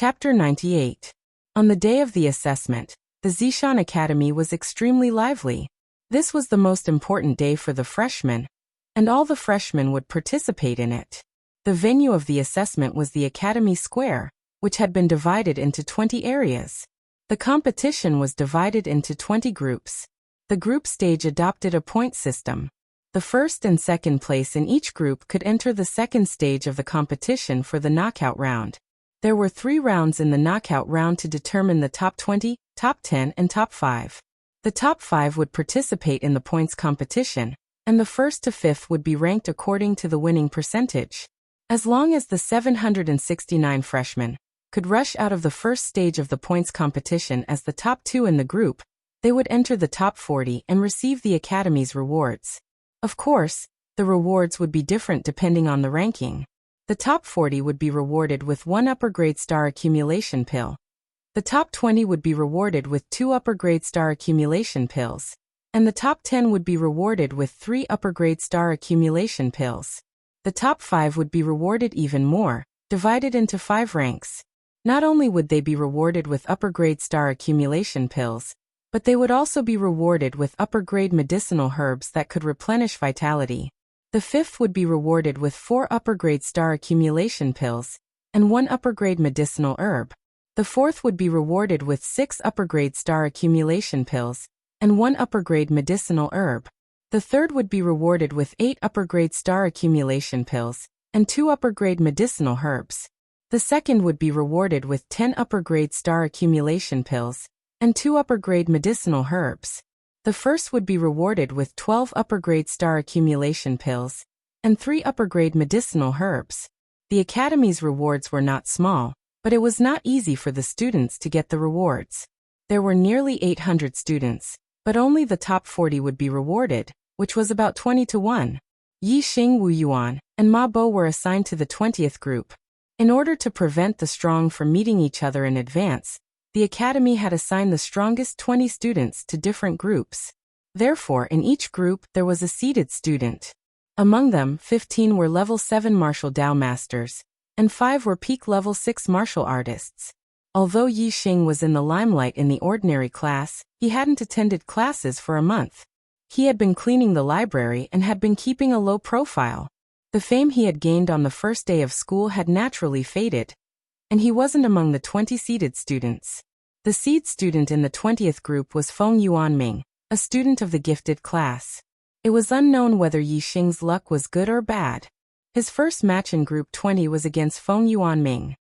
Chapter 98. On the day of the assessment, the Zishan Academy was extremely lively. This was the most important day for the freshmen, and all the freshmen would participate in it. The venue of the assessment was the Academy Square, which had been divided into 20 areas. The competition was divided into 20 groups. The group stage adopted a point system. The first and second place in each group could enter the second stage of the competition for the knockout round. There were 3 rounds in the knockout round to determine the top 20, top 10, and top 5. The top 5 would participate in the points competition, and the first to 5th would be ranked according to the winning percentage. As long as the 769 freshmen could rush out of the first stage of the points competition as the top 2 in the group, they would enter the top 40 and receive the Academy's rewards. Of course, the rewards would be different depending on the ranking. The top 40 would be rewarded with 1 upper grade star accumulation pill. The top 20 would be rewarded with 2 upper grade star accumulation pills. And the top 10 would be rewarded with 3 upper grade star accumulation pills. The top 5 would be rewarded even more, divided into 5 ranks. Not only would they be rewarded with upper grade star accumulation pills, but they would also be rewarded with upper grade medicinal herbs that could replenish vitality. The 5th would be rewarded with 4 upper grade star accumulation pills and 1 upper grade medicinal herb. The 4th would be rewarded with 6 upper grade star accumulation pills and 1 upper grade medicinal herb. The 3rd would be rewarded with 8 upper grade star accumulation pills and 2 upper grade medicinal herbs. The 2nd would be rewarded with 10 upper grade star accumulation pills and 2 upper grade medicinal herbs. The 1st would be rewarded with 12 upper grade star accumulation pills and 3 upper grade medicinal herbs. The Academy's rewards were not small, but it was not easy for the students to get the rewards. There were nearly 800 students, but only the top 40 would be rewarded, which was about 20 to 1. Yi Xing, Wu Yuan, and Ma Bo were assigned to the 20th group. In order to prevent the strong from meeting each other in advance, the Academy had assigned the strongest 20 students to different groups. Therefore, in each group, there was a seeded student. Among them, 15 were level 7 martial Dao masters, and 5 were peak level 6 martial artists. Although Yi Xing was in the limelight in the ordinary class, he hadn't attended classes for a month. He had been cleaning the library and had been keeping a low profile. The fame he had gained on the first day of school had naturally faded, and he wasn't among the 20 seeded students. The seed student in the 20th group was Feng Yuanming, a student of the gifted class. It was unknown whether Yi Xing's luck was good or bad. His first match in Group 20 was against Feng Yuanming.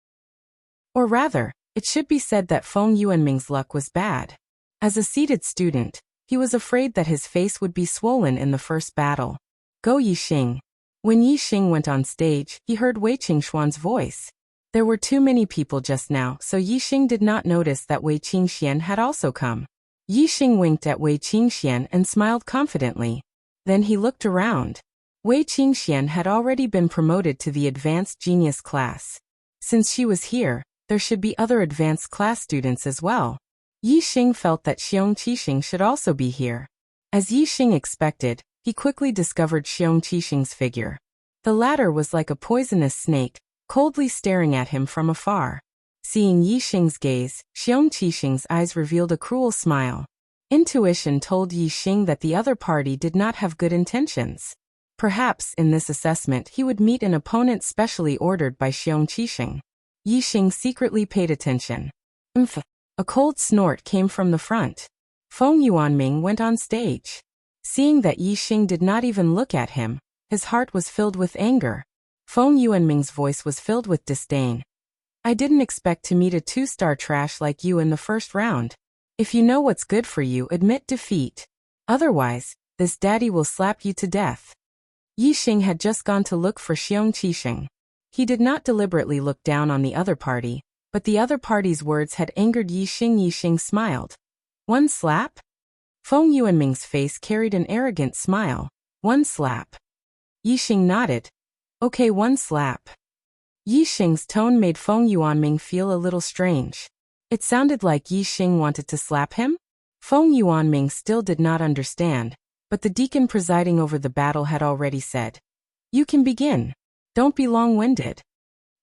Or rather, it should be said that Feng Yuanming's luck was bad. As a seeded student, he was afraid that his face would be swollen in the first battle. Go Yi Xing. When Yi Xing went on stage, he heard Wei Qingxuan's voice. There were too many people just now, so Yi Xing did not notice that Wei Qingxian had also come. Yi Xing winked at Wei Qingxian and smiled confidently. Then he looked around. Wei Qingxian had already been promoted to the advanced genius class. Since she was here, there should be other advanced class students as well. Yi Xing felt that Xiong Qixing should also be here. As Yi Xing expected, he quickly discovered Xiong Qixing's figure. The latter was like a poisonous snake, coldly staring at him from afar. Seeing Yi Xing's gaze, Xiong Qixing's eyes revealed a cruel smile. Intuition told Yi Xing that the other party did not have good intentions. Perhaps in this assessment he would meet an opponent specially ordered by Xiong Qixing. Yi Xing secretly paid attention. Umph! A cold snort came from the front. Feng Yuanming went on stage. Seeing that Yi Xing did not even look at him, his heart was filled with anger. Feng Yuanming's voice was filled with disdain. I didn't expect to meet a 2-star trash like you in the first round. If you know what's good for you, admit defeat. Otherwise, this daddy will slap you to death. Yi Xing had just gone to look for Xiong Qixing. He did not deliberately look down on the other party, but the other party's words had angered Yi Xing. Yi Xing smiled. 1 slap? Feng Yuanming's face carried an arrogant smile. 1 slap. Yi Xing nodded. Okay, 1 slap. Yi Xing's tone made Feng Yuanming feel a little strange. It sounded like Yi Xing wanted to slap him? Feng Yuanming still did not understand, but the deacon presiding over the battle had already said, "You can begin. Don't be long-winded."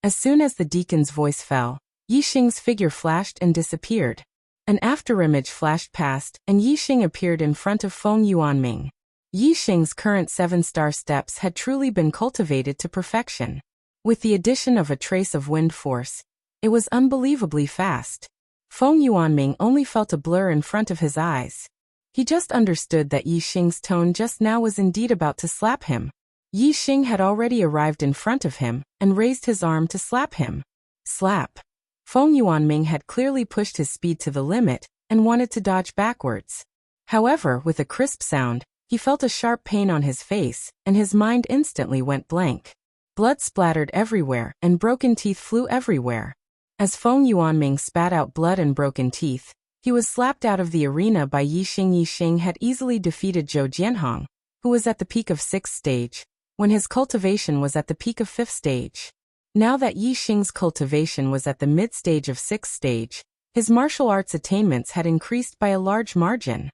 As soon as the deacon's voice fell, Yixing's figure flashed and disappeared. An afterimage flashed past, and Yixing appeared in front of Feng Yuanming. Yixing's current 7-star steps had truly been cultivated to perfection. With the addition of a trace of wind force, it was unbelievably fast. Feng Yuanming only felt a blur in front of his eyes. He just understood that Yixing's tone just now was indeed about to slap him. Yixing had already arrived in front of him and raised his arm to slap him. Slap. Feng Yuanming had clearly pushed his speed to the limit and wanted to dodge backwards. However, with a crisp sound, he felt a sharp pain on his face, and his mind instantly went blank. Blood splattered everywhere, and broken teeth flew everywhere. As Feng Yuanming spat out blood and broken teeth, he was slapped out of the arena by Yixing. Yixing had easily defeated Zhou Jianhong, who was at the peak of 6th stage, when his cultivation was at the peak of 5th stage. Now that Yixing's cultivation was at the mid-stage of 6th stage, his martial arts attainments had increased by a large margin.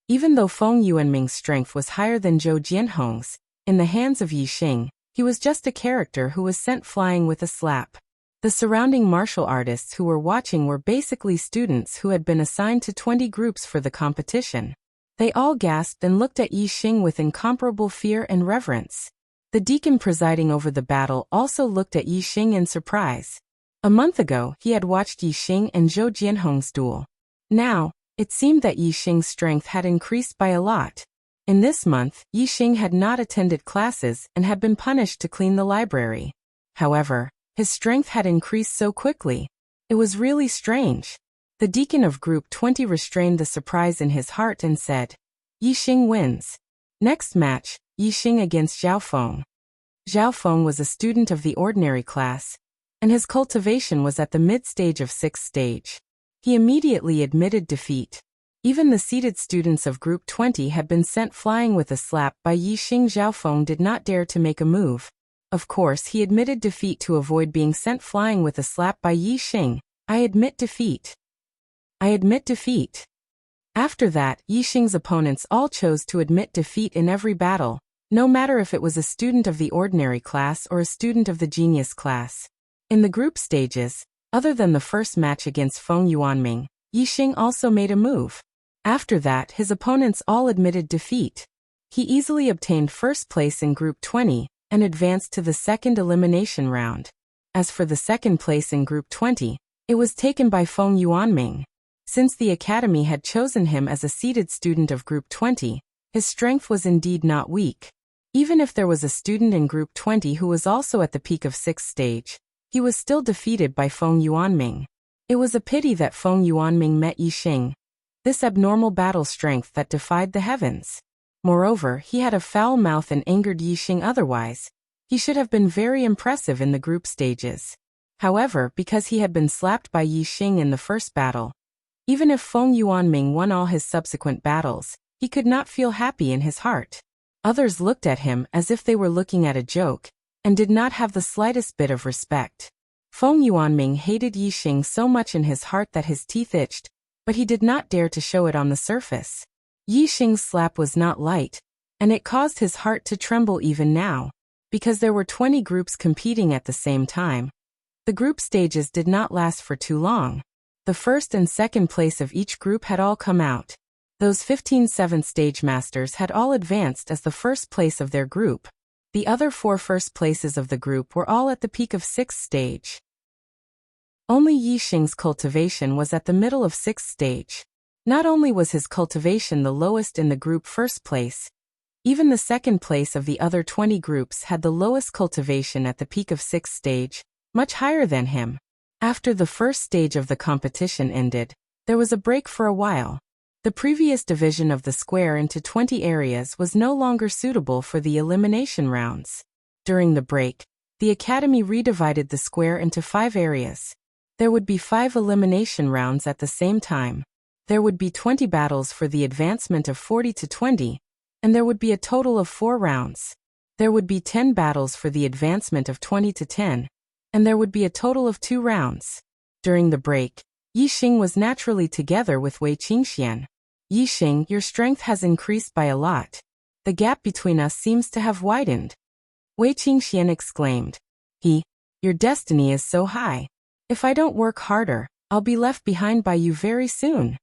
Even though Feng Yuanming's strength was higher than Zhou Jianhong's, in the hands of Yixing, he was just a character who was sent flying with a slap. The surrounding martial artists who were watching were basically students who had been assigned to 20 groups for the competition. They all gasped and looked at Yixing with incomparable fear and reverence. The deacon presiding over the battle also looked at Yixing in surprise. A month ago, he had watched Yixing and Zhou Jianhong's duel. Now, it seemed that Yixing's strength had increased by a lot. In this month, Yixing had not attended classes and had been punished to clean the library. However, his strength had increased so quickly. It was really strange. The deacon of Group 20 restrained the surprise in his heart and said, "Yixing wins." Next match, Yixing against Zhao Feng. Zhao Feng was a student of the ordinary class, and his cultivation was at the mid-stage of 6th stage. He immediately admitted defeat. Even the seated students of Group 20 had been sent flying with a slap by Yixing. Zhao Feng did not dare to make a move. Of course, he admitted defeat to avoid being sent flying with a slap by Yixing. "I admit defeat. I admit defeat." After that, Yixing's opponents all chose to admit defeat in every battle, no matter if it was a student of the ordinary class or a student of the genius class. In the group stages, other than the first match against Feng Yuanming, Yixing also made a move. After that, his opponents all admitted defeat. He easily obtained first place in Group 20 and advanced to the second elimination round. As for the second place in Group 20, it was taken by Feng Yuanming. Since the academy had chosen him as a seated student of Group 20, his strength was indeed not weak. Even if there was a student in Group 20 who was also at the peak of 6th stage, he was still defeated by Feng Yuanming. It was a pity that Feng Yuanming met Yixing, this abnormal battle strength that defied the heavens. Moreover, he had a foul mouth and angered Yixing otherwise. He should have been very impressive in the group stages. However, because he had been slapped by Yixing in the first battle, even if Feng Yuanming won all his subsequent battles, he could not feel happy in his heart. Others looked at him as if they were looking at a joke, and did not have the slightest bit of respect. Feng Yuanming hated Yixing so much in his heart that his teeth itched, but he did not dare to show it on the surface. Yixing's slap was not light, and it caused his heart to tremble even now, because there were 20 groups competing at the same time. The group stages did not last for too long. The first and second place of each group had all come out. Those 15 7th stage masters had all advanced as the first place of their group. The other 4 first places of the group were all at the peak of 6th stage. Only Yixing's cultivation was at the middle of 6th stage. Not only was his cultivation the lowest in the group first place, even the second place of the other 20 groups had the lowest cultivation at the peak of 6th stage, much higher than him. After the first stage of the competition ended, there was a break for a while. The previous division of the square into 20 areas was no longer suitable for the elimination rounds. During the break, the academy redivided the square into 5 areas. There would be 5 elimination rounds at the same time. There would be 20 battles for the advancement of 40 to 20, and there would be a total of 4 rounds. There would be 10 battles for the advancement of 20 to 10, and there would be a total of 2 rounds. During the break, Yixing was naturally together with Wei Qingxian. "Yixing, your strength has increased by a lot. The gap between us seems to have widened." Wei Qingxian exclaimed. Your destiny is so high. If I don't work harder, I'll be left behind by you very soon.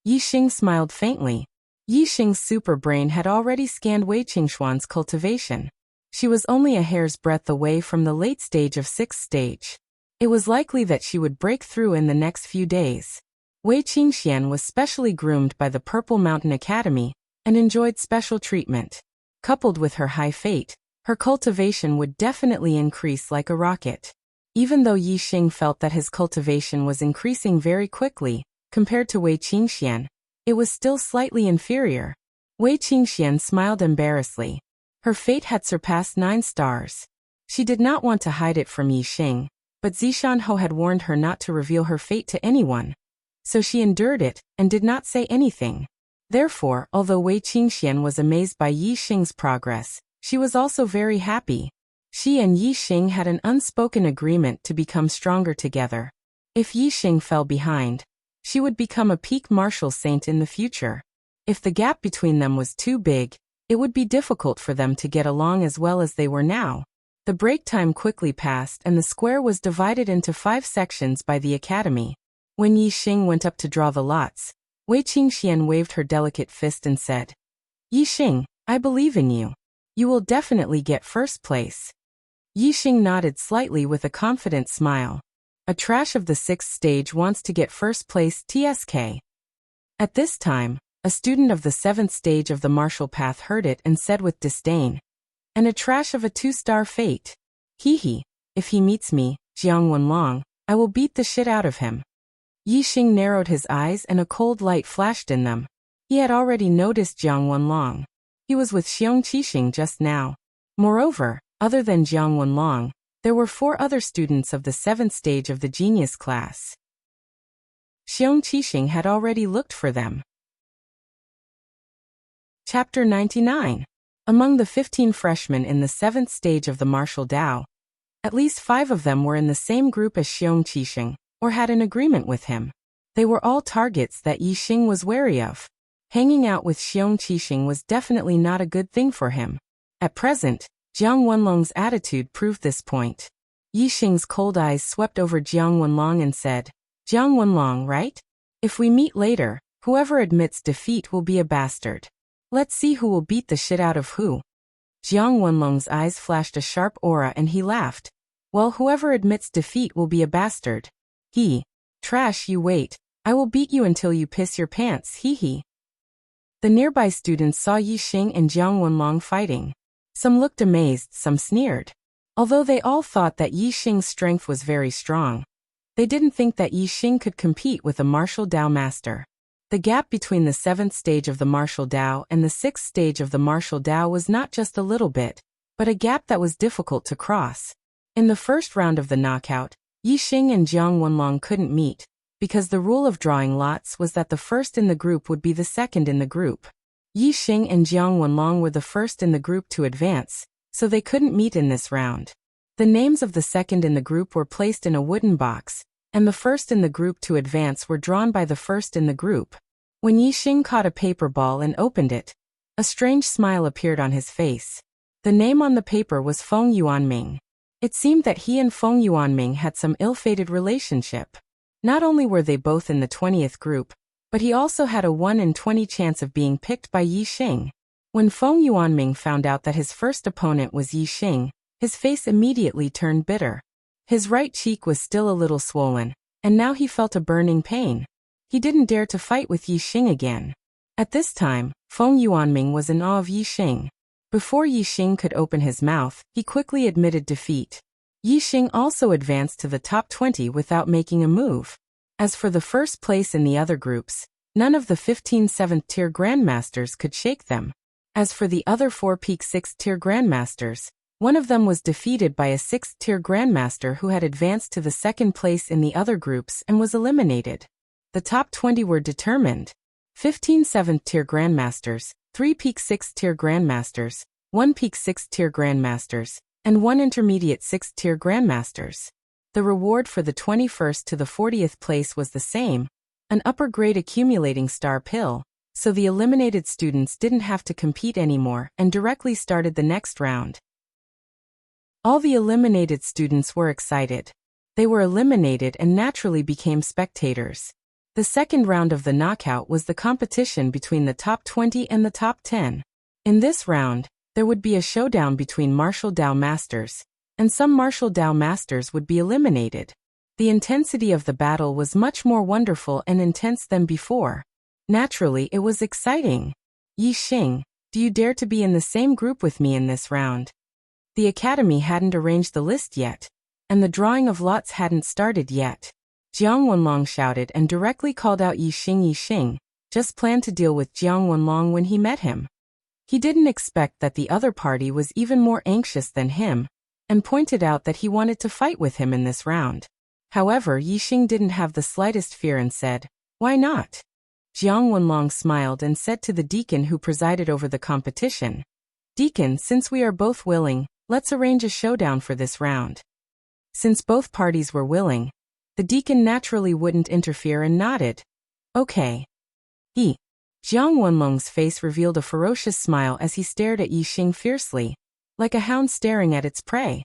Yixing smiled faintly. Yixing's super brain had already scanned Wei Qingxuan's cultivation. She was only a hair's breadth away from the late stage of 6th stage. It was likely that she would break through in the next few days. Wei Qingxian was specially groomed by the Purple Mountain Academy and enjoyed special treatment. Coupled with her high fate, her cultivation would definitely increase like a rocket. Even though Yixing felt that his cultivation was increasing very quickly, compared to Wei Qingxian, it was still slightly inferior. Wei Qingxian smiled embarrassedly. Her fate had surpassed 9 stars. She did not want to hide it from Yixing, but Zishanho had warned her not to reveal her fate to anyone. So she endured it and did not say anything. Therefore, although Wei Qingxian was amazed by Yixing's progress, she was also very happy. She and Yixing had an unspoken agreement to become stronger together. If Yixing fell behind, she would become a peak martial saint in the future. If the gap between them was too big, it would be difficult for them to get along as well as they were now. The break time quickly passed and the square was divided into 5 sections by the academy. When Yixing went up to draw the lots, Wei Qingxian waved her delicate fist and said, "Yixing, I believe in you. You will definitely get first place." Yixing nodded slightly with a confident smile. A trash of the 6th stage wants to get first place TSK. At this time, a student of the 7th stage of the martial path heard it and said with disdain, "And a trash of a 2-star fate. Hee, if he meets me, Jiang Wenlong, I will beat the shit out of him." Yixing narrowed his eyes and a cold light flashed in them. He had already noticed Jiang Wenlong. He was with Xiong Qixing just now. Moreover, other than Jiang Wenlong, there were 4 other students of the 7th stage of the genius class. Xiong Qixing had already looked for them. Chapter 99. Among the 15 freshmen in the 7th stage of the martial Dao, at least 5 of them were in the same group as Xiong Qixing, or had an agreement with him. They were all targets that Yixing was wary of. Hanging out with Xiong Qixing was definitely not a good thing for him. At present, Jiang Wenlong's attitude proved this point. Yixing's cold eyes swept over Jiang Wenlong and said, "Jiang Wenlong, right? If we meet later, whoever admits defeat will be a bastard. Let's see who will beat the shit out of who." Jiang Wenlong's eyes flashed a sharp aura and he laughed. "Well, whoever admits defeat will be a bastard. Trash, you wait. I will beat you until you piss your pants, hee." The nearby students saw Yixing and Jiang Wenlong fighting. Some looked amazed, some sneered. Although they all thought that Yixing's strength was very strong, they didn't think that Yixing could compete with a martial Dao master. The gap between the 7th stage of the martial Dao and the 6th stage of the martial Dao was not just a little bit, but a gap that was difficult to cross. In the first round of the knockout, Yixing and Jiang Wenlong couldn't meet, because the rule of drawing lots was that the first in the group would be the second in the group. Yixing and Jiang Wenlong were the first in the group to advance, so they couldn't meet in this round. The names of the second in the group were placed in a wooden box, and the first in the group to advance were drawn by the first in the group. When Yixing caught a paper ball and opened it, a strange smile appeared on his face. The name on the paper was Feng Yuanming. It seemed that he and Feng Yuanming had some ill-fated relationship. Not only were they both in the 20th group, but he also had a 1 in 20 chance of being picked by Yixing. When Feng Yuanming found out that his first opponent was Yixing, his face immediately turned bitter. His right cheek was still a little swollen, and now he felt a burning pain. He didn't dare to fight with Yixing again. At this time, Feng Yuanming was in awe of Yixing. Before Yixing could open his mouth, he quickly admitted defeat. Yixing also advanced to the top 20 without making a move. As for the first place in the other groups, none of the 15 7th-tier grandmasters could shake them. As for the other 4 peak 6th-tier grandmasters, one of them was defeated by a 6th-tier grandmaster who had advanced to the second place in the other groups and was eliminated. The top 20 were determined. 15 7th-tier grandmasters, 3 peak 6th-tier grandmasters, 1 peak 6th-tier grandmasters, and 1 intermediate 6th-tier grandmasters. The reward for the 21st to the 40th place was the same, an upper-grade accumulating star pill, so the eliminated students didn't have to compete anymore and directly started the next round. All the eliminated students were excited. They were eliminated and naturally became spectators. The second round of the knockout was the competition between the top 20 and the top 10. In this round, there would be a showdown between martial Dao masters, and some martial Dao masters would be eliminated. The intensity of the battle was much more wonderful and intense than before. Naturally, it was exciting. Yi Xing, do you dare to be in the same group with me in this round? The academy hadn't arranged the list yet, and the drawing of lots hadn't started yet. Jiang Wenlong shouted and directly called out Yi Xing. Yi Xing just planned to deal with Jiang Wenlong when he met him. He didn't expect that the other party was even more anxious than him, and pointed out that he wanted to fight with him in this round. However, Yi Xing didn't have the slightest fear and said, "Why not?" Jiang Wenlong smiled and said to the deacon who presided over the competition, "Deacon, since we are both willing, let's arrange a showdown for this round." Since both parties were willing, the deacon naturally wouldn't interfere and nodded. "Okay." Jiang Wenlong's face revealed a ferocious smile as he stared at Yi Xing fiercely, like a hound staring at its prey.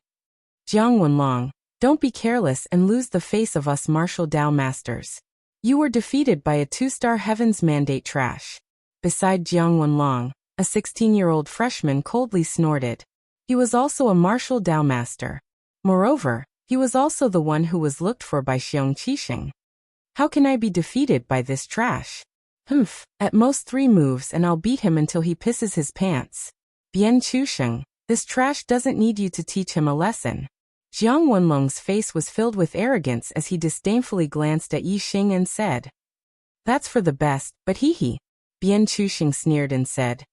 "Jiang Wenlong, don't be careless and lose the face of us martial Dao masters. You were defeated by a 2-star Heaven's Mandate trash." Beside Jiang Wenlong, a 16-year-old freshman coldly snorted. He was also a martial Dao master. Moreover, he was also the one who was looked for by Xiong Qixing. "How can I be defeated by this trash? At most 3 moves and I'll beat him until he pisses his pants. Bian Chusheng, this trash doesn't need you to teach him a lesson." Jiang Wenlong's face was filled with arrogance as he disdainfully glanced at Yi Xing and said, "That's for the best, but hee." Bian Chusheng sneered and said,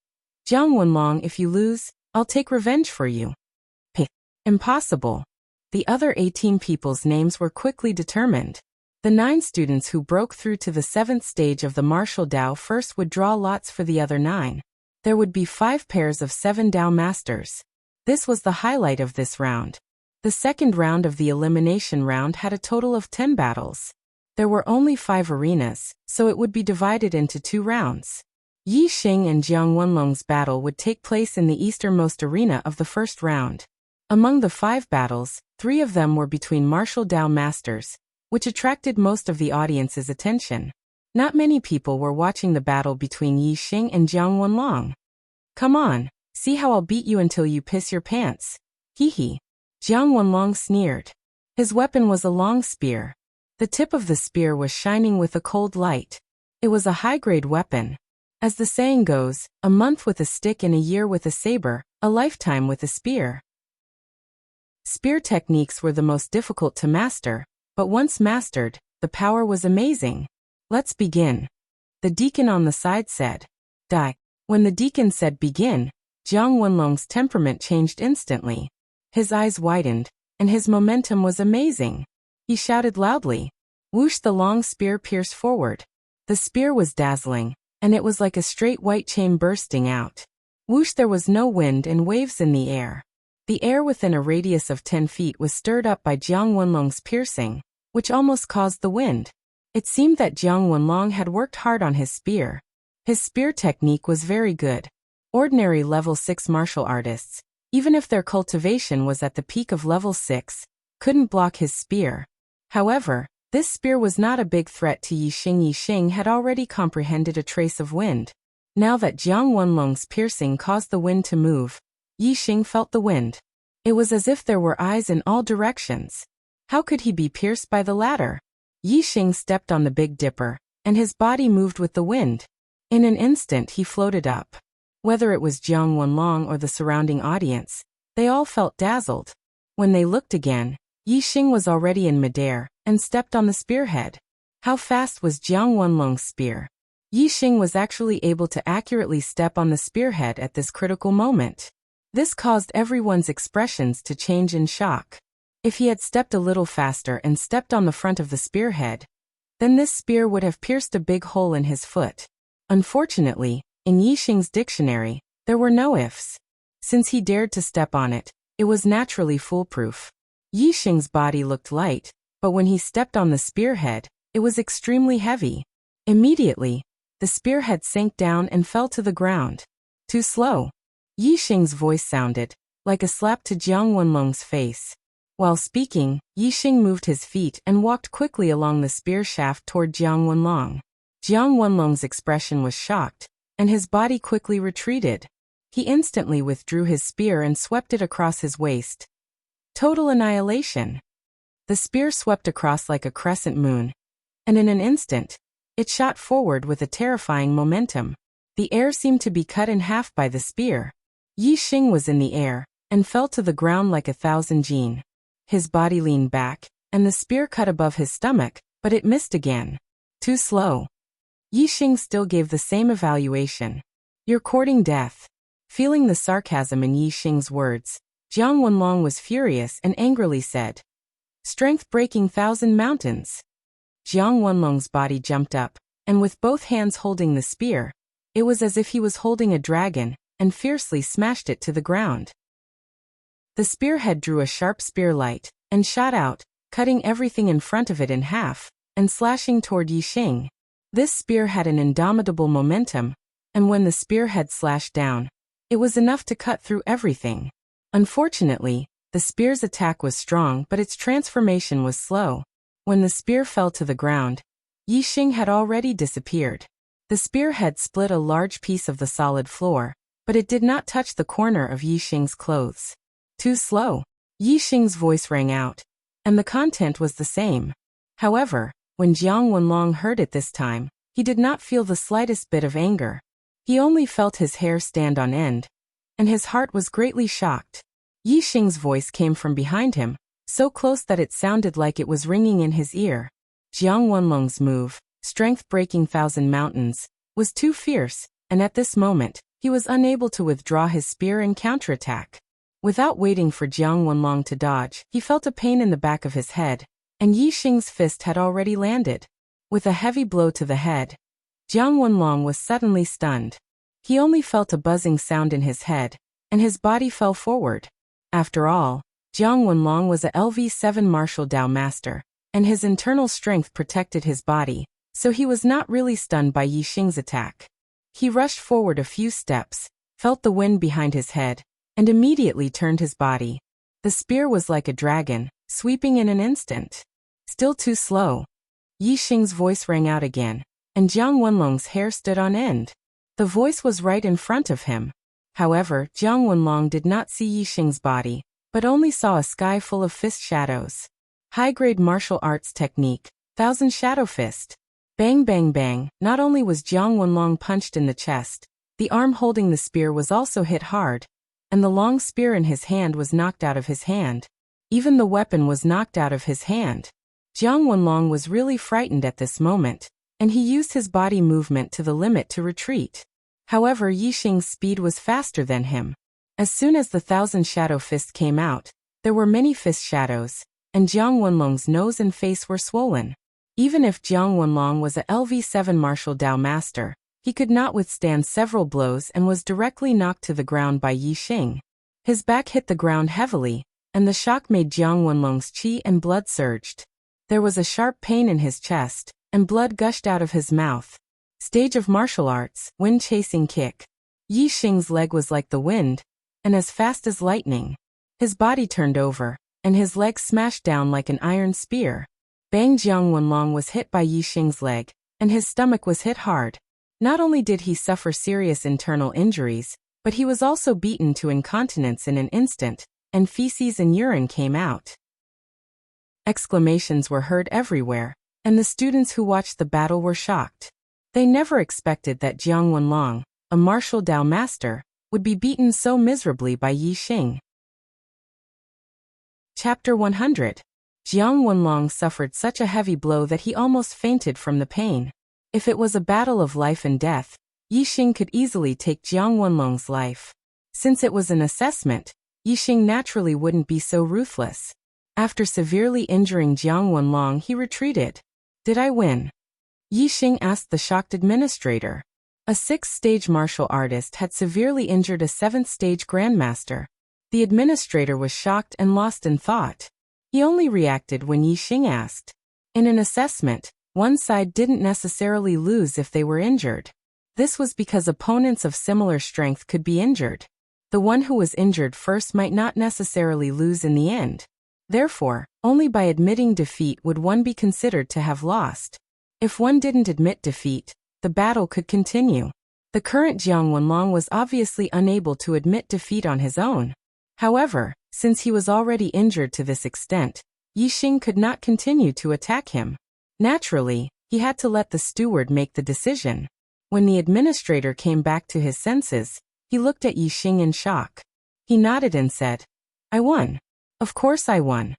"Jiang Wenlong, if you lose, I'll take revenge for you." Impossible. The other 18 people's names were quickly determined. The 9 students who broke through to the 7th stage of the martial Dao first would draw lots for the other 9. There would be 5 pairs of 7 Dao masters. This was the highlight of this round. The second round of the elimination round had a total of 10 battles. There were only 5 arenas, so it would be divided into 2 rounds. Yi Xing and Jiang Wenlong's battle would take place in the easternmost arena of the first round. Among the 5 battles, 3 of them were between martial Dao masters, which attracted most of the audience's attention. Not many people were watching the battle between Yi Xing and Jiang Wenlong. "Come on, see how I'll beat you until you piss your pants." Jiang Wenlong sneered. His weapon was a long spear. The tip of the spear was shining with a cold light. It was a high-grade weapon. As the saying goes, a month with a stick and a year with a saber, a lifetime with a spear. Spear techniques were the most difficult to master, but once mastered, the power was amazing. "Let's begin." The deacon on the side said. "Die." When the deacon said begin, Jiang Wenlong's temperament changed instantly. His eyes widened, and his momentum was amazing. He shouted loudly. Whoosh! The long spear pierced forward. The spear was dazzling, and it was like a straight white chain bursting out. Whoosh! There was no wind and waves in the air. The air within a radius of 10 feet was stirred up by Jiang Wenlong's piercing, which almost caused the wind. It seemed that Jiang Wenlong had worked hard on his spear. His spear technique was very good. Ordinary level 6 martial artists, even if their cultivation was at the peak of level 6, couldn't block his spear. However, this spear was not a big threat to Yi Xing. Yi Xing had already comprehended a trace of wind. Now that Jiang Wenlong's piercing caused the wind to move, Yi Xing felt the wind. It was as if there were eyes in all directions. How could he be pierced by the latter? Yi Xing stepped on the Big Dipper, and his body moved with the wind. In an instant he floated up. Whether it was Jiang Wenlong or the surrounding audience, they all felt dazzled. When they looked again, Yi Xing was already in midair, and stepped on the spearhead. How fast was Jiang Wenlong's spear? Yi Xing was actually able to accurately step on the spearhead at this critical moment. This caused everyone's expressions to change in shock. If he had stepped a little faster and stepped on the front of the spearhead, then this spear would have pierced a big hole in his foot. Unfortunately, in Yi Xing's dictionary, there were no ifs. Since he dared to step on it, it was naturally foolproof. Yi Xing's body looked light, but when he stepped on the spearhead, it was extremely heavy. Immediately, the spearhead sank down and fell to the ground. Too slow. Yi Xing's voice sounded like a slap to Jiang Wenlong's face. While speaking, Yixing moved his feet and walked quickly along the spear shaft toward Jiang Wenlong. Jiang Wenlong's expression was shocked, and his body quickly retreated. He instantly withdrew his spear and swept it across his waist. Total annihilation. The spear swept across like a crescent moon, and in an instant, it shot forward with a terrifying momentum. The air seemed to be cut in half by the spear. Yixing was in the air, and fell to the ground like 1,000 jin. His body leaned back, and the spear cut above his stomach, but it missed again. Too slow. Yixing still gave the same evaluation. You're courting death. Feeling the sarcasm in Yixing's words, Jiang Wenlong was furious and angrily said, "Strength breaking 1,000 mountains." Jiang Wenlong's body jumped up, and with both hands holding the spear, it was as if he was holding a dragon, and fiercely smashed it to the ground. The spearhead drew a sharp spearlight, and shot out, cutting everything in front of it in half, and slashing toward Yixing. This spear had an indomitable momentum, and when the spearhead slashed down, it was enough to cut through everything. Unfortunately, the spear's attack was strong but its transformation was slow. When the spear fell to the ground, Yixing had already disappeared. The spearhead split a large piece of the solid floor, but it did not touch the corner of Yixing's clothes. Too slow. Yixing's voice rang out, and the content was the same. However, when Jiang Wenlong heard it this time, he did not feel the slightest bit of anger. He only felt his hair stand on end, and his heart was greatly shocked. Yixing's voice came from behind him, so close that it sounded like it was ringing in his ear. Jiang Wenlong's move, strength breaking 1,000 mountains, was too fierce, and at this moment, he was unable to withdraw his spear and counterattack. Without waiting for Jiang Wenlong to dodge, he felt a pain in the back of his head, and Yixing's fist had already landed. With a heavy blow to the head, Jiang Wenlong was suddenly stunned. He only felt a buzzing sound in his head, and his body fell forward. After all, Jiang Wenlong was a LV7 martial Dao master, and his internal strength protected his body, so he was not really stunned by Yixing's attack. He rushed forward a few steps, felt the wind behind his head, and immediately turned his body. The spear was like a dragon, sweeping in an instant. Still too slow. Yixing's voice rang out again, and Jiang Wenlong's hair stood on end. The voice was right in front of him. However, Jiang Wenlong did not see Yixing's body, but only saw a sky full of fist shadows. High-grade martial arts technique, 1,000 shadow fist. Bang bang bang, not only was Jiang Wenlong punched in the chest, the arm holding the spear was also hit hard, and the long spear in his hand was knocked out of his hand. Even the weapon was knocked out of his hand. Jiang Wenlong was really frightened at this moment, and he used his body movement to the limit to retreat. However, Yixing's speed was faster than him. As soon as the 1,000 shadow fist came out, there were many fist shadows, and Jiang Wenlong's nose and face were swollen. Even if Jiang Wenlong was a LV7 martial Dao master, he could not withstand several blows and was directly knocked to the ground by Yixing. His back hit the ground heavily, and the shock made Jiang Wenlong's qi and blood surged. There was a sharp pain in his chest, and blood gushed out of his mouth. Stage of martial arts, wind-chasing kick. Yixing's leg was like the wind, and as fast as lightning. His body turned over, and his leg smashed down like an iron spear. Bang! Jiang Wenlong was hit by Yixing's leg, and his stomach was hit hard. Not only did he suffer serious internal injuries, but he was also beaten to incontinence in an instant, and feces and urine came out. Exclamations were heard everywhere, and the students who watched the battle were shocked. They never expected that Jiang Wenlong, a martial Dao master, would be beaten so miserably by Yixing. Chapter 100. Jiang Wenlong suffered such a heavy blow that he almost fainted from the pain. If it was a battle of life and death, Yixing could easily take Jiang Wenlong's life. Since it was an assessment, Yixing naturally wouldn't be so ruthless. After severely injuring Jiang Wenlong, he retreated. Did I win? Yixing asked the shocked administrator. A 6th-stage martial artist had severely injured a 7th-stage grandmaster. The administrator was shocked and lost in thought. He only reacted when Yixing asked. In an assessment, one side didn't necessarily lose if they were injured. This was because opponents of similar strength could be injured. The one who was injured first might not necessarily lose in the end. Therefore, only by admitting defeat would one be considered to have lost. If one didn't admit defeat, the battle could continue. The current Jiang Wenlong was obviously unable to admit defeat on his own. However, since he was already injured to this extent, Yixing could not continue to attack him. Naturally, he had to let the steward make the decision. When the administrator came back to his senses, he looked at Yixing in shock. He nodded and said, "I won. Of course I won."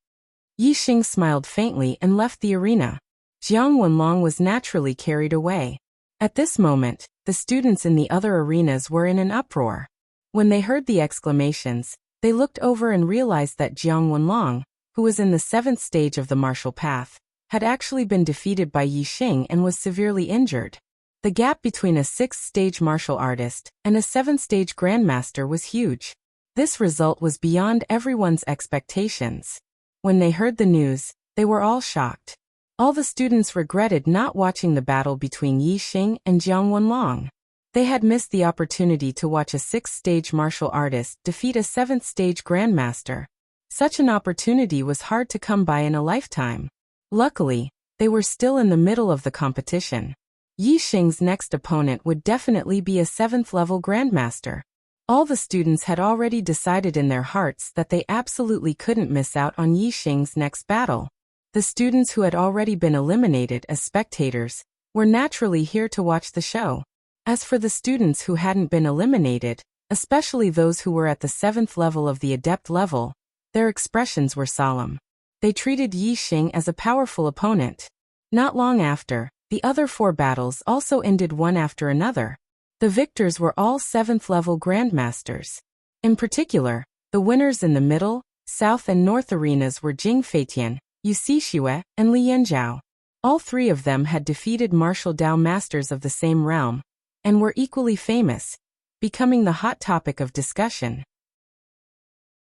Yixing smiled faintly and left the arena. Jiang Wenlong was naturally carried away. At this moment, the students in the other arenas were in an uproar. When they heard the exclamations, they looked over and realized that Jiang Wenlong, who was in the 7th stage of the martial path, had actually been defeated by Yixing and was severely injured. The gap between a 6th stage martial artist and a 7th stage grandmaster was huge. This result was beyond everyone's expectations. When they heard the news, they were all shocked. All the students regretted not watching the battle between Yixing and Jiang Wenlong. They had missed the opportunity to watch a 6th stage martial artist defeat a 7th stage grandmaster. Such an opportunity was hard to come by in a lifetime. Luckily, they were still in the middle of the competition. Yixing's next opponent would definitely be a 7th level grandmaster. All the students had already decided in their hearts that they absolutely couldn't miss out on Yixing's next battle. The students who had already been eliminated as spectators were naturally here to watch the show. As for the students who hadn't been eliminated, especially those who were at the 7th level of the adept level, their expressions were solemn. They treated Yixing as a powerful opponent. Not long after, the other 4 battles also ended one after another. The victors were all 7th level grandmasters. In particular, the winners in the middle, south and north arenas were Jing Feitian, Yu Xixue, and Li Yanzhao. All 3 of them had defeated martial Dao masters of the same realm, and were equally famous, becoming the hot topic of discussion.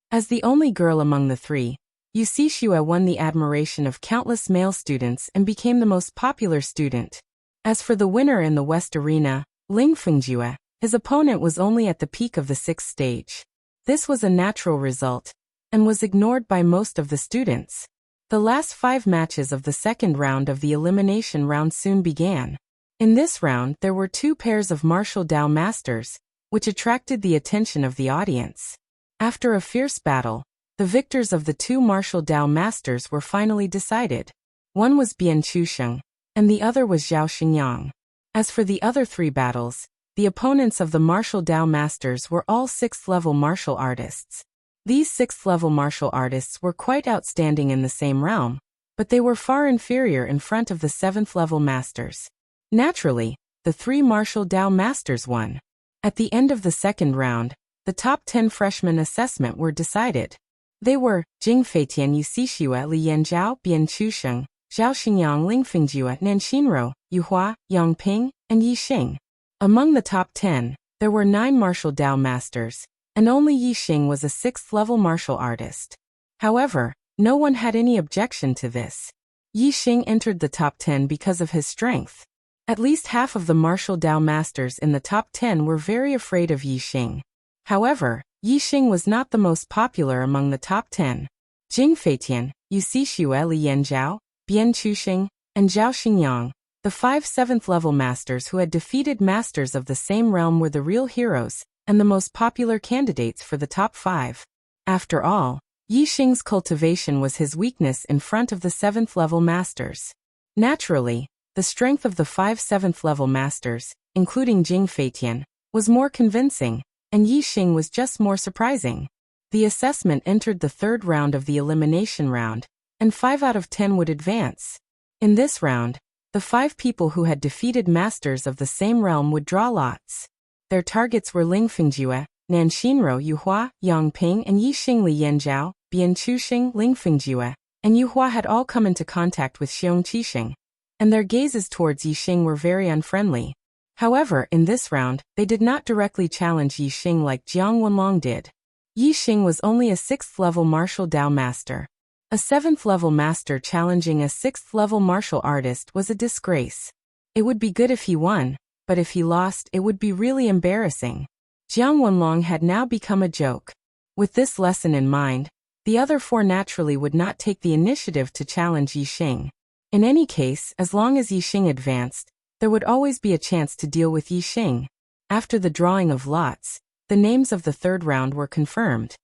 As the only girl among the 3, Yu Xixue won the admiration of countless male students and became the most popular student. As for the winner in the West Arena, Ling Fengjue, his opponent was only at the peak of the 6th stage. This was a natural result, and was ignored by most of the students. The last 5 matches of the 2nd round of the elimination round soon began. In this round there were 2 pairs of martial Dao masters, which attracted the attention of the audience. After a fierce battle, the victors of the 2 martial Dao masters were finally decided. One was Bian Chusheng, and the other was Zhao Xingyang. As for the other 3 battles, the opponents of the martial Dao masters were all 6th level martial artists. These 6th level martial artists were quite outstanding in the same realm, but they were far inferior in front of the 7th level masters. Naturally, the 3 martial Dao masters won. At the end of the 2nd round, the top 10 freshmen assessment were decided. They were Jing Feitian, Yu Xixue, Li Yanzhao, Bian Chusheng, Zhao Xingyang, Ling Fengjue, Nan Xinro, Yu Hua, Yang Ping, and Yixing. Among the top 10, there were 9 martial Dao masters, and only Yixing was a 6th level martial artist. However, no one had any objection to this. Yixing entered the top 10 because of his strength. At least half of the martial Dao masters in the top 10 were very afraid of Yixing. However, Yixing was not the most popular among the top 10. Jing Feitian, Yu Xixue, Li Yanzhao, Bian Chusheng, and Zhao Xingyang, the 5 7th level masters who had defeated masters of the same realm, were the real heroes, and the most popular candidates for the top 5. After all, Yixing's cultivation was his weakness in front of the 7th level masters. Naturally, the strength of the 5 7th level masters, including Jing Feitian, was more convincing, and Yixing was just more surprising. The assessment entered the 3rd round of the elimination round, and 5 out of 10 would advance. In this round, the 5 people who had defeated masters of the same realm would draw lots. Their targets were Ling Fengjue, Nan Xinro, Yu Hua, Yang Ping, and Yixing. Li Yanzhao, Bian Chusheng, Ling Fengjue, and Yu Hua had all come into contact with Xiong Qixing, and their gazes towards Yixing were very unfriendly. However, in this round, they did not directly challenge Yixing like Jiang Wenlong did. Yixing was only a 6th level martial Dao master. A 7th level master challenging a 6th level martial artist was a disgrace. It would be good if he won, but if he lost, it would be really embarrassing. Jiang Wenlong had now become a joke. With this lesson in mind, The other four naturally would not take the initiative to challenge Yixing. In any case, as long as Yixing advanced, there would always be a chance to deal with Yixing. After the drawing of lots, the names of the third round were confirmed.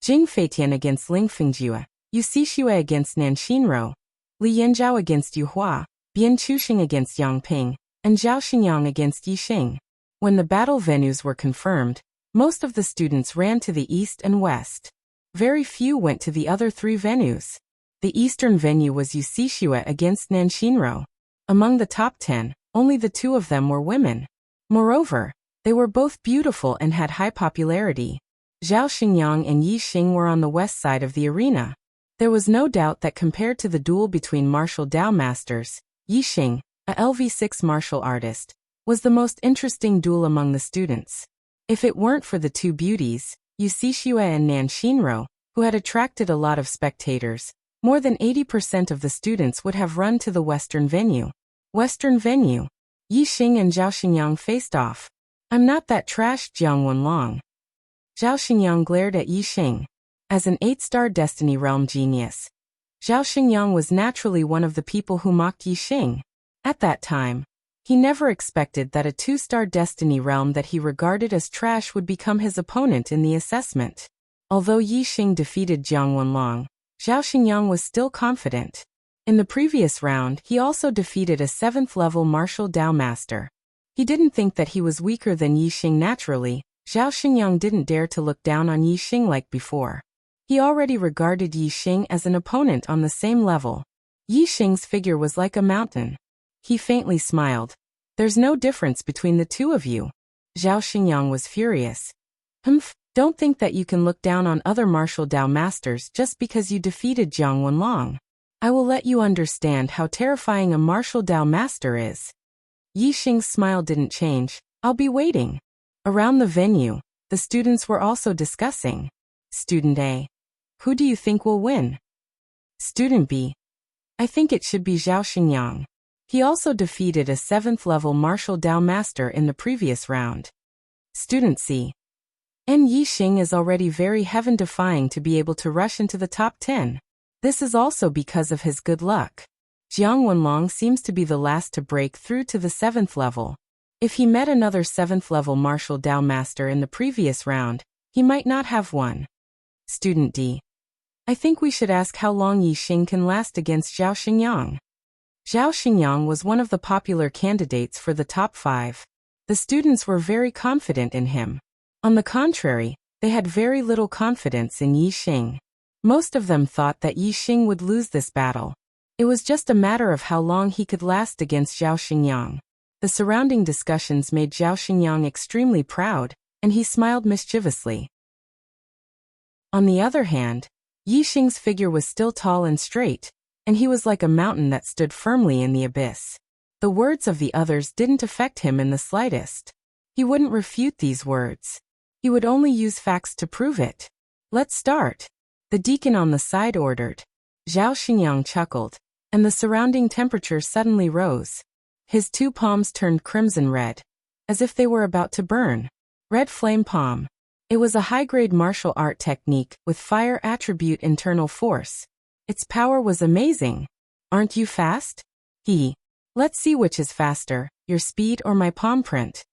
Jing Feitian against Ling Fingjue, Yu Xixue against Nan Xinro, Li Yanzhao against Yu Hua, Bian Chuxing against Yang Ping, and Zhao Xingyang against Yixing. When the battle venues were confirmed, most of the students ran to the east and west. Very few went to the other three venues. The eastern venue was Yu Xixue against Nan Xinro. Among the top 10, only the two of them were women. Moreover, they were both beautiful and had high popularity. Zhao Xingyang and Yixing were on the west side of the arena. There was no doubt that compared to the duel between martial Dao masters, Yixing, a LV6 martial artist, was the most interesting duel among the students. If it weren't for the two beauties, Yu Xixue and Nan Xinro, who had attracted a lot of spectators, more than 80% of the students would have run to the western venue. Western venue. Yixing and Zhao Xingyang faced off. "I'm not that trash, Jiang Wenlong." Zhao Xingyang glared at Yixing. As an 8-star Destiny Realm genius, Zhao Xingyang was naturally one of the people who mocked Yixing. At that time, he never expected that a 2-star Destiny Realm that he regarded as trash would become his opponent in the assessment. Although Yixing defeated Jiang Wenlong, Zhao Xingyang was still confident. In the previous round, he also defeated a 7th-level martial Dao master. He didn't think that he was weaker than Yixing naturally. Zhao Xingyang didn't dare to look down on Yixing like before. He already regarded Yixing as an opponent on the same level. Yixing's figure was like a mountain. He faintly smiled. "There's no difference between the two of you." Zhao Xingyang was furious. "Humph, don't think that you can look down on other martial Dao masters just because you defeated Jiang Wenlong. I will let you understand how terrifying a martial Dao master is." Yixing's smile didn't change. "I'll be waiting." Around the venue, the students were also discussing. Student A: "Who do you think will win?" Student B: "I think it should be Zhao Xingyang. He also defeated a 7th-level martial Dao master in the previous round." Student C: "And Yixing is already very heaven-defying to be able to rush into the top 10. This is also because of his good luck. Jiang Wenlong seems to be the last to break through to the 7th level. If he met another 7th-level martial Dao master in the previous round, he might not have won." Student D: "I think we should ask how long Yixing can last against Zhao Xingyang." Zhao Xingyang was one of the popular candidates for the top 5. The students were very confident in him. On the contrary, they had very little confidence in Yixing. Most of them thought that Yixing would lose this battle. It was just a matter of how long he could last against Zhao Xingyang. The surrounding discussions made Zhao Xingyang extremely proud, and he smiled mischievously. On the other hand, Yixing's figure was still tall and straight, and he was like a mountain that stood firmly in the abyss. The words of the others didn't affect him in the slightest. He wouldn't refute these words. He would only use facts to prove it. "Let's start," the deacon on the side ordered. Zhao Xingyang chuckled, and the surrounding temperature suddenly rose. His two palms turned crimson red, as if they were about to burn. Red flame palm. It was a high-grade martial art technique with fire attribute internal force. Its power was amazing. "Aren't you fast?" Let's see which is faster, your speed or my palm print."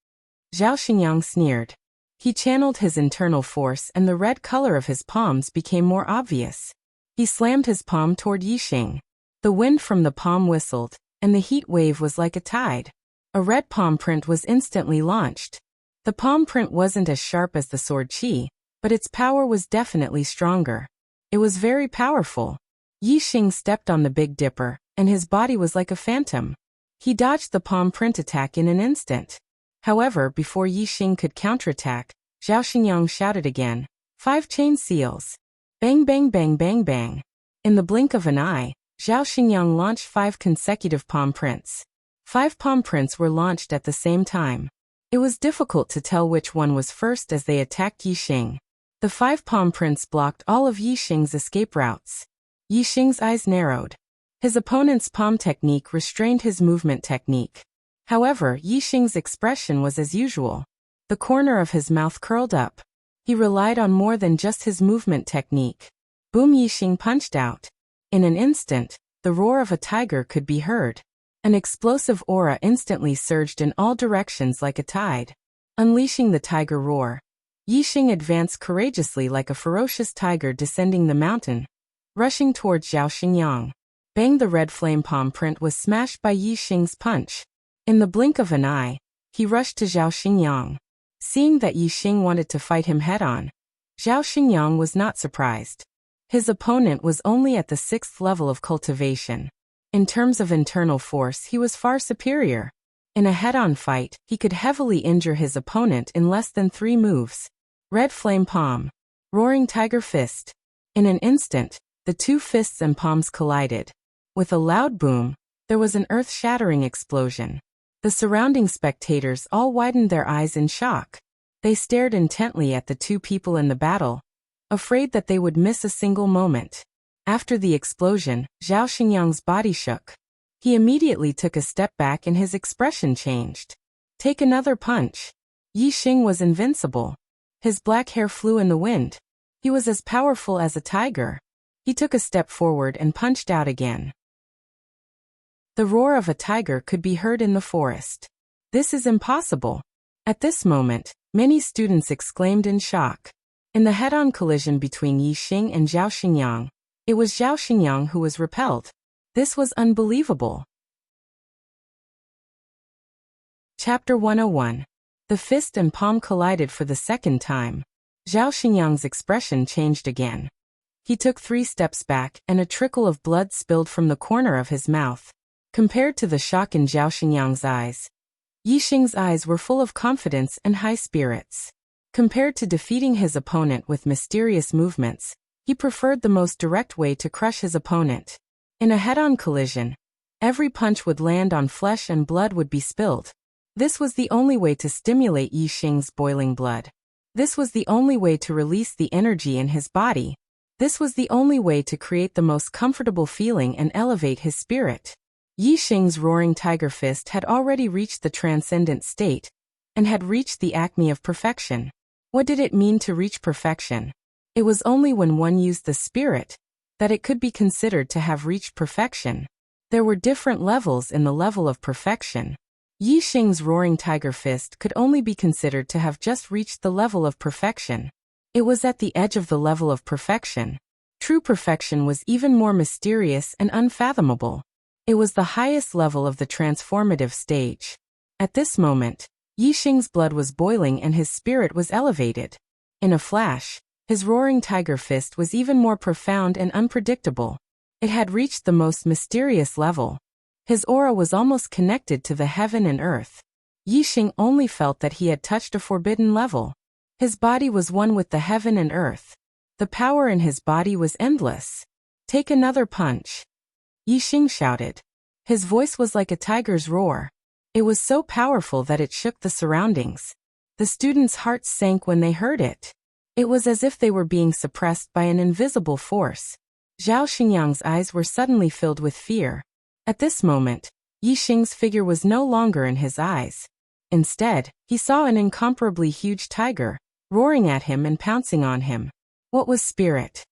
Zhao Xingyang sneered. He channeled his internal force and the red color of his palms became more obvious. He slammed his palm toward Yixing. The wind from the palm whistled, and the heat wave was like a tide. A red palm print was instantly launched. The palm print wasn't as sharp as the sword qi, but its power was definitely stronger. It was very powerful. Yixing stepped on the Big Dipper, and his body was like a phantom. He dodged the palm print attack in an instant. However, before Yixing could counterattack, Zhao Xingyang shouted again, 5 chain seals. Bang bang bang bang bang. In the blink of an eye, Zhao Xingyang launched 5 consecutive palm prints. 5 palm prints were launched at the same time. It was difficult to tell which one was first as they attacked Yixing. The 5 palm prints blocked all of Yixing's escape routes. Yixing's eyes narrowed. His opponent's palm technique restrained his movement technique. However, Yixing's expression was as usual. The corner of his mouth curled up. He relied on more than just his movement technique. Boom! Yixing punched out. In an instant, the roar of a tiger could be heard. An explosive aura instantly surged in all directions like a tide. Unleashing the tiger roar, Yixing advanced courageously like a ferocious tiger descending the mountain, rushing towards Zhao Xingyang. Bang! The red flame palm print was smashed by Yixing's punch. In the blink of an eye, he rushed to Zhao Xingyang. Seeing that Yixing wanted to fight him head-on, Zhao Xingyang was not surprised. His opponent was only at the 6th level of cultivation. In terms of internal force, he was far superior. In a head-on fight, he could heavily injure his opponent in less than 3 moves. Red flame palm. Roaring tiger fist. In an instant, the 2 fists and palms collided. With a loud boom, there was an earth-shattering explosion. The surrounding spectators all widened their eyes in shock. They stared intently at the 2 people in the battle, afraid that they would miss a single moment. After the explosion, Zhao Xingyang's body shook. He immediately took a step back and his expression changed. Take another punch. Yixing was invincible. His black hair flew in the wind. He was as powerful as a tiger. He took a step forward and punched out again. The roar of a tiger could be heard in the forest. This is impossible. At this moment, many students exclaimed in shock. In the head-on collision between Yixing and Zhao Xingyang, it was Zhao Xingyang who was repelled. This was unbelievable. Chapter 101. The fist and palm collided for the second time. Zhao Xingyang's expression changed again. He took 3 steps back and a trickle of blood spilled from the corner of his mouth. Compared to the shock in Zhao Xingyang's eyes, Yixing's eyes were full of confidence and high spirits. Compared to defeating his opponent with mysterious movements, he preferred the most direct way to crush his opponent. In a head-on collision, every punch would land on flesh and blood would be spilled. This was the only way to stimulate Yixing's boiling blood. This was the only way to release the energy in his body. This was the only way to create the most comfortable feeling and elevate his spirit. Yixing's roaring tiger fist had already reached the transcendent state, and had reached the acme of perfection. What did it mean to reach perfection? It was only when one used the spirit that it could be considered to have reached perfection. There were different levels in the level of perfection. Yixing's roaring tiger fist could only be considered to have just reached the level of perfection. It was at the edge of the level of perfection. True perfection was even more mysterious and unfathomable. It was the highest level of the transformative stage. At this moment, Yixing's blood was boiling and his spirit was elevated. In a flash, his roaring tiger fist was even more profound and unpredictable. It had reached the most mysterious level. His aura was almost connected to the heaven and earth. Yixing only felt that he had touched a forbidden level. His body was one with the heaven and earth. The power in his body was endless. Take another punch. Yixing shouted. His voice was like a tiger's roar. It was so powerful that it shook the surroundings. The students' hearts sank when they heard it. It was as if they were being suppressed by an invisible force. Zhao Xingyang's eyes were suddenly filled with fear. At this moment, Yixing's figure was no longer in his eyes. Instead, he saw an incomparably huge tiger, roaring at him and pouncing on him. What was spirit?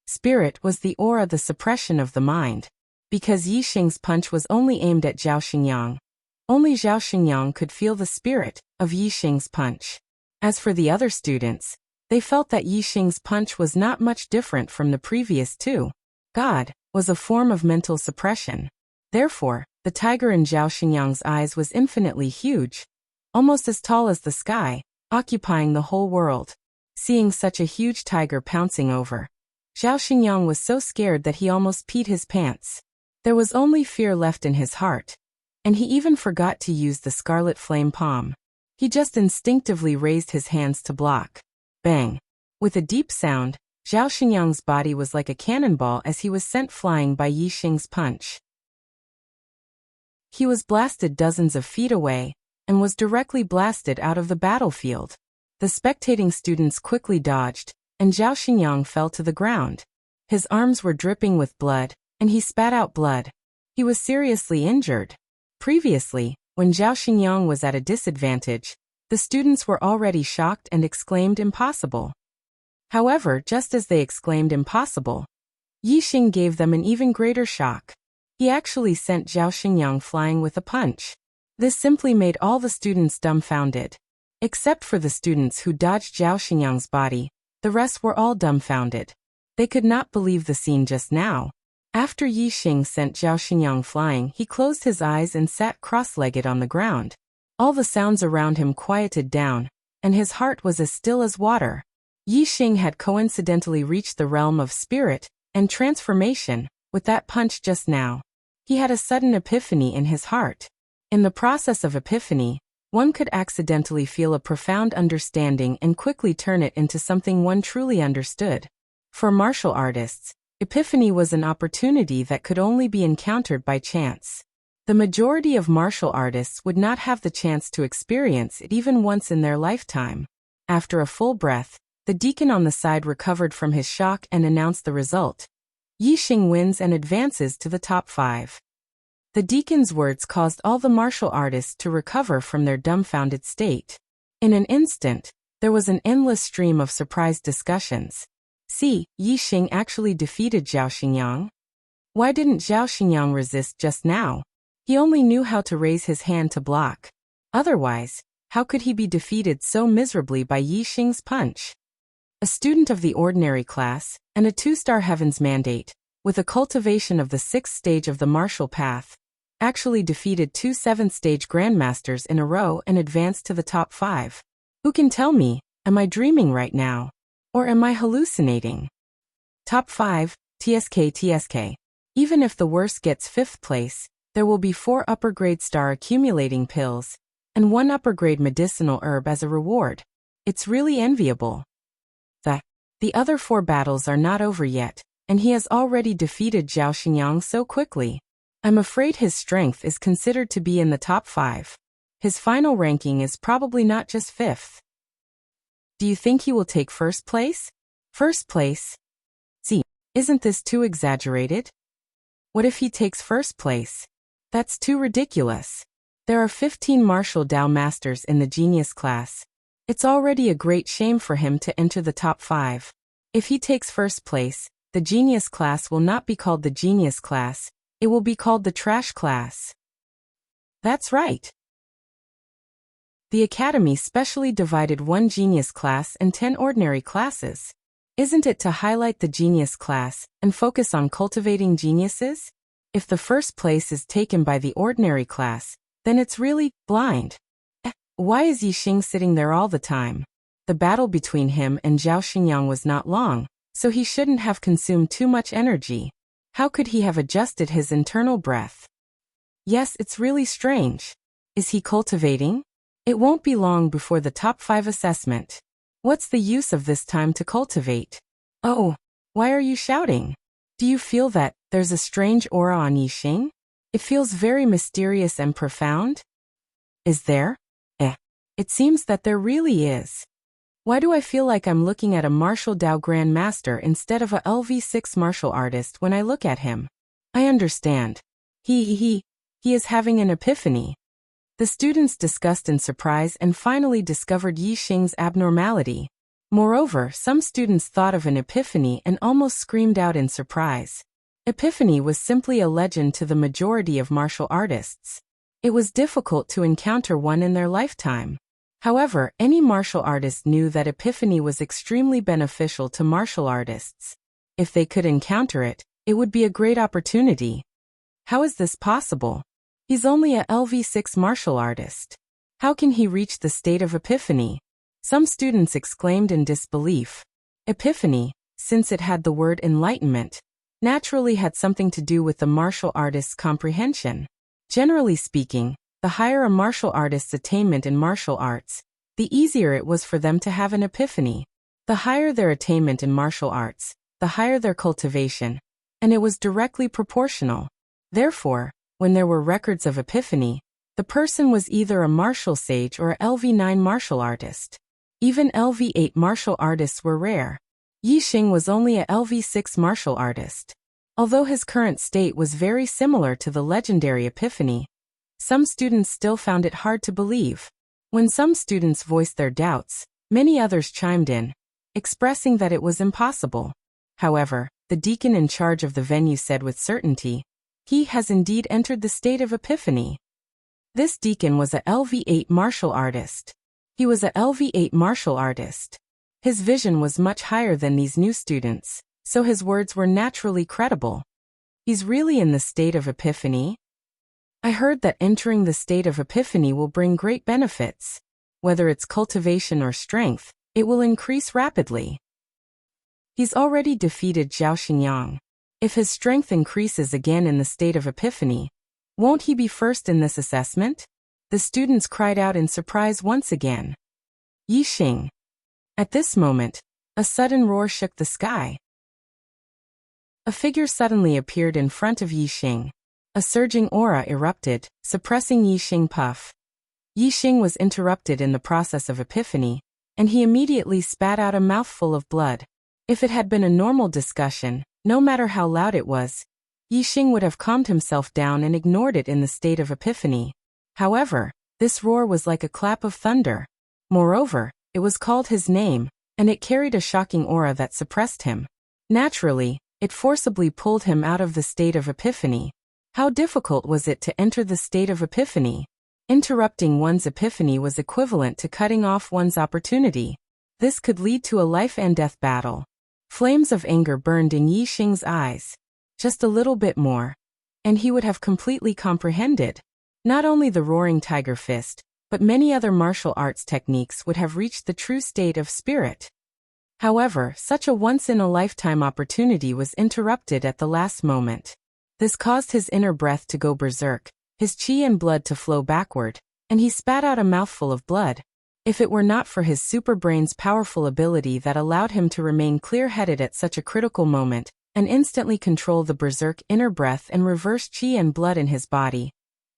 Spirit was the aura, the suppression of the mind. Because Yixing's punch was only aimed at Zhao Xingyang, only Zhao Xingyang could feel the spirit of Yixing's punch. As for the other students, they felt that Yixing's punch was not much different from the previous 2. God was a form of mental suppression. Therefore, the tiger in Zhao Xingyang's eyes was infinitely huge, almost as tall as the sky, occupying the whole world. Seeing such a huge tiger pouncing over, Zhao Xingyang was so scared that he almost peed his pants. There was only fear left in his heart, and he even forgot to use the scarlet flame palm. He just instinctively raised his hands to block. Bang! With a deep sound, Zhao Xingyang's body was like a cannonball as he was sent flying by Yixing's punch. He was blasted dozens of feet away, and was directly blasted out of the battlefield. The spectating students quickly dodged, and Zhao Xingyang fell to the ground. His arms were dripping with blood, and he spat out blood. He was seriously injured. Previously, when Zhao Xingyang was at a disadvantage, the students were already shocked and exclaimed impossible. However, just as they exclaimed impossible, Yixing gave them an even greater shock. He actually sent Zhao Xingyang flying with a punch. This simply made all the students dumbfounded. Except for the students who dodged Zhao Xingyang's body, the rest were all dumbfounded. They could not believe the scene just now. After Yixing sent Zhao Xingyang flying, he closed his eyes and sat cross-legged on the ground. All the sounds around him quieted down, and his heart was as still as water. Yixing had coincidentally reached the realm of spirit and transformation with that punch just now. He had a sudden epiphany in his heart. In the process of epiphany, one could accidentally feel a profound understanding and quickly turn it into something one truly understood. For martial artists, epiphany was an opportunity that could only be encountered by chance. The majority of martial artists would not have the chance to experience it even once in their lifetime. After a full breath, the deacon on the side recovered from his shock and announced the result. Yixing wins and advances to the top 5. The deacon's words caused all the martial artists to recover from their dumbfounded state. In an instant, there was an endless stream of surprised discussions. See, Yixing actually defeated Zhao Xingyang? Why didn't Zhao Xingyang resist just now? He only knew how to raise his hand to block. Otherwise, how could he be defeated so miserably by Yixing's punch? A student of the ordinary class, and a 2-star heavens mandate, with a cultivation of the 6th stage of the martial path, actually defeated 2 7th-stage grandmasters in a row and advanced to the top 5. Who can tell me, am I dreaming right now? Or am I hallucinating? Top 5, TSK. Even if the worst gets 5th place, there will be 4 upper-grade star accumulating pills, and 1 upper-grade medicinal herb as a reward. It's really enviable. The other 4 battles are not over yet, and he has already defeated Zhao Xingyang so quickly. I'm afraid his strength is considered to be in the top 5. His final ranking is probably not just 5th. Do you think he will take 1st place? 1st place? See, isn't this too exaggerated? What if he takes 1st place? That's too ridiculous. There are 15 martial Dao masters in the genius class. It's already a great shame for him to enter the top 5. If he takes 1st place, the genius class will not be called the genius class, it will be called the trash class. That's right. The academy specially divided 1 genius class and 10 ordinary classes. Isn't it to highlight the genius class and focus on cultivating geniuses? If the 1st place is taken by the ordinary class, then it's really blind. Why is Yixing sitting there all the time? The battle between him and Zhao Xingyang was not long, so he shouldn't have consumed too much energy. How could he have adjusted his internal breath? Yes, it's really strange. Is he cultivating? It won't be long before the top 5 assessment. What's the use of this time to cultivate? Oh, why are you shouting? Do you feel that there's a strange aura on Yixing? It feels very mysterious and profound. Is there? It seems that there really is. Why do I feel like I'm looking at a martial Dao Grand Master instead of a LV6 martial artist when I look at him? I understand. He is having an epiphany. The students discussed in surprise and finally discovered Yixing's abnormality. Moreover, some students thought of an epiphany and almost screamed out in surprise. Epiphany was simply a legend to the majority of martial artists. It was difficult to encounter one in their lifetime. However, any martial artist knew that epiphany was extremely beneficial to martial artists. If they could encounter it, it would be a great opportunity. How is this possible? He's only a LV6 martial artist. How can he reach the state of epiphany? Some students exclaimed in disbelief. Epiphany, since it had the word enlightenment, naturally had something to do with the martial artist's comprehension. Generally speaking, the higher a martial artist's attainment in martial arts, the easier it was for them to have an epiphany. The higher their attainment in martial arts, the higher their cultivation, and it was directly proportional. Therefore, when there were records of epiphany, the person was either a martial sage or a LV9 martial artist. Even LV8 martial artists were rare. Yixing was only a LV6 martial artist. Although his current state was very similar to the legendary epiphany, some students still found it hard to believe. When some students voiced their doubts, many others chimed in. expressing that it was impossible. However, the deacon in charge of the venue said with certainty, "He has indeed entered the state of epiphany." This deacon was a LV8 martial artist. He was a LV8 martial artist. His vision was much higher than these new students, so his words were naturally credible. He's really in the state of epiphany? I heard that entering the state of epiphany will bring great benefits. Whether it's cultivation or strength, it will increase rapidly. He's already defeated Zhao Xingyang. If his strength increases again in the state of epiphany, won't he be first in this assessment? The students cried out in surprise once again. Yi Xing. At this moment, a sudden roar shook the sky. A figure suddenly appeared in front of Yi Xing. A surging aura erupted, suppressing Yi Xing puff. Yi Xing was interrupted in the process of epiphany, and he immediately spat out a mouthful of blood. If it had been a normal discussion, no matter how loud it was, Yi Xing would have calmed himself down and ignored it in the state of epiphany. However, this roar was like a clap of thunder. Moreover, it was called his name, and it carried a shocking aura that suppressed him. Naturally, it forcibly pulled him out of the state of epiphany. How difficult was it to enter the state of epiphany? Interrupting one's epiphany was equivalent to cutting off one's opportunity. This could lead to a life-and-death battle. Flames of anger burned in Yi Xing's eyes. Just a little bit more, and he would have completely comprehended. Not only the roaring tiger fist, but many other martial arts techniques would have reached the true state of spirit. However, such a once-in-a-lifetime opportunity was interrupted at the last moment. This caused his inner breath to go berserk, his qi and blood to flow backward, and he spat out a mouthful of blood. If it were not for his superbrain's powerful ability that allowed him to remain clear-headed at such a critical moment, and instantly control the berserk inner breath and reverse qi and blood in his body,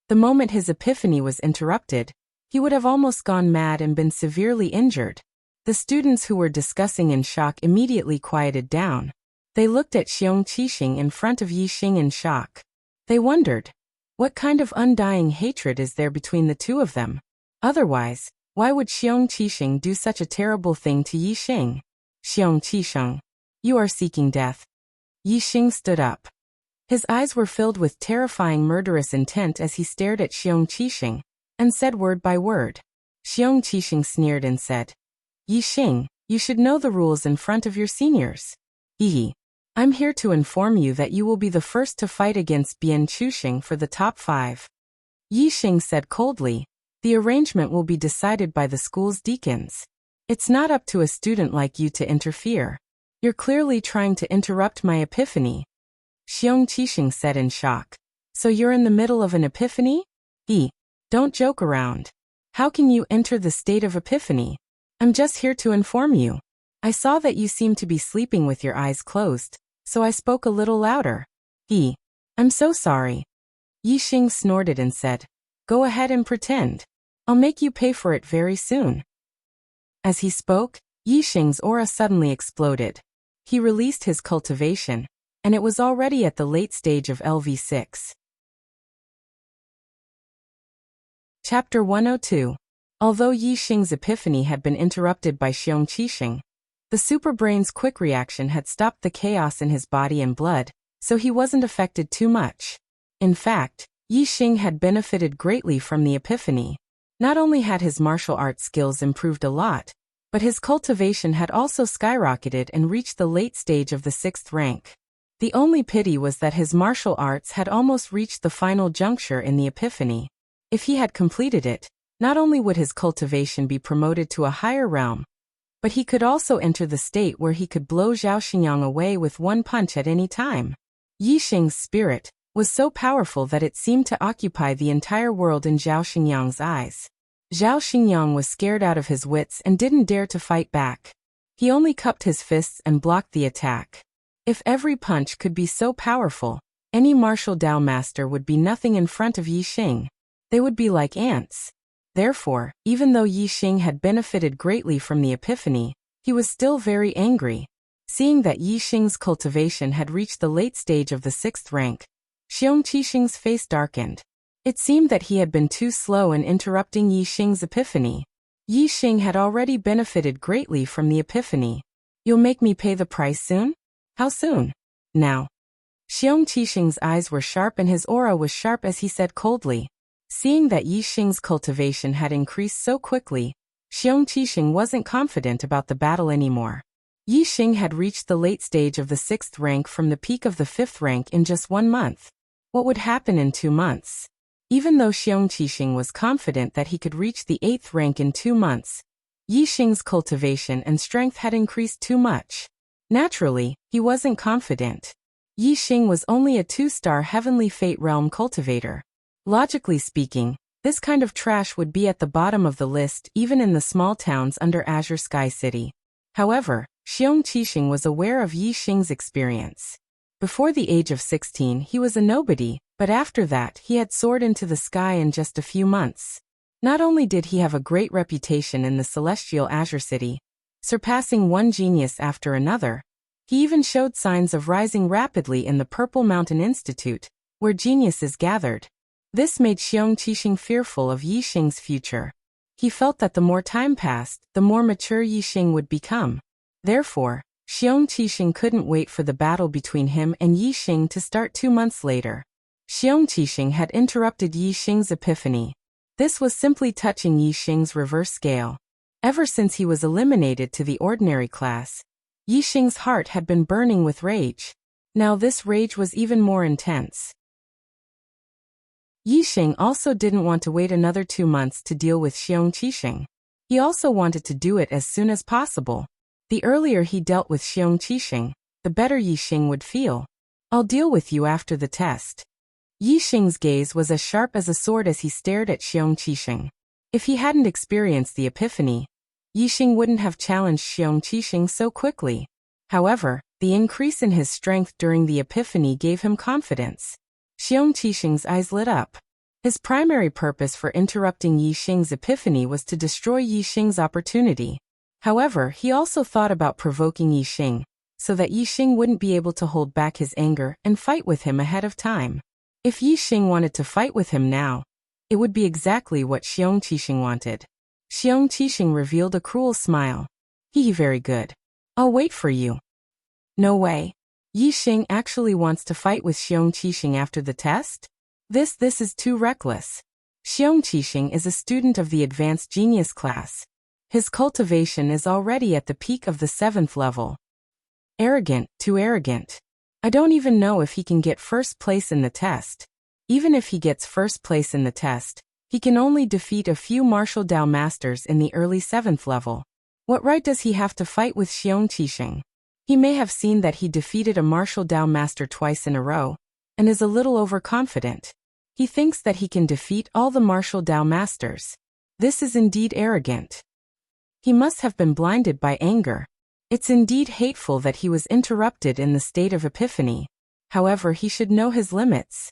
the moment his epiphany was interrupted, he would have almost gone mad and been severely injured. The students who were discussing in shock immediately quieted down. They looked at Xiong Qixing in front of Yi Xing in shock. They wondered, what kind of undying hatred is there between the two of them? Otherwise, why would Xiong Qixing do such a terrible thing to Yi Xing? Xiong Qixing, you are seeking death. Yi Xing stood up. His eyes were filled with terrifying murderous intent as he stared at Xiong Qixing, and said word by word. Xiong Qixing sneered and said, Yi Xing, you should know the rules in front of your seniors. Yi, I'm here to inform you that you will be the first to fight against Bian Chuxing for the top 5. Yi Xing said coldly, the arrangement will be decided by the school's deacons. It's not up to a student like you to interfere. You're clearly trying to interrupt my epiphany. Xiong Qixing said in shock. So you're in the middle of an epiphany? Don't joke around. How can you enter the state of epiphany? I'm just here to inform you. I saw that you seemed to be sleeping with your eyes closed, so I spoke a little louder. I'm so sorry. Yi Xing snorted and said, go ahead and pretend. I'll make you pay for it very soon. As he spoke, Yi Xing's aura suddenly exploded. He released his cultivation, and it was already at the late stage of LV6. Chapter 102. Although Yi Xing's epiphany had been interrupted by Xiong Qixing, the superbrain's quick reaction had stopped the chaos in his body and blood, so he wasn't affected too much. In fact, Yi Xing had benefited greatly from the epiphany. Not only had his martial arts skills improved a lot, but his cultivation had also skyrocketed and reached the late stage of the 6th rank. The only pity was that his martial arts had almost reached the final juncture in the epiphany. If he had completed it, not only would his cultivation be promoted to a higher realm, but he could also enter the state where he could blow Zhao Xingyang away with one punch at any time. Yi Xing's spirit was so powerful that it seemed to occupy the entire world in Zhao Xingyang's eyes. Zhao Xingyang was scared out of his wits and didn't dare to fight back. He only cupped his fists and blocked the attack. If every punch could be so powerful, any martial Dao master would be nothing in front of Yi Xing. They would be like ants. Therefore, even though Yi Xing had benefited greatly from the epiphany, he was still very angry. Seeing that Yi Xing's cultivation had reached the late stage of the 6th rank, Xiong Qixing's face darkened. It seemed that he had been too slow in interrupting Yi Xing's epiphany. Yi Xing had already benefited greatly from the epiphany. You'll make me pay the price soon? How soon? Now. Xiong Qixing's eyes were sharp and his aura was sharp as he said coldly. Seeing that Yi Xing's cultivation had increased so quickly, Xiong Qixing wasn't confident about the battle anymore. Yi Xing had reached the late stage of the 6th rank from the peak of the 5th rank in just 1 month. What would happen in 2 months? Even though Xiong Qixing was confident that he could reach the 8th rank in 2 months, Yi Xing's cultivation and strength had increased too much. Naturally, he wasn't confident. Yi Xing was only a 2-star Heavenly Fate Realm cultivator. Logically speaking, this kind of trash would be at the bottom of the list even in the small towns under Azure Sky City. However, Xiong Qixing was aware of Yi Xing's experience. Before the age of 16 he was a nobody, but after that he had soared into the sky in just a few months. Not only did he have a great reputation in the celestial Azure City, surpassing one genius after another, he even showed signs of rising rapidly in the Purple Mountain Institute, where geniuses gathered. This made Xiong Qixing fearful of Yi Xing's future. He felt that the more time passed, the more mature Yi Xing would become. Therefore, Xiong Qixing couldn't wait for the battle between him and Yi Xing to start 2 months later. Xiong Qixing had interrupted Yi Xing's epiphany. This was simply touching Yi Xing's reverse scale. Ever since he was eliminated to the ordinary class, Yi Xing's heart had been burning with rage. Now this rage was even more intense. Yi Xing also didn't want to wait another 2 months to deal with Xiong Qixing. He also wanted to do it as soon as possible. The earlier he dealt with Xiong Qixing, the better Yi Xing would feel. I'll deal with you after the test. Yi Xing's gaze was as sharp as a sword as he stared at Xiong Qixing. If he hadn't experienced the epiphany, Yi Xing wouldn't have challenged Xiong Qixing so quickly. However, the increase in his strength during the epiphany gave him confidence. Xiong Qixing's eyes lit up. His primary purpose for interrupting Yi Xing's epiphany was to destroy Yi Xing's opportunity. However, he also thought about provoking Yi Xing, so that Yi Xing wouldn't be able to hold back his anger and fight with him ahead of time. If Yi Xing wanted to fight with him now, it would be exactly what Xiong Qixing wanted. Xiong Qixing revealed a cruel smile. Very good. I'll wait for you. No way. Yi Xing actually wants to fight with Xiong Qixing after the test? This is too reckless. Xiong Qixing is a student of the advanced genius class. His cultivation is already at the peak of the 7th level. Arrogant, too arrogant. I don't even know if he can get first place in the test. Even if he gets first place in the test, he can only defeat a few martial Dao masters in the early 7th level. What right does he have to fight with Xiong Qixing? He may have seen that he defeated a martial Dao master twice in a row, and is a little overconfident. He thinks that he can defeat all the martial Dao masters. This is indeed arrogant. He must have been blinded by anger. It's indeed hateful that he was interrupted in the state of epiphany. However, he should know his limits.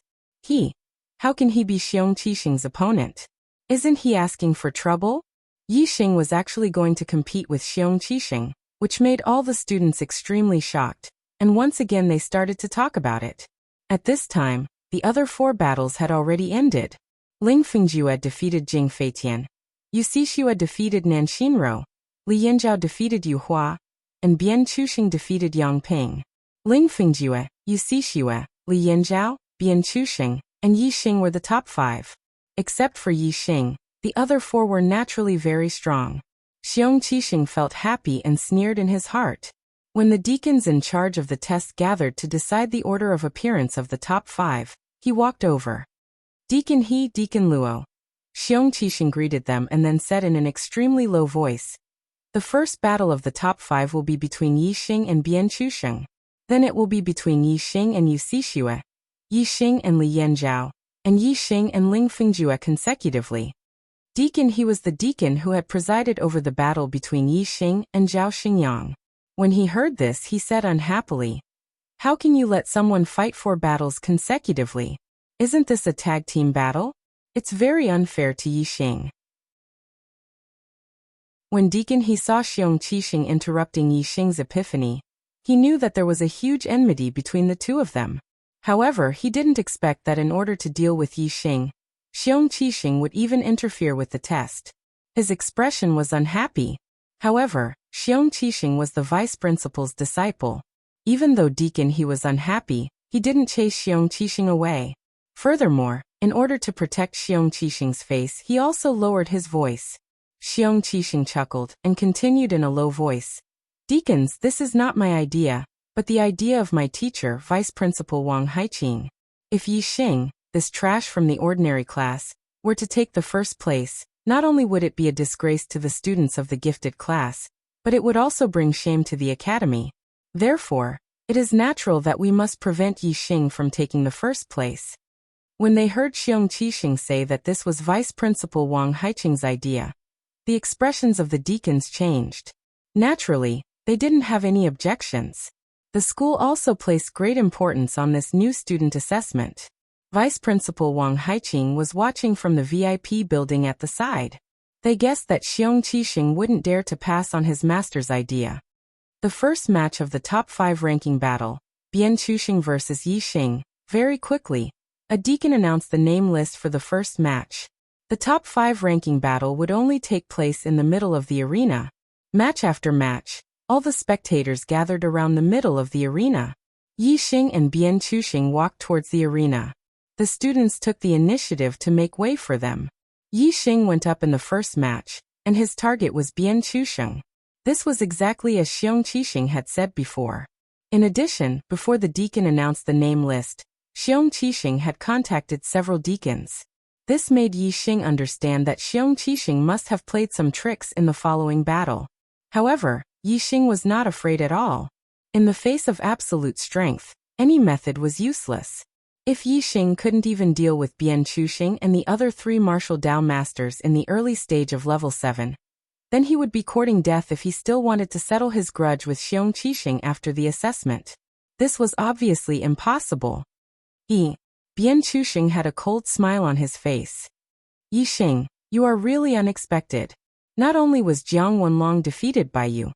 How can he be Xiong Qixing's opponent? Isn't he asking for trouble? Yi Xing was actually going to compete with Xiong Qixing, which made all the students extremely shocked, and once again they started to talk about it. At this time, the other 4 battles had already ended. Ling Fingjue defeated Jing Feitian. Yu Xixue defeated Nan Xinro. Li Yanzhao defeated Yu Hua, and Bian Chuxing defeated Yang Ping. Ling Fingjue, Yu Xixue, Li Yanzhao, Bian Chuxing, and Yi Xing were the top 5. Except for Yi Xing, the other 4 were naturally very strong. Xiong Qixing felt happy and sneered in his heart. When the deacons in charge of the test gathered to decide the order of appearance of the top 5, he walked over. Deacon He, Deacon Luo. Xiong Qixing greeted them and then said in an extremely low voice, "The first battle of the top 5 will be between Yi Xing and Bian Chuxing. Then it will be between Yi Xing and Yu Xixue, Yi Xing and Li Yanzhao, and Yi Xing and Ling Fingjue consecutively." Deacon He was the deacon who had presided over the battle between Yi Xing and Zhao Xingyang. When he heard this, he said unhappily, "How can you let someone fight 4 battles consecutively? Isn't this a tag team battle? It's very unfair to Yi Xing." When Deacon He saw Xiong Qixing interrupting Yi Xing's epiphany, he knew that there was a huge enmity between the two of them. However, he didn't expect that in order to deal with Yi Xing, Xiong Qixing would even interfere with the test. His expression was unhappy. However, Xiong Qixing was the vice principal's disciple. Even though deacon he was unhappy, he didn't chase Xiong Qixing away. Furthermore, in order to protect Xiong Qixing's face, he also lowered his voice. Xiong Qixing chuckled and continued in a low voice. Deacons, this is not my idea, but the idea of my teacher, Vice Principal Wang Haiqing. If Yi Xing, this trash from the ordinary class, were to take the first place, not only would it be a disgrace to the students of the gifted class, but it would also bring shame to the academy. Therefore, it is natural that we must prevent Yi Xing from taking the first place. When they heard Xiong Qixing say that this was Vice Principal Wang Haiqing's idea, the expressions of the deacons changed. Naturally, they didn't have any objections. The school also placed great importance on this new student assessment. Vice Principal Wang Haiqing was watching from the VIP building at the side. They guessed that Xiong Qixing wouldn't dare to pass on his master's idea. The first match of the top 5 ranking battle, Bian Chuxing versus Yi Xing, very quickly, a deacon announced the name list for the first match. The top 5 ranking battle would only take place in the middle of the arena. Match after match, all the spectators gathered around the middle of the arena. Yi Xing and Bian Chuxing walked towards the arena. The students took the initiative to make way for them. Yi Xing went up in the first match, and his target was Bian Chuxing. This was exactly as Xiong Qixing had said before. In addition, before the deacon announced the name list, Xiong Qixing had contacted several deacons. This made Yi Xing understand that Xiong Qixing must have played some tricks in the following battle. However, Yi Xing was not afraid at all. In the face of absolute strength, any method was useless. If Yi Xing couldn't even deal with Bian Chuxing and the other 3 martial Dao masters in the early stage of level 7, then he would be courting death if he still wanted to settle his grudge with Xiong Qixing after the assessment. This was obviously impossible. Bian Chuxing had a cold smile on his face. Yi Xing, you are really unexpected. Not only was Jiang Wenlong defeated by you,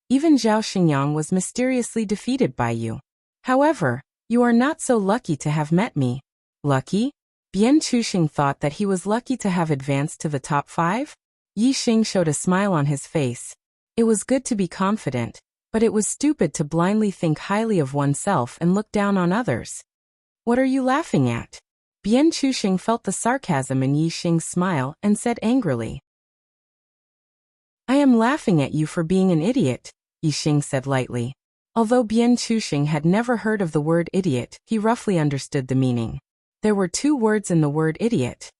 even Zhao Xingyang was mysteriously defeated by you. However, you are not so lucky to have met me. Lucky? Bian Chuxing thought that he was lucky to have advanced to the top 5? Yi Xing showed a smile on his face. It was good to be confident, but it was stupid to blindly think highly of oneself and look down on others. What are you laughing at? Bian Chuxing felt the sarcasm in Yi Xing's smile and said angrily. I am laughing at you for being an idiot, Yi Xing said lightly. Although Bian Chuxing had never heard of the word idiot, he roughly understood the meaning. There were 2 words in the word idiot.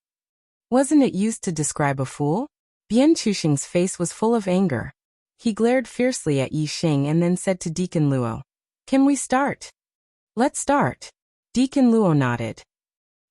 Wasn't it used to describe a fool? Bian Chuxing's face was full of anger. He glared fiercely at Yi Xing and then said to Deacon Luo, Can we start? Let's start. Deacon Luo nodded.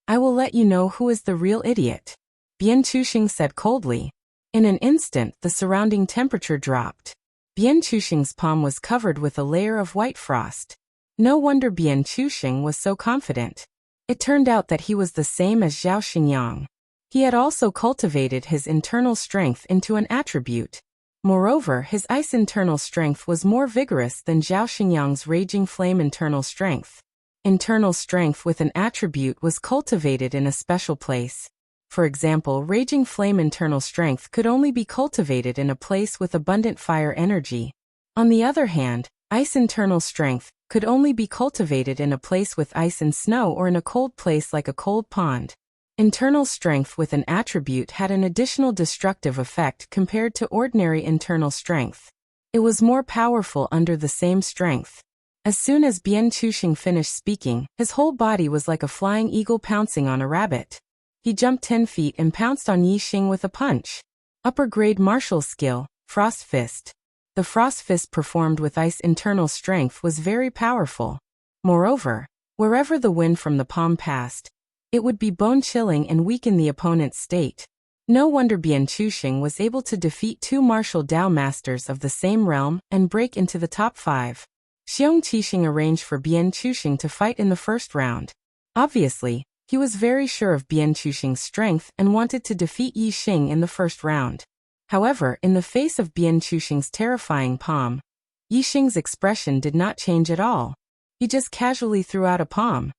I will let you know who is the real idiot, Bian Chuxing said coldly. In an instant, the surrounding temperature dropped. Bian Chuxing's palm was covered with a layer of white frost. No wonder Bian Chuxing was so confident. It turned out that he was the same as Zhao Xingyang. He had also cultivated his internal strength into an attribute. Moreover, his ice internal strength was more vigorous than Zhao Xingyang's raging flame internal strength. Internal strength with an attribute was cultivated in a special place. For example, raging flame internal strength could only be cultivated in a place with abundant fire energy. On the other hand, ice internal strength could only be cultivated in a place with ice and snow or in a cold place like a cold pond. Internal strength with an attribute had an additional destructive effect compared to ordinary internal strength. It was more powerful under the same strength. As soon as Bian Chuxing finished speaking, his whole body was like a flying eagle pouncing on a rabbit. He jumped 10 feet and pounced on Yi Xing with a punch. Upper grade martial skill, Frost Fist. The Frost Fist performed with ice internal strength was very powerful. Moreover, wherever the wind from the palm passed, it would be bone-chilling and weaken the opponent's state. No wonder Bian Chuxing was able to defeat 2 martial Dao masters of the same realm and break into the top 5. Xiong Qixing arranged for Bian Chuxing to fight in the first round. Obviously, he was very sure of Bian Chuxing's strength and wanted to defeat Yi Xing in the first round. However, in the face of Bian Chuxing's terrifying palm, Yi Xing's expression did not change at all. He just casually threw out a palm.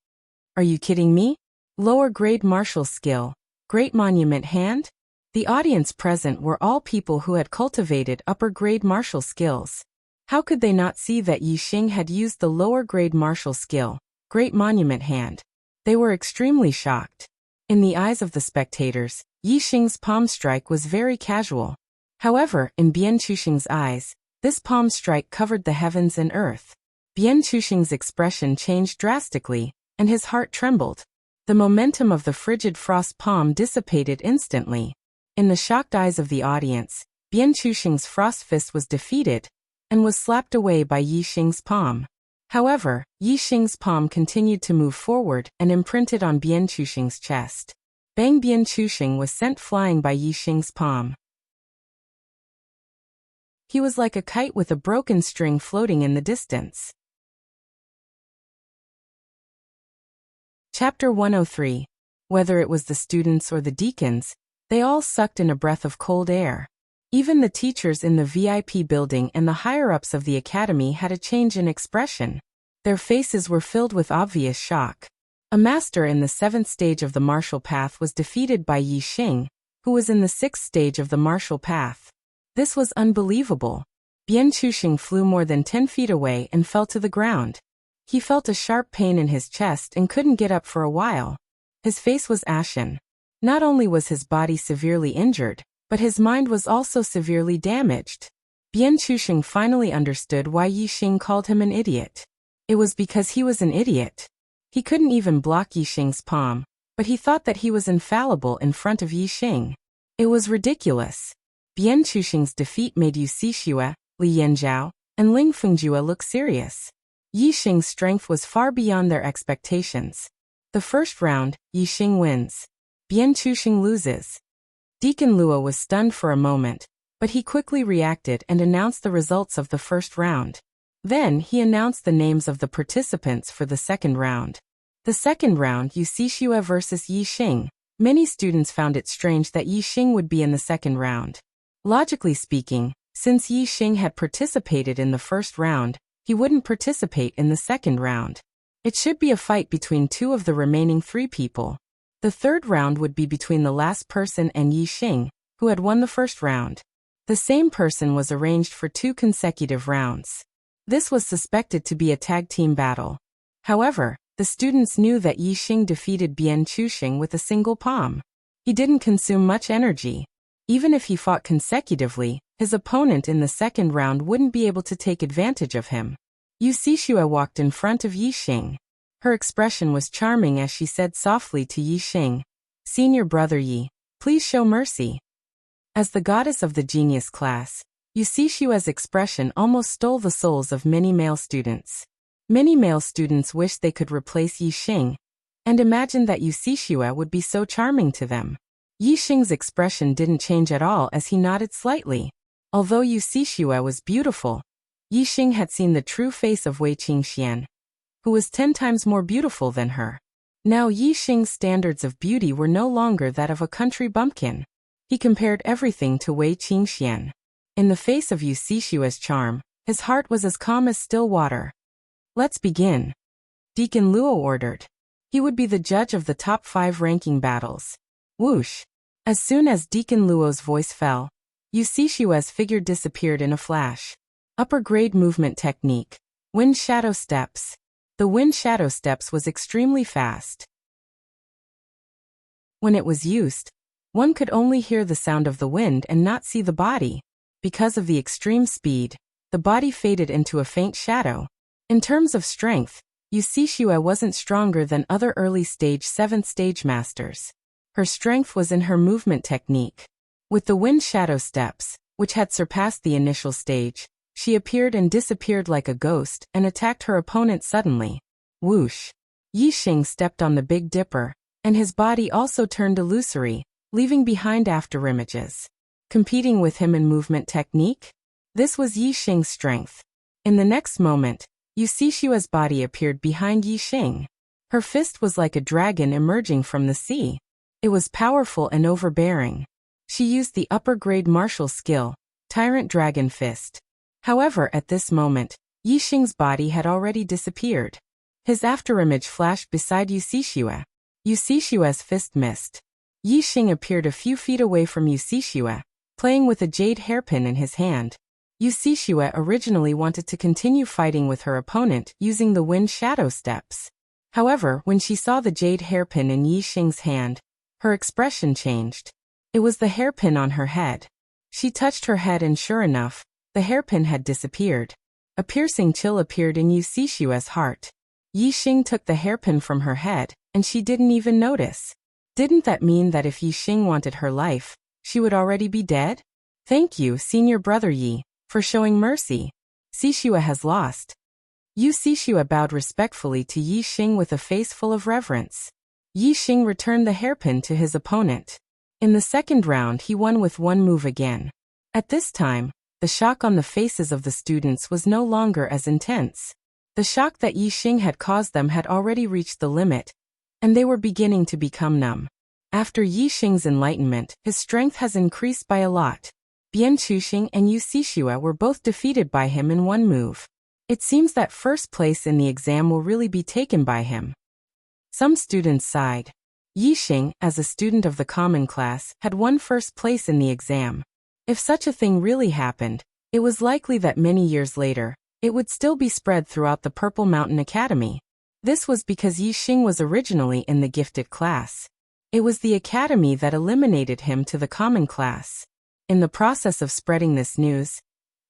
Are you kidding me? Lower grade martial skill, Great Monument Hand? The audience present were all people who had cultivated upper-grade martial skills. How could they not see that Yi Xing had used the lower-grade martial skill, Great Monument Hand? They were extremely shocked. In the eyes of the spectators, Yi Xing's palm strike was very casual. However, in Bian Chuxing's eyes, this palm strike covered the heavens and earth. Bian Chuxing's expression changed drastically, and his heart trembled. The momentum of the frigid frost palm dissipated instantly. In the shocked eyes of the audience, Bian Chuxing's frost fist was defeated and was slapped away by Yi Xing's palm. However, Yi Xing's palm continued to move forward and imprinted on Bian Chuxing's chest. Bang! Bian Chuxing was sent flying by Yi Xing's palm. He was like a kite with a broken string floating in the distance. Chapter 103. Whether it was the students or the deacons, they all sucked in a breath of cold air. Even the teachers in the VIP building and the higher-ups of the academy had a change in expression. Their faces were filled with obvious shock. A master in the 7th stage of the martial path was defeated by Yi Xing, who was in the 6th stage of the martial path. This was unbelievable. Bian Chuxing flew more than 10 feet away and fell to the ground. He felt a sharp pain in his chest and couldn't get up for a while. His face was ashen. Not only was his body severely injured, but his mind was also severely damaged. Bian Chuxing finally understood why Yi Xing called him an idiot. It was because he was an idiot. He couldn't even block Yi Xing's palm, but he thought that he was infallible in front of Yi Xing. It was ridiculous. Bian Chuxing's defeat made Yu Cixue, Li Yanzhao, and Ling Fengjue look serious. Yi Xing's strength was far beyond their expectations. The first round, Yi Xing wins. Bian Chuxing loses. Deacon Luo was stunned for a moment, but he quickly reacted and announced the results of the first round. Then he announced the names of the participants for the second round. The second round, Yu Cixue versus Yi Xing. Many students found it strange that Yi Xing would be in the second round. Logically speaking, since Yi Xing had participated in the first round, he wouldn't participate in the second round. It should be a fight between two of the remaining 3 people. The third round would be between the last person and Yi Xing, who had won the first round. The same person was arranged for 2 consecutive rounds. This was suspected to be a tag team battle. However, the students knew that Yi Xing defeated Bian Chuxing with a single palm. He didn't consume much energy. Even if he fought consecutively, his opponent in the second round wouldn't be able to take advantage of him. Yu Cixue walked in front of Yi Xing. Her expression was charming as she said softly to Yi Xing, "Senior brother Yi, please show mercy." As the goddess of the genius class, Yu Cixue's expression almost stole the souls of many male students. Many male students wished they could replace Yi Xing, and imagined that Yu Cixue would be so charming to them. Yi Xing's expression didn't change at all as he nodded slightly. Although Yu Cixue was beautiful, Yi Xing had seen the true face of Wei Qingxian, who was 10 times more beautiful than her. Now Yi Xing's standards of beauty were no longer that of a country bumpkin. He compared everything to Wei Qingxian. In the face of Yu Cixue's charm, his heart was as calm as still water. "Let's begin," Deacon Luo ordered. He would be the judge of the top 5 ranking battles. Whoosh! As soon as Deacon Luo's voice fell, Yu Cixue's figure disappeared in a flash. Upper grade movement technique. Wind shadow steps. The wind shadow steps was extremely fast. When it was used, one could only hear the sound of the wind and not see the body. Because of the extreme speed, the body faded into a faint shadow. In terms of strength, Yu Cixue wasn't stronger than other early stage 7th stage masters. Her strength was in her movement technique. With the wind shadow steps, which had surpassed the initial stage, she appeared and disappeared like a ghost and attacked her opponent suddenly. Whoosh! Yi Xing stepped on the Big Dipper, and his body also turned illusory, leaving behind afterimages. Competing with him in movement technique? This was Yi Xing's strength. In the next moment, Yu Cixue's body appeared behind Yi Xing. Her fist was like a dragon emerging from the sea. It was powerful and overbearing. She used the upper-grade martial skill, Tyrant Dragon Fist. However, at this moment, Yi Xing's body had already disappeared. His afterimage flashed beside Yu Cixue. Yu Cixue's fist missed. Yi Xing appeared a few feet away from Yu Cixue, playing with a jade hairpin in his hand. Yu Cixue originally wanted to continue fighting with her opponent using the wind shadow steps. However, when she saw the jade hairpin in Yi Xing's hand, her expression changed. It was the hairpin on her head. She touched her head and sure enough, the hairpin had disappeared. A piercing chill appeared in Yu Cixue's heart. Yi Xing took the hairpin from her head, and she didn't even notice. Didn't that mean that if Yi Xing wanted her life, she would already be dead? Thank you, senior brother Yi, for showing mercy. Cixue has lost. Yu Cixue bowed respectfully to Yi Xing with a face full of reverence. Yi Xing returned the hairpin to his opponent. In the second round he won with one move again. At this time, the shock on the faces of the students was no longer as intense. The shock that Yi Xing had caused them had already reached the limit, and they were beginning to become numb. After Yi Xing's enlightenment, his strength has increased by a lot. Bian Chuxing and Yu Cixue were both defeated by him in one move. It seems that first place in the exam will really be taken by him. Some students sighed. Yi Xing, as a student of the common class, had won first place in the exam. If such a thing really happened, it was likely that many years later, it would still be spread throughout the Purple Mountain Academy. This was because Yi Xing was originally in the gifted class. It was the academy that eliminated him to the common class. In the process of spreading this news,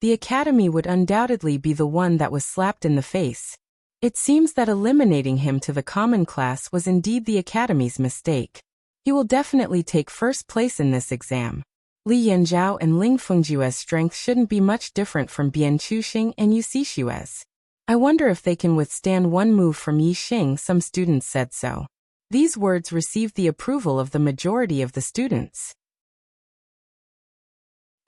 the academy would undoubtedly be the one that was slapped in the face. It seems that eliminating him to the common class was indeed the academy's mistake. He will definitely take first place in this exam. Li Yanzhao and Ling Fengjue's strength shouldn't be much different from Bian Chuxing and Yu Cixue's. I wonder if they can withstand one move from Yi Xing. Some students said so. These words received the approval of the majority of the students.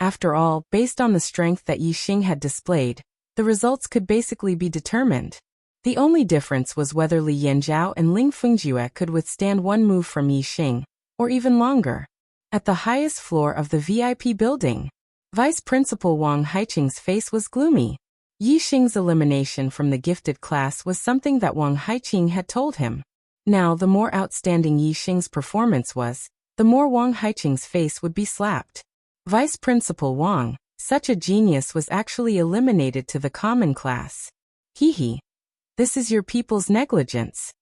After all, based on the strength that Yi Xing had displayed, the results could basically be determined. The only difference was whether Li Yanzhao and Ling Fengjue could withstand one move from Yi Xing, or even longer. At the highest floor of the VIP building, Vice Principal Wang Haiqing's face was gloomy. Yi Xing's elimination from the gifted class was something that Wang Haiqing had told him. Now, the more outstanding Yi Xing's performance was, the more Wang Haiqing's face would be slapped. Vice Principal Wang, such a genius, was actually eliminated to the common class. Hee. This is your people's negligence.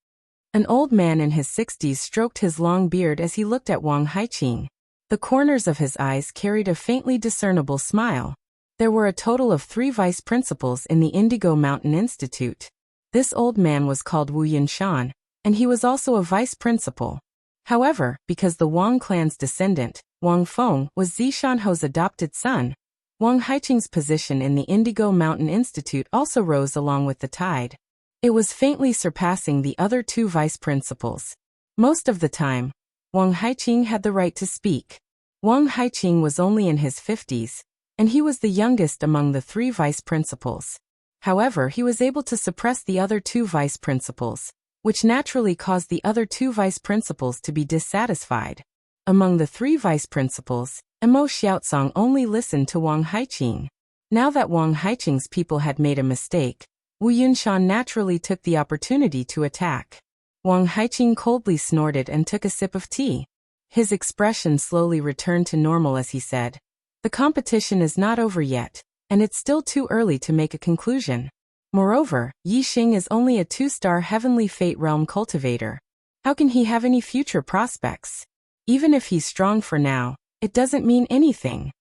An old man in his 60s stroked his long beard as he looked at Wang Haiqing. The corners of his eyes carried a faintly discernible smile. There were a total of 3 vice principals in the Indigo Mountain Institute. This old man was called Wu Yunshan, and he was also a vice principal. However, because the Wang clan's descendant, Wang Feng, was Zishanho's adopted son, Wang Haiqing's position in the Indigo Mountain Institute also rose along with the tide. It was faintly surpassing the other 2 vice principals. Most of the time, Wang Haiqing had the right to speak. Wang Haiqing was only in his 50s, and he was the youngest among the 3 vice principals. However, he was able to suppress the other 2 vice principals, which naturally caused the other 2 vice principals to be dissatisfied. Among the 3 vice principals, Emo Xiaozong only listened to Wang Haiqing. Now that Wang Haiqing's people had made a mistake, Wu Yunshan naturally took the opportunity to attack. Wang Haiqing coldly snorted and took a sip of tea. His expression slowly returned to normal as he said, "The competition is not over yet, and it's still too early to make a conclusion. Moreover, Yi Xing is only a 2-star Heavenly Fate Realm cultivator. How can he have any future prospects? Even if he's strong for now, it doesn't mean anything."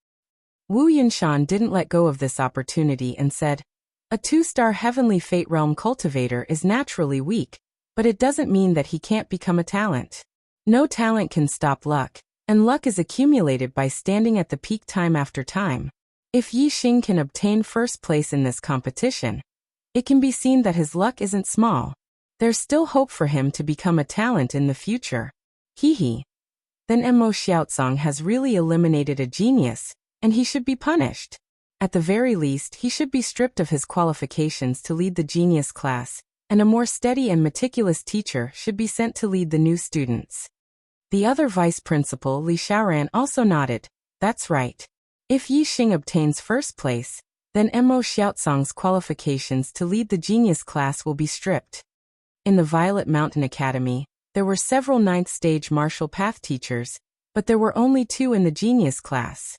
Wu Yunshan didn't let go of this opportunity and said, "A 2-star Heavenly Fate Realm cultivator is naturally weak, but it doesn't mean that he can't become a talent. No talent can stop luck, and luck is accumulated by standing at the peak time after time. If Yi Xing can obtain first place in this competition, it can be seen that his luck isn't small. There's still hope for him to become a talent in the future. Hee. Then Mo Xiaozong has really eliminated a genius, and he should be punished. At the very least, he should be stripped of his qualifications to lead the genius class, and a more steady and meticulous teacher should be sent to lead the new students." The other vice principal, Li Xiaoran, also nodded. That's right. If Yi Xing obtains first place, then Mo Xiaozong's qualifications to lead the genius class will be stripped. In the Violet Mountain Academy, there were several 9th stage martial path teachers, but there were only 2 in the genius class.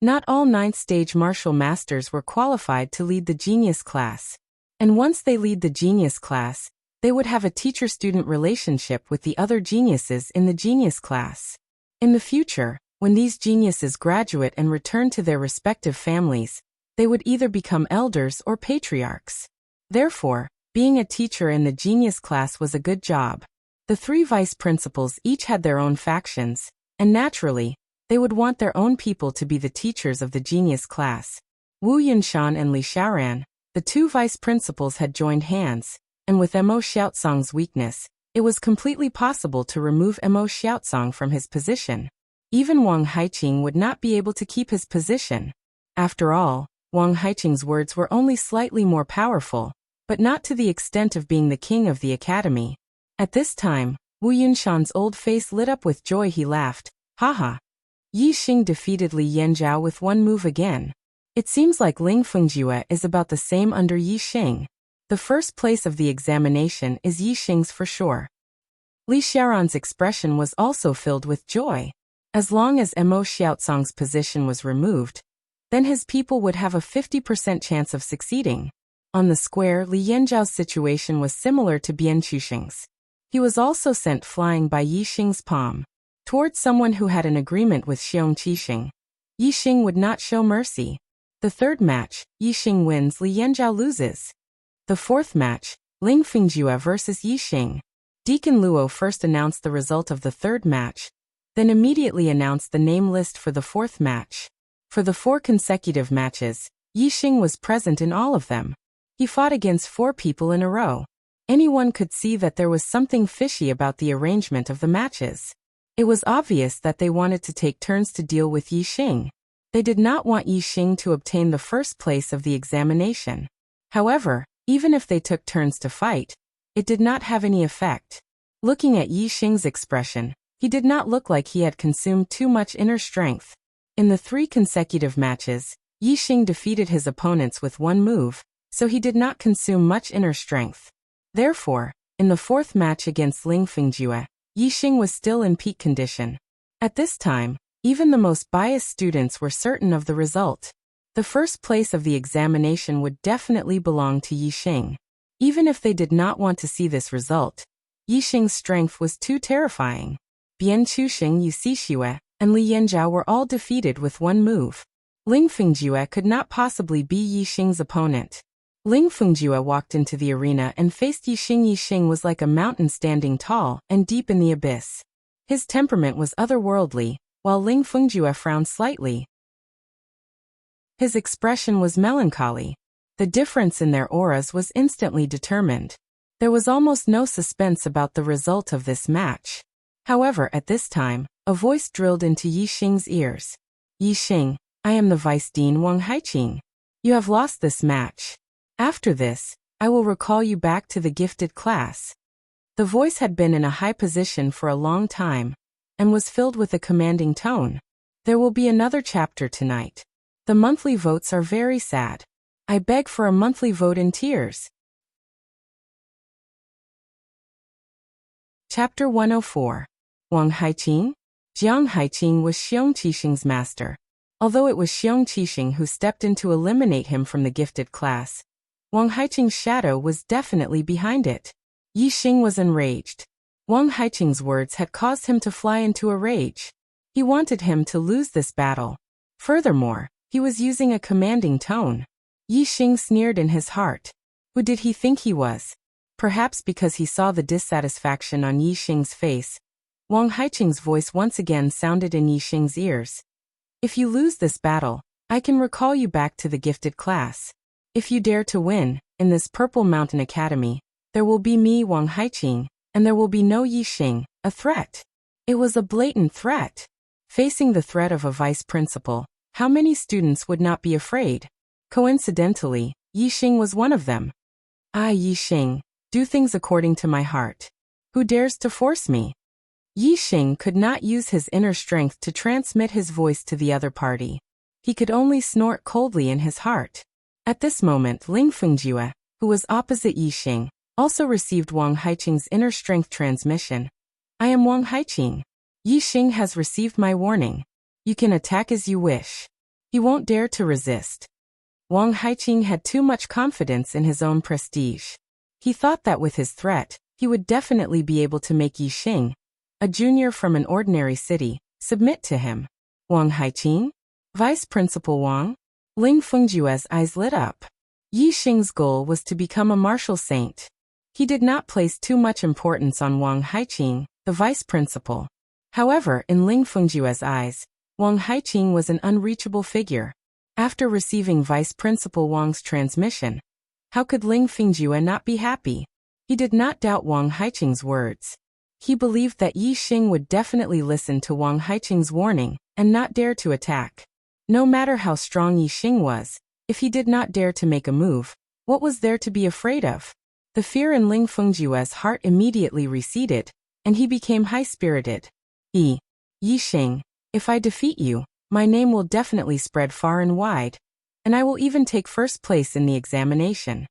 Not all 9th stage martial masters were qualified to lead the genius class. And once they lead the genius class, they would have a teacher-student relationship with the other geniuses in the genius class. In the future, when these geniuses graduate and return to their respective families, they would either become elders or patriarchs. Therefore, being a teacher in the genius class was a good job. The 3 vice principals each had their own factions, and naturally, they would want their own people to be the teachers of the genius class. Wu Yunshan and Li Xiaoran, the 2 vice principals, had joined hands, and with Mo Xiaozong's weakness, it was completely possible to remove Mo Xiaozong from his position. Even Wang Haiqing would not be able to keep his position. After all, Wang Haiqing's words were only slightly more powerful, but not to the extent of being the king of the academy. At this time, Wu Yunshan's old face lit up with joy. He laughed. Haha. Yi Xing defeated Li Yanzhao with 1 move again. It seems like Ling Fengjue is about the same under Yi Xing. The first place of the examination is Yi Xing's for sure. Li Xiaoran's expression was also filled with joy. As long as Mo Xiaozong's position was removed, then his people would have a 50% chance of succeeding. On the square, Li Yanzhao's situation was similar to Bian Chuxing's. He was also sent flying by Yi Xing's palm. Towards someone who had an agreement with Xiong Qixing, Yi Xing would not show mercy. The 3rd match, Yi Xing wins, Li Yanzhao loses. The 4th match, Ling Fengjue versus Yi Xing. Deacon Luo first announced the result of the 3rd match, then immediately announced the name list for the 4th match. For the 4 consecutive matches, Yi Xing was present in all of them. He fought against 4 people in a row. Anyone could see that there was something fishy about the arrangement of the matches. It was obvious that they wanted to take turns to deal with Yi Xing. They did not want Yi Xing to obtain the first place of the examination. However, even if they took turns to fight, it did not have any effect. Looking at Yi Xing's expression, he did not look like he had consumed too much inner strength. In the 3 consecutive matches, Yi Xing defeated his opponents with 1 move, so he did not consume much inner strength. Therefore, in the 4th match against Ling Fengjue, Yi Xing was still in peak condition. At this time, even the most biased students were certain of the result. The first place of the examination would definitely belong to Yi Xing. Even if they did not want to see this result, Yi Xing's strength was too terrifying. Bian Chuxing, Yu Xixue, and Li Yanzhao were all defeated with 1 move. Ling Fengjue could not possibly be Yi Xing's opponent. Ling Fengjue walked into the arena and faced Yi Xing. Yi Xing was like a mountain standing tall and deep in the abyss. His temperament was otherworldly, while Ling Fengjue frowned slightly. His expression was melancholy. The difference in their auras was instantly determined. There was almost no suspense about the result of this match. However, at this time, a voice drilled into Yi Xing's ears. Yi Xing, I am the Vice Dean Wang Haiqing. You have lost this match. After this, I will recall you back to the gifted class. The voice had been in a high position for a long time, and was filled with a commanding tone. There will be another chapter tonight. The monthly votes are very sad. I beg for a monthly vote in tears. Chapter 104. Wang Haiqing? Jiang Haiqing was Xiong Qixing's master. Although it was Xiong Qixing who stepped in to eliminate him from the gifted class, Wang Haiqing's shadow was definitely behind it. Yi Xing was enraged. Wang Haiqing's words had caused him to fly into a rage. He wanted him to lose this battle. Furthermore, he was using a commanding tone. Yi Xing sneered in his heart. Who did he think he was? Perhaps because he saw the dissatisfaction on Yi Xing's face, Wang Haiqing's voice once again sounded in Yi Xing's ears. If you lose this battle, I can recall you back to the gifted class. If you dare to win, in this Purple Mountain Academy, there will be me, Wang Haiqing, and there will be no Yi Xing, a threat. It was a blatant threat. Facing the threat of a vice principal, how many students would not be afraid? Coincidentally, Yi Xing was one of them. I, Yi Xing, do things according to my heart. Who dares to force me? Yi Xing could not use his inner strength to transmit his voice to the other party. He could only snort coldly in his heart. At this moment, Ling Fengjue, who was opposite Yi Xing, also received Wang Haiqing's inner strength transmission. I am Wang Haiqing. Yi Xing has received my warning. You can attack as you wish. He won't dare to resist. Wang Haiqing had too much confidence in his own prestige. He thought that with his threat, he would definitely be able to make Yi Xing, a junior from an ordinary city, submit to him. Wang Haiqing? Vice Principal Wang? Ling Fengjue's eyes lit up. Yi Xing's goal was to become a martial saint. He did not place too much importance on Wang Haiqing, the vice principal. However, in Ling Fengjue's eyes, Wang Haiqing was an unreachable figure. After receiving Vice Principal Wang's transmission, how could Ling Fengjue not be happy? He did not doubt Wang Haiqing's words. He believed that Yi Xing would definitely listen to Wang Haiqing's warning and not dare to attack. No matter how strong Yi Xing was, if he did not dare to make a move, what was there to be afraid of? The fear in Ling Fengjue's heart immediately receded, and he became high-spirited. Yi Xing, if I defeat you, my name will definitely spread far and wide, and I will even take first place in the examination.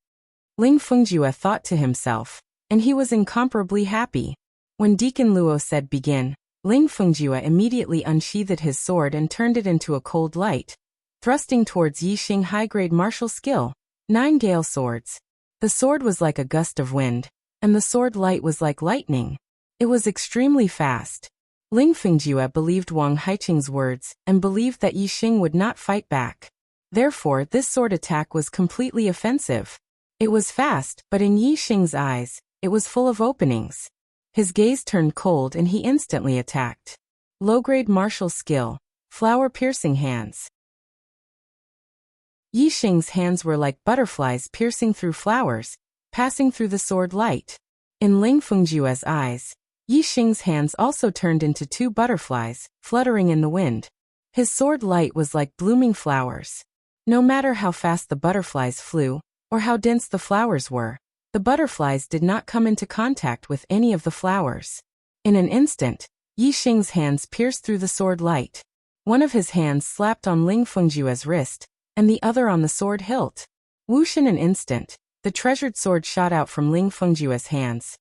Ling Fengjue thought to himself, and he was incomparably happy. When Deacon Luo said begin, Ling Fengjue immediately unsheathed his sword and turned it into a cold light, thrusting towards Yi Xing high-grade martial skill, 9 gale swords. The sword was like a gust of wind, and the sword light was like lightning. It was extremely fast. Ling Fengjue believed Wang Haiqing's words and believed that Yi Xing would not fight back. Therefore, this sword attack was completely offensive. It was fast, but in Yi Xing's eyes, it was full of openings. His gaze turned cold and he instantly attacked. Low-grade martial skill, flower-piercing hands. Yi Xing's hands were like butterflies piercing through flowers, passing through the sword light. In Ling Fengjue's eyes, Yi Xing's hands also turned into 2 butterflies, fluttering in the wind. His sword light was like blooming flowers. No matter how fast the butterflies flew, or how dense the flowers were, the butterflies did not come into contact with any of the flowers. In an instant, Yi Xing's hands pierced through the sword light. One of his hands slapped on Ling Fengjue's wrist, and the other on the sword hilt. Whoosh, in an instant, the treasured sword shot out from Ling Fengjue's hands,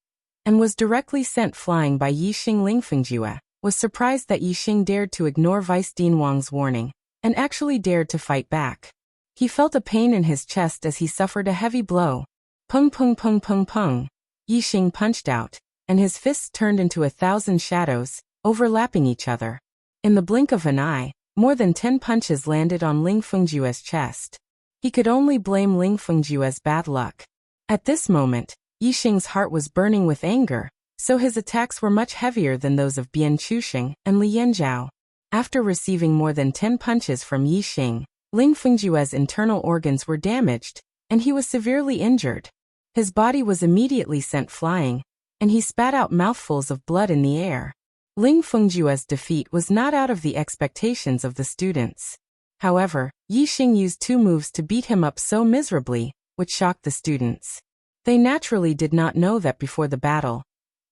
and was directly sent flying by Yi Xing. Ling Fengjue was surprised that Yi Xing dared to ignore Vice Dean Wang's warning, and actually dared to fight back. He felt a pain in his chest as he suffered a heavy blow. Pung pung pung pung pung. Yi Xing punched out, and his fists turned into 1,000 shadows, overlapping each other. In the blink of an eye, more than 10 punches landed on Ling Fengjue's chest. He could only blame Ling Fengjue's bad luck. At this moment, Yi Xing's heart was burning with anger, so his attacks were much heavier than those of Bian Chuxing and Li Yanzhao. After receiving more than 10 punches from Yi Xing, Ling Fengjue's internal organs were damaged, and he was severely injured. His body was immediately sent flying, and he spat out mouthfuls of blood in the air. Ling Fengjue's defeat was not out of the expectations of the students. However, Yi Xing used 2 moves to beat him up so miserably, which shocked the students. They naturally did not know that before the battle,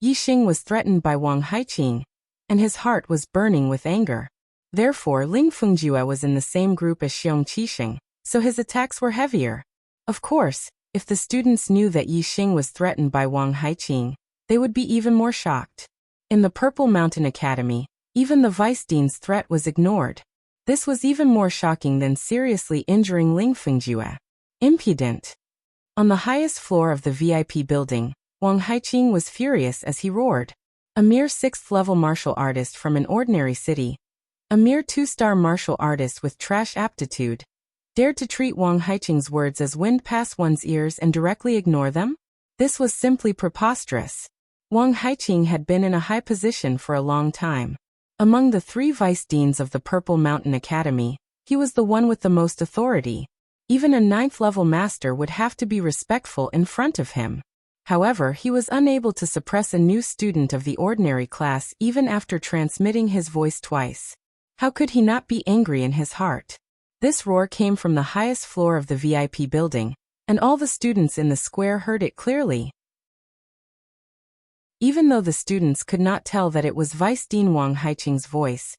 Yi Xing was threatened by Wang Haiqing, and his heart was burning with anger. Therefore, Ling Fengjue was in the same group as Xiong Qixing, so his attacks were heavier. Of course, if the students knew that Yi Xing was threatened by Wang Haiqing, they would be even more shocked. In the Purple Mountain Academy, even the vice dean's threat was ignored. This was even more shocking than seriously injuring Ling Fengjue. Impudent. On the highest floor of the VIP building, Wang Haiqing was furious as he roared. A mere 6th-level martial artist from an ordinary city, a mere 2-star martial artist with trash aptitude, dared to treat Wang Haiqing's words as wind past one's ears and directly ignore them? This was simply preposterous. Wang Haiqing had been in a high position for a long time. Among the 3 vice deans of the Purple Mountain Academy, he was the one with the most authority. Even a 9th-level master would have to be respectful in front of him. However, he was unable to suppress a new student of the ordinary class even after transmitting his voice twice. How could he not be angry in his heart? This roar came from the highest floor of the VIP building, and all the students in the square heard it clearly. Even though the students could not tell that it was Vice Dean Wang Haiqing's voice,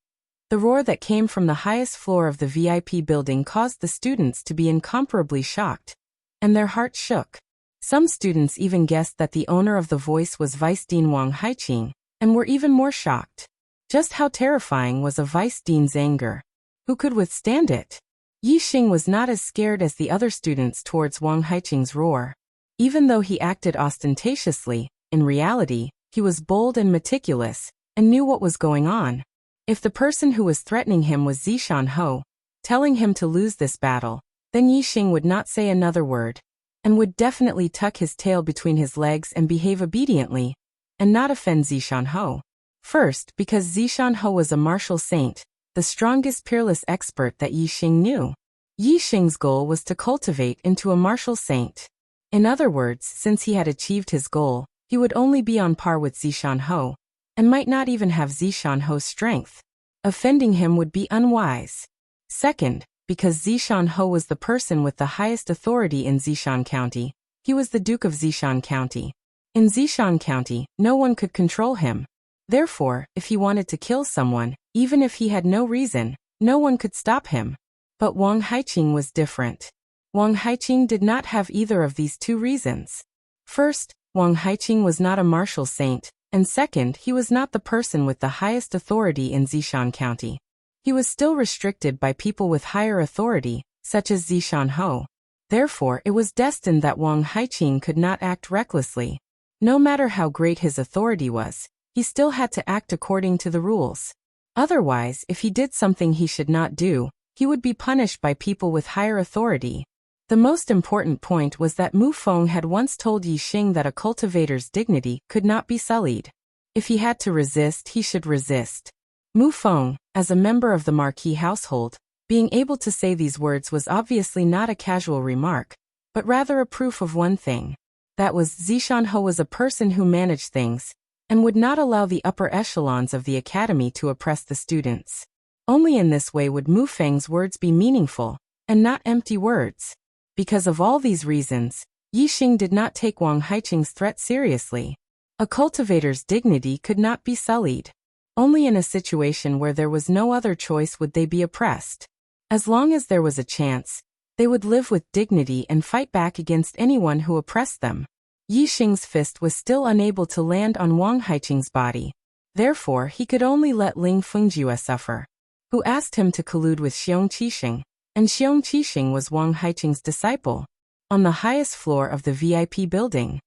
the roar that came from the highest floor of the VIP building caused the students to be incomparably shocked, and their hearts shook. Some students even guessed that the owner of the voice was Vice Dean Wang Haiqing, and were even more shocked. Just how terrifying was a vice dean's anger? Who could withstand it? Yixing was not as scared as the other students towards Wang Haiqing's roar. Even though he acted ostentatiously, in reality, he was bold and meticulous, and knew what was going on. If the person who was threatening him was Zishan Ho, telling him to lose this battle, then Yixing would not say another word, and would definitely tuck his tail between his legs and behave obediently, and not offend Zishan Ho. First, because Zishan Ho was a martial saint, the strongest peerless expert that Yixing knew. Yixing's goal was to cultivate into a martial saint. In other words, since he had achieved his goal, he would only be on par with Zishan Ho, and might not even have Zishan Ho's strength. Offending him would be unwise. Second, because Zishan Ho was the person with the highest authority in Zishan County, he was the Duke of Zishan County. In Zishan County, no one could control him. Therefore, if he wanted to kill someone, even if he had no reason, no one could stop him. But Wang Haiqing was different. Wang Haiqing did not have either of these two reasons. First, Wang Haiqing was not a martial saint, and second, he was not the person with the highest authority in Zishan County. He was still restricted by people with higher authority, such as Zishan Ho. Therefore, it was destined that Wang Haiqing could not act recklessly. No matter how great his authority was, he still had to act according to the rules. Otherwise, if he did something he should not do, he would be punished by people with higher authority. The most important point was that Mu Feng had once told Yixing that a cultivator's dignity could not be sullied. If he had to resist, he should resist. Mu Feng, as a member of the Marquis household, being able to say these words was obviously not a casual remark, but rather a proof of one thing. That was, Zishan Ho was a person who managed things, and would not allow the upper echelons of the academy to oppress the students. Only in this way would Mu Feng's words be meaningful, and not empty words. Because of all these reasons, Yixing did not take Wang Haiqing's threat seriously. A cultivator's dignity could not be sullied. Only in a situation where there was no other choice would they be oppressed. As long as there was a chance, they would live with dignity and fight back against anyone who oppressed them. Yixing's fist was still unable to land on Wang Haiqing's body. Therefore, he could only let Ling Fengjue suffer, who asked him to collude with Xiong Qixing, and Xiong Qixing was Wang Haiqing's disciple, on the highest floor of the VIP building.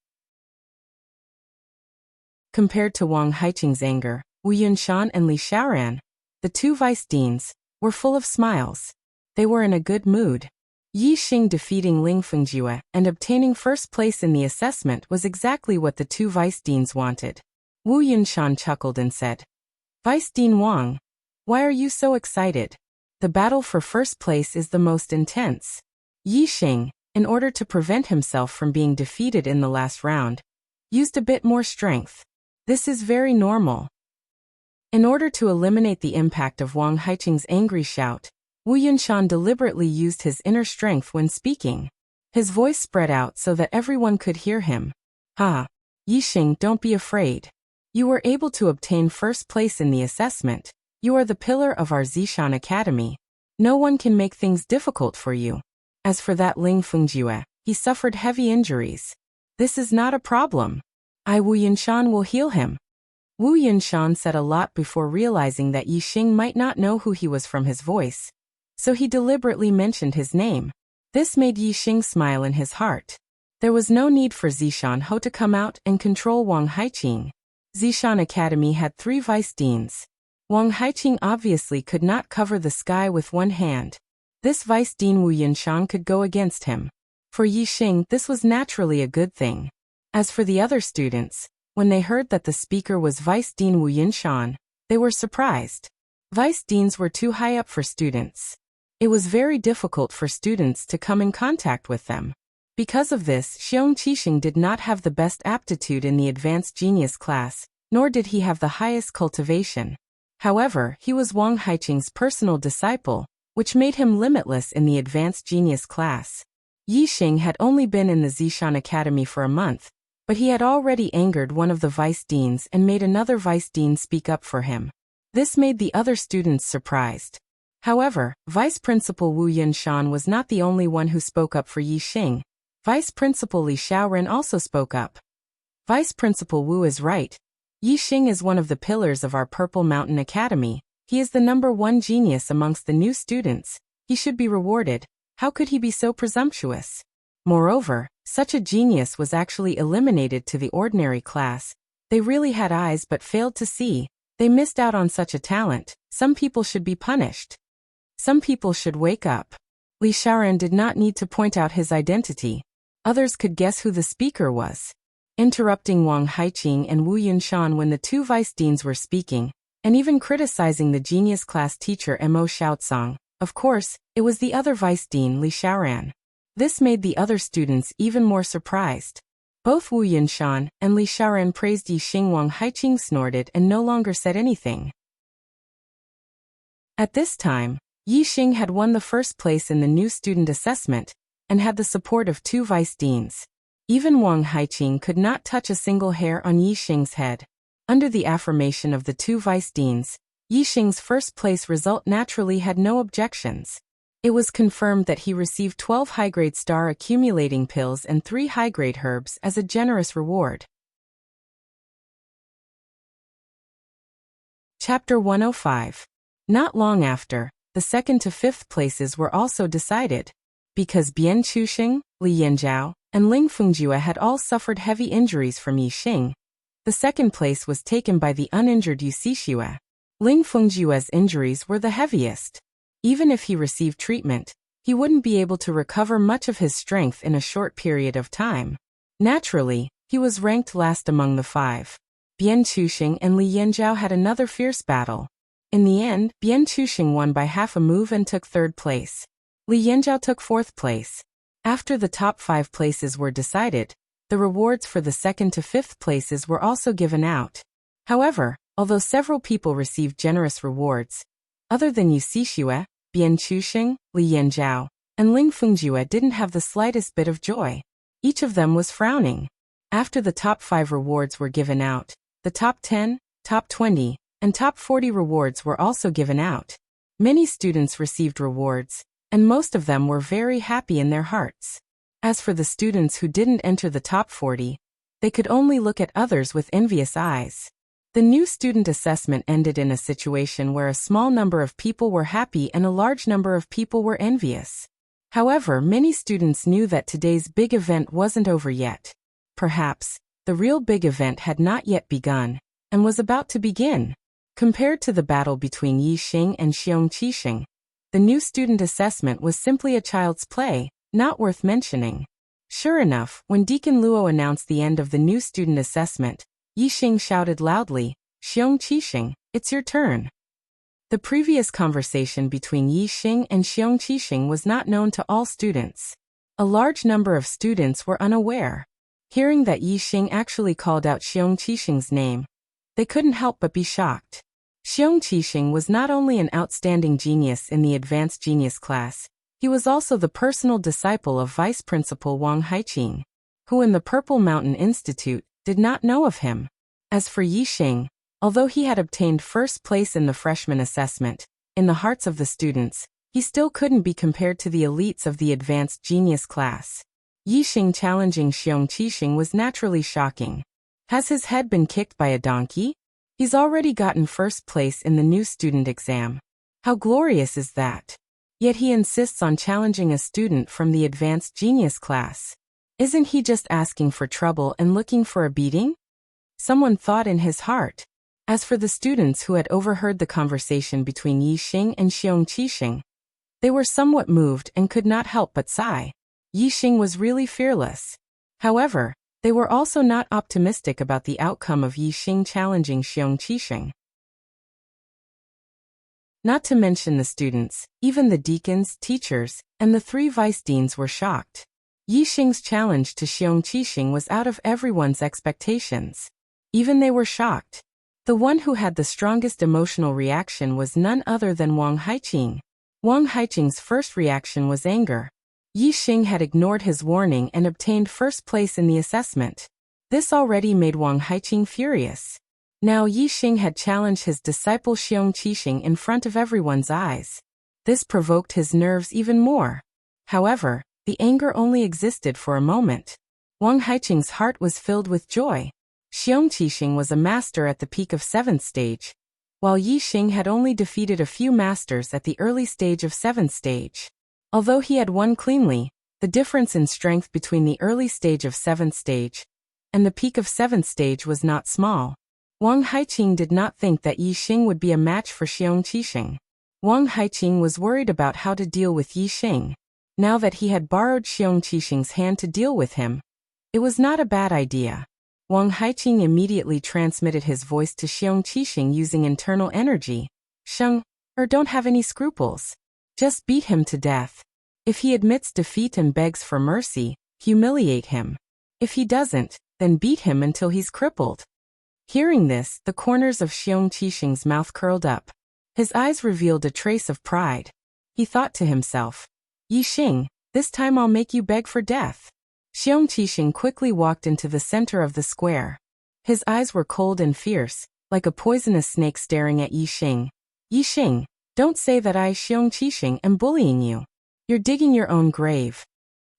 Compared to Wang Haiqing's anger, Wu Yunshan and Li Xiaoran, the two vice deans, were full of smiles. They were in a good mood. Yixing defeating Ling Fengjue and obtaining first place in the assessment was exactly what the two vice deans wanted. Wu Yunshan chuckled and said, "Vice Dean Wang, why are you so excited? The battle for first place is the most intense." Yixing, in order to prevent himself from being defeated in the last round, used a bit more strength. This is very normal. In order to eliminate the impact of Wang Haiqing's angry shout, Wu Yunshan deliberately used his inner strength when speaking. His voice spread out so that everyone could hear him. "Ha! Yixing, don't be afraid. You were able to obtain first place in the assessment. You are the pillar of our Zishan Academy. No one can make things difficult for you. As for that Ling Fengjue, he suffered heavy injuries. This is not a problem. Wu Yunshan will heal him." Wu Yunshan said a lot before realizing that Yixing might not know who he was from his voice, so he deliberately mentioned his name. This made Yixing smile in his heart. There was no need for Zishan Ho to come out and control Wang Haiqing. Zishan Academy had 3 vice deans. Wang Haiqing obviously could not cover the sky with one hand. This vice dean Wu Yunshan could go against him. For Yixing, this was naturally a good thing. As for the other students, when they heard that the speaker was Vice Dean Wu Yunshan, they were surprised. Vice deans were too high up for students. It was very difficult for students to come in contact with them. Because of this, Xiong Qixing did not have the best aptitude in the advanced genius class, nor did he have the highest cultivation. However, he was Wang Haiqing's personal disciple, which made him limitless in the advanced genius class. Yixing had only been in the Zishan Academy for a month, but he had already angered one of the vice deans and made another vice dean speak up for him. This made the other students surprised. However, Vice Principal Wu Yunshan was not the only one who spoke up for Yixing. Vice Principal Li Xiaoran also spoke up. "Vice Principal Wu is right. Yixing is one of the pillars of our Purple Mountain Academy. He is the #1 genius amongst the new students. He should be rewarded. How could he be so presumptuous? Moreover, such a genius was actually eliminated to the ordinary class. They really had eyes but failed to see. They missed out on such a talent. Some people should be punished. Some people should wake up. Li Xiaoran did not need to point out his identity. Others could guess who the speaker was. Interrupting Wang Haiqing and Wu Yunshan when the two vice deans were speaking, and even criticizing the genius class teacher Mo Xiaocang. Of course, it was the other vice dean Li Xiaoran. This made the other students even more surprised. Both Wu Yunshan and Li Xiaoran praised Yixing. Wang Haiqing snorted and no longer said anything. At this time, Yixing had won the first place in the new student assessment and had the support of 2 vice deans. Even Wang Haiqing could not touch a single hair on Yixing's head. Under the affirmation of the 2 vice deans, Yixing's first place result naturally had no objections. It was confirmed that he received 12 high-grade star accumulating pills and 3 high-grade herbs as a generous reward. Chapter 105. Not long after, the 2nd to 5th places were also decided. Because Bian Chuxing, Li Yanzhao, and Ling Fengjue had all suffered heavy injuries from Yixing, the 2nd place was taken by the uninjured Yu Xixue. Ling Fengjue's injuries were the heaviest. Even if he received treatment, he wouldn't be able to recover much of his strength in a short period of time. Naturally, he was ranked last among the 5. Bian Chuxing and Li Yanzhao had another fierce battle. In the end, Bian Chuxing won by half a move and took 3rd place. Li Yanzhao took 4th place. After the top 5 places were decided, the rewards for the 2nd to 5th places were also given out. However, although several people received generous rewards, other than Yu Xixue, Bian Chuxing, Li Yanzhao, and Ling Fengjue didn't have the slightest bit of joy. Each of them was frowning. After the top 5 rewards were given out, the top 10, top 20, and top 40 rewards were also given out. Many students received rewards, and most of them were very happy in their hearts. As for the students who didn't enter the top 40, they could only look at others with envious eyes. The new student assessment ended in a situation where a small number of people were happy and a large number of people were envious. However, many students knew that today's big event wasn't over yet. Perhaps, the real big event had not yet begun, and was about to begin. Compared to the battle between Yixing and Xiong Qixing, the new student assessment was simply a child's play, not worth mentioning. Sure enough, when Deacon Luo announced the end of the new student assessment, Yixing shouted loudly, "Xiong Qixing, it's your turn." The previous conversation between Yixing and Xiong Qixing was not known to all students. A large number of students were unaware. Hearing that Yixing actually called out Xiong Qixing's name, they couldn't help but be shocked. Xiong Qixing was not only an outstanding genius in the advanced genius class, he was also the personal disciple of Vice Principal Wang Haiqing, who in the Purple Mountain Institute did not know of him. As for Yixing, although he had obtained 1st place in the freshman assessment, in the hearts of the students, he still couldn't be compared to the elites of the advanced genius class. Yixing challenging Xiong Qixing was naturally shocking. Has his head been kicked by a donkey? He's already gotten 1st place in the new student exam. How glorious is that? Yet he insists on challenging a student from the advanced genius class. Isn't he just asking for trouble and looking for a beating? Someone thought in his heart. As for the students who had overheard the conversation between Yixing and Xiong Qixing, they were somewhat moved and could not help but sigh. Yixing was really fearless. However, they were also not optimistic about the outcome of Yixing challenging Xiong Qixing. Not to mention the students, even the deacons, teachers, and the 3 vice deans were shocked. Yixing's challenge to Xiong Qixing was out of everyone's expectations. Even they were shocked. The one who had the strongest emotional reaction was none other than Wang Haiqing. Wang Haiqing's first reaction was anger. Yixing had ignored his warning and obtained 1st place in the assessment. This already made Wang Haiqing furious. Now Yixing had challenged his disciple Xiong Qixing in front of everyone's eyes. This provoked his nerves even more. However, the anger only existed for a moment. Wang Haiqing's heart was filled with joy. Xiong Qixing was a master at the peak of 7th stage, while Yi Xing had only defeated a few masters at the early stage of 7th stage. Although he had won cleanly, the difference in strength between the early stage of 7th stage and the peak of 7th stage was not small. Wang Haiqing did not think that Yi Xing would be a match for Xiong Qixing. Wang Haiqing was worried about how to deal with Yi Xing. Now that he had borrowed Xiong Qixing's hand to deal with him, it was not a bad idea. Wang Haiqing immediately transmitted his voice to Xiong Qixing using internal energy. Sheng, don't have any scruples. Just beat him to death. If he admits defeat and begs for mercy, humiliate him. If he doesn't, then beat him until he's crippled. Hearing this, the corners of Xiong Qixing's mouth curled up. His eyes revealed a trace of pride. He thought to himself, Yi Xing, this time I'll make you beg for death. Xiong Qixing quickly walked into the center of the square. His eyes were cold and fierce, like a poisonous snake staring at Yi Xing. Yi Xing, don't say that I, Xiong Qixing, am bullying you. You're digging your own grave.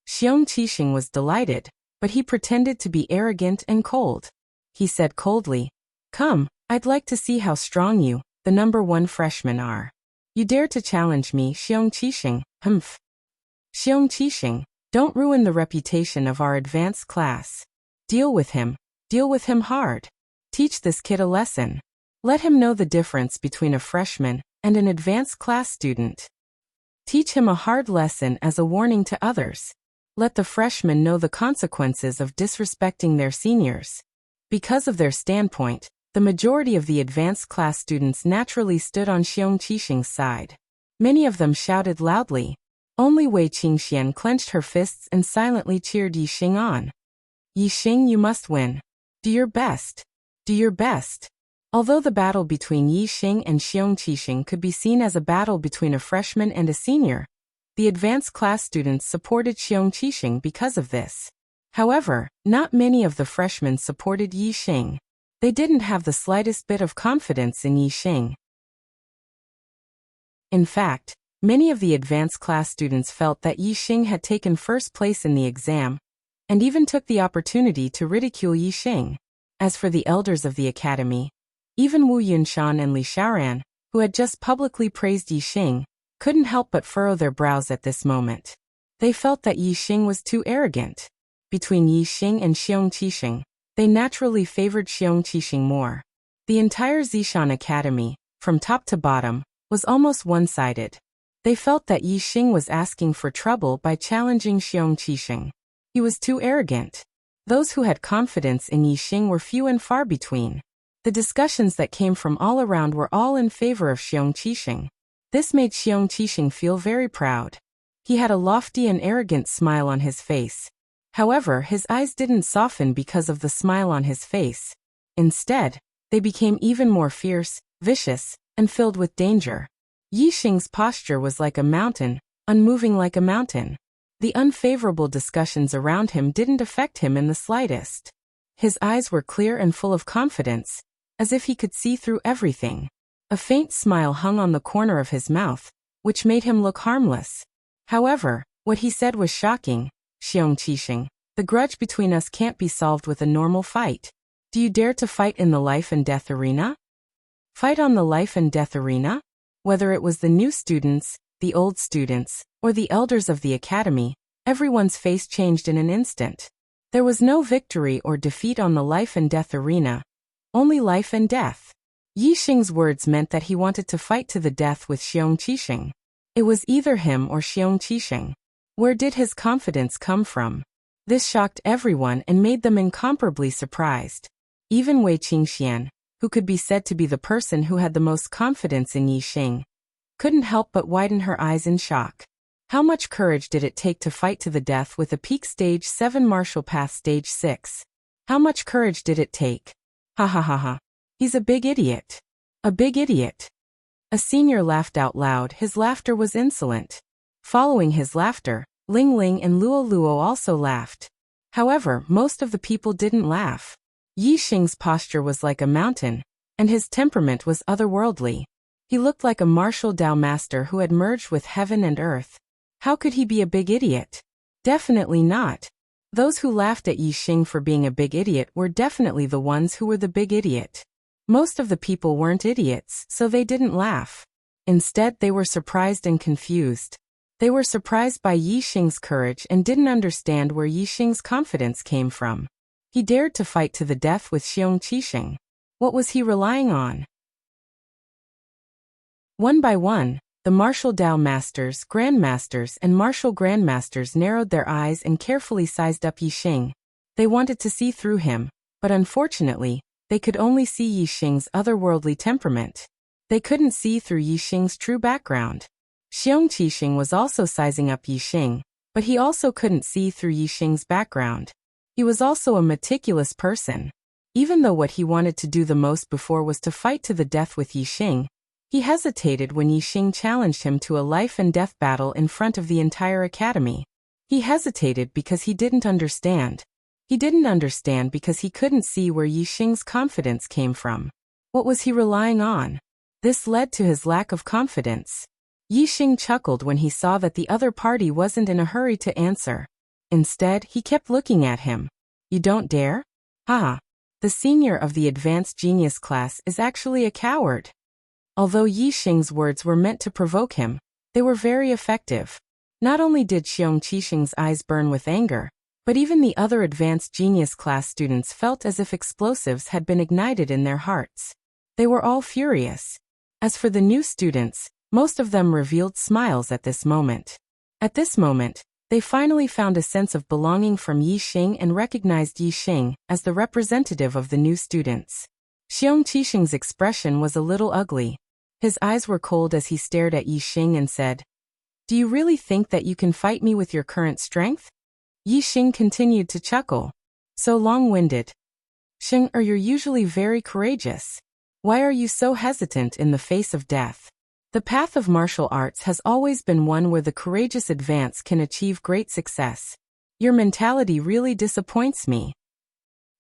Xiong Qixing was delighted, but he pretended to be arrogant and cold. He said coldly, Come, I'd like to see how strong you, the number 1 freshman, are. You dare to challenge me, Xiong Qixing, humph. Xiong Qixing, don't ruin the reputation of our advanced class. Deal with him hard. Teach this kid a lesson. Let him know the difference between a freshman and an advanced class student. Teach him a hard lesson as a warning to others. Let the freshmen know the consequences of disrespecting their seniors. Because of their standpoint, the majority of the advanced class students naturally stood on Xiong Qixing's side. Many of them shouted loudly. Only Wei Qingxian clenched her fists and silently cheered Yi Xing on. Yi Xing, you must win. Do your best. Do your best. Although the battle between Yi Xing and Xiong Qixing could be seen as a battle between a freshman and a senior, the advanced class students supported Xiong Qixing because of this. However, not many of the freshmen supported Yi Xing. They didn't have the slightest bit of confidence in Yi Xing. In fact, many of the advanced class students felt that Yi Xing had taken first place in the exam, and even took the opportunity to ridicule Yi Xing. As for the elders of the academy, even Wu Yunshan and Li Xiaoran, who had just publicly praised Yi Xing, couldn't help but furrow their brows at this moment. They felt that Yi Xing was too arrogant. Between Yi Xing and Xiong Qixing, they naturally favored Xiong Qixing more. The entire Zishan Academy, from top to bottom, was almost one-sided. They felt that Yi Xing was asking for trouble by challenging Xiong Qixing. He was too arrogant. Those who had confidence in Yi Xing were few and far between. The discussions that came from all around were all in favor of Xiong Qixing. This made Xiong Qixing feel very proud. He had a lofty and arrogant smile on his face. However, his eyes didn't soften because of the smile on his face. Instead, they became even more fierce, vicious, and filled with danger. Yi Xing's posture was like a mountain, unmoving like a mountain. The unfavorable discussions around him didn't affect him in the slightest. His eyes were clear and full of confidence, as if he could see through everything. A faint smile hung on the corner of his mouth, which made him look harmless. However, what he said was shocking. Xiong Qixing, the grudge between us can't be solved with a normal fight. Do you dare to fight in the life and death arena? Fight on the life and death arena? Whether it was the new students, the old students, or the elders of the academy, everyone's face changed in an instant. There was no victory or defeat on the life and death arena, only life and death. Yi Xing's words meant that he wanted to fight to the death with Xiong Qixing. It was either him or Xiong Qixing. Where did his confidence come from? This shocked everyone and made them incomparably surprised. Even Wei Qingxian, who could be said to be the person who had the most confidence in Yi Xing, couldn't help but widen her eyes in shock. How much courage did it take to fight to the death with a peak stage 7 martial path stage 6? How much courage did it take? Ha ha ha ha. He's a big idiot. A big idiot. A senior laughed out loud. His laughter was insolent. Following his laughter, Ling Ling and Luo Luo also laughed. However, most of the people didn't laugh. Yi Xing's posture was like a mountain, and his temperament was otherworldly. He looked like a martial Dao master who had merged with heaven and earth. How could he be a big idiot? Definitely not. Those who laughed at Yi Xing for being a big idiot were definitely the ones who were the big idiot. Most of the people weren't idiots, so they didn't laugh. Instead, they were surprised and confused. They were surprised by Yi Xing's courage and didn't understand where Yi Xing's confidence came from. He dared to fight to the death with Xiong Qixing. What was he relying on? One by one, the martial Dao masters, grandmasters, and martial grandmasters narrowed their eyes and carefully sized up Yi Xing. They wanted to see through him, but unfortunately, they could only see Yi Xing's otherworldly temperament. They couldn't see through Yi Xing's true background. Xiong Qixing was also sizing up Yi Xing, but he also couldn't see through Yi Xing's background. He was also a meticulous person. Even though what he wanted to do the most before was to fight to the death with Yi Xing, he hesitated when Yi Xing challenged him to a life and death battle in front of the entire academy. He hesitated because he didn't understand. He didn't understand because he couldn't see where Yi Xing's confidence came from. What was he relying on? This led to his lack of confidence. Yi Xing chuckled when he saw that the other party wasn't in a hurry to answer. Instead, he kept looking at him. You don't dare? Haha. The senior of the advanced genius class is actually a coward. Although Yi Xing's words were meant to provoke him, they were very effective. Not only did Xiong Qixing's eyes burn with anger, but even the other advanced genius class students felt as if explosives had been ignited in their hearts. They were all furious. As for the new students, most of them revealed smiles at this moment. At this moment, they finally found a sense of belonging from Yi Xing and recognized Yi Xing as the representative of the new students. Xiong Qixing's expression was a little ugly. His eyes were cold as he stared at Yi Xing and said, "Do you really think that you can fight me with your current strength?" Yi Xing continued to chuckle. So long-winded. "Xing, you're usually very courageous. Why are you so hesitant in the face of death? The path of martial arts has always been one where the courageous advance can achieve great success. Your mentality really disappoints me."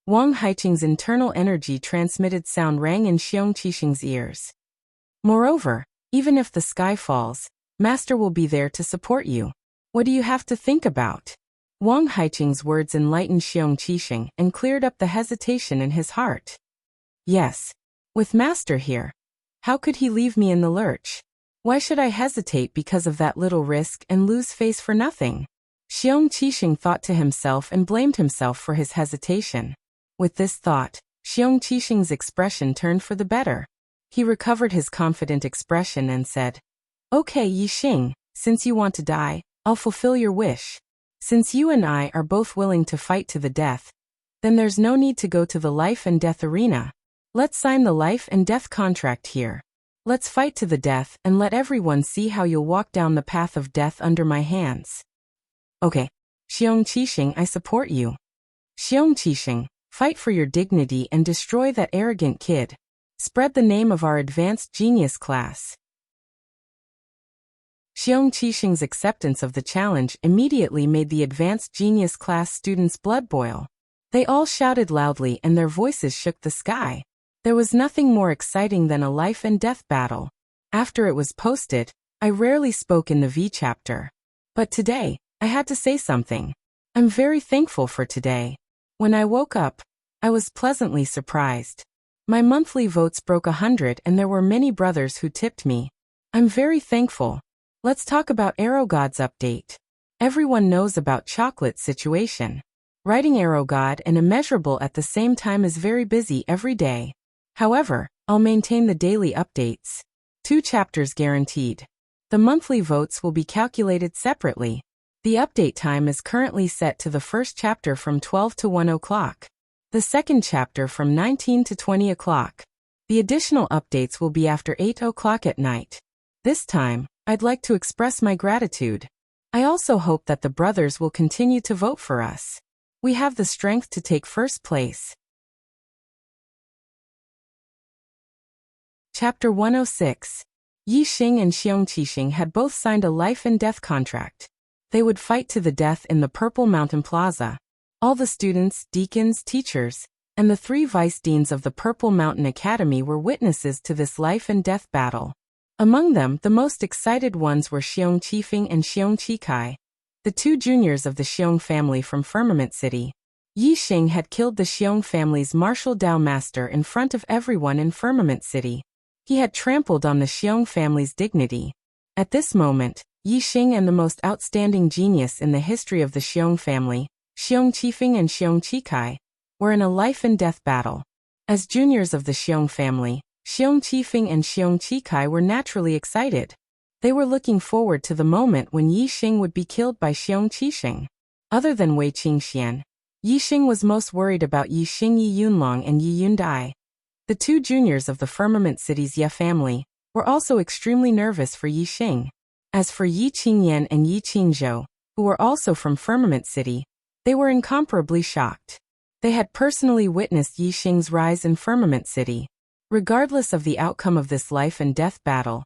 Wang Haiqing's internal energy transmitted sound rang in Xiong Qixing's ears. Moreover, even if the sky falls, Master will be there to support you. What do you have to think about? Wang Haiqing's words enlightened Xiong Qixing and cleared up the hesitation in his heart. Yes. With Master here. How could he leave me in the lurch? Why should I hesitate because of that little risk and lose face for nothing? Xiong Qixing thought to himself and blamed himself for his hesitation. With this thought, Xiong Qixing's expression turned for the better. He recovered his confident expression and said, "Okay, Yi Xing, since you want to die, I'll fulfill your wish. Since you and I are both willing to fight to the death, then there's no need to go to the life and death arena. Let's sign the life and death contract here. Let's fight to the death and let everyone see how you'll walk down the path of death under my hands." Okay. Xiong Qixing, I support you. Xiong Qixing, fight for your dignity and destroy that arrogant kid. Spread the name of our advanced genius class. Xiong Qixing's acceptance of the challenge immediately made the advanced genius class students' blood boil. They all shouted loudly and their voices shook the sky. There was nothing more exciting than a life and death battle. After it was posted, I rarely spoke in the V chapter. But today, I had to say something. I'm very thankful for today. When I woke up, I was pleasantly surprised. My monthly votes broke 100 and there were many brothers who tipped me. I'm very thankful. Let's talk about Arrow God's update. Everyone knows about Chocolate's situation. Writing Arrow God and Immeasurable at the same time is very busy every day. However, I'll maintain the daily updates. 2 chapters guaranteed. The monthly votes will be calculated separately. The update time is currently set to the first chapter from 12 to 1 o'clock. The second chapter from 19 to 20 o'clock. The additional updates will be after 8 o'clock at night. This time, I'd like to express my gratitude. I also hope that the brothers will continue to vote for us. We have the strength to take first place. Chapter 106. Yi Xing and Xiong Qixing had both signed a life and death contract. They would fight to the death in the Purple Mountain Plaza. All the students, deacons, teachers, and the 3 vice deans of the Purple Mountain Academy were witnesses to this life and death battle. Among them, the most excited ones were Xiong Qifeng and Xiong Qikai. the two juniors of the Xiong family from Firmament City. Yi Xing had killed the Xiong family's martial Dao master in front of everyone in Firmament City. He had trampled on the Xiong family's dignity. At this moment, Yi Xing and the most outstanding genius in the history of the Xiong family, Xiong Qifeng and Xiong Qikai, were in a life-and-death battle. As juniors of the Xiong family, Xiong Qifeng and Xiong Qikai were naturally excited. They were looking forward to the moment when Yi Xing would be killed by Xiong Qisheng. Other than Wei Qingxian, Yi Xing was most worried about Yi Xing Yi Yunlong and Yi Yundai. The two juniors of the Firmament City's Ye family were also extremely nervous for Yi Xing. As for Yi Qingyan and Yi Qingzhou, who were also from Firmament City, they were incomparably shocked. They had personally witnessed Yi Xing's rise in Firmament City. Regardless of the outcome of this life-and-death battle,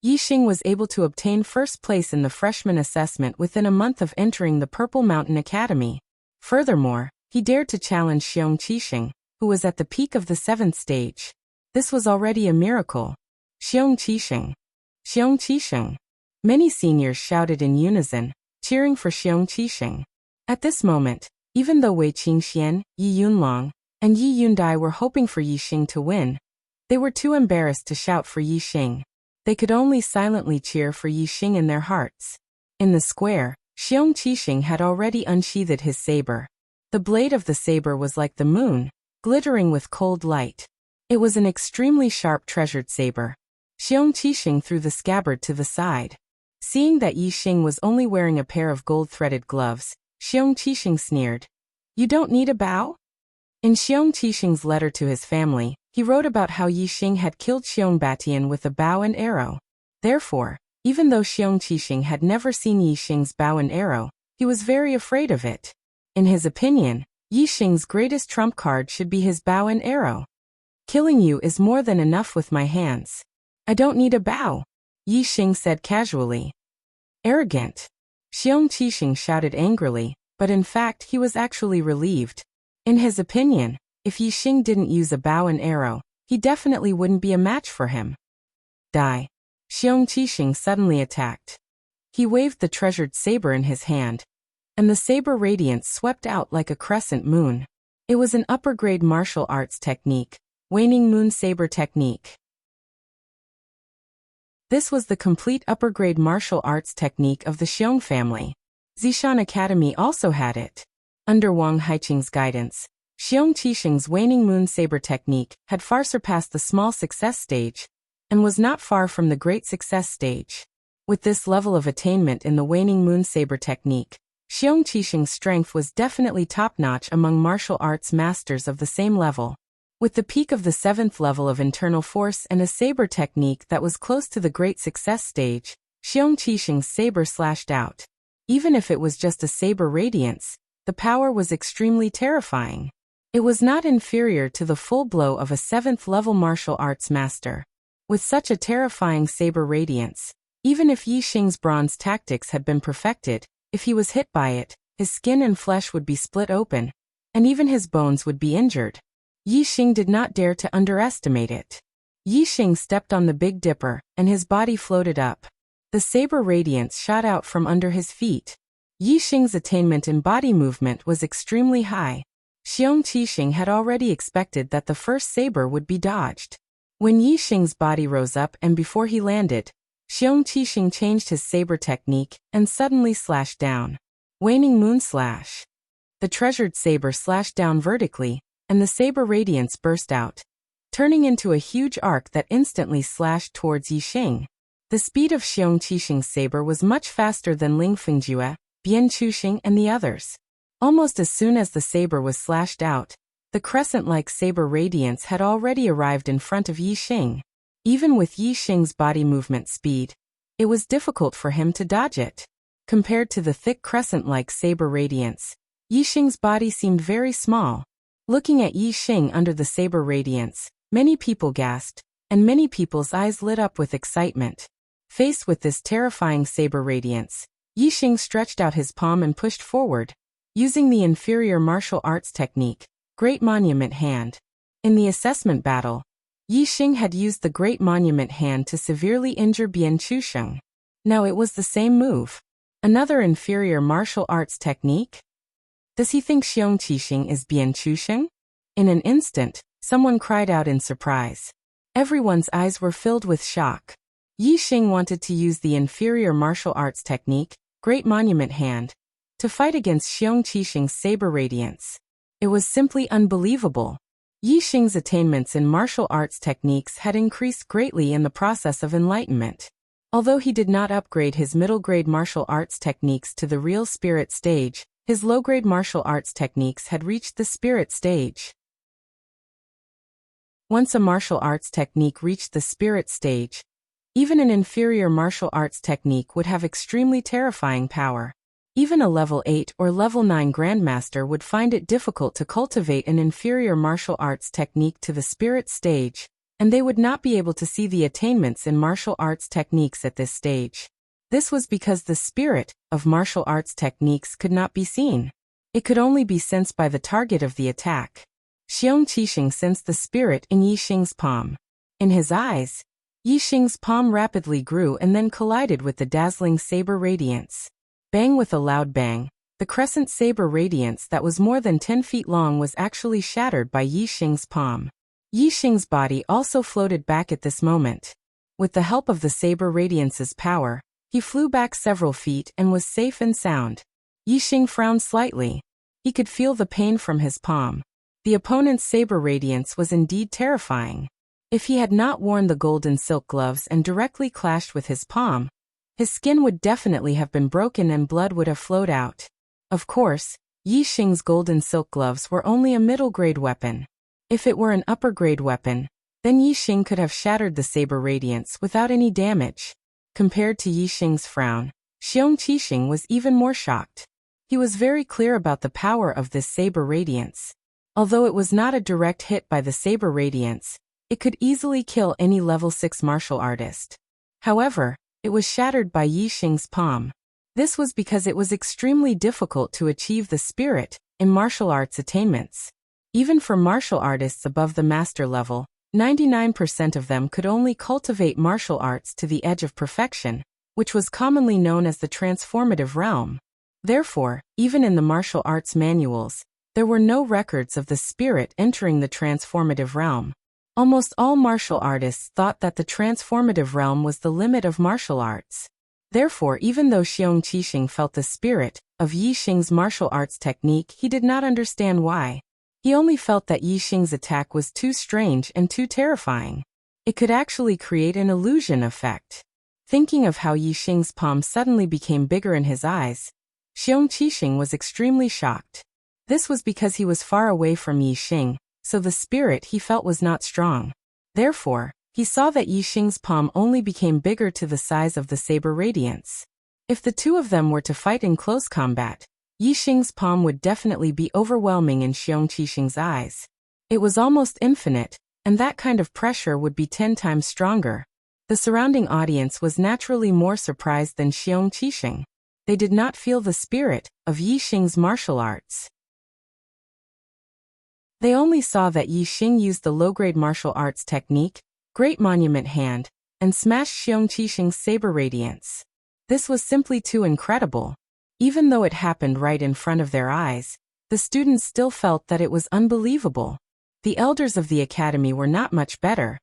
Yi Xing was able to obtain first place in the freshman assessment within a month of entering the Purple Mountain Academy. Furthermore, he dared to challenge Xiong Qisheng, who was at the peak of the 7th stage. This was already a miracle. Xiong Qisheng! Xiong Qisheng! Many seniors shouted in unison, cheering for Xiong Qisheng. At this moment, even though Wei Qingxian, Yi Yunlong, and Yi Yundai were hoping for Yi Xing to win, they were too embarrassed to shout for Yi Xing. They could only silently cheer for Yi Xing in their hearts. In the square, Xiong Qisheng had already unsheathed his saber. The blade of the saber was like the moon, glittering with cold light. It was an extremely sharp treasured saber. Xiong Qisheng threw the scabbard to the side. Seeing that Yi Xing was only wearing a pair of gold-threaded gloves, Xiong Qisheng sneered. "You don't need a bow?" In Xiong Qisheng's letter to his family, he wrote about how Yi Xing had killed Xiong Batian with a bow and arrow. Therefore, even though Xiong Qisheng had never seen Yi Xing's bow and arrow, he was very afraid of it. In his opinion, Yi Xing's greatest trump card should be his bow and arrow. "Killing you is more than enough with my hands. I don't need a bow," Yi Xing said casually. "Arrogant!" Xiong Qisheng shouted angrily, but in fact he was actually relieved. In his opinion, if Yi Xing didn't use a bow and arrow, he definitely wouldn't be a match for him. Die! Xiong Qisheng suddenly attacked. He waved the treasured saber in his hand, and the saber radiance swept out like a crescent moon. It was an upper-grade martial arts technique, waning moon saber technique. This was the complete upper-grade martial arts technique of the Xiong family. Zishan Academy also had it. Under Wang Haiqing's guidance, Xiong Qisheng's waning moon saber technique had far surpassed the small success stage, and was not far from the great success stage. With this level of attainment in the waning moon saber technique, Xiong Qisheng's strength was definitely top-notch among martial arts masters of the same level. With the peak of the 7th level of internal force and a saber technique that was close to the great success stage, Xiong Qisheng's saber slashed out. Even if it was just a saber radiance, the power was extremely terrifying. It was not inferior to the full blow of a 7th level martial arts master. With such a terrifying saber radiance, even if Yi Xing's bronze tactics had been perfected, if he was hit by it, his skin and flesh would be split open, and even his bones would be injured. Yi Xing did not dare to underestimate it. Yi Xing stepped on the Big Dipper, and his body floated up. The saber radiance shot out from under his feet. Yi Xing's attainment in body movement was extremely high. Xiong Qisheng had already expected that the first saber would be dodged. When Yi Xing's body rose up and before he landed, Xiong Qisheng changed his saber technique and suddenly slashed down. Waning Moon Slash. The treasured saber slashed down vertically, and the saber radiance burst out, turning into a huge arc that instantly slashed towards Yi Xing. The speed of Xiong Qisheng's saber was much faster than Ling Fengjue, Bian Chuxing and the others. Almost as soon as the saber was slashed out, the crescent-like saber radiance had already arrived in front of Yi Xing. Even with Yi Xing's body movement speed, it was difficult for him to dodge it. Compared to the thick crescent-like saber radiance, Yi Xing's body seemed very small. Looking at Yi Xing under the saber radiance, many people gasped, and many people's eyes lit up with excitement. Faced with this terrifying saber radiance, Yi Xing stretched out his palm and pushed forward, using the inferior martial arts technique, Great Monument Hand. In the assessment battle, Yi Xing had used the Great Monument Hand to severely injure Bian Chuxing. Now it was the same move. Another inferior martial arts technique? Does he think Xiong Qixing is Bian Chusheng? In an instant, someone cried out in surprise. Everyone's eyes were filled with shock. Yi Xing wanted to use the inferior martial arts technique, Great Monument Hand, to fight against Xiong Qixing's saber radiance. It was simply unbelievable. Yi Xing's attainments in martial arts techniques had increased greatly in the process of enlightenment. Although he did not upgrade his middle-grade martial arts techniques to the real spirit stage, his low-grade martial arts techniques had reached the spirit stage. Once a martial arts technique reached the spirit stage, even an inferior martial arts technique would have extremely terrifying power. Even a level 8 or level 9 grandmaster would find it difficult to cultivate an inferior martial arts technique to the spirit stage, and they would not be able to see the attainments in martial arts techniques at this stage. This was because the spirit of martial arts techniques could not be seen. It could only be sensed by the target of the attack. Xiong Qixing sensed the spirit in Yi Xing's palm. In his eyes, Yi Xing's palm rapidly grew and then collided with the dazzling saber radiance. Bang! With a loud bang, the crescent saber radiance that was more than 10 feet long was actually shattered by Yi Xing's palm. Yi Xing's body also floated back at this moment. With the help of the saber radiance's power, he flew back several feet and was safe and sound. Yi Xing frowned slightly. He could feel the pain from his palm. The opponent's saber radiance was indeed terrifying. If he had not worn the golden silk gloves and directly clashed with his palm, his skin would definitely have been broken and blood would have flowed out. Of course, Yi Xing's golden silk gloves were only a middle-grade weapon. If it were an upper-grade weapon, then Yi Xing could have shattered the saber radiance without any damage. Compared to Yi Xing's frown, Xiong Qixing was even more shocked. He was very clear about the power of this saber radiance. Although it was not a direct hit by the saber radiance, it could easily kill any level 6 martial artist. However, it was shattered by Yi Xing's palm. This was because it was extremely difficult to achieve the spirit in martial arts attainments. Even for martial artists above the master level, 99% of them could only cultivate martial arts to the edge of perfection, which was commonly known as the transformative realm. Therefore, even in the martial arts manuals, there were no records of the spirit entering the transformative realm. Almost all martial artists thought that the transformative realm was the limit of martial arts. Therefore, even though Xiong Qixing felt the spirit of Yi Xing's martial arts technique, he did not understand why. He only felt that Yi Xing's attack was too strange and too terrifying. It could actually create an illusion effect. Thinking of how Yi Xing's palm suddenly became bigger in his eyes, Xiong Qixing was extremely shocked. This was because he was far away from Yi Xing, so the spirit he felt was not strong. Therefore, he saw that Yi Xing's palm only became bigger to the size of the saber radiance. If the two of them were to fight in close combat, Yi Xing's palm would definitely be overwhelming in Xiong Qixing's eyes. It was almost infinite, and that kind of pressure would be 10 times stronger. The surrounding audience was naturally more surprised than Xiong Qixing. They did not feel the spirit of Yi Xing's martial arts. They only saw that Yi Xing used the low-grade martial arts technique, Great Monument Hand, and smashed Xiong Qixing's saber radiance. This was simply too incredible. Even though it happened right in front of their eyes, the students still felt that it was unbelievable. The elders of the academy were not much better.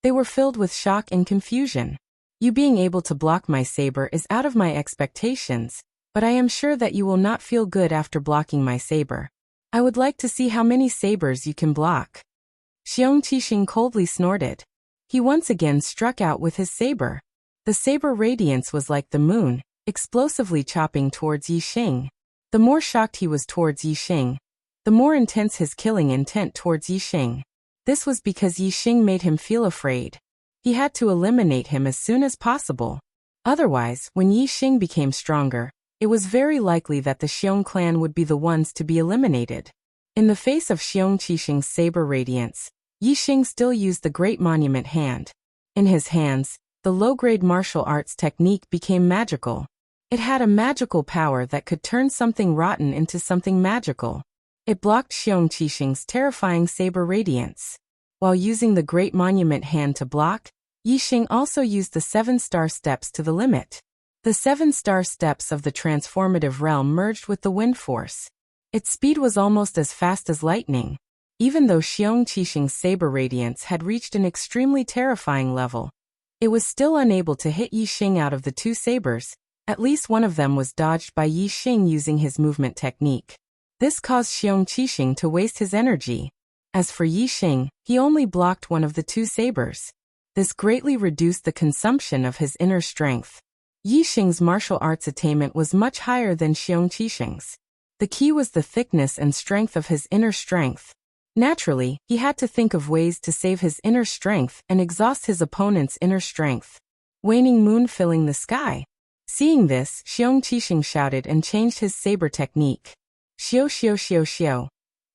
They were filled with shock and confusion. You being able to block my saber is out of my expectations, but I am sure that you will not feel good after blocking my saber. I would like to see how many sabers you can block. Xiong Qixing coldly snorted. He once again struck out with his saber. The saber radiance was like the moon, explosively chopping towards Yi Xing. The more shocked he was towards Yi Xing, the more intense his killing intent towards Yi Xing. This was because Yi Xing made him feel afraid. He had to eliminate him as soon as possible. Otherwise, when Yi Xing became stronger, it was very likely that the Xiong clan would be the ones to be eliminated. In the face of Xiong Qixing's saber radiance, Yi Xing still used the Great Monument Hand. In his hands, the low-grade martial arts technique became magical. It had a magical power that could turn something rotten into something magical. It blocked Xiong Qixing's terrifying saber radiance. While using the Great Monument Hand to block, Yi Xing also used the 7-star steps to the limit. The 7-star steps of the transformative realm merged with the wind force. Its speed was almost as fast as lightning. Even though Xiong Qixing's saber radiance had reached an extremely terrifying level, it was still unable to hit Yi Xing out of the 2 sabers. At least one of them was dodged by Yi Xing using his movement technique. This caused Xiong Qixing to waste his energy. As for Yi Xing, he only blocked one of the 2 sabers. This greatly reduced the consumption of his inner strength. Yi Xing's martial arts attainment was much higher than Xiong Qixing's. The key was the thickness and strength of his inner strength. Naturally, he had to think of ways to save his inner strength and exhaust his opponent's inner strength. Waning moon filling the sky. Seeing this, Xiong Qixing shouted and changed his saber technique. Xiao xiao xiao xiao.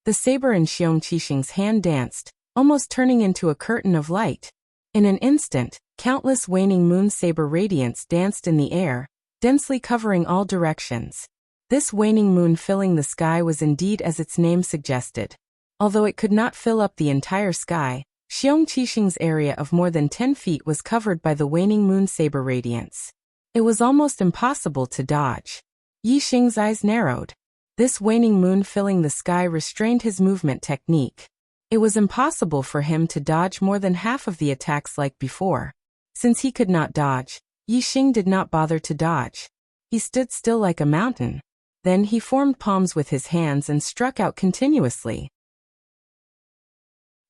The saber in Xiong Qixing's hand danced, almost turning into a curtain of light. In an instant, countless waning moon saber radiance danced in the air, densely covering all directions. This waning moon filling the sky was indeed as its name suggested. Although it could not fill up the entire sky, Xiong Qixing's area of more than 10 feet was covered by the waning moon saber radiance. It was almost impossible to dodge. Yi Xing's eyes narrowed. This waning moon filling the sky restrained his movement technique. It was impossible for him to dodge more than half of the attacks like before. Since he could not dodge, Yi Xing did not bother to dodge. He stood still like a mountain. Then he formed palms with his hands and struck out continuously.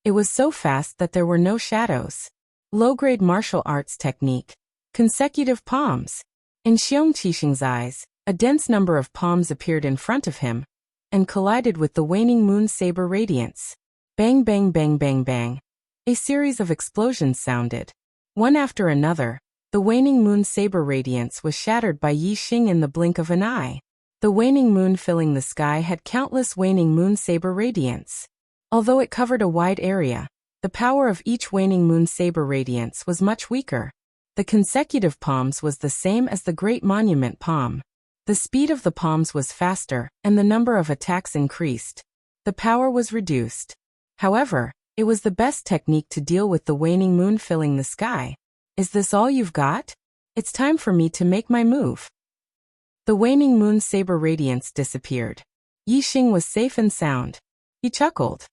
It was so fast that there were no shadows. Low-grade martial arts technique. Consecutive palms. In Xiong Qixing's eyes, a dense number of palms appeared in front of him and collided with the waning moon saber radiance. Bang bang bang bang bang. A series of explosions sounded. One after another, the waning moon saber radiance was shattered by Yi Xing in the blink of an eye. The waning moon filling the sky had countless waning moon saber radiance. Although it covered a wide area, the power of each waning moon saber radiance was much weaker. The consecutive palms was the same as the Great Monument palm. The speed of the palms was faster, and the number of attacks increased. The power was reduced. However, it was the best technique to deal with the waning moon filling the sky. Is this all you've got? It's time for me to make my move. The waning moon saber radiance disappeared. Yi Xing was safe and sound. He chuckled.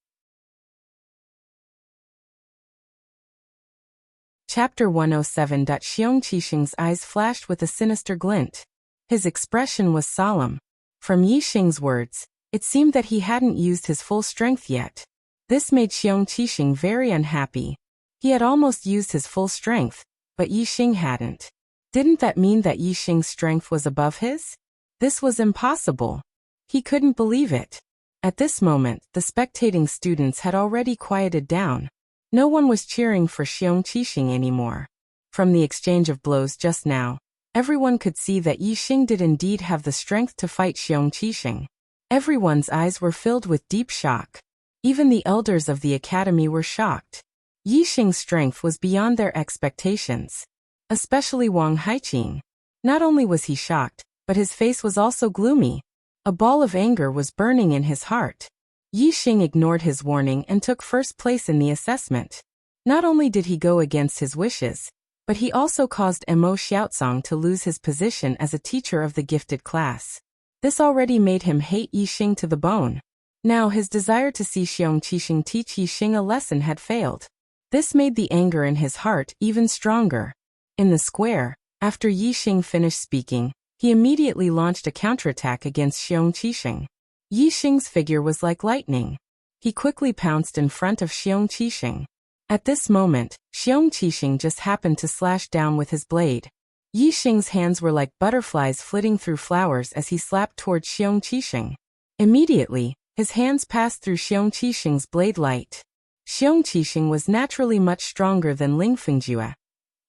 Chapter 107. Xiong Qixing's eyes flashed with a sinister glint. His expression was solemn. From Yi Xing's words, it seemed that he hadn't used his full strength yet. This made Xiong Qixing very unhappy. He had almost used his full strength, but Yi Xing hadn't. Didn't that mean that Yi Xing's strength was above his? This was impossible. He couldn't believe it. At this moment, the spectating students had already quieted down. No one was cheering for Xiong Qixing anymore. From the exchange of blows just now, everyone could see that Yi Xing did indeed have the strength to fight Xiong Qixing. Everyone's eyes were filled with deep shock. Even the elders of the academy were shocked. Yi Xing's strength was beyond their expectations. Especially Wang Haiqing. Not only was he shocked, but his face was also gloomy. A ball of anger was burning in his heart. Yi Xing ignored his warning and took first place in the assessment. Not only did he go against his wishes, but he also caused Mo Xiaozong to lose his position as a teacher of the gifted class. This already made him hate Yi Xing to the bone. Now his desire to see Xiong Qixing teach Yi Xing a lesson had failed. This made the anger in his heart even stronger. In the square, after Yi Xing finished speaking, he immediately launched a counterattack against Xiong Qixing. Yi Xing's figure was like lightning. He quickly pounced in front of Xiong Qixing. At this moment, Xiong Qixing just happened to slash down with his blade. Yi Xing's hands were like butterflies flitting through flowers as he slapped towards Xiong Qixing. Immediately, his hands passed through Xiong Qixing's blade light. Xiong Qixing was naturally much stronger than Ling Fengjue,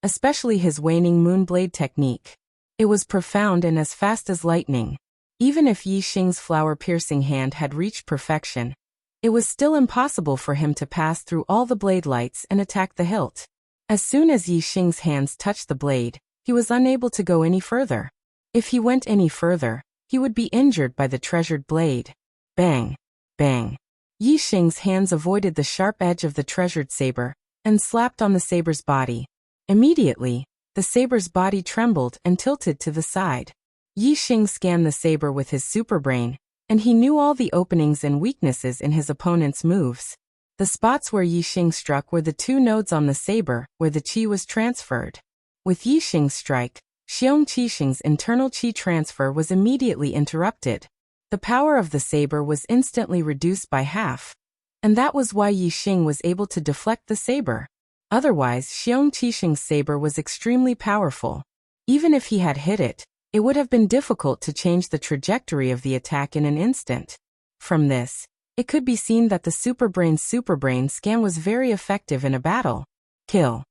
especially his waning moon blade technique. It was profound and as fast as lightning. Even if Yi Xing's flower-piercing hand had reached perfection, it was still impossible for him to pass through all the blade lights and attack the hilt. As soon as Yi Xing's hands touched the blade, he was unable to go any further. If he went any further, he would be injured by the treasured blade. Bang! Bang! Yi Xing's hands avoided the sharp edge of the treasured saber and slapped on the saber's body. Immediately, The saber's body trembled and tilted to the side. Yi Xing scanned the saber with his superbrain, and he knew all the openings and weaknesses in his opponent's moves. The spots where Yi Xing struck were the two nodes on the saber, where the qi was transferred. With Yi Xing's strike, Xiong Qixing's internal qi transfer was immediately interrupted. The power of the saber was instantly reduced by half, and that was why Yi Xing was able to deflect the saber. Otherwise, Xiong Qixing's saber was extremely powerful. Even if he had hit it, it would have been difficult to change the trajectory of the attack in an instant. From this, it could be seen that the superbrain scan was very effective in a battle. Kill!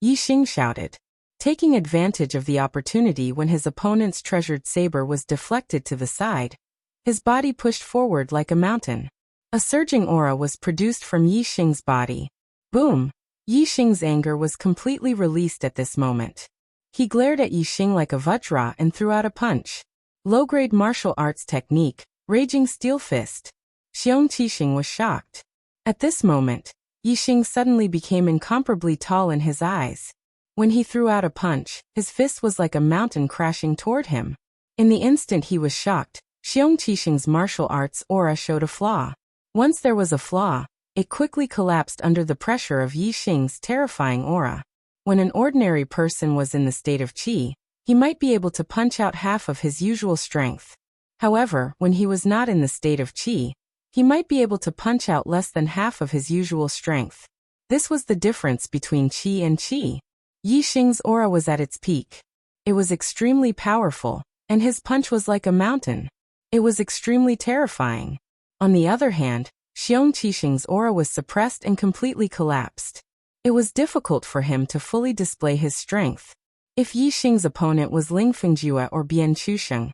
Yi Xing shouted. Taking advantage of the opportunity when his opponent's treasured saber was deflected to the side, his body pushed forward like a mountain. A surging aura was produced from Yi Xing's body. Boom! Yi Xing's anger was completely released at this moment. He glared at Yi Xing like a Vajra and threw out a punch. Low-grade martial arts technique, Raging Steel Fist. Xiong Qixing was shocked. At this moment, Yi Xing suddenly became incomparably tall in his eyes. When he threw out a punch, his fist was like a mountain crashing toward him. In the instant he was shocked, Xiong Qixing's martial arts aura showed a flaw. Once there was a flaw, it quickly collapsed under the pressure of Yi Xing's terrifying aura. When an ordinary person was in the state of qi, he might be able to punch out half of his usual strength. However, when he was not in the state of qi, he might be able to punch out less than half of his usual strength. This was the difference between qi and qi. Yi Xing's aura was at its peak. It was extremely powerful, and his punch was like a mountain. It was extremely terrifying. On the other hand, Xiong Qixing's aura was suppressed and completely collapsed. It was difficult for him to fully display his strength. If Yi Xing's opponent was Ling Fengjue or Bian Chusheng,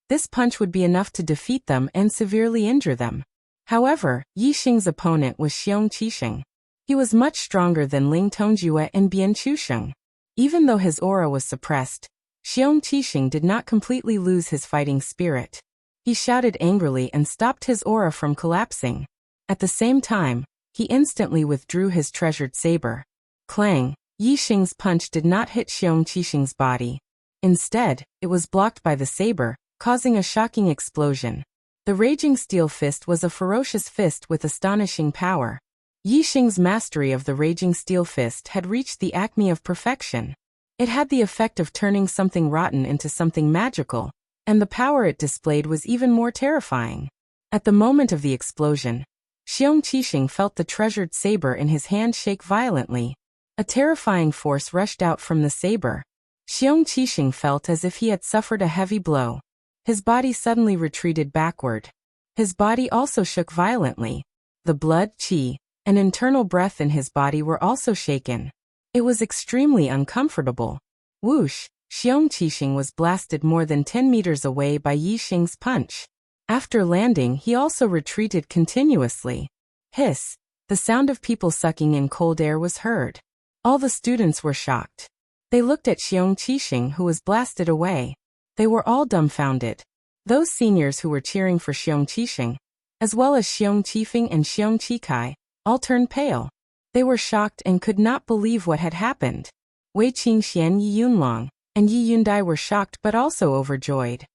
this punch would be enough to defeat them and severely injure them. However, Yi Xing's opponent was Xiong Qixing. He was much stronger than Ling Tongjue and Bian Chusheng. Even though his aura was suppressed, Xiong Qixing did not completely lose his fighting spirit. He shouted angrily and stopped his aura from collapsing. At the same time, he instantly withdrew his treasured saber. Clang! Yi Xing's punch did not hit Xiong Qixing's body. Instead, it was blocked by the saber, causing a shocking explosion. The Raging Steel Fist was a ferocious fist with astonishing power. Yi Xing's mastery of the Raging Steel Fist had reached the acme of perfection. It had the effect of turning something rotten into something magical, and the power it displayed was even more terrifying. At the moment of the explosion, Xiong Qixing felt the treasured saber in his hand shake violently. A terrifying force rushed out from the saber. Xiong Qixing felt as if he had suffered a heavy blow. His body suddenly retreated backward. His body also shook violently. The blood, qi, and internal breath in his body were also shaken. It was extremely uncomfortable. Whoosh! Xiong Qixing was blasted more than 10 meters away by Yi Xing's punch. After landing, he also retreated continuously. Hiss! The sound of people sucking in cold air was heard. All the students were shocked. They looked at Xiong Qixing, who was blasted away. They were all dumbfounded. Those seniors who were cheering for Xiong Qixing, as well as Xiong Qifeng and Xiong Qikai, all turned pale. They were shocked and could not believe what had happened. Wei Qingxian, Yi Yunlong, and Yi Yundai were shocked but also overjoyed.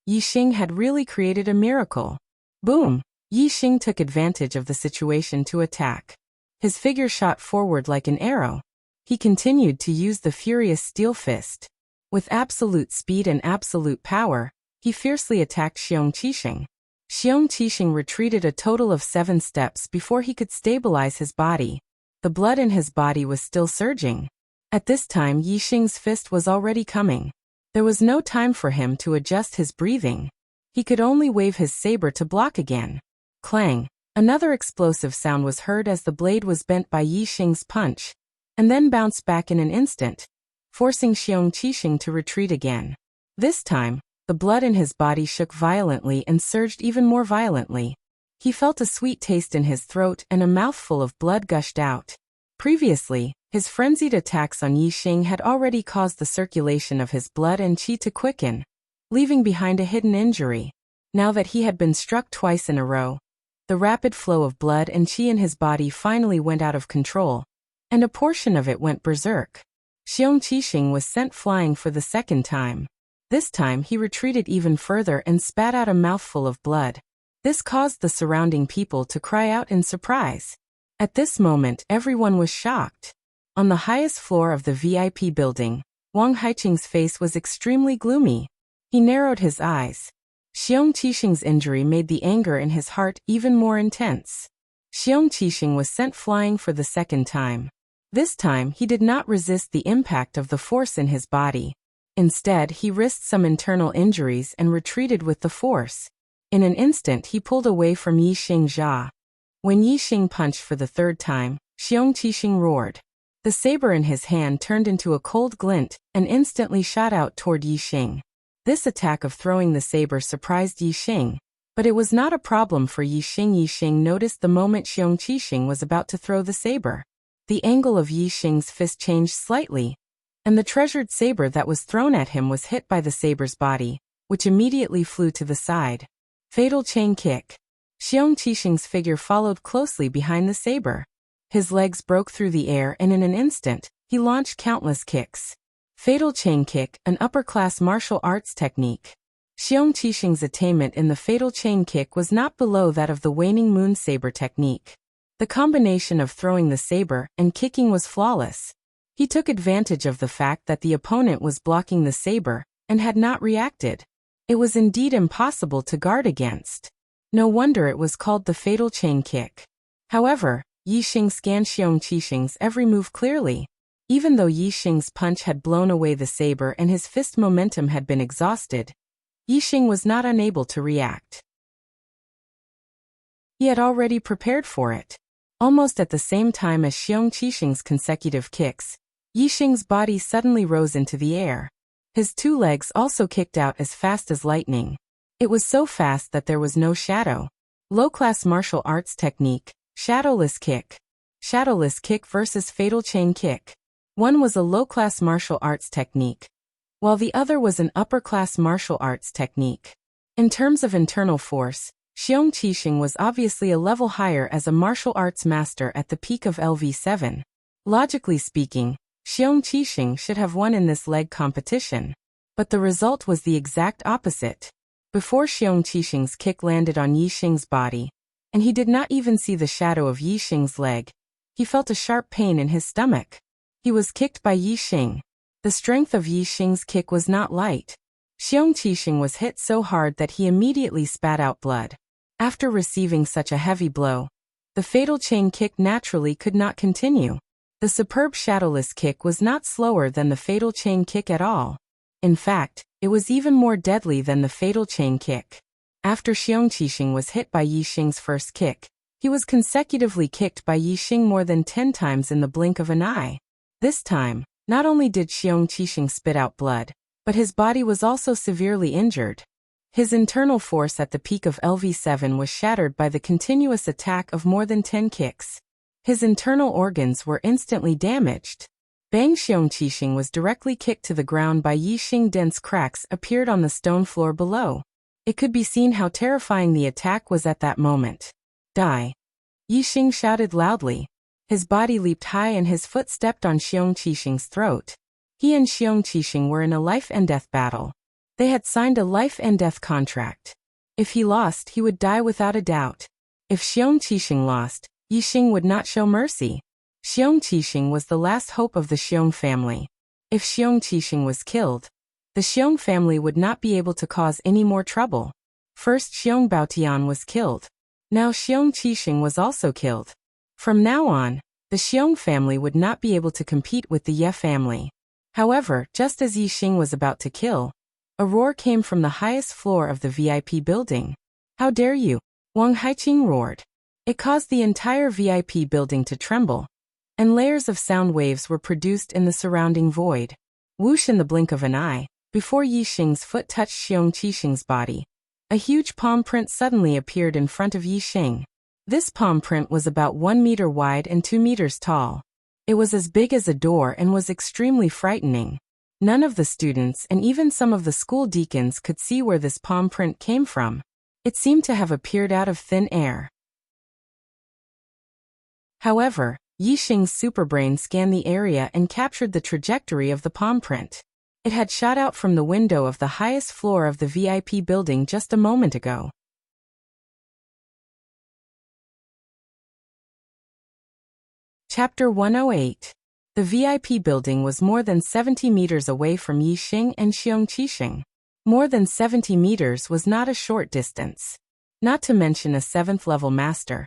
Yi Xing had really created a miracle. Boom! Yi Xing took advantage of the situation to attack. His figure shot forward like an arrow. He continued to use the furious steel fist. With absolute speed and absolute power, he fiercely attacked Xiong Qixing. Xiong Qixing retreated a total of 7 steps before he could stabilize his body. The blood in his body was still surging. At this time, Yi Xing's fist was already coming. There was no time for him to adjust his breathing. He could only wave his saber to block again. Clang! Another explosive sound was heard as the blade was bent by Yi Xing's punch, and then bounced back in an instant, forcing Xiong Qixing to retreat again. This time, the blood in his body shook violently and surged even more violently. He felt a sweet taste in his throat and a mouthful of blood gushed out. Previously, his frenzied attacks on Yi Xing had already caused the circulation of his blood and qi to quicken, leaving behind a hidden injury. Now that he had been struck twice in a row, the rapid flow of blood and qi in his body finally went out of control, and a portion of it went berserk. Xiong Qixing was sent flying for the second time. This time he retreated even further and spat out a mouthful of blood. This caused the surrounding people to cry out in surprise. At this moment everyone was shocked. On the highest floor of the VIP building, Wang Haiqing's face was extremely gloomy. He narrowed his eyes. Xiong Qixing's injury made the anger in his heart even more intense. Xiong Qixing was sent flying for the second time. This time he did not resist the impact of the force in his body. Instead, he risked some internal injuries and retreated with the force. In an instant he pulled away from Yixing Jia. When Yixing punched for the third time, Xiong Qixing roared. The saber in his hand turned into a cold glint and instantly shot out toward Yixing. This attack of throwing the saber surprised Yixing, but it was not a problem for Yixing. Yixing noticed the moment Xiong Qixing was about to throw the saber. The angle of Yixing's fist changed slightly, and the treasured saber that was thrown at him was hit by the saber's body, which immediately flew to the side. Fatal chain kick. Xiong Qixing's figure followed closely behind the saber. His legs broke through the air and in an instant, he launched countless kicks. Fatal chain kick, an upper-class martial arts technique. Xiong Qixing's attainment in the fatal chain kick was not below that of the waning moon saber technique. The combination of throwing the saber and kicking was flawless. He took advantage of the fact that the opponent was blocking the saber and had not reacted. It was indeed impossible to guard against. No wonder it was called the fatal chain kick. However, Yixing scanned Xiong Qixing's every move clearly. Even though Yixing's punch had blown away the saber and his fist momentum had been exhausted, Yixing was not unable to react. He had already prepared for it. Almost at the same time as Xiong Qixing's consecutive kicks, Yixing's body suddenly rose into the air. His two legs also kicked out as fast as lightning. It was so fast that there was no shadow. Low-class martial arts technique, shadowless kick. Shadowless kick versus fatal chain kick. One was a low-class martial arts technique, while the other was an upper-class martial arts technique. In terms of internal force, Xiong Qixing was obviously a level higher as a martial arts master at the peak of LV7. Logically speaking, Xiong Qixing should have won in this leg competition. But the result was the exact opposite. Before Xiong Qixing's kick landed on Yixing's body, and he did not even see the shadow of Yixing's leg, he felt a sharp pain in his stomach. He was kicked by Yixing. The strength of Yixing's kick was not light. Xiong Qixing was hit so hard that he immediately spat out blood. After receiving such a heavy blow, the fatal chain kick naturally could not continue. The superb shadowless kick was not slower than the fatal chain kick at all. In fact, it was even more deadly than the fatal chain kick. After Xiong Qixing was hit by Yixing's first kick, he was consecutively kicked by Yixing more than 10 times in the blink of an eye. This time, not only did Xiong Qixing spit out blood, but his body was also severely injured. His internal force at the peak of LV7 was shattered by the continuous attack of more than 10 kicks. His internal organs were instantly damaged. Bang! Xiong Qixing was directly kicked to the ground by Yixing. Dense cracks appeared on the stone floor below. It could be seen how terrifying the attack was at that moment. Die! Yixing shouted loudly. His body leaped high and his foot stepped on Xiong Qixing's throat. He and Xiong Qixing were in a life-and-death battle. They had signed a life-and-death contract. If he lost, he would die without a doubt. If Xiong Qixing lost, Yixing would not show mercy. Xiong Qixing was the last hope of the Xiong family. If Xiong Qixing was killed, the Xiong family would not be able to cause any more trouble. First Xiong Baotian was killed. Now Xiong Qixing was also killed. From now on, the Xiong family would not be able to compete with the Ye family. However, just as Yixing was about to kill, a roar came from the highest floor of the VIP building. How dare you! Wang Haiqing roared. It caused the entire VIP building to tremble, and layers of sound waves were produced in the surrounding void. Whoosh! In the blink of an eye, before Yixing's foot touched Xiong Qixing's body, a huge palm print suddenly appeared in front of Yixing. This palm print was about 1 meter wide and 2 meters tall. It was as big as a door and was extremely frightening. None of the students and even some of the school deacons could see where this palm print came from. It seemed to have appeared out of thin air. However, Yixing's superbrain scanned the area and captured the trajectory of the palm print. It had shot out from the window of the highest floor of the VIP building just a moment ago. Chapter 108. The VIP building was more than 70 meters away from Yixing and Xiongqixing. More than 70 meters was not a short distance. Not to mention a 7th-level master.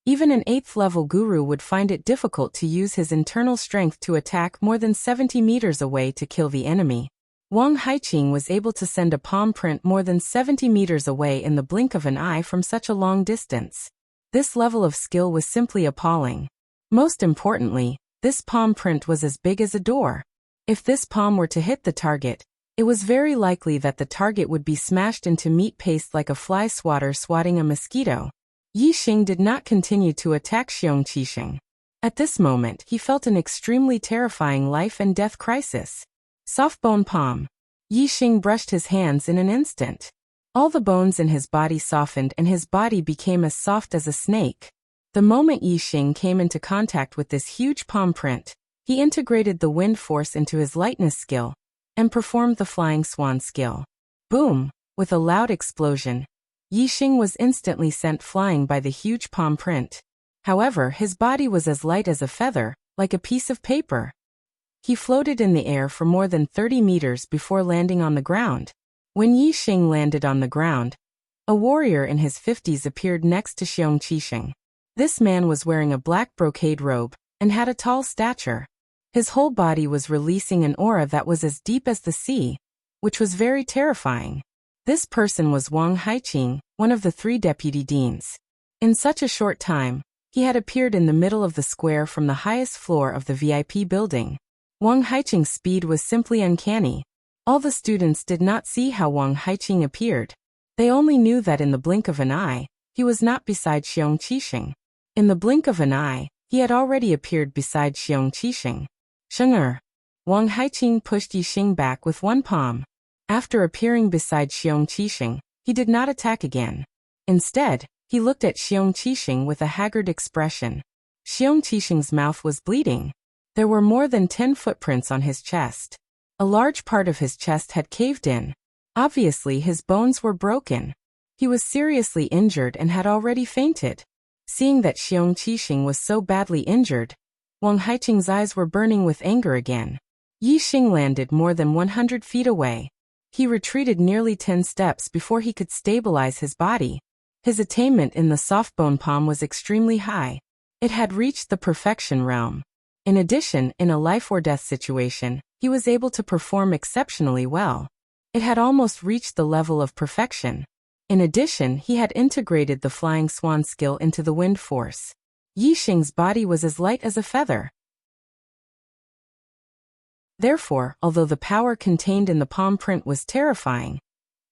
Even an 8th-level guru would find it difficult to use his internal strength to attack more than 70 meters away to kill the enemy. Wang Haiqing was able to send a palm print more than 70 meters away in the blink of an eye from such a long distance. This level of skill was simply appalling. Most importantly, this palm print was as big as a door. If this palm were to hit the target, it was very likely that the target would be smashed into meat paste like a fly swatter swatting a mosquito. Yixing did not continue to attack Xiongqixing. At this moment, he felt an extremely terrifying life and death crisis. Soft bone palm. Yixing brushed his hands in an instant. All the bones in his body softened and his body became as soft as a snake. The moment Yixing came into contact with this huge palm print, he integrated the wind force into his lightness skill and performed the flying swan skill. Boom! With a loud explosion, Yixing was instantly sent flying by the huge palm print. However, his body was as light as a feather, like a piece of paper. He floated in the air for more than 30 meters before landing on the ground. When Yixing landed on the ground, a warrior in his 50s appeared next to Xiongqixing. This man was wearing a black brocade robe and had a tall stature. His whole body was releasing an aura that was as deep as the sea, which was very terrifying. This person was Wang Haiqing, one of the 3 deputy deans. In such a short time, he had appeared in the middle of the square from the highest floor of the VIP building. Wang Haiqing's speed was simply uncanny. All the students did not see how Wang Haiqing appeared. They only knew that in the blink of an eye, he was not beside Xiongqixing. In the blink of an eye, he had already appeared beside Xiongqixing. Sheng'er. Wang Haiqing pushed Yixing back with one palm. After appearing beside Xiongqixing, he did not attack again. Instead, he looked at Xiongqixing with a haggard expression. Xiongqixing's mouth was bleeding. There were more than 10 footprints on his chest. A large part of his chest had caved in. Obviously, his bones were broken. He was seriously injured and had already fainted. Seeing that Xiongqixing was so badly injured, Wang Haiqing's eyes were burning with anger again. Yixing landed more than 100 feet away. He retreated nearly 10 steps before he could stabilize his body. His attainment in the soft bone palm was extremely high. It had reached the perfection realm. In addition, in a life-or-death situation, he was able to perform exceptionally well. It had almost reached the level of perfection. In addition, he had integrated the flying swan skill into the wind force. Yixing's body was as light as a feather. Therefore, although the power contained in the palm print was terrifying,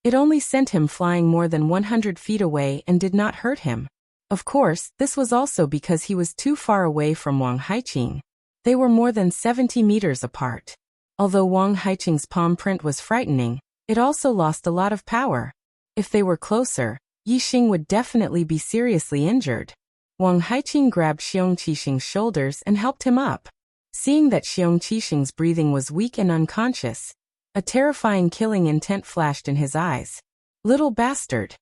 it only sent him flying more than 100 feet away and did not hurt him. Of course, this was also because he was too far away from Wang Haiqing. They were more than 70 meters apart. Although Wang Haiqing's palm print was frightening, it also lost a lot of power. If they were closer, Yixing would definitely be seriously injured. Wang Haiqing grabbed Xiongqixing's shoulders and helped him up. Seeing that Xiongqixing's breathing was weak and unconscious, a terrifying killing intent flashed in his eyes. Little bastard.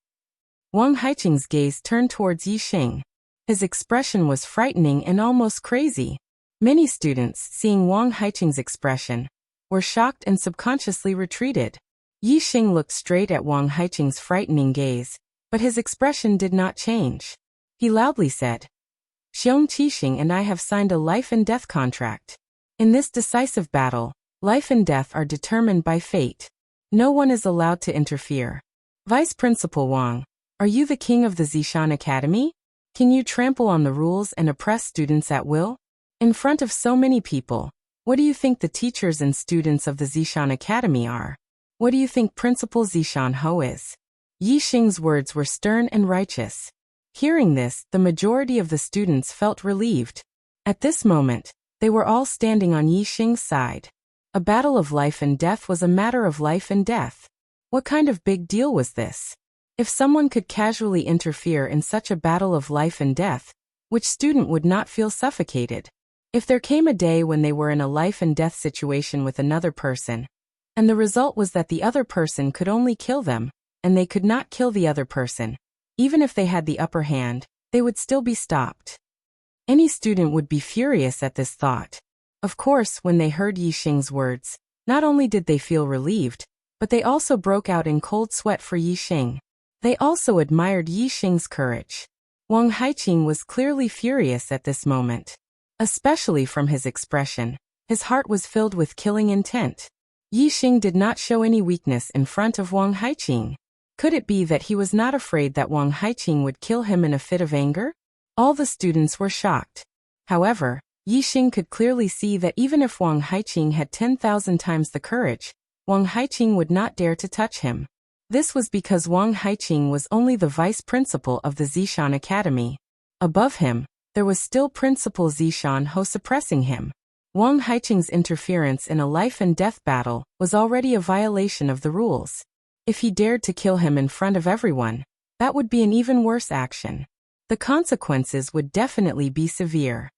Wang Haiqing's gaze turned towards Yixing. His expression was frightening and almost crazy. Many students, seeing Wang Haiqing's expression, were shocked and subconsciously retreated. Yixing looked straight at Wang Haiqing's frightening gaze, but his expression did not change. He loudly said, "Xiongqixing and I have signed a life and death contract. In this decisive battle, life and death are determined by fate. No one is allowed to interfere. Vice Principal Wang, are you the king of the Zishan Academy? Can you trample on the rules and oppress students at will? In front of so many people, what do you think the teachers and students of the Zishan Academy are? What do you think Principal Zishan Ho is?" Yixing's words were stern and righteous. Hearing this, the majority of the students felt relieved. At this moment, they were all standing on Yixing's side. A battle of life and death was a matter of life and death. What kind of big deal was this? If someone could casually interfere in such a battle of life and death, which student would not feel suffocated? If there came a day when they were in a life and death situation with another person, and the result was that the other person could only kill them, and they could not kill the other person, even if they had the upper hand, they would still be stopped. Any student would be furious at this thought. Of course, when they heard Yixing's words, not only did they feel relieved, but they also broke out in cold sweat for Yixing. They also admired Yixing's courage. Wang Haiqing was clearly furious at this moment. Especially from his expression, his heart was filled with killing intent. Yixing did not show any weakness in front of Wang Haiqing. Could it be that he was not afraid that Wang Haiqing would kill him in a fit of anger? All the students were shocked. However, Yixing could clearly see that even if Wang Haiqing had 10,000 times the courage, Wang Haiqing would not dare to touch him. This was because Wang Haiqing was only the vice principal of the Zishan Academy. Above him, there was still Principal Zishan Ho suppressing him. Wang Haiqing's interference in a life and death battle was already a violation of the rules. If he dared to kill him in front of everyone, that would be an even worse action. The consequences would definitely be severe.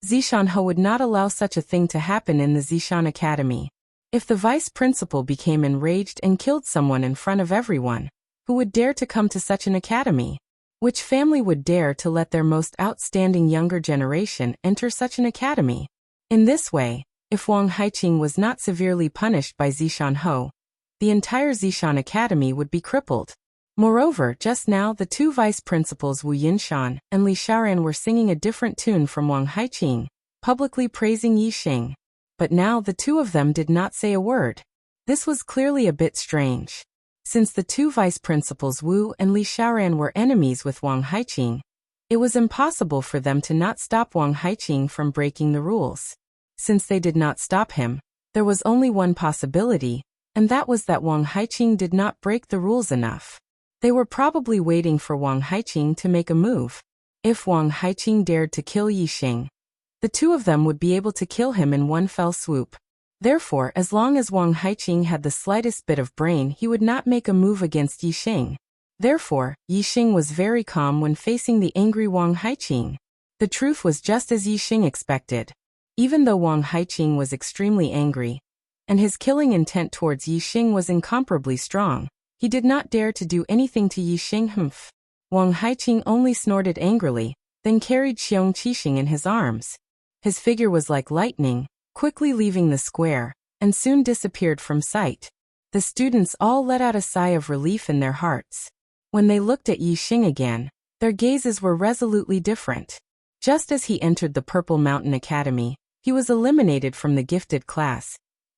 Zishan Ho would not allow such a thing to happen in the Zishan Academy. If the vice principal became enraged and killed someone in front of everyone, who would dare to come to such an academy? Which family would dare to let their most outstanding younger generation enter such an academy? In this way, if Wang Haiqing was not severely punished by Zishan Ho, the entire Zishan Academy would be crippled. Moreover, just now the two vice principals Wu Yinshan and Li Xiaoran were singing a different tune from Wang Haiqing, publicly praising Yixing. But now the two of them did not say a word. This was clearly a bit strange. Since the two vice principals Wu and Li Xiaoran were enemies with Wang Haiqing, it was impossible for them to not stop Wang Haiqing from breaking the rules. Since they did not stop him, there was only one possibility, and that was that Wang Haiqing did not break the rules enough. They were probably waiting for Wang Haiqing to make a move. If Wang Haiqing dared to kill Yixing, the two of them would be able to kill him in one fell swoop. Therefore, as long as Wang Haiqing had the slightest bit of brain, he would not make a move against Yixing. Therefore, Yixing was very calm when facing the angry Wang Haiqing. The truth was just as Yixing expected. Even though Wang Haiqing was extremely angry, and his killing intent towards Yixing was incomparably strong, he did not dare to do anything to Yixing. Wang Haiqing only snorted angrily, then carried Xiong Qixing in his arms. His figure was like lightning, quickly leaving the square, and soon disappeared from sight. The students all let out a sigh of relief in their hearts. When they looked at Yixing again, their gazes were resolutely different. Just as he entered the Purple Mountain Academy, he was eliminated from the gifted class,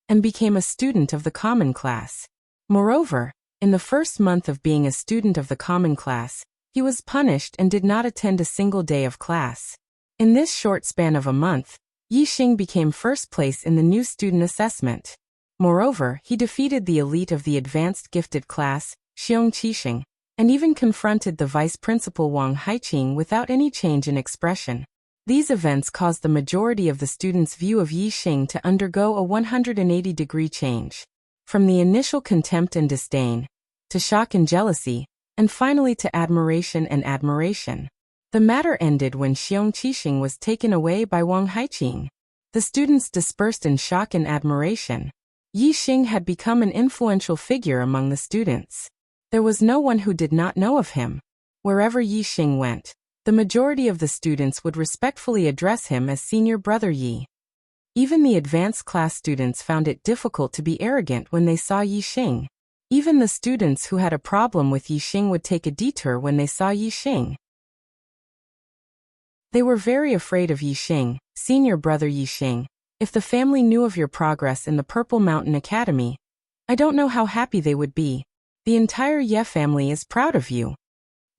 and became a student of the common class. Moreover, in the first month of being a student of the common class, he was punished and did not attend a single day of class. In this short span of a month, Yixing became first place in the new student assessment. Moreover, he defeated the elite of the advanced gifted class, Xiong Qixing, and even confronted the vice principal Wang Haiqing without any change in expression. These events caused the majority of the students' view of Yixing to undergo a 180-degree change. From the initial contempt and disdain, to shock and jealousy, and finally to admiration and admiration. The matter ended when Xiong Qixing was taken away by Wang Haiqing. The students dispersed in shock and admiration. Yixing had become an influential figure among the students. There was no one who did not know of him. Wherever Yixing went, the majority of the students would respectfully address him as Senior Brother Yi. Even the advanced class students found it difficult to be arrogant when they saw Yixing. Even the students who had a problem with Yixing would take a detour when they saw Yixing. They were very afraid of Yixing. Senior Brother Yixing, if the family knew of your progress in the Purple Mountain Academy, I don't know how happy they would be. The entire Ye family is proud of you.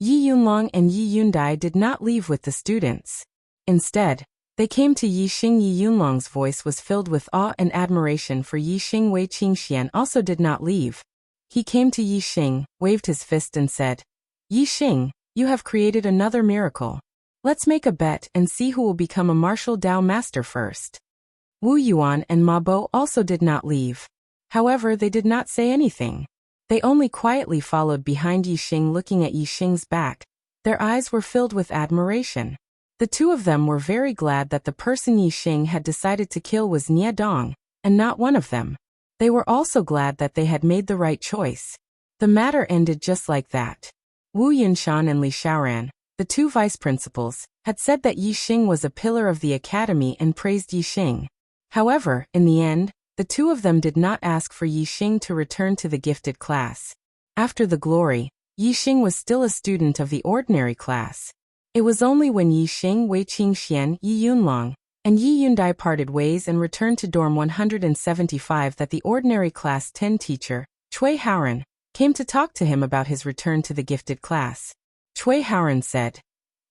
Yi Yunlong and Yi Yundai did not leave with the students. Instead, they came to Yixing. Yi Yunlong's voice was filled with awe and admiration for Yixing. Wei Qingxian also did not leave. He came to Yixing, waved his fist and said, Yixing, you have created another miracle. Let's make a bet and see who will become a martial Dao master first. Wu Yuan and Ma Bo also did not leave. However, they did not say anything. They only quietly followed behind Yixing, looking at Yixing's back. Their eyes were filled with admiration. The two of them were very glad that the person Yi Xing had decided to kill was Nie Dong, and not one of them. They were also glad that they had made the right choice. The matter ended just like that. Wu Yunshan and Li Xiaoran, the two vice principals, had said that Yi Xing was a pillar of the academy and praised Yi Xing. However, in the end, the two of them did not ask for Yi Xing to return to the gifted class. After the glory, Yi Xing was still a student of the ordinary class. It was only when Yi Xing, Wei Qingxian, Yi Yunlong, and Yi Yundai parted ways and returned to dorm 175 that the ordinary class 10 teacher, Cui Haoran, came to talk to him about his return to the gifted class. Cui Haoran said,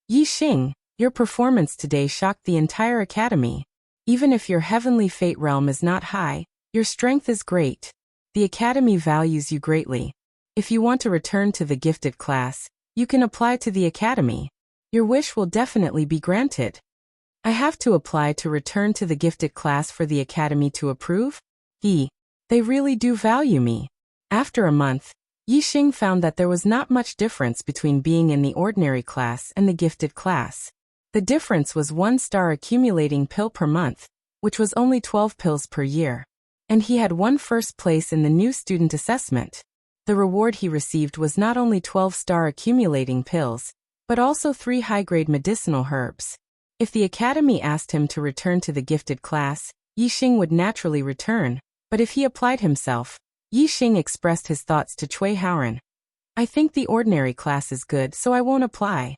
"Yi Xing, your performance today shocked the entire academy. Even if your heavenly fate realm is not high, your strength is great. The academy values you greatly. If you want to return to the gifted class, you can apply to the academy. Your wish will definitely be granted." "I have to apply to return to the gifted class for the academy to approve? They really do value me." After a month, Yi Xing found that there was not much difference between being in the ordinary class and the gifted class. The difference was 1-star accumulating pill per month, which was only 12 pills per year. And he had won first place in the new student assessment. The reward he received was not only 12-star accumulating pills, but also 3 high-grade medicinal herbs. If the academy asked him to return to the gifted class, Yi Xing would naturally return, but if he applied himself, Yi Xing expressed his thoughts to Cui Haoran. "I think the ordinary class is good, so I won't apply."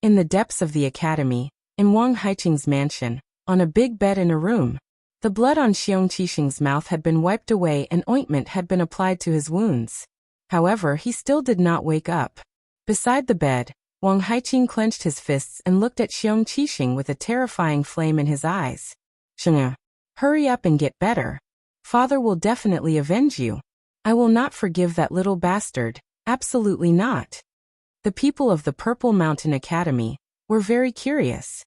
In the depths of the academy, in Wang Haiqing's mansion, on a big bed in a room, the blood on Xiong Qixing's mouth had been wiped away and ointment had been applied to his wounds. However, he still did not wake up. Beside the bed, Wang Haiqing clenched his fists and looked at Xiong Qixing with a terrifying flame in his eyes. "Sheng, hurry up and get better. Father will definitely avenge you. I will not forgive that little bastard, absolutely not." The people of the Purple Mountain Academy were very curious.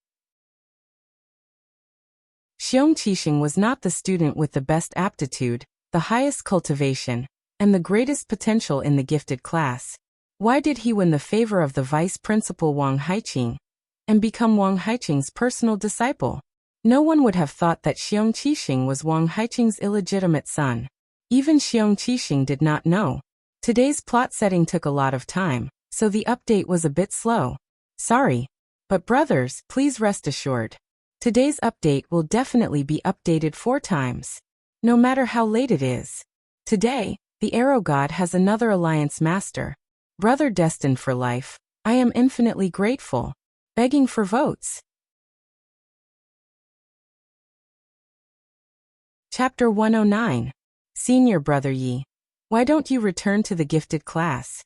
Xiong Qixing was not the student with the best aptitude, the highest cultivation, and the greatest potential in the gifted class. Why did he win the favor of the vice principal Wang Haiqing and become Wang Haiqing's personal disciple? No one would have thought that Xiong Qixing was Wang Haiqing's illegitimate son. Even Xiong Qixing did not know. Today's plot setting took a lot of time, so the update was a bit slow. Sorry. But brothers, please rest assured. Today's update will definitely be updated 4 times. No matter how late it is. Today, the Arrow God has another alliance master. Brother destined for life, I am infinitely grateful. Begging for votes. Chapter 109. Senior Brother Yi. Why don't you return to the gifted class?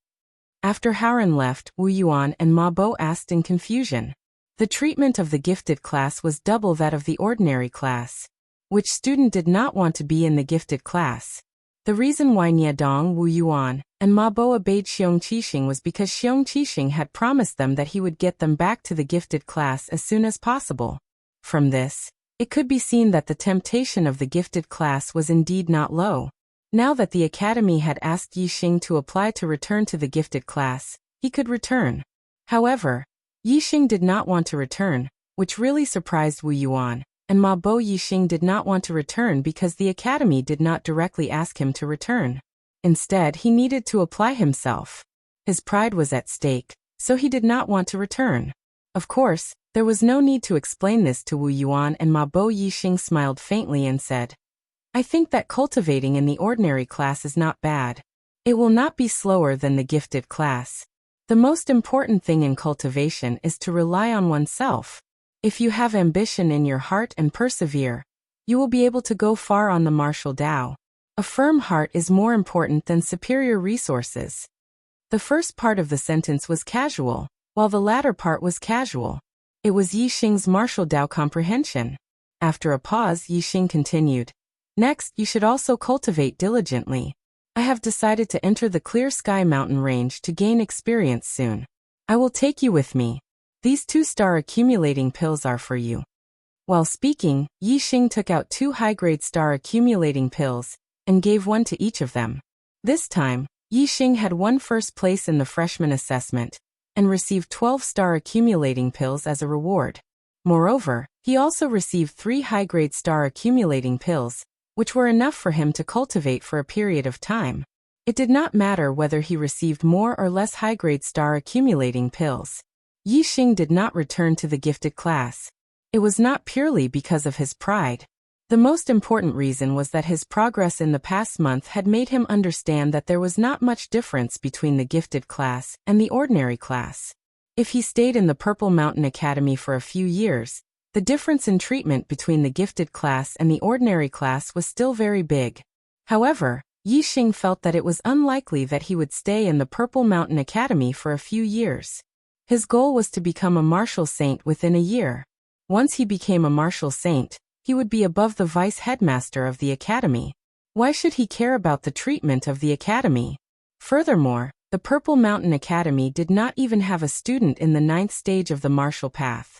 After Haoran left, Wu Yuan and Ma Bo asked in confusion. The treatment of the gifted class was double that of the ordinary class. Which student did not want to be in the gifted class? The reason why Niedong, Wu Yuan, and Ma Bo obeyed Xiong Qixing was because Xiong Qixing had promised them that he would get them back to the gifted class as soon as possible. From this, it could be seen that the temptation of the gifted class was indeed not low. Now that the academy had asked Yi Xing to apply to return to the gifted class, he could return. However, Yi Xing did not want to return, which really surprised Wu Yuan, and Ma Bo. Yi Xing did not want to return because the academy did not directly ask him to return. Instead, he needed to apply himself. His pride was at stake, so he did not want to return. Of course, there was no need to explain this to Wu Yuan, and Ma Bo. Yi Xing smiled faintly and said, "I think that cultivating in the ordinary class is not bad. It will not be slower than the gifted class. The most important thing in cultivation is to rely on oneself. If you have ambition in your heart and persevere, you will be able to go far on the martial Tao. A firm heart is more important than superior resources." The first part of the sentence was casual, while the latter part was casual. It was Yi Xing's martial Tao comprehension. After a pause, Yi Xing continued, "Next, you should also cultivate diligently. I have decided to enter the Clear Sky Mountain Range to gain experience soon. I will take you with me. These 2-star accumulating pills are for you." While speaking, Yi Xing took out 2 high-grade star accumulating pills and gave one to each of them. This time, Yi Xing had won first place in the freshman assessment, and received 12 star accumulating pills as a reward. Moreover, he also received 3 high-grade star accumulating pills, which were enough for him to cultivate for a period of time. It did not matter whether he received more or less high-grade star accumulating pills. Yi Xing did not return to the gifted class. It was not purely because of his pride. The most important reason was that his progress in the past month had made him understand that there was not much difference between the gifted class and the ordinary class. If he stayed in the Purple Mountain Academy for a few years, the difference in treatment between the gifted class and the ordinary class was still very big. However, Yi Xing felt that it was unlikely that he would stay in the Purple Mountain Academy for a few years. His goal was to become a martial saint within a year. Once he became a martial saint, he would be above the vice headmaster of the academy. Why should he care about the treatment of the academy? Furthermore, the Purple Mountain Academy did not even have a student in the 9th stage of the martial path.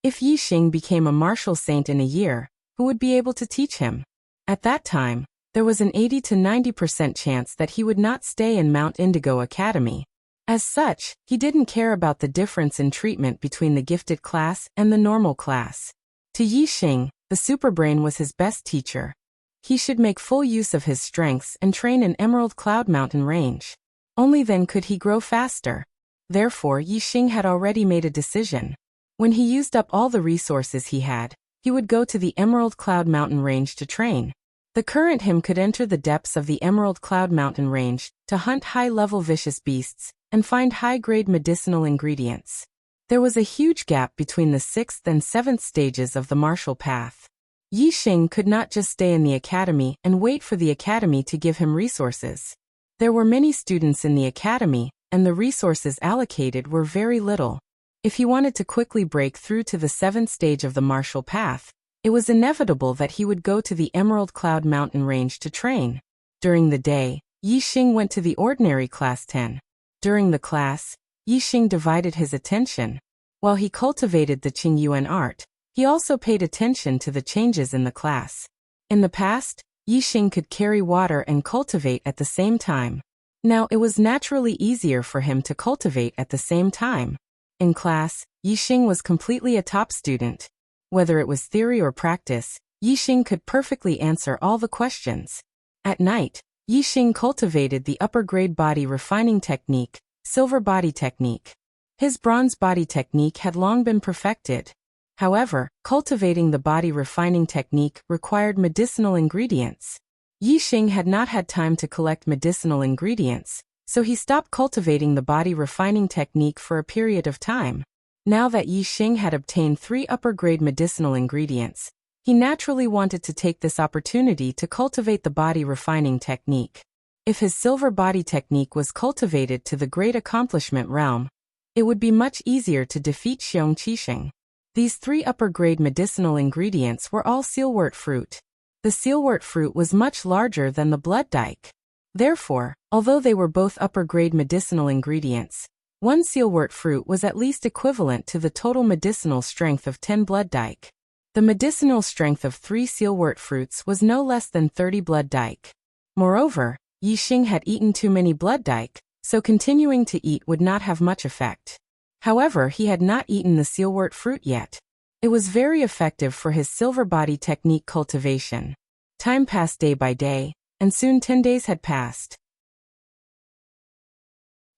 If Yi Xing became a martial saint in a year, who would be able to teach him? At that time, there was an 80 to 90% chance that he would not stay in Mount Indigo Academy. As such, he didn't care about the difference in treatment between the gifted class and the normal class. To Yi Xing, the superbrain was his best teacher. He should make full use of his strengths and train in Emerald Cloud Mountain Range. Only then could he grow faster. Therefore, Yi Xing had already made a decision. When he used up all the resources he had, he would go to the Emerald Cloud Mountain Range to train. The current him could enter the depths of the Emerald Cloud Mountain Range to hunt high-level vicious beasts and find high-grade medicinal ingredients. There was a huge gap between the 6th and 7th stages of the martial path. Yi Xing could not just stay in the academy and wait for the academy to give him resources. There were many students in the academy, and the resources allocated were very little. If he wanted to quickly break through to the 7th stage of the martial path, it was inevitable that he would go to the Emerald Cloud Mountain Range to train. During the day, Yi Xing went to the ordinary class 10. During the class, Yi Xing divided his attention. While he cultivated the Qingyuan art, he also paid attention to the changes in the class. In the past, Yi Xing could carry water and cultivate at the same time. Now it was naturally easier for him to cultivate at the same time. In class, Yi Xing was completely a top student. Whether it was theory or practice, Yi Xing could perfectly answer all the questions. At night, Yi Xing cultivated the upper-grade body refining technique, silver body technique. His bronze body technique had long been perfected. However, cultivating the body refining technique required medicinal ingredients. Yi Xing had not had time to collect medicinal ingredients, so he stopped cultivating the body refining technique for a period of time. Now that Yi Xing had obtained 3 upper-grade medicinal ingredients, he naturally wanted to take this opportunity to cultivate the body refining technique. If his silver body technique was cultivated to the great accomplishment realm, it would be much easier to defeat Xiong Qixing. These 3 upper-grade medicinal ingredients were all sealwort fruit. The sealwort fruit was much larger than the blood dike. Therefore, although they were both upper-grade medicinal ingredients, one sealwort fruit was at least equivalent to the total medicinal strength of 10 blood dike. The medicinal strength of 3 sealwort fruits was no less than 30 blood dike. Moreover, Yi Xing had eaten too many blood dike, so continuing to eat would not have much effect. However, he had not eaten the sealwort fruit yet. It was very effective for his silver body technique cultivation. Time passed day by day, and soon 10 days had passed.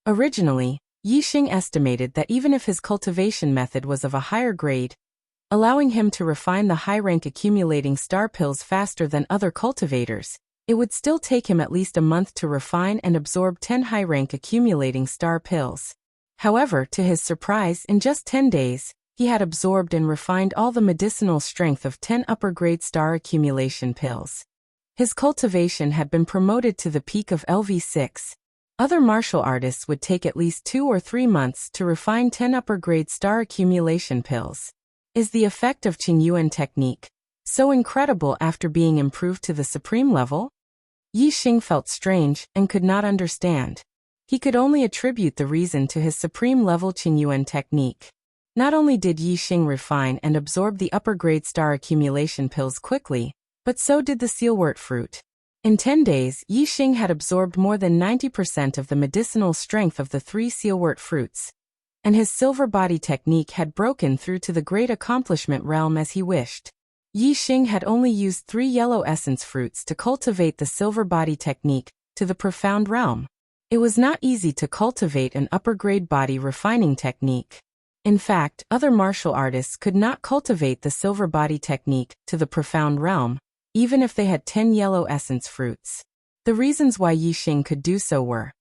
Originally, Yi Xing estimated that even if his cultivation method was of a higher grade, allowing him to refine the high-rank accumulating star pills faster than other cultivators, it would still take him at least a month to refine and absorb 10 high-rank accumulating star pills. However, to his surprise, in just 10 days, he had absorbed and refined all the medicinal strength of 10 upper-grade star accumulation pills. His cultivation had been promoted to the peak of LV6. Other martial artists would take at least 2 or 3 months to refine 10 upper-grade star accumulation pills. Is the effect of Qingyuan technique so incredible after being improved to the supreme level? Yi Xing felt strange and could not understand. He could only attribute the reason to his supreme level Qingyuan technique. Not only did Yi Xing refine and absorb the upper-grade star accumulation pills quickly, but so did the sealwort fruit. In 10 days, Yi Xing had absorbed more than 90% of the medicinal strength of the 3 sealwort fruits, and his silver body technique had broken through to the great accomplishment realm as he wished. Yi Xing had only used 3 yellow essence fruits to cultivate the silver body technique to the profound realm. It was not easy to cultivate an upper-grade body refining technique. In fact, other martial artists could not cultivate the silver body technique to the profound realm, even if they had 10 yellow essence fruits. The reasons why Yi Xing could do so were: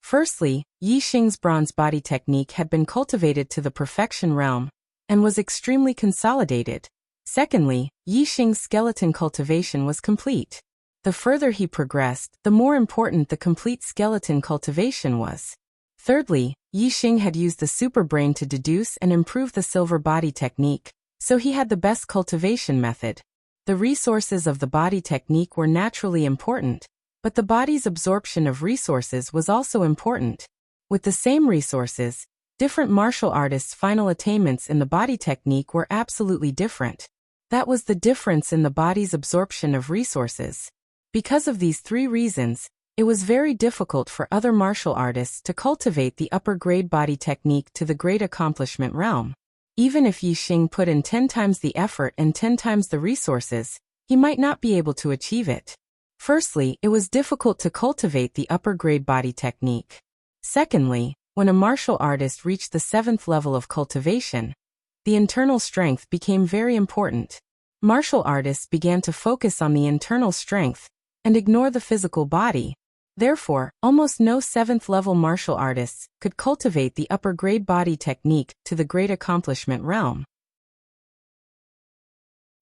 firstly, Yi Xing's bronze body technique had been cultivated to the perfection realm and was extremely consolidated. Secondly, Yi Xing's skeleton cultivation was complete. The further he progressed, the more important the complete skeleton cultivation was. Thirdly, Yi Xing had used the super brain to deduce and improve the silver body technique, so he had the best cultivation method. The resources of the body technique were naturally important, but the body's absorption of resources was also important. With the same resources, different martial artists' final attainments in the body technique were absolutely different. That was the difference in the body's absorption of resources. Because of these 3 reasons, it was very difficult for other martial artists to cultivate the upper-grade body technique to the great accomplishment realm. Even if Yi Xing put in 10 times the effort and 10 times the resources, he might not be able to achieve it. Firstly, it was difficult to cultivate the upper-grade body technique. Secondly, when a martial artist reached the 7th level of cultivation, the internal strength became very important. Martial artists began to focus on the internal strength and ignore the physical body. Therefore, almost no 7th-level martial artists could cultivate the upper-grade body technique to the great accomplishment realm.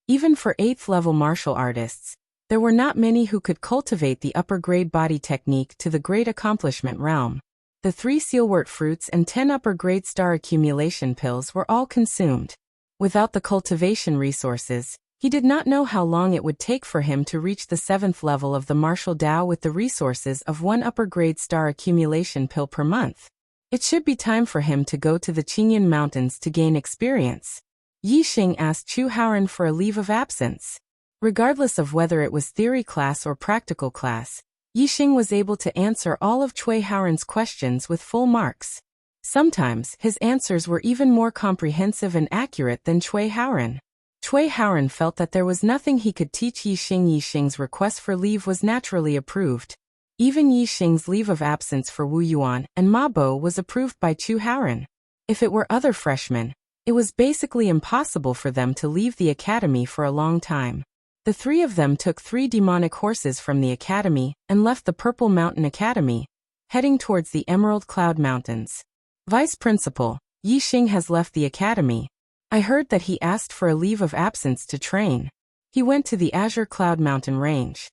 Even for 8th-level martial artists, there were not many who could cultivate the upper-grade body technique to the great accomplishment realm. The 3 sealwort fruits and 10 upper-grade star accumulation pills were all consumed. Without the cultivation resources, he did not know how long it would take for him to reach the 7th level of the martial Tao with the resources of 1 upper-grade star accumulation pill per month. It should be time for him to go to the Qingyan Mountains to gain experience. Yi Xing asked Chu Haoren for a leave of absence. Regardless of whether it was theory class or practical class, Yi Xing was able to answer all of Cui Haoren's questions with full marks. Sometimes, his answers were even more comprehensive and accurate than Cui Haoren. Cui Haoren felt that there was nothing he could teach Yi Xing. Yi Xing's request for leave was naturally approved. Even Yi Xing's leave of absence for Wu Yuan and Ma Bo was approved by Chu Haoren. If it were other freshmen, it was basically impossible for them to leave the academy for a long time. The 3 of them took 3 demonic horses from the academy and left the Purple Mountain Academy, heading towards the Emerald Cloud Mountains. Vice Principal, Yi Xing has left the academy. I heard that he asked for a leave of absence to train. He went to the Azure Cloud Mountain Range.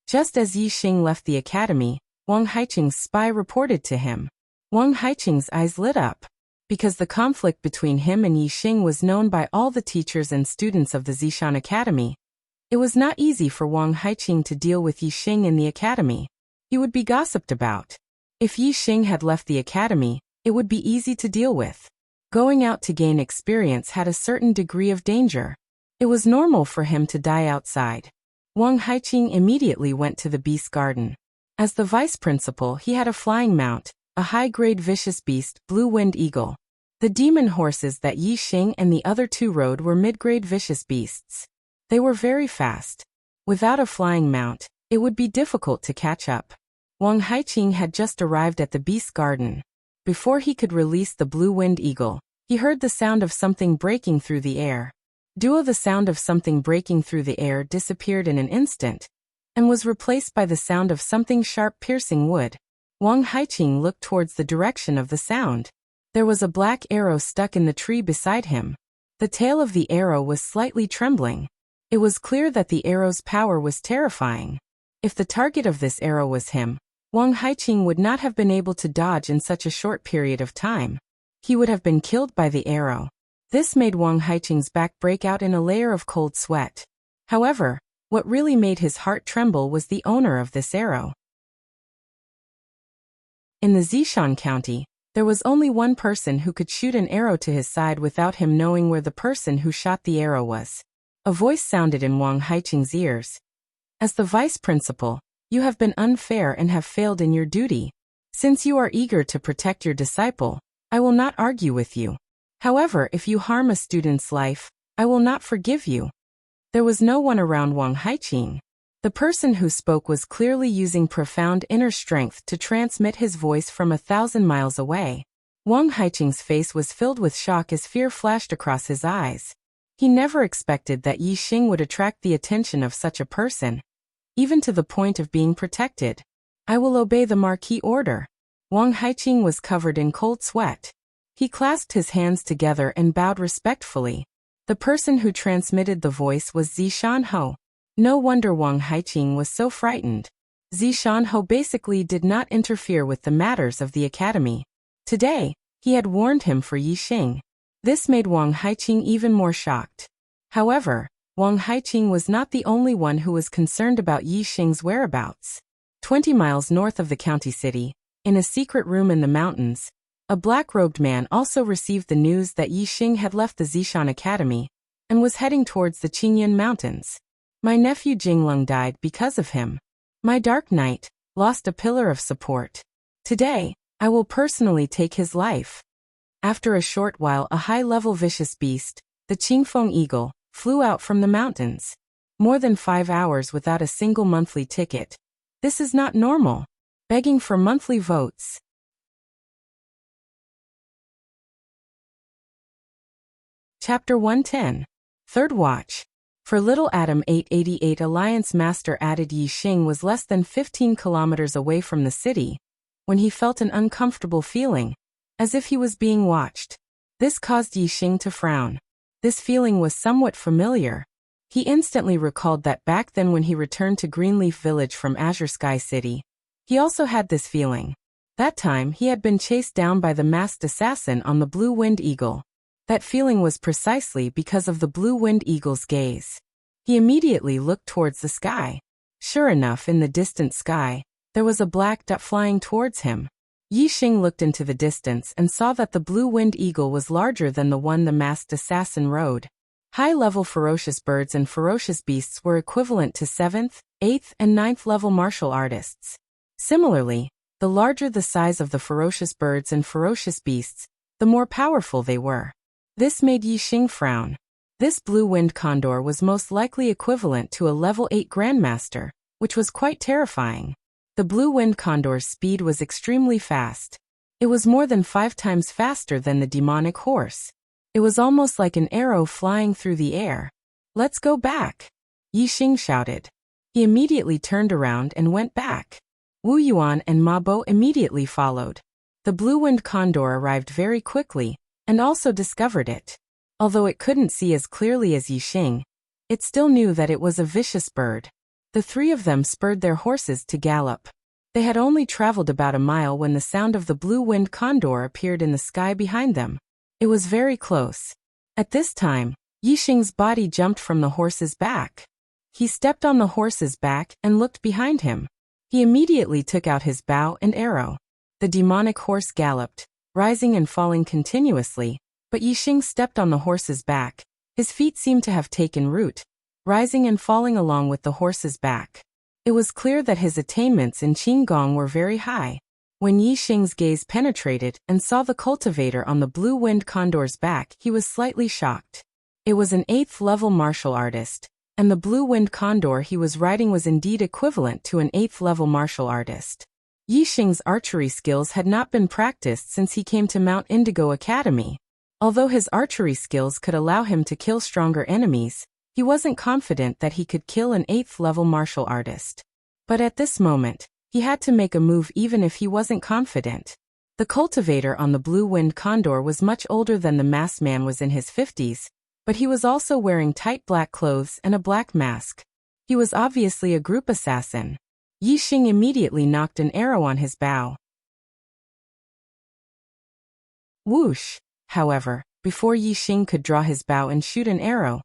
Just as Yi Xing left the academy, Wang Haiqing's spy reported to him. Wang Haiqing's eyes lit up. Because the conflict between him and Yi Xing was known by all the teachers and students of the Zishan Academy, it was not easy for Wang Haiqing to deal with Yi Xing in the academy. He would be gossiped about. If Yi Xing had left the academy, it would be easy to deal with. Going out to gain experience had a certain degree of danger. It was normal for him to die outside. Wang Haiqing immediately went to the beast garden. As the vice principal, he had a flying mount, a high-grade vicious beast, blue-winged eagle. The demon horses that Yi Xing and the other 2 rode were mid-grade vicious beasts. They were very fast. Without a flying mount, it would be difficult to catch up. Wang Haiqing had just arrived at the beast garden. Before he could release the blue-winged eagle, he heard the sound of something breaking through the air. The sound of something breaking through the air disappeared in an instant, and was replaced by the sound of something sharp piercing wood. Wang Haiqing looked towards the direction of the sound. There was a black arrow stuck in the tree beside him. The tail of the arrow was slightly trembling. It was clear that the arrow's power was terrifying. If the target of this arrow was him, Wang Haiqing would not have been able to dodge in such a short period of time. He would have been killed by the arrow. This made Wang Haiqing's back break out in a layer of cold sweat. However, what really made his heart tremble was the owner of this arrow. In the Zishan County, there was only one person who could shoot an arrow to his side without him knowing where the person who shot the arrow was. A voice sounded in Wang Haiqing's ears. As the vice principal, You have been unfair and have failed in your duty. Since you are eager to protect your disciple, I will not argue with you. However, if you harm a student's life, I will not forgive you." There was no one around Wang Haiqing. The person who spoke was clearly using profound inner strength to transmit his voice from 1,000 miles away. Wang Haiqing's face was filled with shock as fear flashed across his eyes. He never expected that Yi Xing would attract the attention of such a person, even to the point of being protected. "I will obey the Marquis order." Wang Haiqing was covered in cold sweat. He clasped his hands together and bowed respectfully. The person who transmitted the voice was Zishan. No wonder Wang Haiqing was so frightened. Zishan basically did not interfere with the matters of the academy. Today, he had warned him for Yi Xing. This made Wang Haiqing even more shocked. However, Wang Haiqing was not the only one who was concerned about Yi Xing's whereabouts. 20 miles north of the county city, in a secret room in the mountains, a black-robed man also received the news that Yi Xing had left the Zishan Academy and was heading towards the Qingyun Mountains. "My nephew Jinglong died because of him. My dark knight lost a pillar of support. Today, I will personally take his life." After a short while, a high-level vicious beast, the Qingfeng eagle, flew out from the mountains. More than 5 hours without a single monthly ticket. This is not normal. Begging for monthly votes. Chapter 110. Third Watch. For Little Adam 888, Alliance Master added Yi Xing was less than 15 kilometers away from the city when he felt an uncomfortable feeling, as if he was being watched. This caused Yi Xing to frown. This feeling was somewhat familiar. He instantly recalled that back then when he returned to Greenleaf Village from Azure Sky City, he also had this feeling. That time he had been chased down by the masked assassin on the Blue-Winged Eagle. That feeling was precisely because of the Blue-Winged Eagle's gaze. He immediately looked towards the sky. Sure enough, in the distant sky, there was a black dot flying towards him. Yi Xing looked into the distance and saw that the Blue-Winged Eagle was larger than the one the masked assassin rode. High-level ferocious birds and ferocious beasts were equivalent to 7th, 8th, and 9th level martial artists. Similarly, the larger the size of the ferocious birds and ferocious beasts, the more powerful they were. This made Yi Xing frown. This blue-winged condor was most likely equivalent to a level 8 grandmaster, which was quite terrifying. The blue-winged condor's speed was extremely fast. It was more than 5 times faster than the demonic horse. It was almost like an arrow flying through the air. "Let's go back," Yi Xing shouted. He immediately turned around and went back. Wu Yuan and Ma Bo immediately followed. The blue-winged condor arrived very quickly, and also discovered it. Although it couldn't see as clearly as Yi Xing, it still knew that it was a vicious bird. The 3 of them spurred their horses to gallop. They had only traveled about a mile when the sound of the blue-winged condor appeared in the sky behind them. It was very close. At this time, Yi Xing's body jumped from the horse's back. He stepped on the horse's back and looked behind him. He immediately took out his bow and arrow. The demonic horse galloped, rising and falling continuously, but Yi Xing stepped on the horse's back. His feet seemed to have taken root, rising and falling along with the horse's back. It was clear that his attainments in Qinggong were very high. When Yi Xing's gaze penetrated and saw the cultivator on the blue-winged condor's back, he was slightly shocked. It was an 8th level martial artist, and the blue-winged condor he was riding was indeed equivalent to an 8th level martial artist. Yi Xing's archery skills had not been practiced since he came to Mount Indigo Academy. Although his archery skills could allow him to kill stronger enemies, he wasn't confident that he could kill an 8th level martial artist. But at this moment, he had to make a move even if he wasn't confident. The cultivator on the blue-winged condor was much older than the masked man was in his 50s, but he was also wearing tight black clothes and a black mask. He was obviously a group assassin. Yi Xing immediately knocked an arrow on his bow. Whoosh! However, before Yi Xing could draw his bow and shoot an arrow,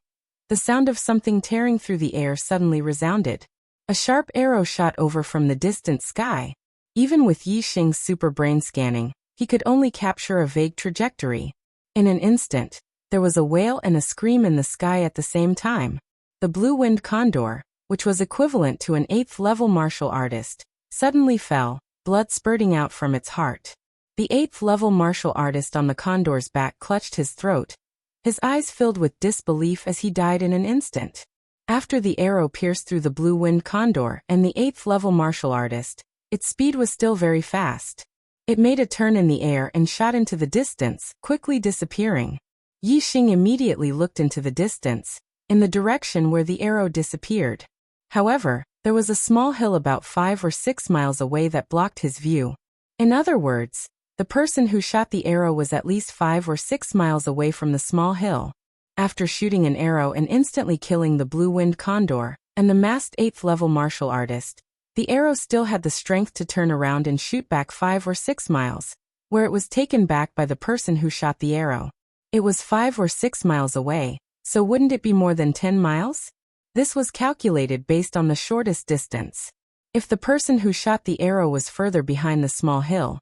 the sound of something tearing through the air suddenly resounded. A sharp arrow shot over from the distant sky. Even with Yi Xing's super brain scanning, he could only capture a vague trajectory. In an instant, there was a wail and a scream in the sky at the same time. The blue-winged condor, which was equivalent to an 8th-level martial artist, suddenly fell, blood spurting out from its heart. The 8th-level martial artist on the condor's back clutched his throat, his eyes filled with disbelief as he died in an instant. After the arrow pierced through the blue-winged condor and the 8th-level martial artist, its speed was still very fast. It made a turn in the air and shot into the distance, quickly disappearing. Yi Xing immediately looked into the distance, in the direction where the arrow disappeared. However, there was a small hill about 5 or 6 miles away that blocked his view. In other words, the person who shot the arrow was at least 5 or 6 miles away from the small hill. After shooting an arrow and instantly killing the blue-winged condor and the masked 8th-level martial artist, the arrow still had the strength to turn around and shoot back 5 or 6 miles, where it was taken back by the person who shot the arrow. It was 5 or 6 miles away, so wouldn't it be more than 10 miles? This was calculated based on the shortest distance. If the person who shot the arrow was further behind the small hill,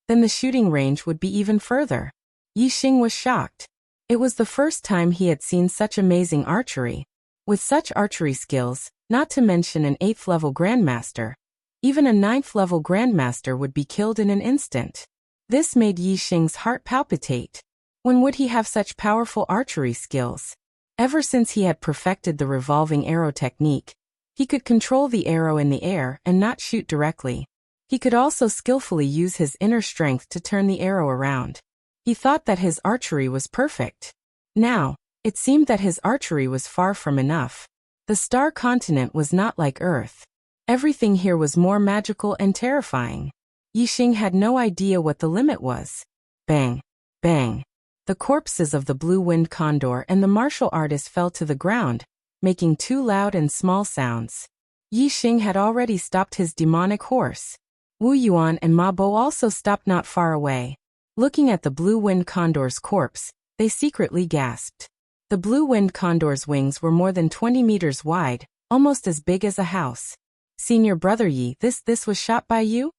then the shooting range would be even further. Yi Xing was shocked. It was the first time he had seen such amazing archery. With such archery skills, not to mention an 8th-level grandmaster, even a 9th-level grandmaster would be killed in an instant. This made Yi Xing's heart palpitate. When would he have such powerful archery skills? Ever since he had perfected the revolving arrow technique, he could control the arrow in the air and not shoot directly. He could also skillfully use his inner strength to turn the arrow around. He thought that his archery was perfect. Now, it seemed that his archery was far from enough. The star continent was not like Earth. Everything here was more magical and terrifying. Yi Xing had no idea what the limit was. Bang! Bang! The corpses of the blue-winged condor and the martial artist fell to the ground, making 2 loud and small sounds. Yi Xing had already stopped his demonic horse. Wu Yuan and Ma Bo also stopped not far away. Looking at the blue-winged condor's corpse, they secretly gasped. The blue-winged condor's wings were more than 20 meters wide, almost as big as a house. Senior brother Yi, this was shot by you?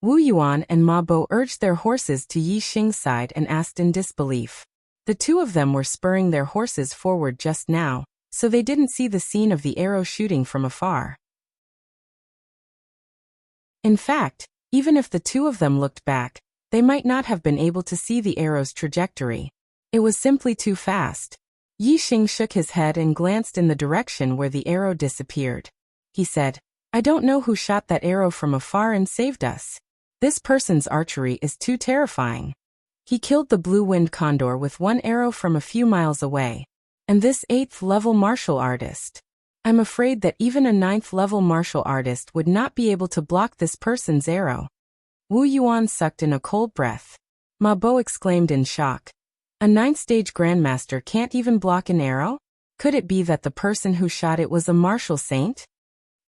Wu Yuan and Ma Bo urged their horses to Yi Xing's side and asked in disbelief. The two of them were spurring their horses forward just now, so they didn't see the scene of the arrow shooting from afar. In fact, even if the two of them looked back, they might not have been able to see the arrow's trajectory. It was simply too fast. Yi Xing shook his head and glanced in the direction where the arrow disappeared. He said, "I don't know who shot that arrow from afar and saved us. This person's archery is too terrifying. He killed the blue-winged condor with 1 arrow from a few miles away. And this 8th-level martial artist. I'm afraid that even a 9th-level martial artist would not be able to block this person's arrow." Wu Yuan sucked in a cold breath. Ma Bo exclaimed in shock. A 9th-stage grandmaster can't even block an arrow? Could it be that the person who shot it was a martial saint?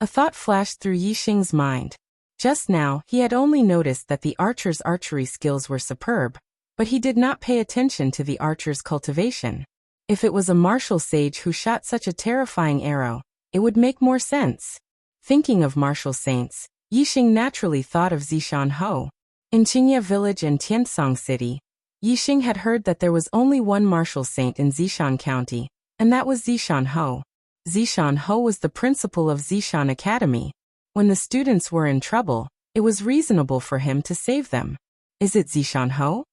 A thought flashed through Yi Xing's mind. Just now, he had only noticed that the archer's archery skills were superb, but he did not pay attention to the archer's cultivation. If it was a martial sage who shot such a terrifying arrow, it would make more sense. Thinking of martial saints, Yi Xing naturally thought of Zishan Ho. In Qingye village and Tiansong city, Yi Xing had heard that there was only one martial saint in Zishan County, and that was Zishan Ho. Zishan Ho was the principal of Zishan Academy. When the students were in trouble, it was reasonable for him to save them. Is it Zishan Ho?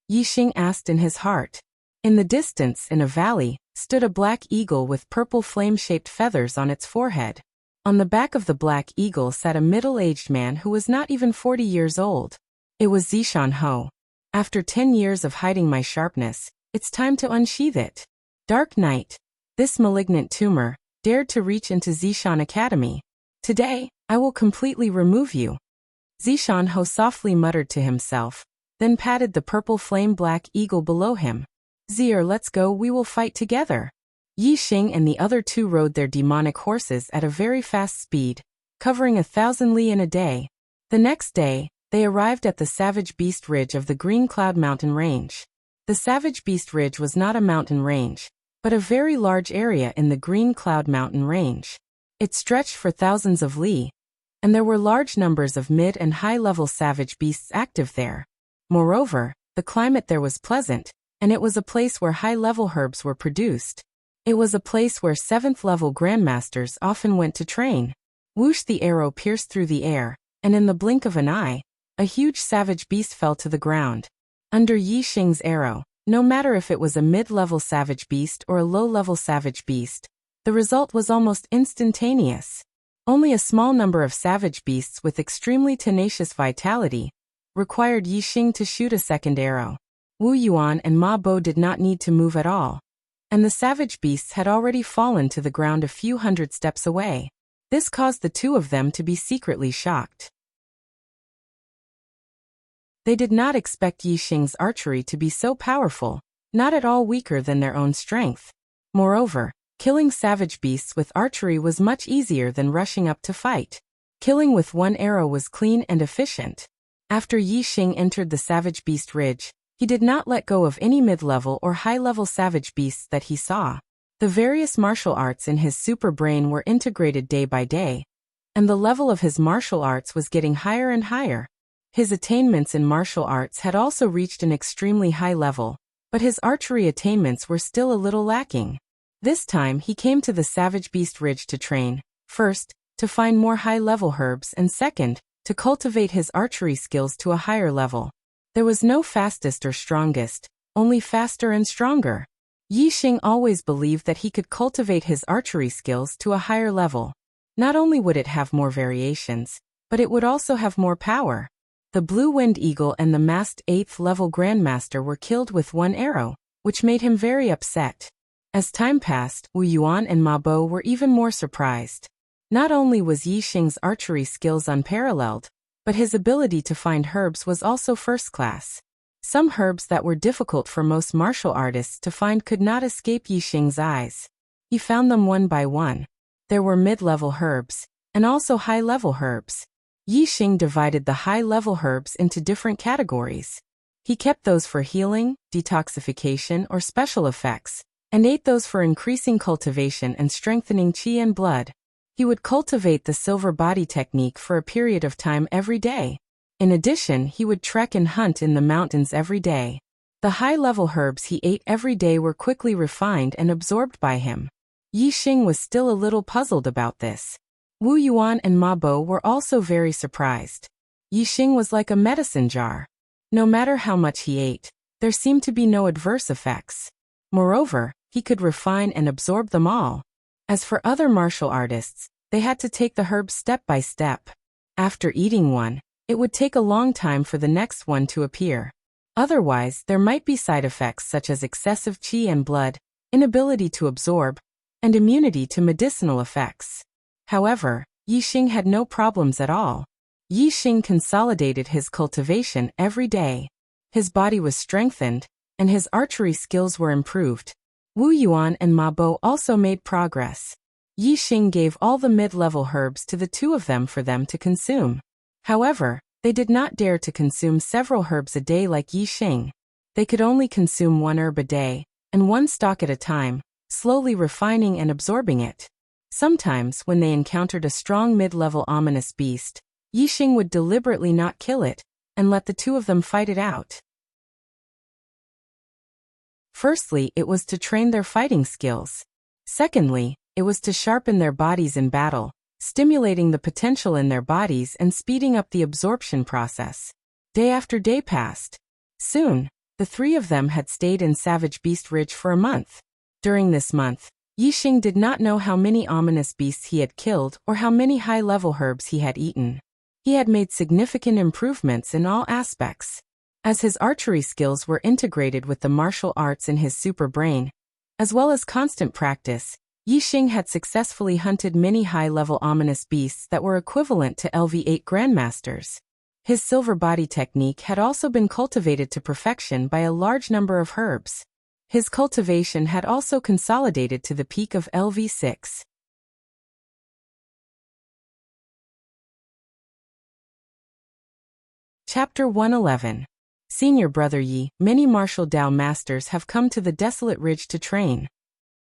Yi Xing asked in his heart. In the distance, in a valley, stood a black eagle with purple flame-shaped feathers on its forehead. On the back of the black eagle sat a middle-aged man who was not even 40 years old. It was Zishan Ho. After 10 years of hiding my sharpness, it's time to unsheath it. Dark night. This malignant tumor dared to reach into Zishan Academy. Today, I will completely remove you. Zishan Ho softly muttered to himself, then patted the purple flame-black eagle below him. Zir, let's go, we will fight together. Yi Xing and the other two rode their demonic horses at a very fast speed, covering 1,000 li in a day. The next day, they arrived at the Savage Beast Ridge of the Green Cloud Mountain Range. The Savage Beast Ridge was not a mountain range, but a very large area in the Green Cloud Mountain Range. It stretched for thousands of li, and there were large numbers of mid- and high-level savage beasts active there. Moreover, the climate there was pleasant, and it was a place where high-level herbs were produced. It was a place where 7th-level grandmasters often went to train. Whoosh, the arrow pierced through the air, and in the blink of an eye, a huge savage beast fell to the ground. Under Yi Xing's arrow, no matter if it was a mid-level savage beast or a low-level savage beast, the result was almost instantaneous. Only a small number of savage beasts with extremely tenacious vitality required Yi Xing to shoot a second arrow. Wu Yuan and Ma Bo did not need to move at all, and the savage beasts had already fallen to the ground a few hundred steps away. This caused the two of them to be secretly shocked. They did not expect Yi Xing's archery to be so powerful, not at all weaker than their own strength. Moreover, killing savage beasts with archery was much easier than rushing up to fight. Killing with one arrow was clean and efficient. After Yi Xing entered the savage beast ridge, he did not let go of any mid-level or high-level savage beasts that he saw. The various martial arts in his super brain were integrated day by day, and the level of his martial arts was getting higher and higher. His attainments in martial arts had also reached an extremely high level, but his archery attainments were still a little lacking. This time he came to the savage beast ridge to train, first, to find more high-level herbs, and second, to cultivate his archery skills to a higher level. There was no fastest or strongest, only faster and stronger. Yi Xing always believed that he could cultivate his archery skills to a higher level. Not only would it have more variations, but it would also have more power. The blue-winged eagle and the masked 8th-level grandmaster were killed with one arrow, which made him very upset. As time passed, Wu Yuan and Ma Bo were even more surprised. Not only was Yi Xing's archery skills unparalleled, but his ability to find herbs was also first class. Some herbs that were difficult for most martial artists to find could not escape Yi Xing's eyes. He found them one by one. There were mid-level herbs, and also high-level herbs. Yi Xing divided the high-level herbs into different categories. He kept those for healing, detoxification, or special effects, and ate those for increasing cultivation and strengthening qi and blood. He would cultivate the silver body technique for a period of time every day. In addition, he would trek and hunt in the mountains every day. The high-level herbs he ate every day were quickly refined and absorbed by him. Yi Xing was still a little puzzled about this. Wu Yuan and Ma Bo were also very surprised. Yi Xing was like a medicine jar. No matter how much he ate, there seemed to be no adverse effects. Moreover, he could refine and absorb them all. As for other martial artists, they had to take the herbs step by step. After eating one, it would take a long time for the next one to appear. Otherwise, there might be side effects such as excessive qi and blood, inability to absorb, and immunity to medicinal effects. However, Yi Xing had no problems at all. Yi Xing consolidated his cultivation every day. His body was strengthened, and his archery skills were improved. Wu Yuan and Ma Bo also made progress. Yi Xing gave all the mid-level herbs to the two of them for them to consume. However, they did not dare to consume several herbs a day like Yi Xing. They could only consume one herb a day, and one stalk at a time, slowly refining and absorbing it. Sometimes, when they encountered a strong mid-level ominous beast, Yi Xing would deliberately not kill it, and let the two of them fight it out. Firstly, it was to train their fighting skills. Secondly, it was to sharpen their bodies in battle, stimulating the potential in their bodies and speeding up the absorption process. Day after day passed. Soon, the three of them had stayed in Savage Beast Ridge for a month. During this month, Yi Xing did not know how many ominous beasts he had killed or how many high-level herbs he had eaten. He had made significant improvements in all aspects. As his archery skills were integrated with the martial arts in his super brain, as well as constant practice, Yi Xing had successfully hunted many high-level ominous beasts that were equivalent to LV8 grandmasters. His silver body technique had also been cultivated to perfection by a large number of herbs. His cultivation had also consolidated to the peak of LV6. Chapter 111. Senior Brother Yi, many martial Dao masters have come to the desolate ridge to train.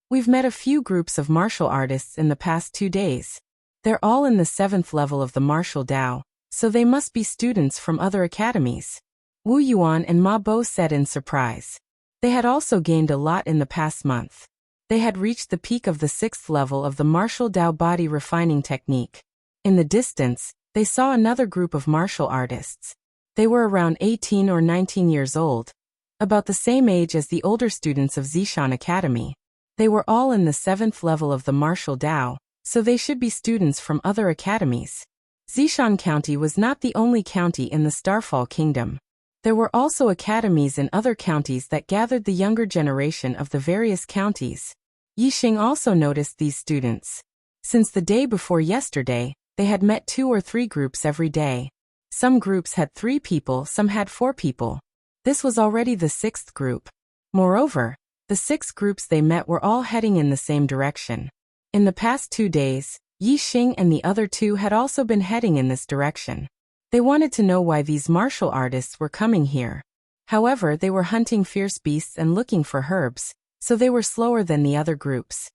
We've met a few groups of martial artists in the past 2 days. They're all in the 7th level of the martial Dao, so they must be students from other academies. Wu Yuan and Ma Bo said in surprise. They had also gained a lot in the past month. They had reached the peak of the 6th level of the martial Dao body refining technique. In the distance, they saw another group of martial artists. They were around 18 or 19 years old, about the same age as the older students of Zishan Academy. They were all in the 7th level of the martial Dao, so they should be students from other academies. Zishan County was not the only county in the Starfall Kingdom. There were also academies in other counties that gathered the younger generation of the various counties. Yixing also noticed these students. Since the day before yesterday, they had met 2 or 3 groups every day. Some groups had 3 people, some had 4 people. This was already the 6th group. Moreover, the 6 groups they met were all heading in the same direction. In the past 2 days, Yixing and the other 2 had also been heading in this direction. They wanted to know why these martial artists were coming here. However, they were hunting fierce beasts and looking for herbs, so they were slower than the other groups.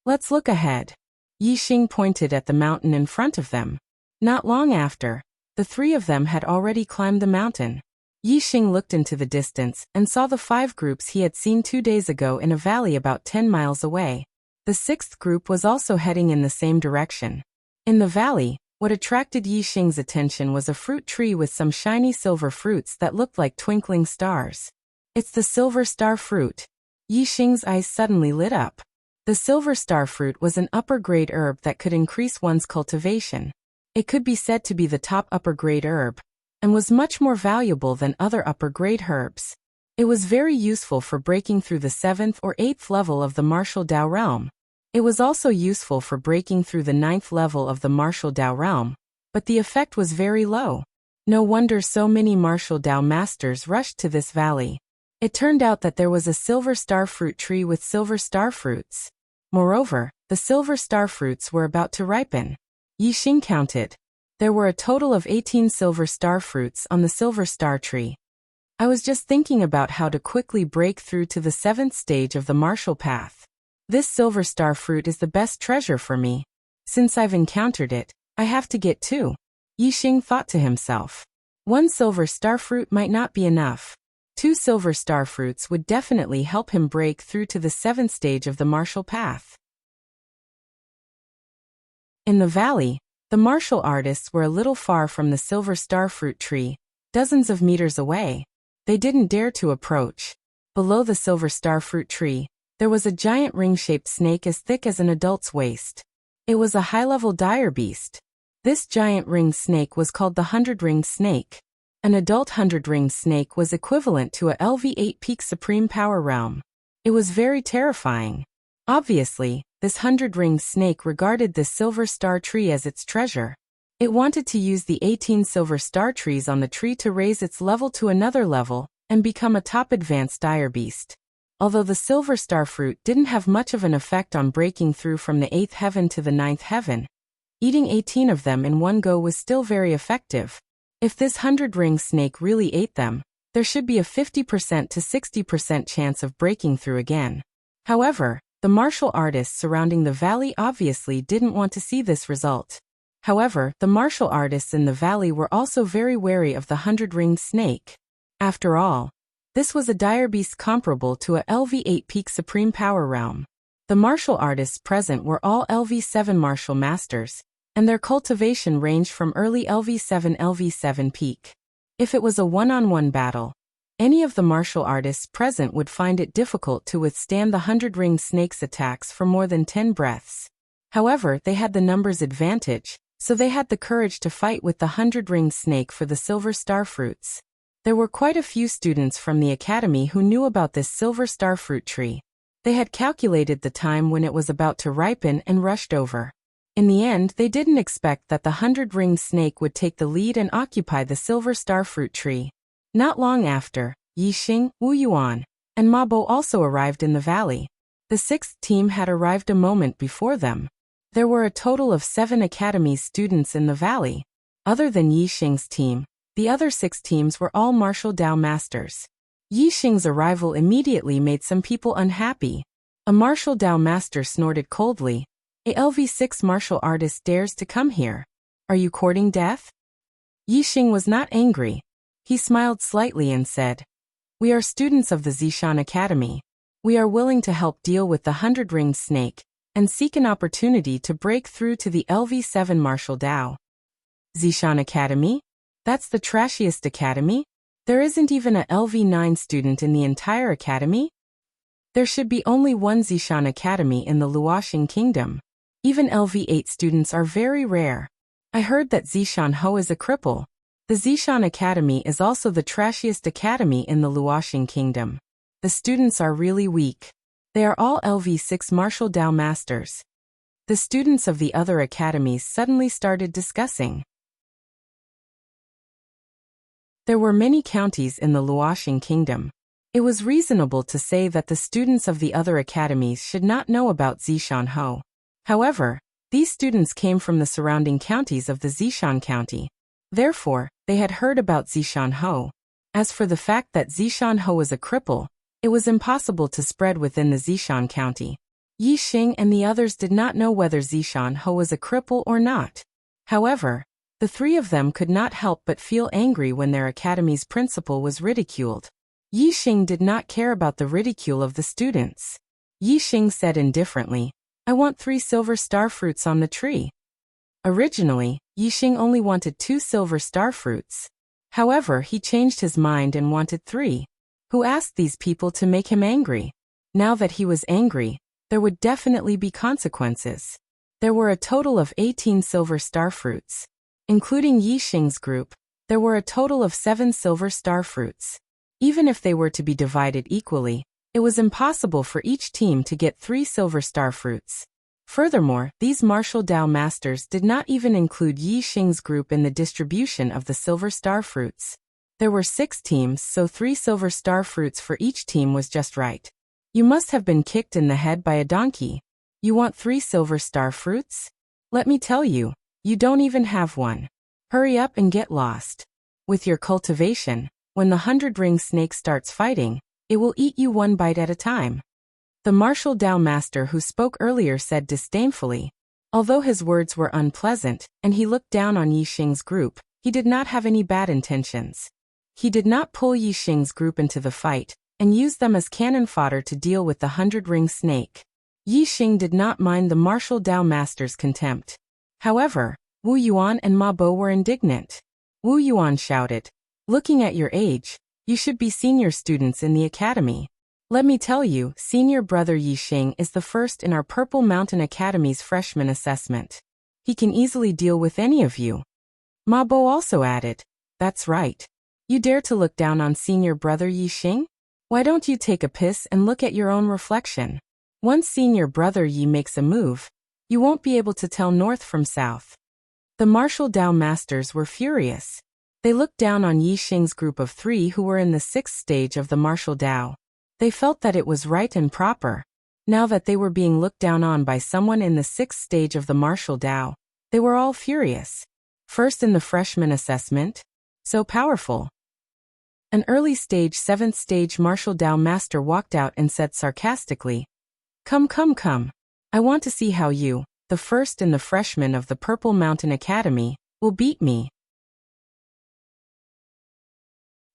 Let's look ahead. Yixing pointed at the mountain in front of them. Not long after, the 3 of them had already climbed the mountain. Yixing looked into the distance and saw the 5 groups he had seen 2 days ago in a valley about 10 miles away. The 6th group was also heading in the same direction. In the valley, what attracted Yixing's attention was a fruit tree with some shiny silver fruits that looked like twinkling stars. It's the silver star fruit. Yixing's eyes suddenly lit up. The silver star fruit was an upper-grade herb that could increase one's cultivation. It could be said to be the top upper-grade herb, and was much more valuable than other upper-grade herbs. It was very useful for breaking through the 7th or 8th level of the martial Dao realm. It was also useful for breaking through the 9th level of the martial Dao realm, but the effect was very low. No wonder so many martial Dao masters rushed to this valley. It turned out that there was a silver star fruit tree with silver star fruits. Moreover, the silver star fruits were about to ripen. Yixing counted. There were a total of 18 silver star fruits on the silver star tree. I was just thinking about how to quickly break through to the 7th stage of the martial path. This silver star fruit is the best treasure for me. Since I've encountered it, I have to get 2. Yixing thought to himself. 1 silver star fruit might not be enough. 2 silver star fruits would definitely help him break through to the 7th stage of the martial path. In the valley, the martial artists were a little far from the silver star fruit tree, dozens of meters away. They didn't dare to approach. Below the silver star fruit tree, there was a giant ring-shaped snake as thick as an adult's waist. It was a high-level dire beast. This giant ringed snake was called the 100-ringed snake. An adult 100-ringed snake was equivalent to a LV8 peak supreme power realm. It was very terrifying. Obviously, this 100-ringed snake regarded this silver star tree as its treasure. It wanted to use the 18 silver star trees on the tree to raise its level to another level and become a top advanced dire beast. Although the silver star fruit didn't have much of an effect on breaking through from the 8th heaven to the 9th heaven, eating 18 of them in one go was still very effective. If this 100-ringed snake really ate them, there should be a 50% to 60% chance of breaking through again. However, the martial artists surrounding the valley obviously didn't want to see this result. However, the martial artists in the valley were also very wary of the 100-ringed snake. After all, this was a dire beast comparable to a LV8 peak supreme power realm. The martial artists present were all LV7 martial masters, and their cultivation ranged from early LV7 peak. If it was a one-on-one battle, any of the martial artists present would find it difficult to withstand the 100-ringed snake's attacks for more than 10 breaths. However, they had the numbers advantage, so they had the courage to fight with the 100-ringed snake for the silver star fruits. There were quite a few students from the academy who knew about this silver star fruit tree. They had calculated the time when it was about to ripen and rushed over. In the end, they didn't expect that the 100-ringed snake would take the lead and occupy the silver star fruit tree. Not long after, Yixing, Wu Yuan, and Ma Bo also arrived in the valley. The 6th team had arrived a moment before them. There were a total of 7 academy students in the valley. Other than Yixing's team, the other 6 teams were all martial Dao masters. Yixing's arrival immediately made some people unhappy. A martial Dao master snorted coldly. A LV6 martial artist dares to come here. Are you courting death? Yixing was not angry. He smiled slightly and said, "We are students of the Zishan Academy. We are willing to help deal with the 100-ringed snake and seek an opportunity to break through to the LV7 Martial Dao. Zishan Academy? That's the trashiest academy? There isn't even a LV9 student in the entire academy? There should be only one Zishan Academy in the Luoxing Kingdom. Even LV8 students are very rare. I heard that Zishan Ho is a cripple. The Zishan Academy is also the trashiest academy in the Luoxing Kingdom. The students are really weak. They are all LV6 Martial Dao Masters. The students of the other academies suddenly started discussing. There were many counties in the Luoxing Kingdom. It was reasonable to say that the students of the other academies should not know about Zishan Ho. However, these students came from the surrounding counties of the Zishan County. Therefore, they had heard about Zishan Ho. As for the fact that Zishan Ho was a cripple, it was impossible to spread within the Zishan County. Yi Xing and the others did not know whether Zishan Ho was a cripple or not. However, the three of them could not help but feel angry when their academy's principal was ridiculed. Yi Xing did not care about the ridicule of the students. Yi Xing said indifferently, "I want 3 silver star fruits on the tree." Originally, Yi Xing only wanted 2 silver star fruits. However, he changed his mind and wanted 3. Who asked these people to make him angry? Now that he was angry, there would definitely be consequences. There were a total of 18 silver star fruits. Including Yi Xing's group, there were a total of 7 silver star fruits. Even if they were to be divided equally, it was impossible for each team to get 3 silver star fruits. Furthermore, these Martial Dao Masters did not even include Yi Xing's group in the distribution of the silver star fruits. There were 6 teams, so 3 silver star fruits for each team was just right. You must have been kicked in the head by a donkey. You want 3 silver star fruits? Let me tell you, you don't even have one. Hurry up and get lost. With your cultivation, when the 100-ring snake starts fighting, it will eat you one bite at a time. The Martial Dao Master who spoke earlier said disdainfully. Although his words were unpleasant, and he looked down on Yi Xing's group, he did not have any bad intentions. He did not pull Yi Xing's group into the fight, and use them as cannon fodder to deal with the 100-ring snake. Yi Xing did not mind the Martial Dao Master's contempt. However, Wu Yuan and Ma Bo were indignant. Wu Yuan shouted, "Looking at your age, you should be senior students in the academy. Let me tell you, senior brother Yi Xing is the first in our Purple Mountain Academy's freshman assessment. He can easily deal with any of you." Ma Bo also added, "That's right. You dare to look down on senior brother Yi Xing? Why don't you take a piss and look at your own reflection? Once senior brother Yi makes a move, you won't be able to tell north from south." The Martial Dao Masters were furious. They looked down on Yi Xing's group of 3 who were in the 6th stage of the Martial Dao. They felt that it was right and proper. Now that they were being looked down on by someone in the 6th stage of the Martial Dao, they were all furious. First in the freshman assessment? So powerful. An early stage 7th stage Martial Dao Master walked out and said sarcastically, Come. I want to see how you, the first in the freshman of the Purple Mountain Academy, will beat me.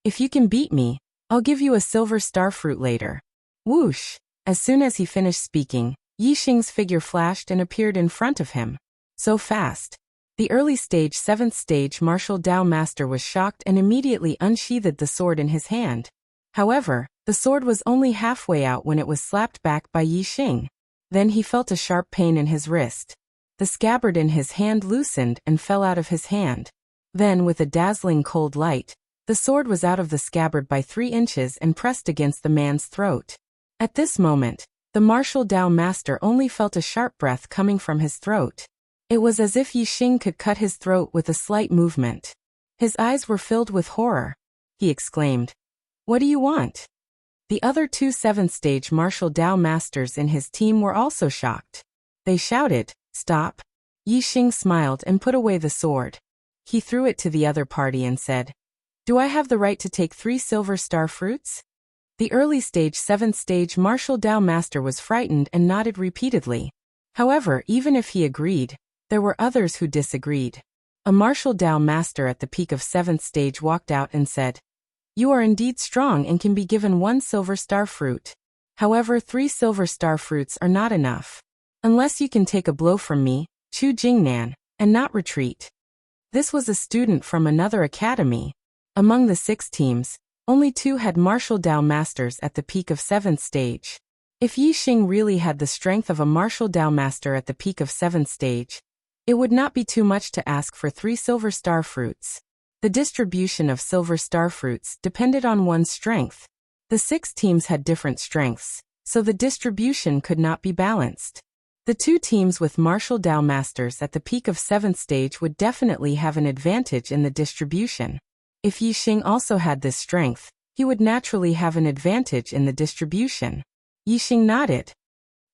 If you can beat me, I'll give you a silver star fruit later. Whoosh! As soon as he finished speaking, Yi Xing's figure flashed and appeared in front of him. So fast. The early stage 7th stage Martial Dao Master was shocked and immediately unsheathed the sword in his hand. However, the sword was only halfway out when it was slapped back by Yi Xing. Then he felt a sharp pain in his wrist. The scabbard in his hand loosened and fell out of his hand. Then, with a dazzling cold light, the sword was out of the scabbard by 3 inches and pressed against the man's throat. At this moment, the Martial Dao Master only felt a sharp breath coming from his throat. It was as if Yi Xing could cut his throat with a slight movement. His eyes were filled with horror. He exclaimed, "What do you want?" The other 2 7th stage Martial Dao Masters in his team were also shocked. They shouted, "Stop." Yi Xing smiled and put away the sword. He threw it to the other party and said, "Do I have the right to take 3 silver star fruits?" The early stage 7th stage Martial Dao Master was frightened and nodded repeatedly. However, even if he agreed, there were others who disagreed. A Martial Dao Master at the peak of 7th stage walked out and said, "You are indeed strong and can be given 1 silver star fruit." However, 3 silver star fruits are not enough. Unless you can take a blow from me, Chu Jingnan, and not retreat. This was a student from another academy. Among the 6 teams, only 2 had martial Dao masters at the peak of 7th stage. If Yi Xing really had the strength of a martial Dao master at the peak of 7th stage, it would not be too much to ask for 3 silver star fruits. The distribution of silver star fruits depended on one's strength. The 6 teams had different strengths, so the distribution could not be balanced. The 2 teams with martial Dao masters at the peak of 7th stage would definitely have an advantage in the distribution. If Yi Xing also had this strength, he would naturally have an advantage in the distribution. Yi Xing nodded.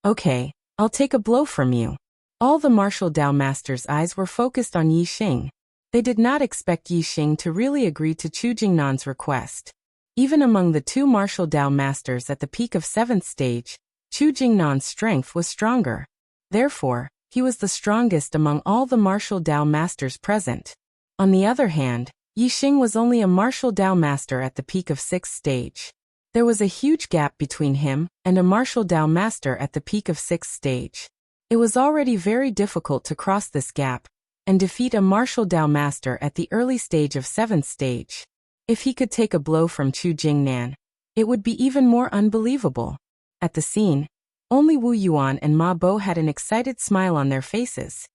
Okay, I'll take a blow from you. All the martial Dao masters' eyes were focused on Yi Xing. They did not expect Yi Xing to really agree to Chu Jingnan's request. Even among the 2 martial Dao masters at the peak of 7th stage, Chu Jingnan's strength was stronger. Therefore, he was the strongest among all the martial Dao masters present. On the other hand, Yi Xing was only a martial Dao master at the peak of 6th stage. There was a huge gap between him and a martial Dao master at the peak of 6th stage. It was already very difficult to cross this gap and defeat a martial Dao master at the early stage of 7th stage. If he could take a blow from Chu Jingnan, it would be even more unbelievable. At the scene, only Wu Yuan and Ma Bo had an excited smile on their faces.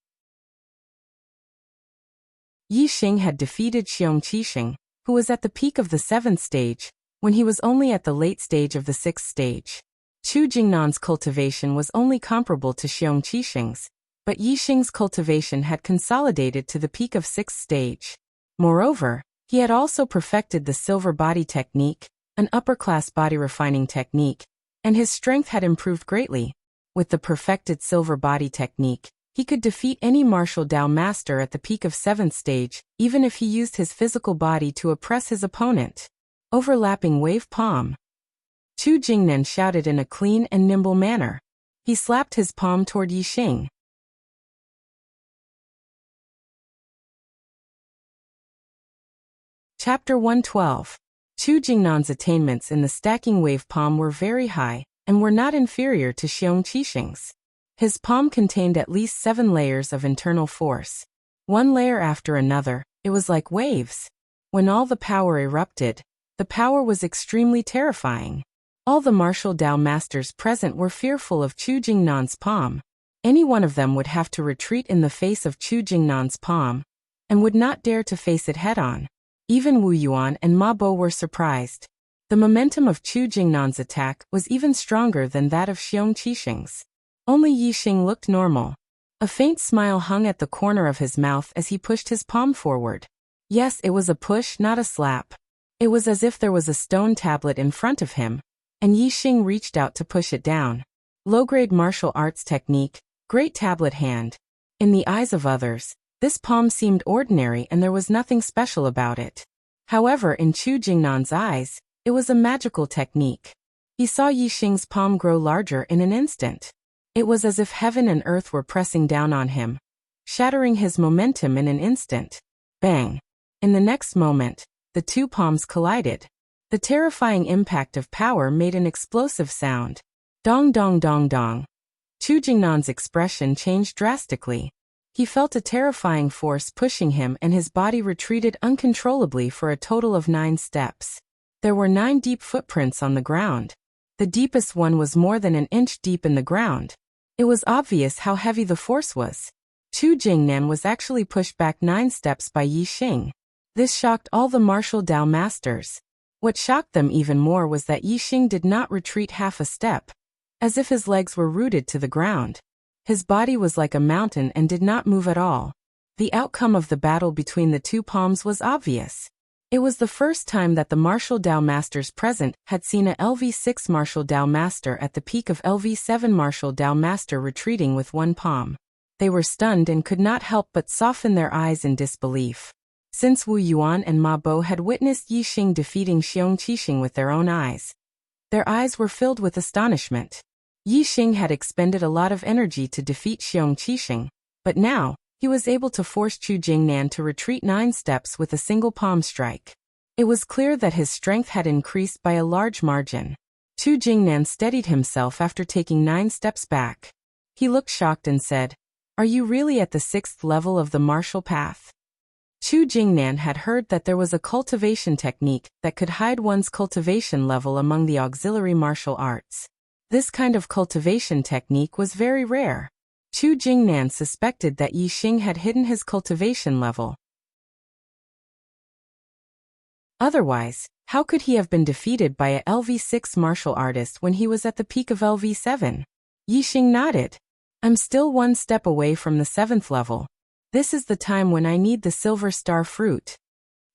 Yi Xing had defeated Xiong Qixing, who was at the peak of the 7th stage, when he was only at the late stage of the 6th stage. Chu Jingnan's cultivation was only comparable to Xiong Qixing's, but Yi Xing's cultivation had consolidated to the peak of 6th stage. Moreover, he had also perfected the silver body technique, an upper-class body refining technique, and his strength had improved greatly. With the perfected silver body technique, he could defeat any martial Dao master at the peak of 7th stage, even if he used his physical body to oppress his opponent. Overlapping wave palm. Chu Jingnan shouted in a clean and nimble manner. He slapped his palm toward Yi Xing. Chapter 112. Chu Jingnan's attainments in the stacking wave palm were very high, and were not inferior to Xiong Qixing's. His palm contained at least 7 layers of internal force. One layer after another, it was like waves. When all the power erupted, the power was extremely terrifying. All the martial Dao masters present were fearful of Chu Jingnan's palm. Any one of them would have to retreat in the face of Chu Jingnan's palm, and would not dare to face it head-on. Even Wu Yuan and Ma Bo were surprised. The momentum of Chu Jingnan's attack was even stronger than that of Xiong Qixing's. Only Yi Xing looked normal. A faint smile hung at the corner of his mouth as he pushed his palm forward. Yes, it was a push, not a slap. It was as if there was a stone tablet in front of him, and Yi Xing reached out to push it down. Low-grade martial arts technique, great tablet hand. In the eyes of others, this palm seemed ordinary and there was nothing special about it. However, in Chu Jingnan's eyes, it was a magical technique. He saw Yi Xing's palm grow larger in an instant. It was as if heaven and earth were pressing down on him, shattering his momentum in an instant. Bang! In the next moment, the 2 palms collided. The terrifying impact of power made an explosive sound. Dong dong dong dong. Chu Jingnan's expression changed drastically. He felt a terrifying force pushing him and his body retreated uncontrollably for a total of 9 steps. There were 9 deep footprints on the ground. The deepest one was more than an inch deep in the ground. It was obvious how heavy the force was. Chu Jingnan was actually pushed back 9 steps by Yi Xing. This shocked all the martial Dao masters. What shocked them even more was that Yi Xing did not retreat half a step, as if his legs were rooted to the ground. His body was like a mountain and did not move at all. The outcome of the battle between the 2 palms was obvious. It was the first time that the martial Dao masters present had seen a LV6 martial Dao master at the peak of LV7 martial Dao master retreating with 1 palm. They were stunned and could not help but soften their eyes in disbelief. Since Wu Yuan and Ma Bo had witnessed Yi Xing defeating Xiong Qixing with their own eyes, their eyes were filled with astonishment. Yi Xing had expended a lot of energy to defeat Xiong Qixing, but now, he was able to force Chu Jingnan to retreat 9 steps with a single palm strike. It was clear that his strength had increased by a large margin. Tu Jingnan steadied himself after taking 9 steps back. He looked shocked and said, "Are you really at the 6th level of the martial path?" Tu Jingnan had heard that there was a cultivation technique that could hide one's cultivation level among the auxiliary martial arts. This kind of cultivation technique was very rare. Tu Jingnan suspected that Yi Xing had hidden his cultivation level. Otherwise, how could he have been defeated by a LV6 martial artist when he was at the peak of LV7? Yi Xing nodded. "I'm still 1 step away from the 7th level. This is the time when I need the silver star fruit."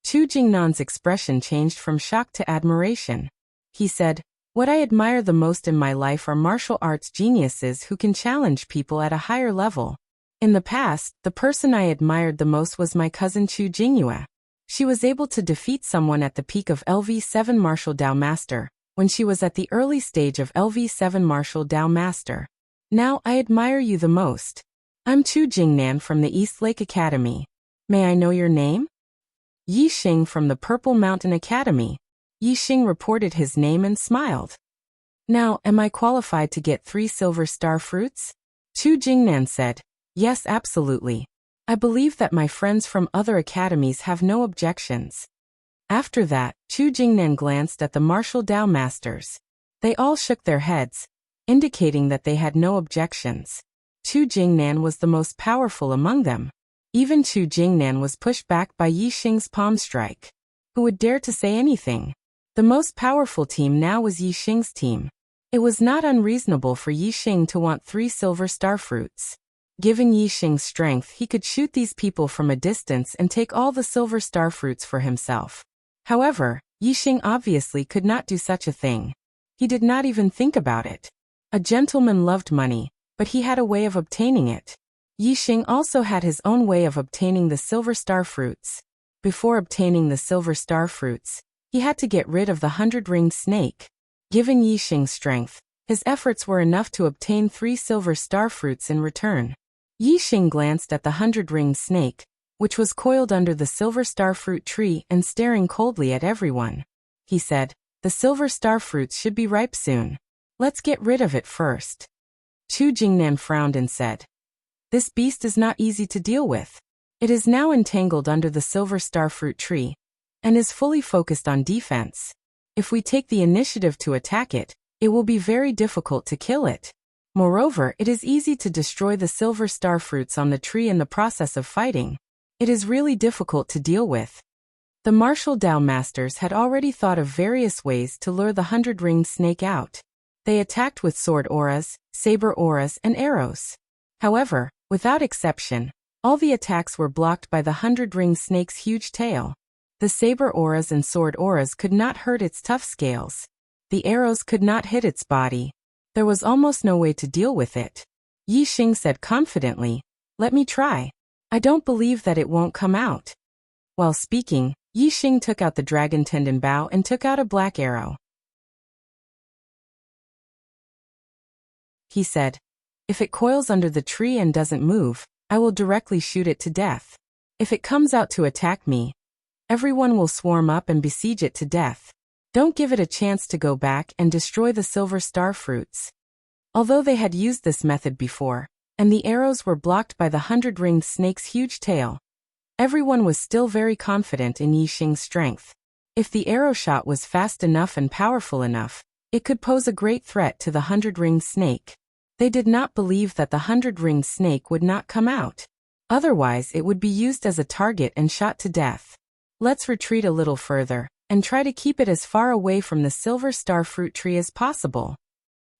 Tu Jingnan's expression changed from shock to admiration. He said, "What I admire the most in my life are martial arts geniuses who can challenge people at a higher level. In the past, the person I admired the most was my cousin Chu Jingyue. She was able to defeat someone at the peak of LV7 Martial Dao Master, when she was at the early stage of LV7 Martial Dao Master. Now I admire you the most. I'm Tu Jingnan from the East Lake Academy. May I know your name?" "Yi Xing from the Purple Mountain Academy." Yi Xing reported his name and smiled. "Now, am I qualified to get 3 silver star fruits?" Tu Jingnan said, "Yes, absolutely. I believe that my friends from other academies have no objections." After that, Tu Jingnan glanced at the martial Dao masters. They all shook their heads, indicating that they had no objections. Tu Jingnan was the most powerful among them. Even Tu Jingnan was pushed back by Yi Xing's palm strike. Who would dare to say anything? The most powerful team now was Yi Xing's team. It was not unreasonable for Yi Xing to want 3 silver star fruits. Given Yi Xing's strength, he could shoot these people from a distance and take all the silver star fruits for himself. However, Yi Xing obviously could not do such a thing. He did not even think about it. A gentleman loved money, but he had a way of obtaining it. Yi Xing also had his own way of obtaining the silver star fruits. Before obtaining the silver star fruits, he had to get rid of the 100-ringed snake. Given Yi Xing's strength, his efforts were enough to obtain 3 silver star fruits in return. Yi Xing glanced at the 100-ringed snake, which was coiled under the silver star fruit tree and staring coldly at everyone. He said, "The silver star fruits should be ripe soon. Let's get rid of it first." Tu Jingnan frowned and said, "This beast is not easy to deal with. It is now entangled under the silver star fruit tree, and is fully focused on defense. If we take the initiative to attack it, it will be very difficult to kill it. Moreover, it is easy to destroy the silver star fruits on the tree in the process of fighting. It is really difficult to deal with." The martial Dao masters had already thought of various ways to lure the 100-ringed snake out. They attacked with sword auras, saber auras, and arrows. However, without exception, all the attacks were blocked by the 100-ringed snake's huge tail. The saber auras and sword auras could not hurt its tough scales. The arrows could not hit its body. There was almost no way to deal with it. Yi Xing said confidently, "Let me try. I don't believe that it won't come out." While speaking, Yi Xing took out the dragon tendon bow and took out a black arrow. He said, "If it coils under the tree and doesn't move, I will directly shoot it to death. If it comes out to attack me, everyone will swarm up and besiege it to death. Don't give it a chance to go back and destroy the silver star fruits." Although they had used this method before, and the arrows were blocked by the 100-ringed snake's huge tail, everyone was still very confident in Yi Xing's strength. If the arrow shot was fast enough and powerful enough, it could pose a great threat to the 100-ringed snake. They did not believe that the 100-ringed snake would not come out. Otherwise, it would be used as a target and shot to death. "Let's retreat a little further, and try to keep it as far away from the silver star fruit tree as possible,"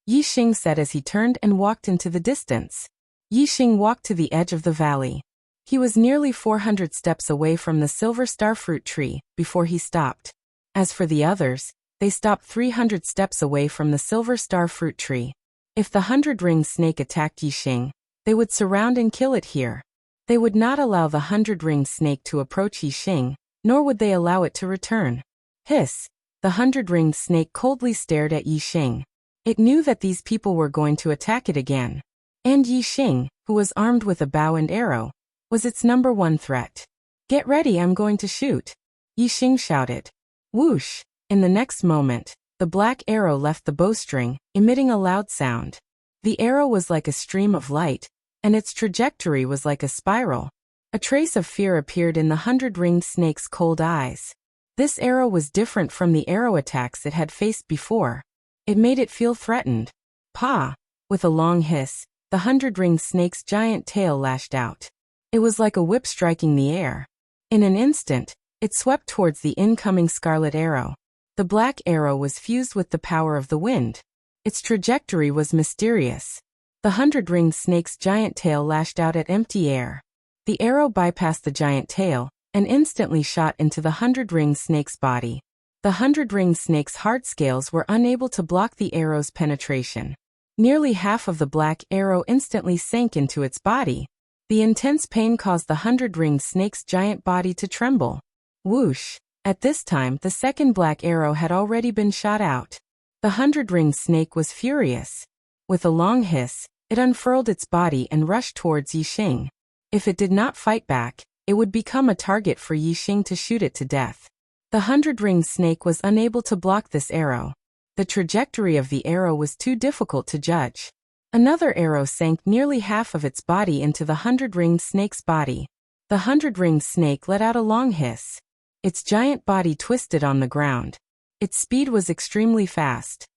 Yi Xing said as he turned and walked into the distance. Yi Xing walked to the edge of the valley. He was nearly 400 steps away from the silver star fruit tree before he stopped. As for the others, they stopped 300 steps away from the silver star fruit tree. If the 100-ringed snake attacked Yi Xing, they would surround and kill it here. They would not allow the 100-ringed snake to approach Yi Xing, nor would they allow it to return. Hiss! The 100-ringed snake coldly stared at Yi Xing. It knew that these people were going to attack it again. And Yi Xing, who was armed with a bow and arrow, was its number 1 threat. "Get ready, I'm going to shoot," Yi Xing shouted. Whoosh! In the next moment, the black arrow left the bowstring, emitting a loud sound. The arrow was like a stream of light, and its trajectory was like a spiral. A trace of fear appeared in the 100-ringed snake's cold eyes. This arrow was different from the arrow attacks it had faced before. It made it feel threatened. "Pah!" With a long hiss, the 100-ringed snake's giant tail lashed out. It was like a whip striking the air. In an instant, it swept towards the incoming scarlet arrow. The black arrow was fused with the power of the wind. Its trajectory was mysterious. The 100-ringed snake's giant tail lashed out at empty air. The arrow bypassed the giant tail and instantly shot into the 100-ringed snake's body. The 100-ringed snake's hard scales were unable to block the arrow's penetration. Nearly half of the black arrow instantly sank into its body. The intense pain caused the 100-ringed snake's giant body to tremble. Whoosh! At this time, the second black arrow had already been shot out. The 100-ringed snake was furious. With a long hiss, it unfurled its body and rushed towards Yixing. If it did not fight back, it would become a target for Yixing to shoot it to death. The 100-ringed snake was unable to block this arrow. The trajectory of the arrow was too difficult to judge. Another arrow sank nearly half of its body into the 100-ringed snake's body. The 100-ringed snake let out a long hiss. Its giant body twisted on the ground. Its speed was extremely fast.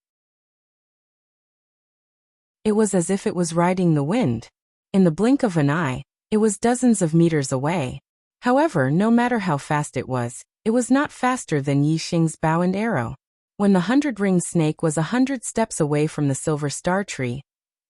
It was as if it was riding the wind. In the blink of an eye, it was dozens of meters away. However, no matter how fast it was not faster than Yixing's bow and arrow. When the 100-ringed snake was 100 steps away from the silver star tree,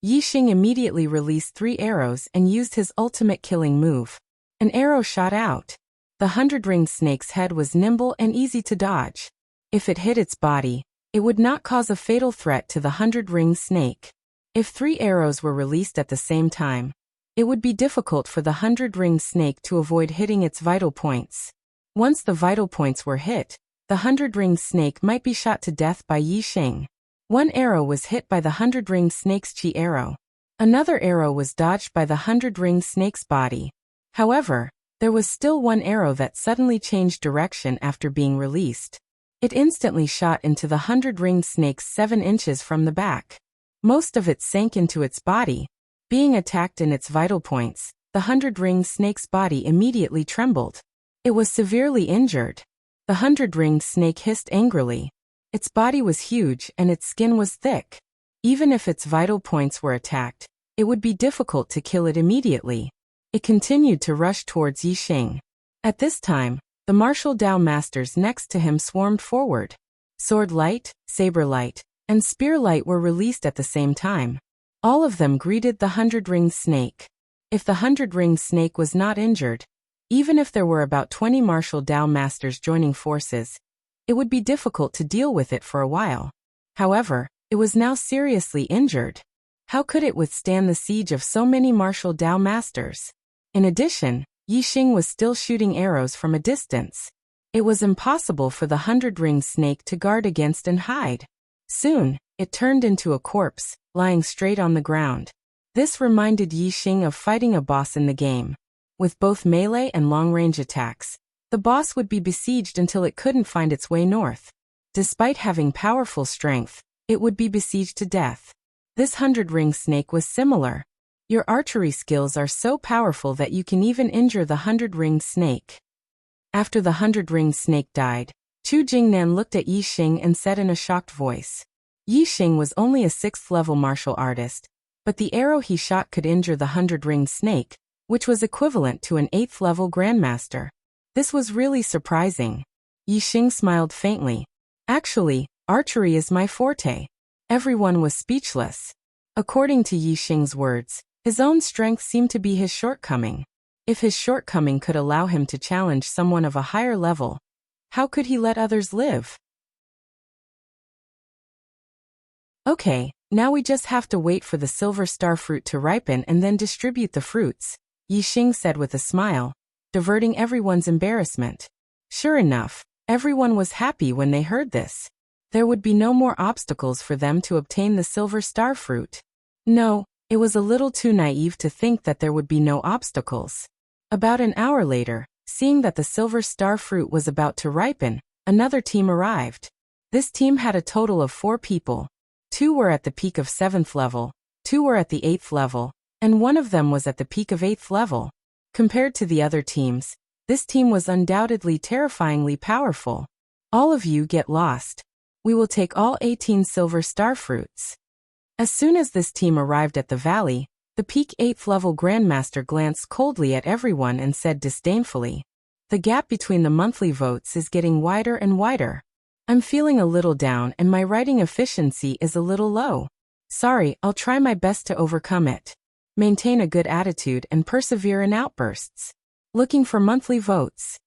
Yixing immediately released 3 arrows and used his ultimate killing move. An arrow shot out. The 100-ringed snake's head was nimble and easy to dodge. If it hit its body, it would not cause a fatal threat to the 100-ringed snake. If 3 arrows were released at the same time, it would be difficult for the 100-ringed snake to avoid hitting its vital points. Once the vital points were hit, the 100-ringed snake might be shot to death by Yixing. One arrow was hit by the 100-ringed snake's chi arrow. Another arrow was dodged by the 100-ringed snake's body. However, there was still one arrow that suddenly changed direction after being released. It instantly shot into the 100-ringed snake's 7 inches from the back. Most of it sank into its body. Being attacked in its vital points, the 100-ringed snake's body immediately trembled. It was severely injured. The 100-ringed snake hissed angrily. Its body was huge and its skin was thick. Even if its vital points were attacked, it would be difficult to kill it immediately. It continued to rush towards Yixing. At this time, the martial Dao masters next to him swarmed forward. Sword light, saber light, and spear light were released at the same time. All of them greeted the 100-ringed snake. If the 100-ringed snake was not injured, even if there were about 20 martial Dao masters joining forces, it would be difficult to deal with it for a while. However, it was now seriously injured. How could it withstand the siege of so many martial Dao masters? In addition, Yixing was still shooting arrows from a distance. It was impossible for the 100-ringed snake to guard against and hide. Soon, it turned into a corpse, lying straight on the ground. This reminded Yixing of fighting a boss in the game. With both melee and long-range attacks, the boss would be besieged until it couldn't find its way north. Despite having powerful strength, it would be besieged to death. This 100-ringed snake was similar. Your archery skills are so powerful that you can even injure the 100-ringed snake. After the 100-ringed snake died, Chu Jingnan looked at Yixing and said in a shocked voice. Yixing was only a 6th-level martial artist, but the arrow he shot could injure the 100-ringed snake, which was equivalent to an 8th-level grandmaster. This was really surprising. Yixing smiled faintly. Actually, archery is my forte. Everyone was speechless. According to Yixing's words, his own strength seemed to be his shortcoming. If his shortcoming could allow him to challenge someone of a higher level, how could he let others live? Okay, now we just have to wait for the silver star fruit to ripen and then distribute the fruits, Yixing said with a smile, diverting everyone's embarrassment. Sure enough, everyone was happy when they heard this. There would be no more obstacles for them to obtain the silver star fruit. No, it was a little too naive to think that there would be no obstacles. About an hour later, seeing that the silver star fruit was about to ripen, another team arrived. This team had a total of 4 people. 2 were at the peak of 7th level, 2 were at the 8th level, and 1 of them was at the peak of 8th level. Compared to the other teams, this team was undoubtedly terrifyingly powerful. All of you get lost. We will take all 18 silver star fruits. As soon as this team arrived at the valley, the peak 8th level Grandmaster glanced coldly at everyone and said disdainfully, "The gap between the monthly votes is getting wider and wider. I'm feeling a little down and my writing efficiency is a little low. Sorry, I'll try my best to overcome it. Maintain a good attitude and persevere in outbursts. Looking for monthly votes."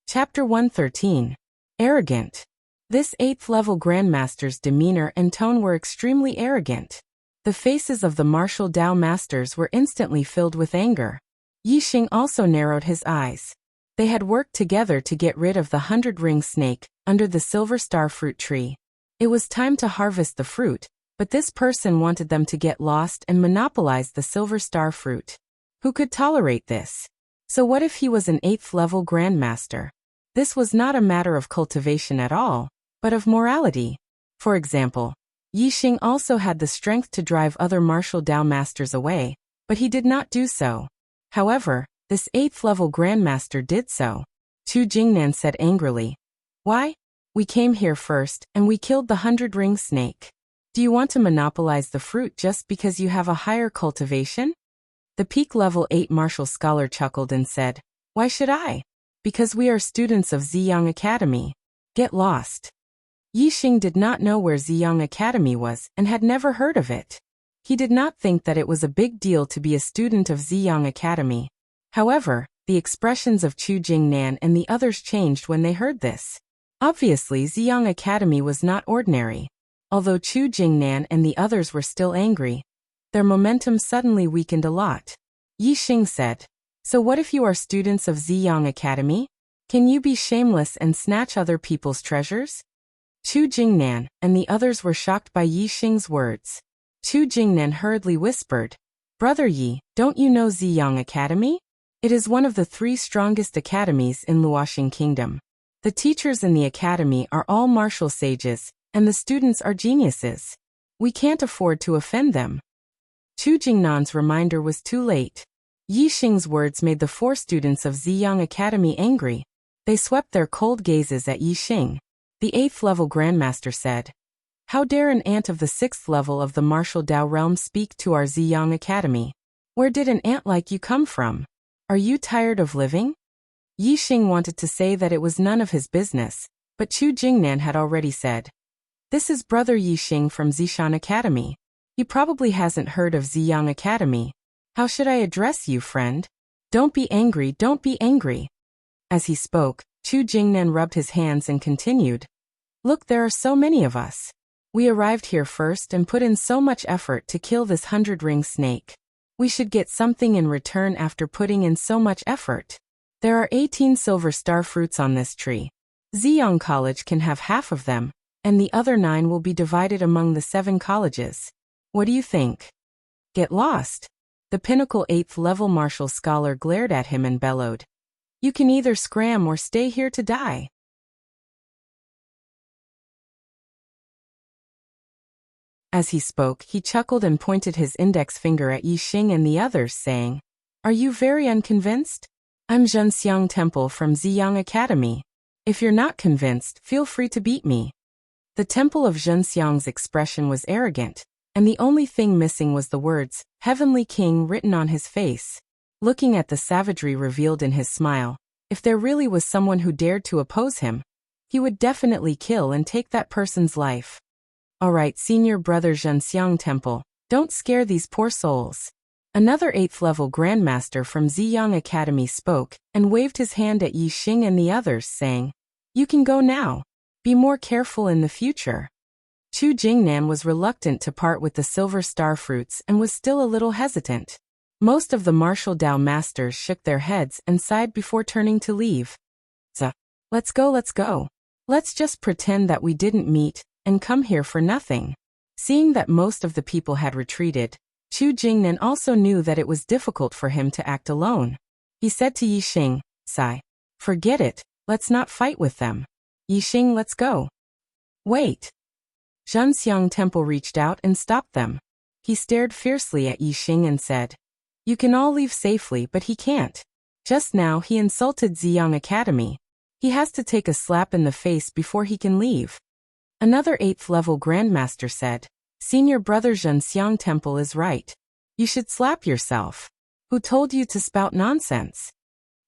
Chapter 113. Arrogant. This 8th level Grandmaster's demeanor and tone were extremely arrogant. The faces of the martial Dao masters were instantly filled with anger. Yixing also narrowed his eyes. They had worked together to get rid of the 100-ring snake under the silver star fruit tree. It was time to harvest the fruit, but this person wanted them to get lost and monopolize the silver star fruit. Who could tolerate this? So what if he was an 8th level Grandmaster? This was not a matter of cultivation at all, but of morality. For example, Yixing also had the strength to drive other martial Dao masters away, but he did not do so. However, this 8th level Grandmaster did so. Chu Jingnan said angrily, "Why? We came here first, and we killed the 100-ring snake. Do you want to monopolize the fruit just because you have a higher cultivation?" The peak level 8 martial scholar chuckled and said, "Why should I? Because we are students of Ziyang Academy. Get lost." Yixing did not know where Ziyang Academy was and had never heard of it. He did not think that it was a big deal to be a student of Ziyang Academy. However, the expressions of Chu Jingnan and the others changed when they heard this. Obviously, Ziyang Academy was not ordinary. Although Chu Jingnan and the others were still angry, their momentum suddenly weakened a lot. Yixing said, "So what if you are students of Ziyang Academy? Can you be shameless and snatch other people's treasures?" Chu Jingnan and the others were shocked by Yixing's words. Chu Jingnan hurriedly whispered, "Brother Yi, don't you know Ziyang Academy? It is one of the 3 strongest academies in Luoxing Kingdom. The teachers in the academy are all martial sages, and the students are geniuses. We can't afford to offend them." Chu Jingnan's reminder was too late. Yixing's words made the 4 students of Ziyang Academy angry. They swept their cold gazes at Yixing. The 8th level Grandmaster said, "How dare an ant of the 6th level of the martial Dao realm speak to our Ziyang Academy? Where did an ant like you come from? Are you tired of living?" Yixing wanted to say that it was none of his business, but Chu Jingnan had already said, "This is Brother Yixing from Zishan Academy. He probably hasn't heard of Ziyang Academy. How should I address you, friend? Don't be angry, don't be angry." As he spoke, Chu Jingnan rubbed his hands and continued, "Look, there are so many of us. We arrived here first and put in so much effort to kill this 100-ring snake. We should get something in return after putting in so much effort. There are 18 silver star fruits on this tree. Ziyang College can have half of them, and the other 9 will be divided among the 7 colleges. What do you think? Get lost." The pinnacle 8th level martial scholar glared at him and bellowed, "You can either scram or stay here to die." As he spoke, he chuckled and pointed his index finger at Yixing and the others, saying, "Are you very unconvinced? I'm Zhenxiang Temple from Ziyang Academy. If you're not convinced, feel free to beat me." The Temple of Zhenxiang's expression was arrogant, and the only thing missing was the words, "Heavenly King," written on his face. Looking at the savagery revealed in his smile, if there really was someone who dared to oppose him, he would definitely kill and take that person's life. "Alright, senior brother Zhenxiang Temple, don't scare these poor souls." Another 8th level Grandmaster from Ziyang Academy spoke and waved his hand at Yixing and the others, saying, "You can go now. Be more careful in the future." Chu Jingnan was reluctant to part with the silver star fruits and was still a little hesitant. Most of the martial Dao masters shook their heads and sighed before turning to leave. Let's go, let's go. Let's just pretend that we didn't meet and come here for nothing." Seeing that most of the people had retreated, Chu Jingnan also knew that it was difficult for him to act alone. He said to Yixing, Sigh. Forget it, let's not fight with them. Yixing, let's go. Wait. Zhenxiang Temple reached out and stopped them. He stared fiercely at Yixing and said, You can all leave safely, but he can't. Just now he insulted Ziyang Academy. He has to take a slap in the face before he can leave. Another 8th level Grandmaster said, Senior brother Zhenxiang Temple is right. You should slap yourself. Who told you to spout nonsense?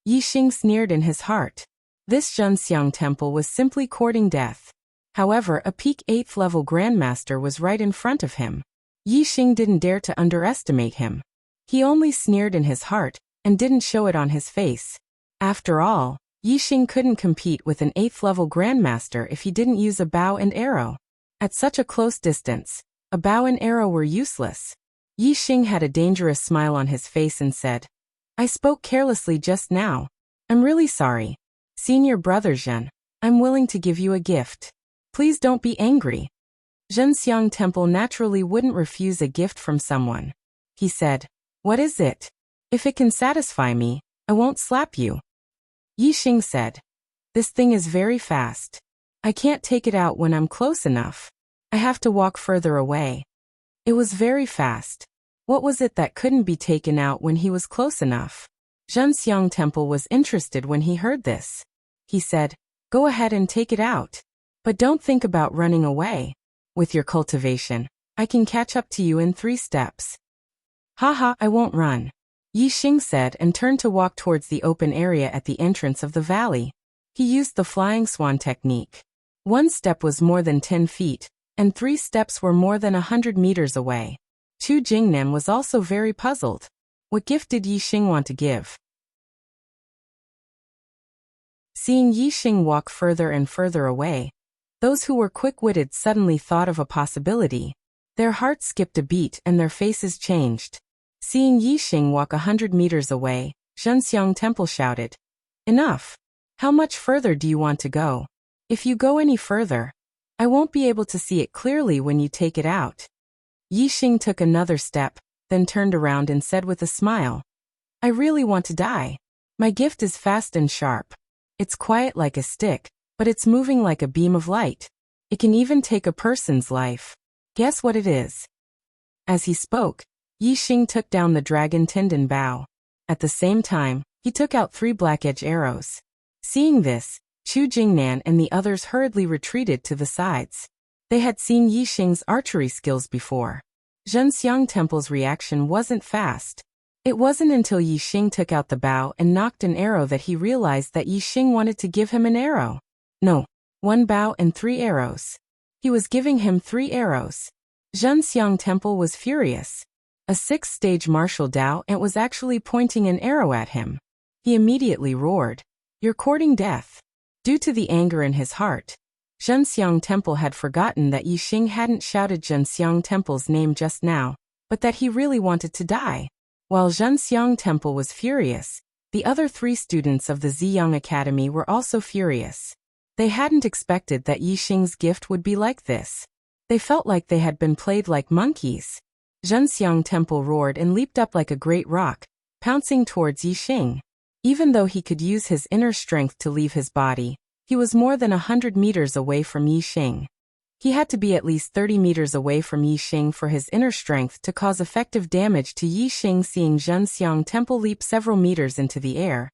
Yixing sneered in his heart. This Zhenxiang Temple was simply courting death. However, a peak 8th level Grandmaster was right in front of him. Yixing didn't dare to underestimate him. He only sneered in his heart and didn't show it on his face. After all, Yixing couldn't compete with an 8th level Grandmaster if he didn't use a bow and arrow. At such a close distance, a bow and arrow were useless. Yixing had a dangerous smile on his face and said, I spoke carelessly just now. I'm really sorry. Senior brother Zhen, I'm willing to give you a gift. Please don't be angry. Zhenxiang Temple naturally wouldn't refuse a gift from someone. He said, What is it? If it can satisfy me, I won't slap you. Yixing said, This thing is very fast. I can't take it out when I'm close enough. I have to walk further away. It was very fast. What was it that couldn't be taken out when he was close enough? Zhenxiang Temple was interested when he heard this. He said, Go ahead and take it out. But don't think about running away. With your cultivation, I can catch up to you in 3 steps. Haha, I won't run. Yixing said and turned to walk towards the open area at the entrance of the valley. He used the flying swan technique. 1 step was more than 10 feet, and 3 steps were more than 100 meters away. Chu Jingnan was also very puzzled. What gift did Yixing want to give? Seeing Yixing walk further and further away, those who were quick-witted suddenly thought of a possibility. Their hearts skipped a beat and their faces changed. Seeing Yixing walk 100 meters away, Zhenxiang Temple shouted, Enough! How much further do you want to go? If you go any further, I won't be able to see it clearly when you take it out. Yixing took another step, then turned around and said with a smile, I really want to die. My gift is fast and sharp. It's quiet like a stick, but it's moving like a beam of light. It can even take a person's life. Guess what it is? As he spoke, Yixing took down the dragon tendon bow. At the same time, he took out 3 black-edge arrows. Seeing this, Chu Jingnan and the others hurriedly retreated to the sides. They had seen Yixing's archery skills before. Zhenxiang Temple's reaction wasn't fast. It wasn't until Yixing took out the bow and knocked an arrow that he realized that Yixing wanted to give him an arrow. No, 1 bow and 3 arrows. He was giving him 3 arrows. Zhenxiang Temple was furious. A 6th-stage martial Dao ant was actually pointing an arrow at him. He immediately roared, You're courting death. Due to the anger in his heart, Zhenxiang Temple had forgotten that Yixing hadn't shouted Zhenxiang Temple's name just now, but that he really wanted to die. While Zhenxiang Temple was furious, the other 3 students of the Ziyang Academy were also furious. They hadn't expected that Yixing's gift would be like this. They felt like they had been played like monkeys. Zhenxiang Temple roared and leaped up like a great rock, pouncing towards Yixing. Even though he could use his inner strength to leave his body, he was more than 100 meters away from Yixing. He had to be at least 30 meters away from Yixing for his inner strength to cause effective damage to Yixing. Seeing Zhenxiang Temple leap several meters into the air,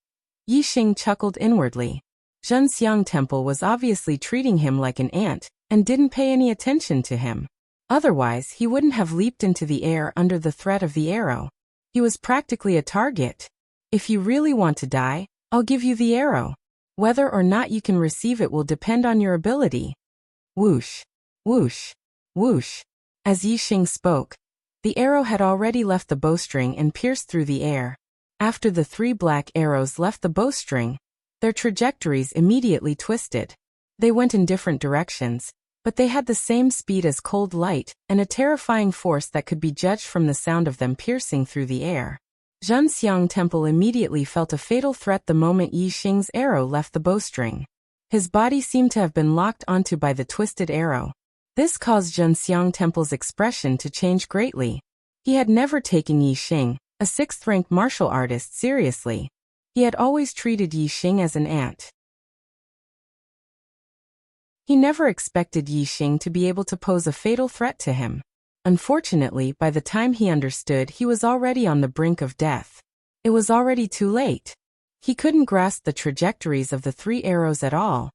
Yixing chuckled inwardly. Zhenxiang Temple was obviously treating him like an ant and didn't pay any attention to him. Otherwise, he wouldn't have leaped into the air under the threat of the arrow. He was practically a target. If you really want to die, I'll give you the arrow. Whether or not you can receive it will depend on your ability. Whoosh, whoosh, whoosh. As Yixing spoke, the arrow had already left the bowstring and pierced through the air. After the 3 black arrows left the bowstring, their trajectories immediately twisted. They went in different directions, but they had the same speed as cold light and a terrifying force that could be judged from the sound of them piercing through the air. Zhenxiang Temple immediately felt a fatal threat the moment Yixing's arrow left the bowstring. His body seemed to have been locked onto by the twisted arrow. This caused Zhenxiang Temple's expression to change greatly. He had never taken Yixing, a 6th-ranked martial artist, seriously. He had always treated Yi Xing as an ant. He never expected Yi Xing to be able to pose a fatal threat to him. Unfortunately, by the time he understood, he was already on the brink of death. It was already too late. He couldn't grasp the trajectories of the 3 arrows at all,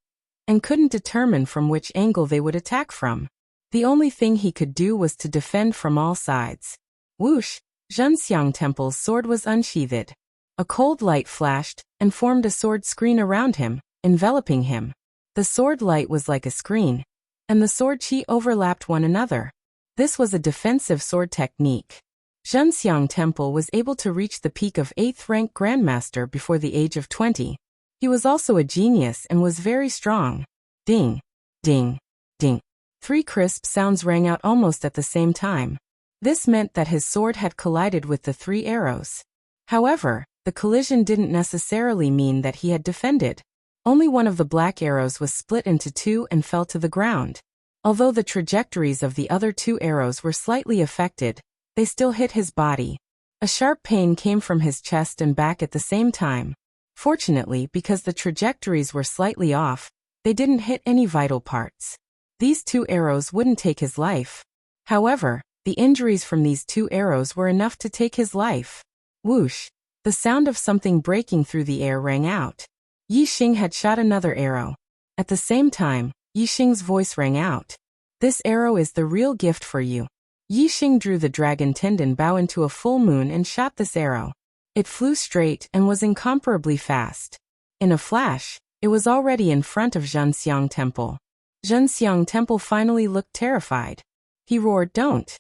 and couldn't determine from which angle they would attack from. The only thing he could do was to defend from all sides. Whoosh! Zhenxiang Temple's sword was unsheathed. A cold light flashed, and formed a sword screen around him, enveloping him. The sword light was like a screen, and the sword chi overlapped one another. This was a defensive sword technique. Zhenxiang Temple was able to reach the peak of 8th rank Grandmaster before the age of 20. He was also a genius and was very strong. Ding! Ding! Ding! 3 crisp sounds rang out almost at the same time. This meant that his sword had collided with the 3 arrows. However, the collision didn't necessarily mean that he had defended. Only one of the black arrows was split into 2 and fell to the ground. Although the trajectories of the other 2 arrows were slightly affected, they still hit his body. A sharp pain came from his chest and back at the same time. Fortunately, because the trajectories were slightly off, they didn't hit any vital parts. These 2 arrows wouldn't take his life. However, the injuries from these 2 arrows were enough to take his life. Whoosh! The sound of something breaking through the air rang out. Yi Xing had shot another arrow. At the same time, Yi Xing's voice rang out. "This arrow is the real gift for you." Yi Xing drew the dragon tendon bow into a full moon and shot this arrow. It flew straight and was incomparably fast. In a flash, it was already in front of Zhenxiang Temple. Zhenxiang Temple finally looked terrified. He roared, "Don't!"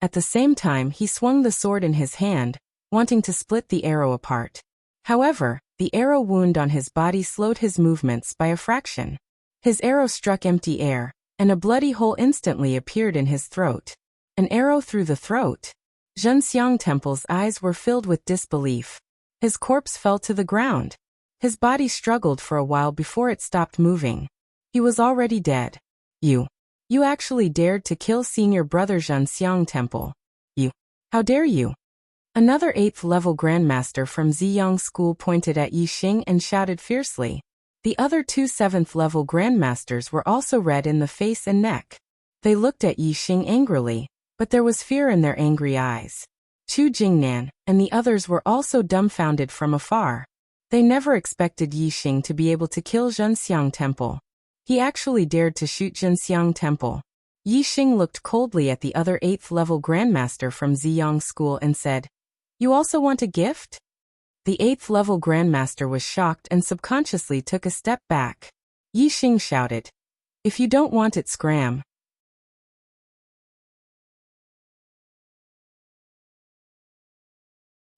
At the same time, he swung the sword in his hand, wanting to split the arrow apart. However, the arrow wound on his body slowed his movements by a fraction. His arrow struck empty air, and a bloody hole instantly appeared in his throat. An arrow through the throat? Zhenxiang Temple's eyes were filled with disbelief. His corpse fell to the ground. His body struggled for a while before it stopped moving. He was already dead. You actually dared to kill senior brother Zhenxiang Temple. How dare you? Another 8th level Grandmaster from Ziyang School pointed at Yi Xing and shouted fiercely. The other 2 7th level Grandmasters were also red in the face and neck. They looked at Yi Xing angrily, but there was fear in their angry eyes. Chu Jingnan and the others were also dumbfounded from afar. They never expected Yi Xing to be able to kill Zhenxiang Temple. He actually dared to shoot Zhenxiang Temple. Yi Xing looked coldly at the other 8th level Grandmaster from Ziyang School and said, "You also want a gift?" The 8th level Grandmaster was shocked and subconsciously took a step back. Yi Xing shouted, "If you don't want it, scram."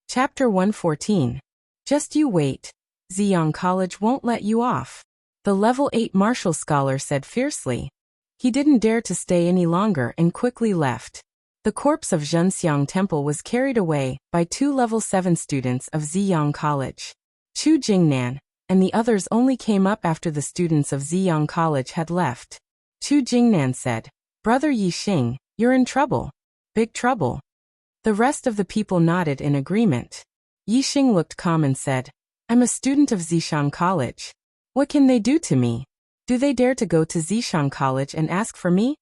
Chapter 114. Just you wait. Ziyang College won't let you off. The level 8 martial scholar said fiercely. He didn't dare to stay any longer and quickly left. The corpse of Zhenxiang Temple was carried away by 2 level 7 students of Ziyang College. Chu Jingnan and the others only came up after the students of Ziyang College had left. Chu Jingnan said, "Brother Yi Xing, you're in trouble. Big trouble." The rest of the people nodded in agreement. Yi Xing looked calm and said, "I'm a student of Zishan College. What can they do to me? Do they dare to go to Zishan College and ask for me?"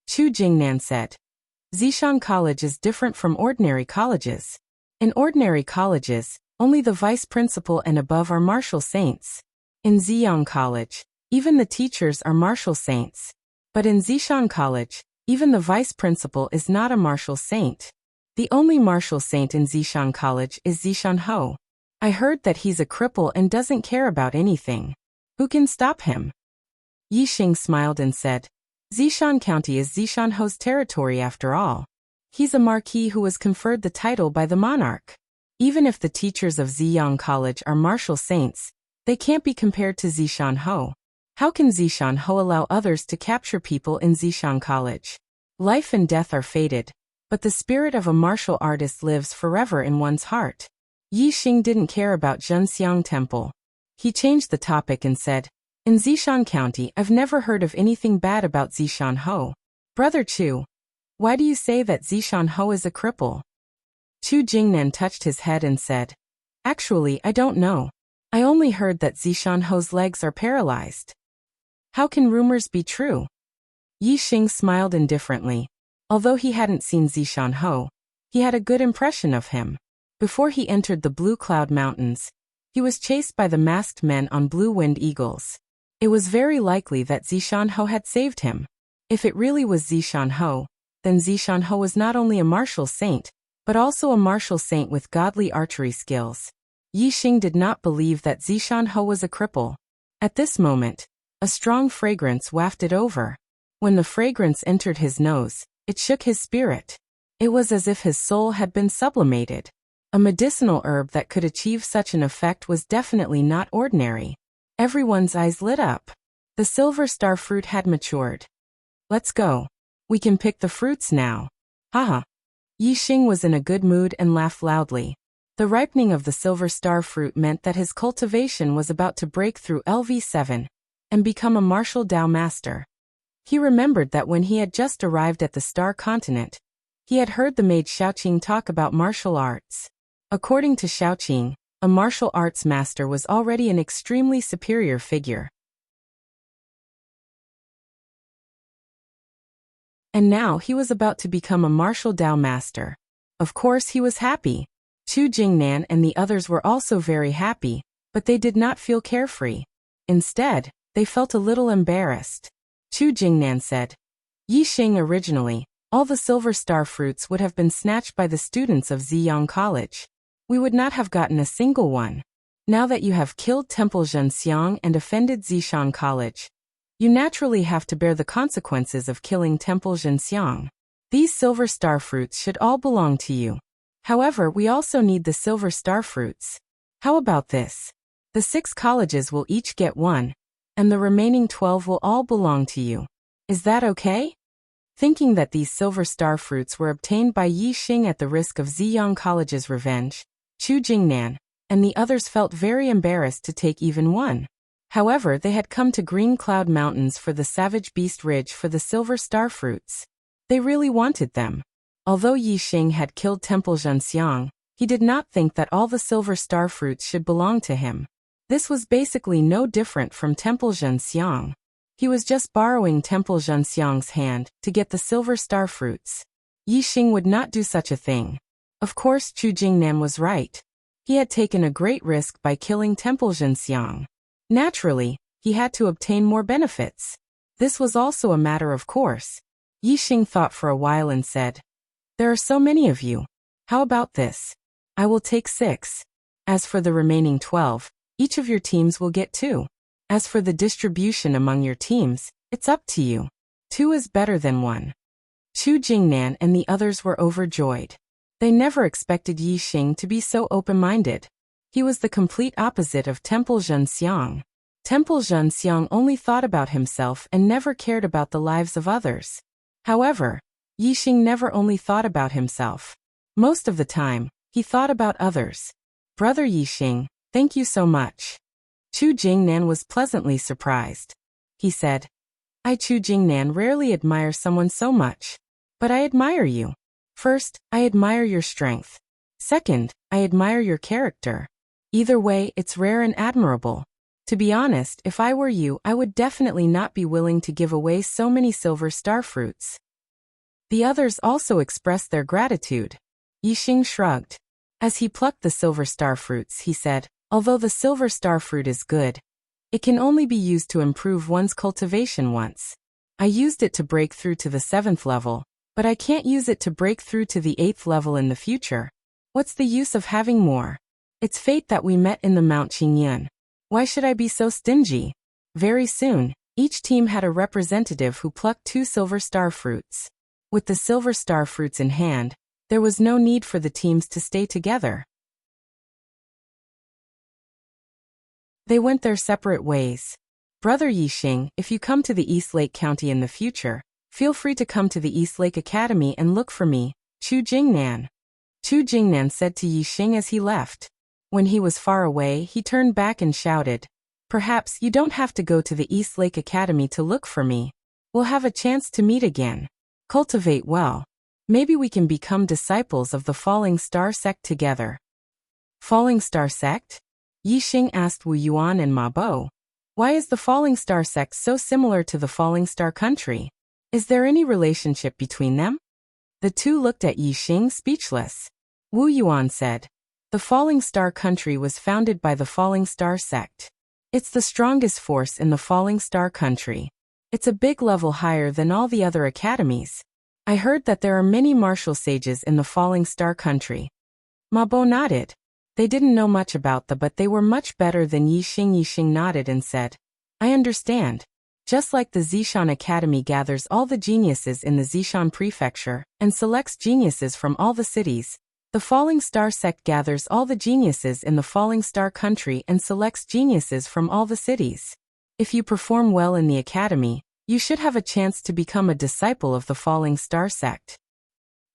Chu Jingnan said, "Zishan College is different from ordinary colleges. In ordinary colleges, only the vice principal and above are martial saints. In Ziyang College, even the teachers are martial saints. But in Zishan College, even the vice principal is not a martial saint. The only martial saint in Zishan College is Zishan Ho. I heard that he's a cripple and doesn't care about anything. Who can stop him?" Yi Xing smiled and said, "Zishan County is Zishan Ho's territory after all. He's a marquis who was conferred the title by the monarch. Even if the teachers of Ziyang College are martial saints, they can't be compared to Zishan Ho. How can Zishan Ho allow others to capture people in Zishan College? Life and death are fated, but the spirit of a martial artist lives forever in one's heart." Yi Xing didn't care about Zhenxiang Temple. He changed the topic and said, "In Zishan County, I've never heard of anything bad about Zishan Ho. Brother Chu, why do you say that Zishan Ho is a cripple?" Chu Jingnan touched his head and said, "Actually, I don't know. I only heard that Zishan Ho's legs are paralyzed. How can rumors be true? Yi Xing smiled indifferently. Although he hadn't seen Zishan Ho, he had a good impression of him. Before he entered the Blue Cloud Mountains, he was chased by the masked men on blue-winged eagles. It was very likely that Zishan Ho had saved him. If it really was Zishan Ho, then Zishan Ho was not only a martial saint, but also a martial saint with godly archery skills. Yi Xing did not believe that Zishan Ho was a cripple. At this moment, a strong fragrance wafted over. When the fragrance entered his nose, it shook his spirit. It was as if his soul had been sublimated. A medicinal herb that could achieve such an effect was definitely not ordinary. Everyone's eyes lit up. The silver star fruit had matured. Let's go. We can pick the fruits now. Haha. Yi Xing was in a good mood and laughed loudly. The ripening of the silver star fruit meant that his cultivation was about to break through LV7 and become a martial Dao master. He remembered that when he had just arrived at the Star Continent, he had heard the maid Xiaoqing talk about martial arts. According to Xiaoqing, a martial arts master was already an extremely superior figure. And now he was about to become a martial Dao master. Of course he was happy. Chu Jingnan and the others were also very happy, but they did not feel carefree. Instead, they felt a little embarrassed. Chu Jingnan said, Yi Xing, originally, all the silver star fruits would have been snatched by the students of Ziyang College. We would not have gotten a single one. Now that you have killed Temple Zhenxiang and offended Zishan College, you naturally have to bear the consequences of killing Temple Zhenxiang. These silver star fruits should all belong to you. However, we also need the silver star fruits. How about this? The 6 colleges will each get one, and the remaining 12 will all belong to you. Is that okay? Thinking that these silver star fruits were obtained by Yi Xing at the risk of Ziyang College's revenge, Chu Jingnan and the others felt very embarrassed to take even one. However, they had come to Green Cloud Mountains for the Savage Beast Ridge for the silver star fruits. They really wanted them. Although Yi Xing had killed Temple Zhenxiang, he did not think that all the silver star fruits should belong to him. This was basically no different from Temple Zhenxiang. He was just borrowing Temple Zhenxiang's hand to get the silver star fruits. Yi Xing would not do such a thing. Of course, Chu Jingnan was right. He had taken a great risk by killing Temple Zhenxiang. Naturally, he had to obtain more benefits. This was also a matter of course. Yi Xing thought for a while and said, There are so many of you. How about this? I will take 6. As for the remaining 12, each of your teams will get 2. As for the distribution among your teams, it's up to you. 2 is better than 1. Chu Jingnan and the others were overjoyed. They never expected Yi Xing to be so open-minded. He was the complete opposite of Temple Zhenxiang. Temple Zhenxiang only thought about himself and never cared about the lives of others. However, Yi Xing never only thought about himself. Most of the time, he thought about others. Brother Yi Xing, thank you so much. Chu Jingnan was pleasantly surprised. He said, I Chu Jingnan rarely admire someone so much. But I admire you. First, I admire your strength. Second, I admire your character. Either way, it's rare and admirable. To be honest, if I were you, I would definitely not be willing to give away so many silver star fruits. The others also expressed their gratitude. Yi Xing shrugged. As he plucked the silver star fruits, he said, Although the silver star fruit is good, it can only be used to improve one's cultivation once. I used it to break through to the 7th level, but I can't use it to break through to the 8th level in the future. What's the use of having more? It's fate that we met in the Mount Qingyan. Why should I be so stingy? Very soon, each team had a representative who plucked 2 silver star fruits. With the silver star fruits in hand, there was no need for the teams to stay together. They went their separate ways. Brother Yi Xing, if you come to the East Lake County in the future, feel free to come to the East Lake Academy and look for me, Chu Jingnan. Chu Jingnan said to Yi Xing as he left. When he was far away, he turned back and shouted, Perhaps you don't have to go to the East Lake Academy to look for me. We'll have a chance to meet again. Cultivate well. Maybe we can become disciples of the Falling Star sect together. Falling Star sect? Yixing asked Wu Yuan and Ma Bo. Why is the Falling Star sect so similar to the Falling Star country? Is there any relationship between them? The two looked at Yixing speechless. Wu Yuan said, the Falling Star country was founded by the Falling Star sect. It's the strongest force in the Falling Star country. It's a big level higher than all the other academies. I heard that there are many martial sages in the Falling Star country. Ma Bo nodded. They didn't know much about but they were much better than Yixing. Yixing nodded and said, I understand. Just like the Zishan Academy gathers all the geniuses in the Zishan Prefecture and selects geniuses from all the cities, the Falling Star sect gathers all the geniuses in the Falling Star country and selects geniuses from all the cities. If you perform well in the academy, you should have a chance to become a disciple of the Falling Star sect.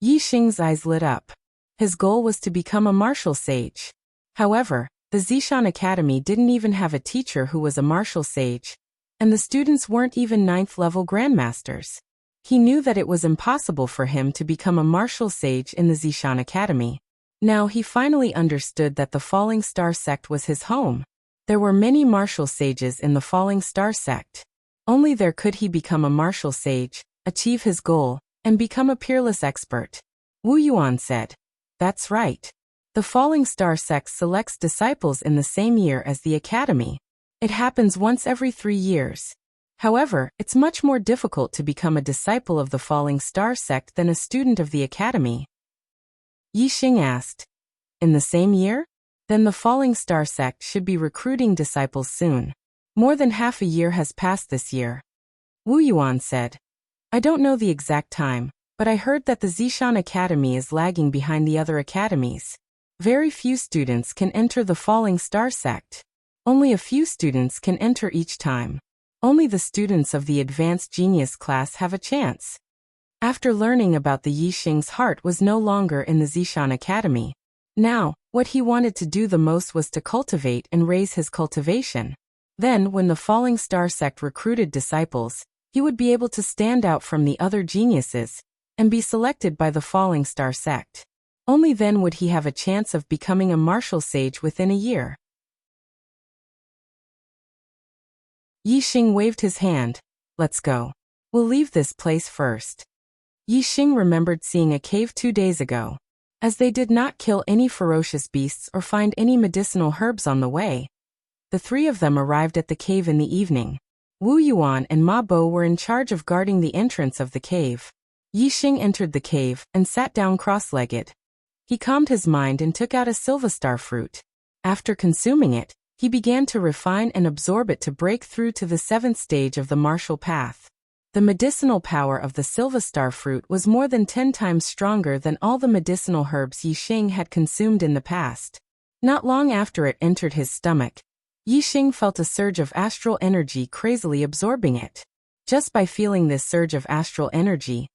Yixing's eyes lit up. His goal was to become a martial sage. However, the Zishan Academy didn't even have a teacher who was a martial sage, and the students weren't even 9th-level grandmasters. He knew that it was impossible for him to become a martial sage in the Zishan Academy. Now he finally understood that the Falling Star sect was his home. There were many martial sages in the Falling Star sect. Only there could he become a martial sage, achieve his goal, and become a peerless expert. Wu Yuan said, that's right. The Falling Star sect selects disciples in the same year as the academy. It happens once every 3 years. However, it's much more difficult to become a disciple of the Falling Star sect than a student of the academy. Yixing asked, in the same year? Then the Falling Star sect should be recruiting disciples soon. More than half a year has passed this year. Wu Yuan said, I don't know the exact time, but I heard that the Zishan Academy is lagging behind the other academies. Very few students can enter the Falling Star sect. Only a few students can enter each time. Only the students of the Advanced Genius class have a chance. After learning about the Yixing's heart was no longer in the Zishan Academy. Now, what he wanted to do the most was to cultivate and raise his cultivation. Then, when the Falling Star sect recruited disciples, he would be able to stand out from the other geniuses and be selected by the Falling Star sect. Only then would he have a chance of becoming a martial sage within a year. Yixing waved his hand. Let's go. We'll leave this place first. Yixing remembered seeing a cave 2 days ago. As they did not kill any ferocious beasts or find any medicinal herbs on the way, the 3 of them arrived at the cave in the evening. Wu Yuan and Ma Bo were in charge of guarding the entrance of the cave. Yixing entered the cave and sat down cross-legged. He calmed his mind and took out a Silverstar fruit. After consuming it, he began to refine and absorb it to break through to the 7th stage of the martial path. The medicinal power of the Silverstar fruit was more than 10 times stronger than all the medicinal herbs Yixing had consumed in the past. Not long after it entered his stomach, Yixing felt a surge of astral energy crazily absorbing it. Just by feeling this surge of astral energy,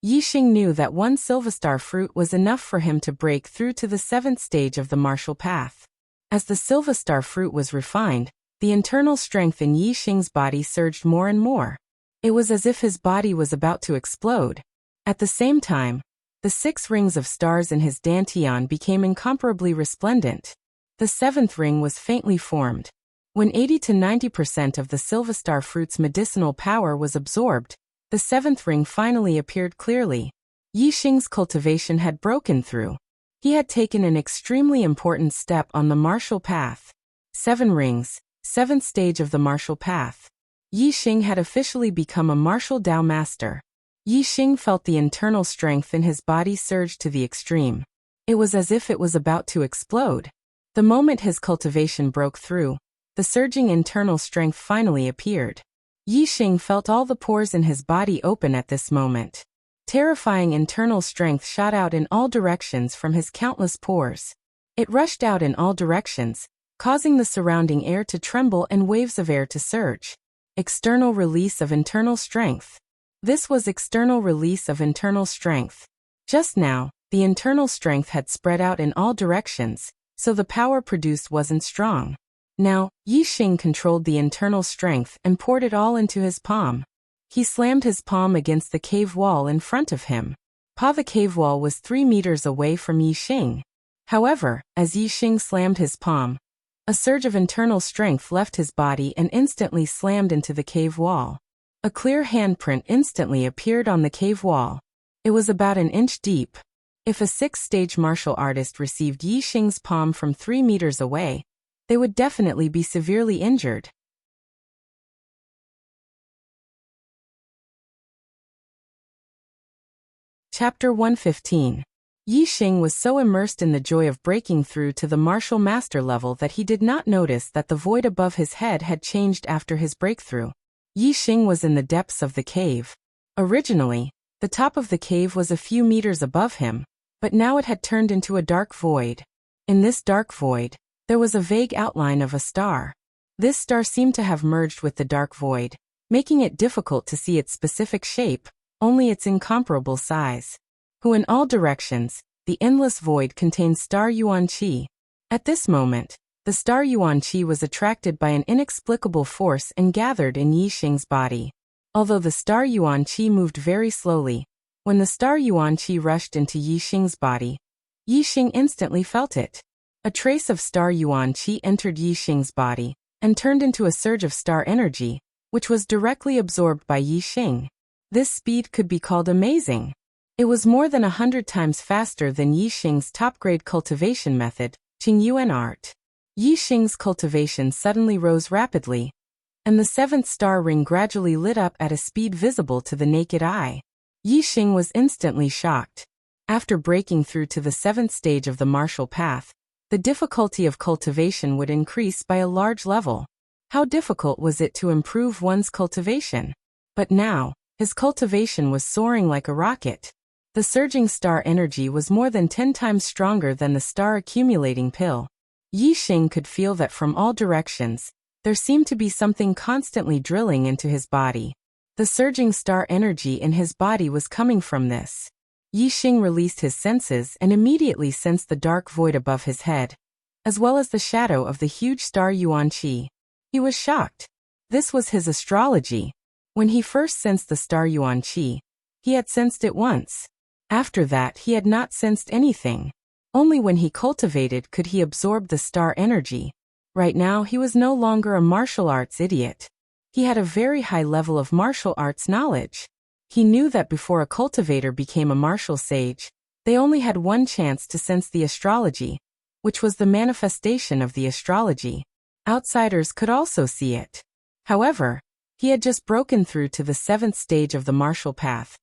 Yixing knew that 1 Silverstar fruit was enough for him to break through to the 7th stage of the martial path. As the Silverstar fruit was refined, the internal strength in Yixing's body surged more and more. It was as if his body was about to explode. At the same time, the 6 rings of stars in his dantian became incomparably resplendent. The 7th ring was faintly formed. When 80 to 90% of the Silverstar fruit's medicinal power was absorbed, the 7th ring finally appeared clearly. Yixing's cultivation had broken through. He had taken an extremely important step on the martial path. 7 rings, 7th stage of the martial path. Yixing had officially become a martial Dao master. Yixing felt the internal strength in his body surge to the extreme. It was as if it was about to explode. The moment his cultivation broke through, the surging internal strength finally appeared. Yixing felt all the pores in his body open at this moment. Terrifying internal strength shot out in all directions from his countless pores. It rushed out in all directions, causing the surrounding air to tremble and waves of air to surge. External release of internal strength. This was external release of internal strength. Just now, the internal strength had spread out in all directions, so the power produced wasn't strong. Now, Yixing controlled the internal strength and poured it all into his palm. He slammed his palm against the cave wall in front of him. The cave wall was 3 meters away from Yixing. However, as Yixing slammed his palm, A surge of internal strength left his body and instantly slammed into the cave wall. A clear handprint instantly appeared on the cave wall. It was about an inch deep. If a sixth-stage martial artist received Yi Xing's palm from 3 meters away, they would definitely be severely injured. Chapter 115. Yi Xing was so immersed in the joy of breaking through to the martial master level that he did not notice that the void above his head had changed after his breakthrough. Yi Xing was in the depths of the cave. Originally, the top of the cave was a few meters above him, but now it had turned into a dark void. In this dark void, there was a vague outline of a star. This star seemed to have merged with the dark void, making it difficult to see its specific shape, only its incomparable size. Who in all directions, the endless void contained star Yuan Qi. At this moment, the star Yuan Qi was attracted by an inexplicable force and gathered in Yi Xing's body. Although the star Yuan Qi moved very slowly, when the star Yuan Qi rushed into Yi Xing's body, Yi Xing instantly felt it. A trace of star Yuan Qi entered Yi Xing's body and turned into a surge of star energy, which was directly absorbed by Yi Xing. This speed could be called amazing. It was more than 100 times faster than Yi Xing's top-grade cultivation method, Qingyuan art. Yi Xing's cultivation suddenly rose rapidly, and the 7th star ring gradually lit up at a speed visible to the naked eye. Yi Xing was instantly shocked. After breaking through to the 7th stage of the martial path, the difficulty of cultivation would increase by a large level. How difficult was it to improve one's cultivation? But now, his cultivation was soaring like a rocket. The surging star energy was more than 10 times stronger than the star-accumulating pill. Yi Xing could feel that from all directions, there seemed to be something constantly drilling into his body. The surging star energy in his body was coming from this. Yi Xing released his senses and immediately sensed the dark void above his head, as well as the shadow of the huge star Yuan Qi. He was shocked. This was his astrology. When he first sensed the star Yuan Qi, he had sensed it once. After that he had not sensed anything. Only when he cultivated could he absorb the star energy. Right now he was no longer a martial arts idiot. He had a very high level of martial arts knowledge. He knew that before a cultivator became a martial sage, they only had one chance to sense the astrology, which was the manifestation of the astrology. Outsiders could also see it. However, he had just broken through to the 7th stage of the martial path,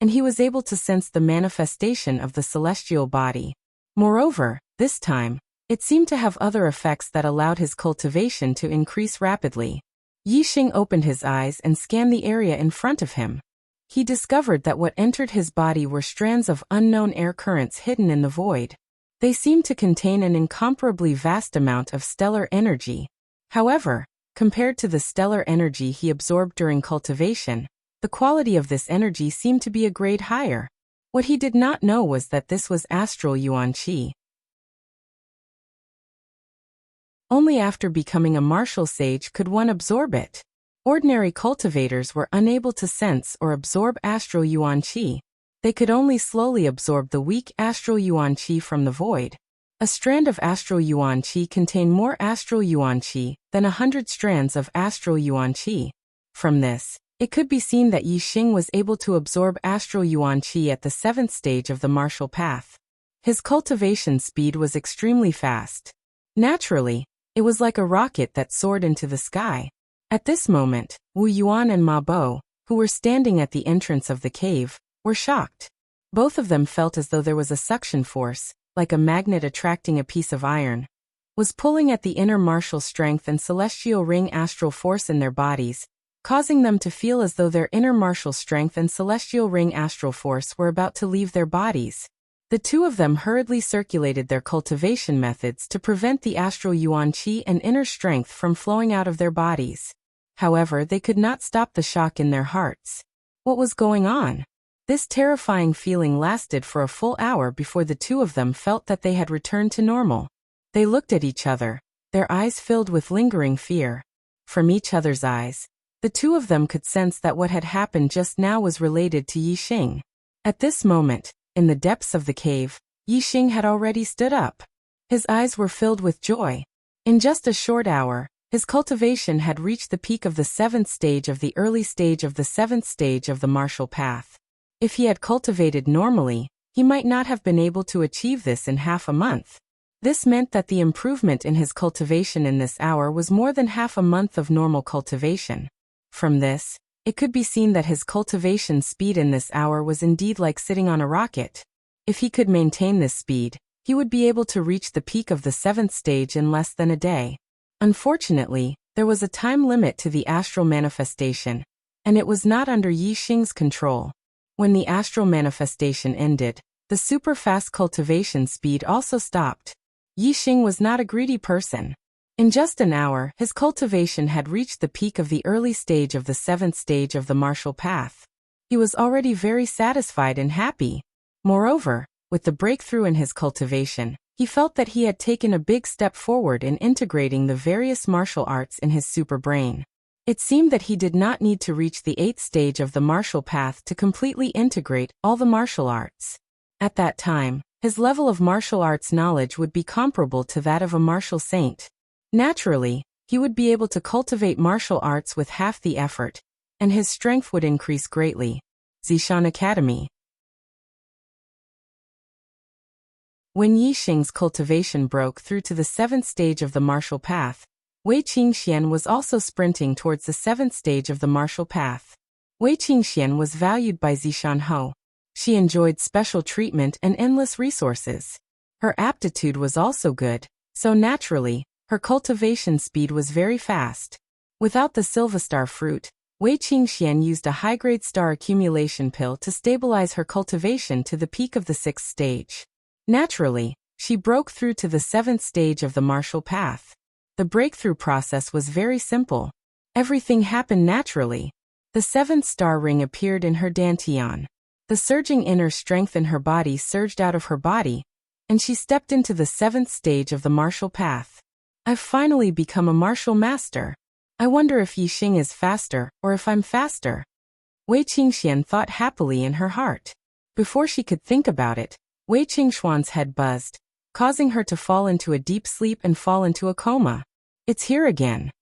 and he was able to sense the manifestation of the celestial body. Moreover, this time, it seemed to have other effects that allowed his cultivation to increase rapidly. Yi Xing opened his eyes and scanned the area in front of him. He discovered that what entered his body were strands of unknown air currents hidden in the void. They seemed to contain an incomparably vast amount of stellar energy. However, compared to the stellar energy he absorbed during cultivation, the quality of this energy seemed to be a grade higher. What he did not know was that this was astral Yuan Qi. Only after becoming a martial sage could one absorb it. Ordinary cultivators were unable to sense or absorb astral Yuan Qi. They could only slowly absorb the weak astral Yuan Qi from the void. A strand of astral Yuan Qi contained more astral Yuan Qi than 100 strands of astral Yuan Qi. From this, it could be seen that Yi Xing was able to absorb astral Yuan Qi at the 7th stage of the martial path. His cultivation speed was extremely fast. Naturally, it was like a rocket that soared into the sky. At this moment, Wu Yuan and Ma Bo, who were standing at the entrance of the cave, were shocked. Both of them felt as though there was a suction force, like a magnet attracting a piece of iron, was pulling at the inner martial strength and celestial ring astral force in their bodies, causing them to feel as though their inner martial strength and celestial ring astral force were about to leave their bodies. The two of them hurriedly circulated their cultivation methods to prevent the astral Yuan Qi and inner strength from flowing out of their bodies. However, they could not stop the shock in their hearts. What was going on? This terrifying feeling lasted for a full hour before the two of them felt that they had returned to normal. They looked at each other, their eyes filled with lingering fear. From each other's eyes, the two of them could sense that what had happened just now was related to Yi Xing. At this moment, in the depths of the cave, Yi Xing had already stood up. His eyes were filled with joy. In just a short hour, his cultivation had reached the peak of the 7th stage of the early stage of the 7th stage of the martial path. If he had cultivated normally, he might not have been able to achieve this in half a month. This meant that the improvement in his cultivation in this hour was more than half a month of normal cultivation. From this, it could be seen that his cultivation speed in this hour was indeed like sitting on a rocket. If he could maintain this speed, he would be able to reach the peak of the 7th stage in less than a day. Unfortunately, there was a time limit to the astral manifestation, and it was not under Yi Xing's control. When the astral manifestation ended, the super-fast cultivation speed also stopped. Yi Xing was not a greedy person. In just an hour, his cultivation had reached the peak of the early stage of the 7th stage of the martial path. He was already very satisfied and happy. Moreover, with the breakthrough in his cultivation, he felt that he had taken a big step forward in integrating the various martial arts in his super brain. It seemed that he did not need to reach the 8th stage of the martial path to completely integrate all the martial arts. At that time, his level of martial arts knowledge would be comparable to that of a martial saint. Naturally, he would be able to cultivate martial arts with half the effort, and his strength would increase greatly. Zishan Academy. When Yi Xing's cultivation broke through to the 7th stage of the martial path, Wei Qingxian was also sprinting towards the 7th stage of the martial path. Wei Qingxian was valued by Zishan Ho. She enjoyed special treatment and endless resources. Her aptitude was also good, so naturally, her cultivation speed was very fast. Without the Silvastar fruit, Wei Qingxian used a high-grade star accumulation pill to stabilize her cultivation to the peak of the 6th stage. Naturally, she broke through to the 7th stage of the martial path. The breakthrough process was very simple. Everything happened naturally. The 7th star ring appeared in her dantian. The surging inner strength in her body surged out of her body, and she stepped into the 7th stage of the martial path. I've finally become a martial master. I wonder if Yi Xing is faster or if I'm faster. Wei Qingxian thought happily in her heart. Before she could think about it, Wei Qingshuan's head buzzed, causing her to fall into a deep sleep and fall into a coma. It's here again.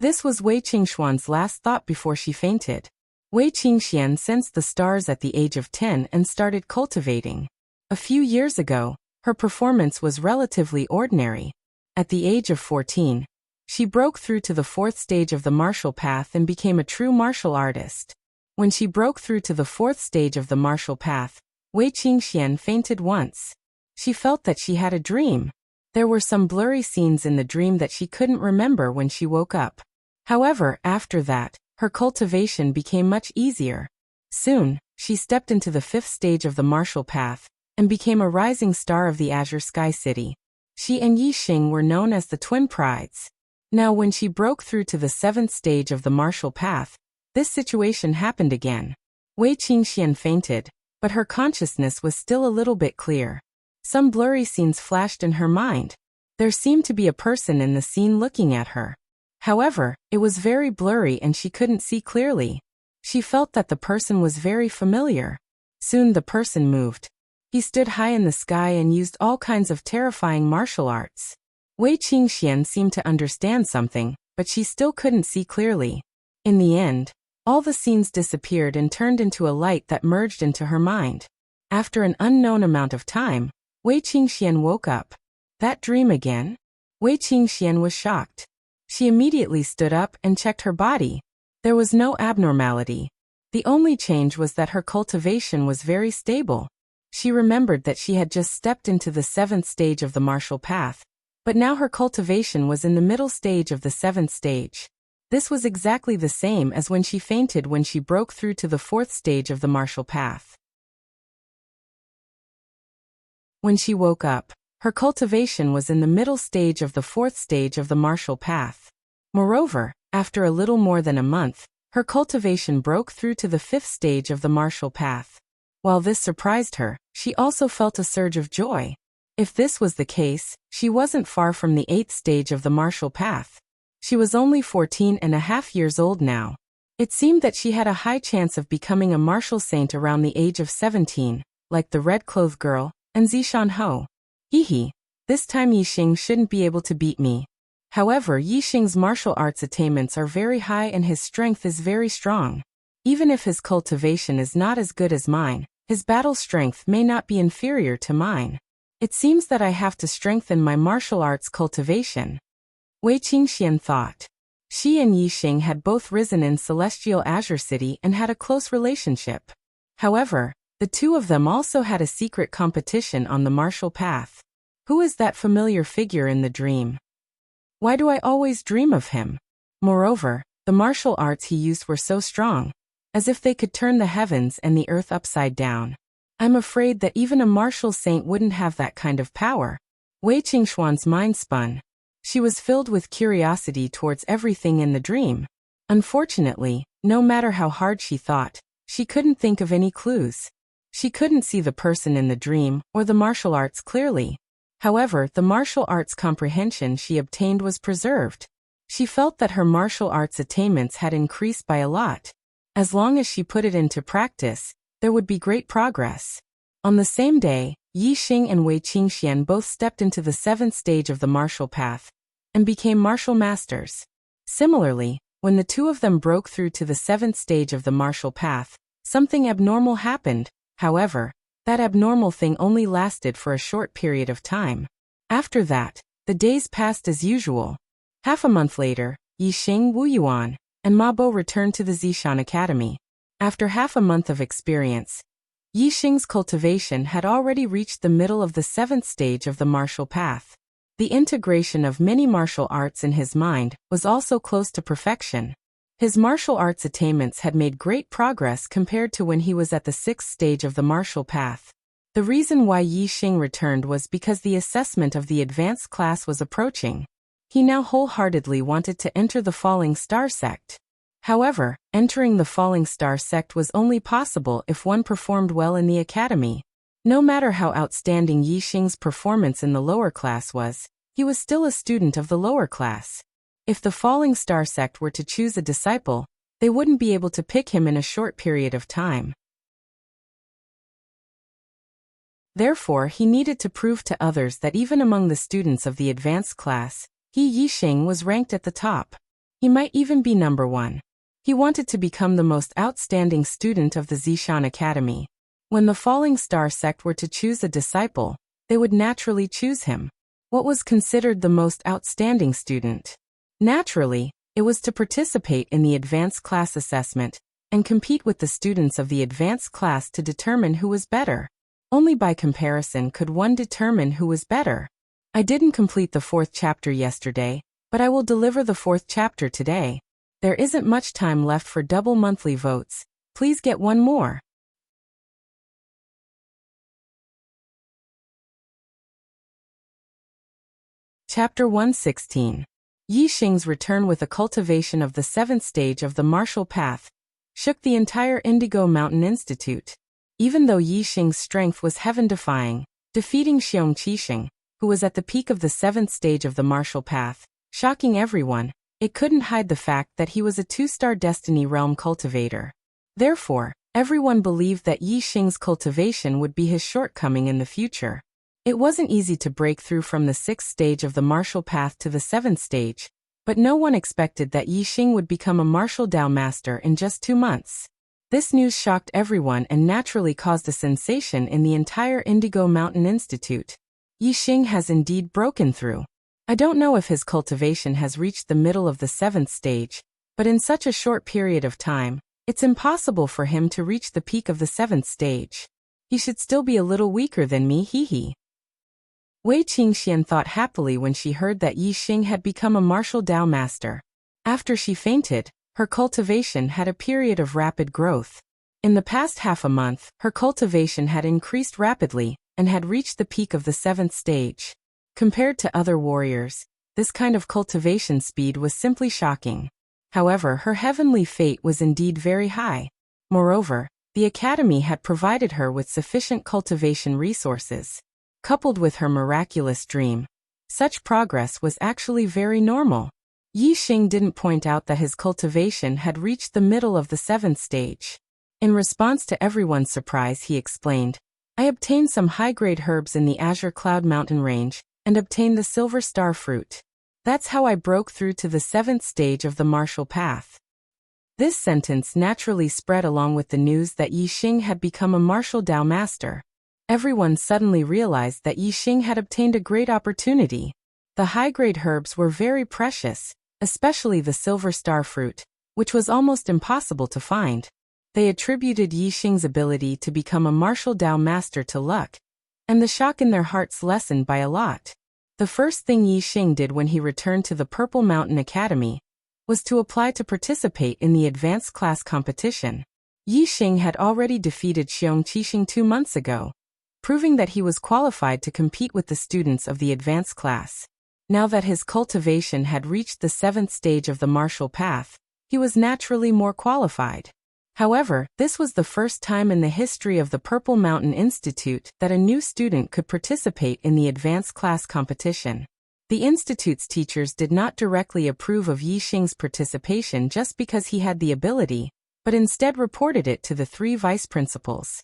This was Wei Qingshuan's last thought before she fainted. Wei Qingxian sensed the stars at the age of 10 and started cultivating. A few years ago, her performance was relatively ordinary. At the age of 14, she broke through to the 4th stage of the martial path and became a true martial artist. When she broke through to the 4th stage of the martial path, Wei Qingxian fainted once. She felt that she had a dream. There were some blurry scenes in the dream that she couldn't remember when she woke up. However, after that, her cultivation became much easier. Soon, she stepped into the 5th stage of the martial path and became a rising star of the Azure Sky City. She and Yi Xing were known as the twin prides. Now when she broke through to the 7th stage of the martial path, this situation happened again. Wei Qingxian fainted, but her consciousness was still a little bit clear. Some blurry scenes flashed in her mind. There seemed to be a person in the scene looking at her. However, it was very blurry and she couldn't see clearly. She felt that the person was very familiar. Soon the person moved. He stood high in the sky and used all kinds of terrifying martial arts. Wei Qingxian seemed to understand something, but she still couldn't see clearly. In the end, all the scenes disappeared and turned into a light that merged into her mind. After an unknown amount of time, Wei Qingxian woke up. That dream again? Wei Qingxian was shocked. She immediately stood up and checked her body. There was no abnormality. The only change was that her cultivation was very stable. She remembered that she had just stepped into the 7th stage of the martial path, but now her cultivation was in the middle stage of the 7th stage. This was exactly the same as when she fainted when she broke through to the 4th stage of the martial path. When she woke up, her cultivation was in the middle stage of the 4th stage of the martial path. Moreover, after a little more than a month, her cultivation broke through to the 5th stage of the martial path. While this surprised her, she also felt a surge of joy. If this was the case, she wasn't far from the 8th stage of the martial path. She was only 14.5 years old now. It seemed that she had a high chance of becoming a martial saint around the age of 17, like the red-clothed girl, and Zishan Ho. Hehe, this time Yi Xing shouldn't be able to beat me. However, Yixing's martial arts attainments are very high and his strength is very strong. Even if his cultivation is not as good as mine, his battle strength may not be inferior to mine. It seems that I have to strengthen my martial arts cultivation. Wei Qingxian thought. She and Yixing had both risen in Celestial Azure City and had a close relationship. However, the two of them also had a secret competition on the martial path. Who is that familiar figure in the dream? Why do I always dream of him? Moreover, the martial arts he used were so strong, as if they could turn the heavens and the earth upside down. I'm afraid that even a martial saint wouldn't have that kind of power. Wei Qingxuan's mind spun. She was filled with curiosity towards everything in the dream. Unfortunately, no matter how hard she thought, she couldn't think of any clues. She couldn't see the person in the dream or the martial arts clearly. However, the martial arts comprehension she obtained was preserved. She felt that her martial arts attainments had increased by a lot. As long as she put it into practice, there would be great progress. On the same day, Yixing and Wei Qingxian both stepped into the 7th stage of the martial path and became martial masters. Similarly, when the two of them broke through to the 7th stage of the martial path, something abnormal happened. However, that abnormal thing only lasted for a short period of time. After that, the days passed as usual. Half a month later, Yixing, Wu Yuan, and Ma Bo returned to the Zishan Academy. After half a month of experience, Yixing's cultivation had already reached the middle of the 7th stage of the martial path. The integration of many martial arts in his mind was also close to perfection. His martial arts attainments had made great progress compared to when he was at the 6th stage of the martial path. The reason why Yixing returned was because the assessment of the advanced class was approaching. He now wholeheartedly wanted to enter the Falling Star sect. However, entering the Falling Star sect was only possible if one performed well in the academy. No matter how outstanding Yixing's performance in the lower class was, he was still a student of the lower class. If the Falling Star sect were to choose a disciple, they wouldn't be able to pick him in a short period of time. Therefore, he needed to prove to others that even among the students of the advanced class, he Yixing was ranked at the top. He might even be number 1. He wanted to become the most outstanding student of the Zishan Academy. When the Falling Star sect were to choose a disciple, they would naturally choose him. What was considered the most outstanding student? Naturally, it was to participate in the advanced class assessment and compete with the students of the advanced class to determine who was better. Only by comparison could one determine who was better. I didn't complete the 4th chapter yesterday, but I will deliver the 4th chapter today. There isn't much time left for double monthly votes. Please get one more. Chapter 116. Yixing's return with a cultivation of the 7th stage of the martial path shook the entire Indigo Mountain Institute. Even though Yixing's strength was heaven-defying, defeating Xiong Qixing, who was at the peak of the 7th stage of the martial path, shocking everyone, it couldn't hide the fact that he was a 2-star Destiny Realm cultivator. Therefore, everyone believed that Yixing's cultivation would be his shortcoming in the future. It wasn't easy to break through from the 6th stage of the martial path to the 7th stage, but no one expected that Yixing would become a martial Dao master in just 2 months. This news shocked everyone and naturally caused a sensation in the entire Indigo Mountain Institute. Yixing has indeed broken through. I don't know if his cultivation has reached the middle of the 7th stage, but in such a short period of time, it's impossible for him to reach the peak of the 7th stage. He should still be a little weaker than me, hee. Wei Qingxian thought happily when she heard that Yixing had become a martial Dao master. After she fainted, her cultivation had a period of rapid growth. In the past half a month, her cultivation had increased rapidly and had reached the peak of the 7th stage. Compared to other warriors, this kind of cultivation speed was simply shocking. However, her heavenly fate was indeed very high. Moreover, the academy had provided her with sufficient cultivation resources. Coupled with her miraculous dream, such progress was actually very normal. Yixing didn't point out that his cultivation had reached the middle of the 7th stage. In response to everyone's surprise, he explained, I obtained some high-grade herbs in the Azure Cloud Mountain range and obtained the Silver Star fruit. That's how I broke through to the 7th stage of the martial path. This sentence naturally spread along with the news that Yi Xing had become a martial Dao master. Everyone suddenly realized that Yi Xing had obtained a great opportunity. The high-grade herbs were very precious, especially the silver star fruit, which was almost impossible to find. They attributed Yi Xing's ability to become a martial Dao master to luck, and the shock in their hearts lessened by a lot. The first thing Yi Xing did when he returned to the Purple Mountain Academy was to apply to participate in the advanced class competition. Yi Xing had already defeated Xiong Qixing 2 months ago, proving that he was qualified to compete with the students of the advanced class. Now that his cultivation had reached the 7th stage of the martial path, he was naturally more qualified. However, this was the first time in the history of the Purple Mountain Institute that a new student could participate in the advanced class competition. The institute's teachers did not directly approve of Yi Xing's participation just because he had the ability, but instead reported it to the 3 vice principals.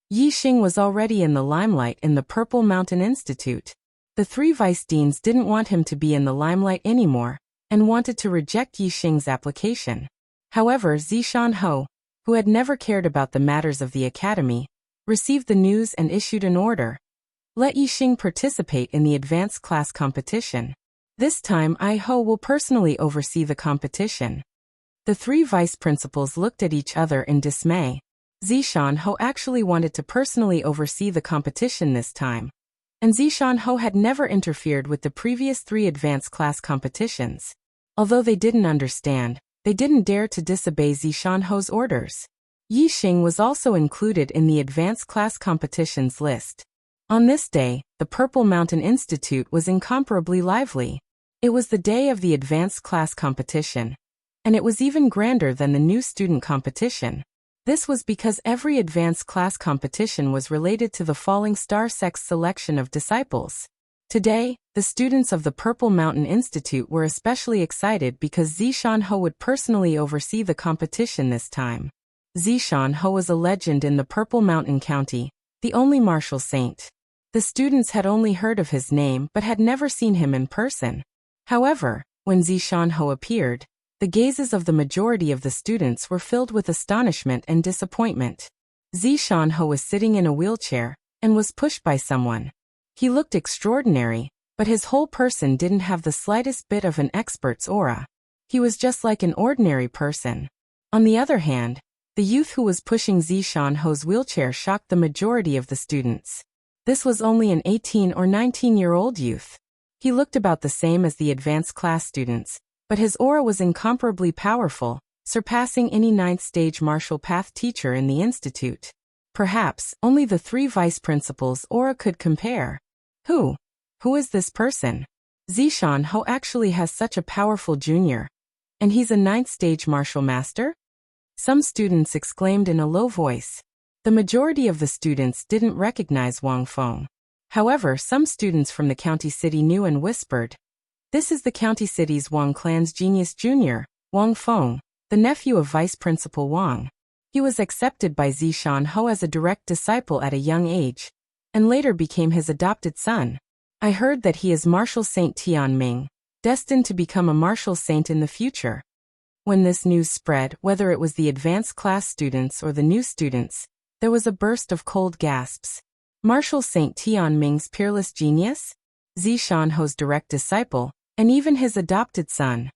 Yi Xing was already in the limelight in the Purple Mountain Institute. The 3 vice deans didn't want him to be in the limelight anymore, and wanted to reject Yi Xing's application. However, Zishan Ho, who had never cared about the matters of the academy, received the news and issued an order. Let Yi Xing participate in the advanced class competition. This time I Ho will personally oversee the competition. The 3 vice principals looked at each other in dismay. Zishan Ho actually wanted to personally oversee the competition this time. And Zishan Ho had never interfered with the previous 3 advanced class competitions. Although they didn't understand, they didn't dare to disobey Zishan Ho's orders. Yi Xing was also included in the advanced class competitions list. On this day, the Purple Mountain Institute was incomparably lively. It was the day of the advanced class competition, and it was even grander than the new student competition. This was because every advanced class competition was related to the falling star sect's selection of disciples. Today, the students of the Purple Mountain Institute were especially excited because Zishan Ho would personally oversee the competition this time. Zishan Ho was a legend in the Purple Mountain County, the only martial saint. The students had only heard of his name but had never seen him in person. However, when Zishan Ho appeared, the gazes of the majority of the students were filled with astonishment and disappointment. Zishan Ho was sitting in a wheelchair and was pushed by someone. He looked extraordinary, but his whole person didn't have the slightest bit of an expert's aura. He was just like an ordinary person. On the other hand, the youth who was pushing Zishan Ho's wheelchair shocked the majority of the students. This was only an 18 or 19-year-old youth. He looked about the same as the advanced class students, but his aura was incomparably powerful, surpassing any 9th stage martial path teacher in the institute. Perhaps only the 3 vice principals' aura could compare. Who is this person? Zishan Ho actually has such a powerful junior. And he's a 9th stage martial master? Some students exclaimed in a low voice. The majority of the students didn't recognize Wang Feng. However, some students from the county city knew and whispered, "This is the county city's Wang clan's genius junior, Wang Feng, the nephew of Vice Principal Wang." He was accepted by Zishan Ho as a direct disciple at a young age, and later became his adopted son. I heard that he is Martial Saint Tianming, destined to become a martial saint in the future. When this news spread, whether it was the advanced class students or the new students, there was a burst of cold gasps. Martial Saint Tianming's peerless genius? Zishan Ho's direct disciple, and even his adopted son.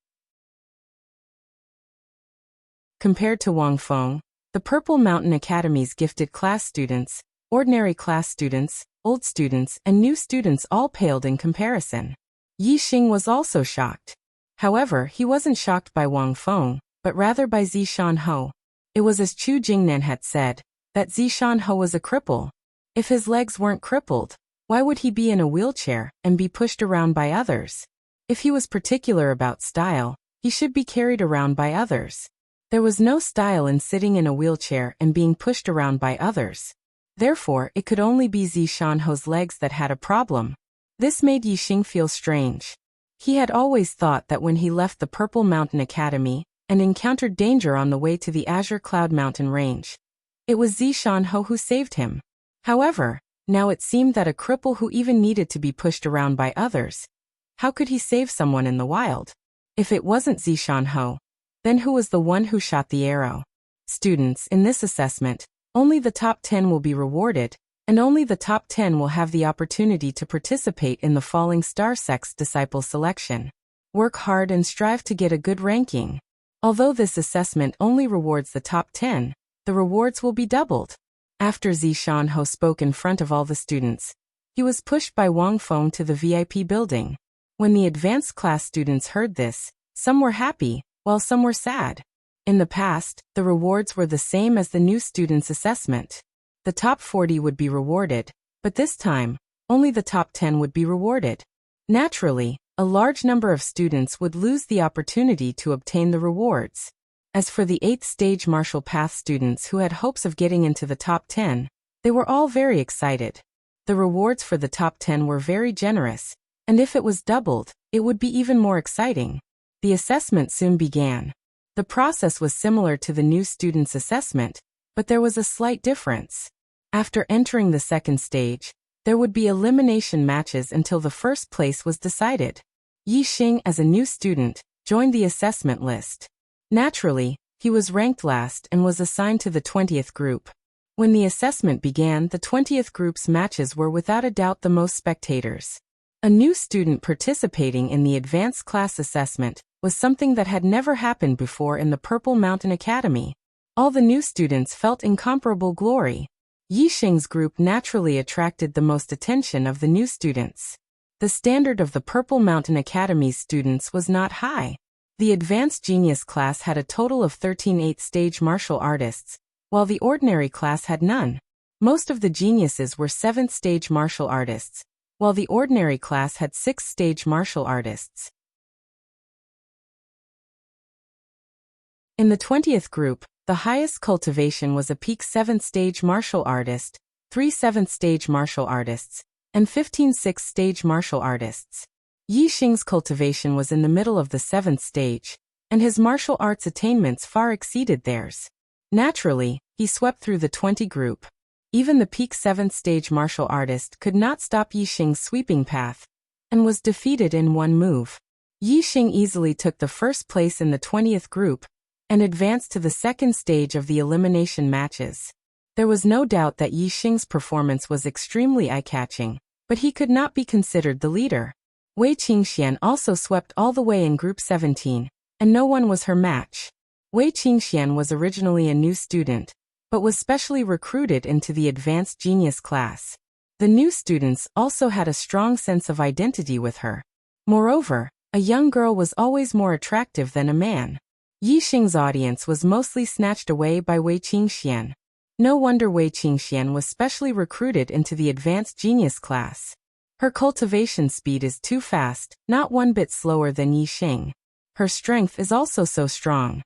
Compared to Wang Feng, the Purple Mountain Academy's gifted class students, ordinary class students, old students, and new students all paled in comparison. Yi Xing was also shocked. However, he wasn't shocked by Wang Feng, but rather by Zishan Ho. It was as Chu Jingnan had said, that Zishan Ho was a cripple. If his legs weren't crippled, why would he be in a wheelchair and be pushed around by others? If he was particular about style, he should be carried around by others. There was no style in sitting in a wheelchair and being pushed around by others. Therefore, it could only be Zishan Ho's legs that had a problem. This made Yi Xing feel strange. He had always thought that when he left the Purple Mountain Academy and encountered danger on the way to the Azure Cloud Mountain Range, it was Zishan Ho who saved him. However, Now it seemed that a cripple who even needed to be pushed around by others. How could he save someone in the wild? If it wasn't Zishan Ho, then who was the one who shot the arrow? Students, in this assessment, only the top 10 will be rewarded, and only the top 10 will have the opportunity to participate in the Falling Star Sect's disciple selection. Work hard and strive to get a good ranking. Although this assessment only rewards the top 10, the rewards will be doubled. After Zishan Ho spoke in front of all the students, he was pushed by Wang Feng to the VIP building. When the advanced class students heard this, some were happy, while some were sad. In the past, the rewards were the same as the new students' assessment. The top 40 would be rewarded, but this time, only the top 10 would be rewarded. Naturally, a large number of students would lose the opportunity to obtain the rewards. As for the 8th stage martial path students who had hopes of getting into the top 10, they were all very excited. The rewards for the top 10 were very generous, and if it was doubled, it would be even more exciting. The assessment soon began. The process was similar to the new students' assessment, but there was a slight difference. After entering the second stage, there would be elimination matches until the first place was decided. Yi Xing, as a new student, joined the assessment list. Naturally, he was ranked last and was assigned to the 20th group. When the assessment began, the 20th group's matches were without a doubt the most spectators. A new student participating in the advanced class assessment was something that had never happened before in the Purple Mountain Academy. All the new students felt incomparable glory. Yi Xing's group naturally attracted the most attention of the new students. The standard of the Purple Mountain Academy's students was not high. The Advanced Genius class had a total of 13 8th-stage martial artists, while the ordinary class had none. Most of the geniuses were 7th-stage martial artists, while the ordinary class had 6th-stage martial artists. In the 20th group, the highest cultivation was a peak 7th-stage martial artist, 3 7th-stage martial artists, and 15 6th-stage martial artists. Yi Xing's cultivation was in the middle of the 7th stage, and his martial arts attainments far exceeded theirs. Naturally, he swept through the 20 group. Even the peak 7th stage martial artist could not stop Yi Xing's sweeping path, and was defeated in one move. Yi Xing easily took the first place in the 20th group, and advanced to the second stage of the elimination matches. There was no doubt that Yi Xing's performance was extremely eye-catching, but he could not be considered the leader. Wei Qingxian also swept all the way in Group 17, and no one was her match. Wei Qingxian was originally a new student, but was specially recruited into the Advanced Genius class. The new students also had a strong sense of identity with her. Moreover, a young girl was always more attractive than a man. Yi Xing's audience was mostly snatched away by Wei Qingxian. No wonder Wei Qingxian was specially recruited into the Advanced Genius class. Her cultivation speed is too fast, not one bit slower than Yi Xing. Her strength is also so strong.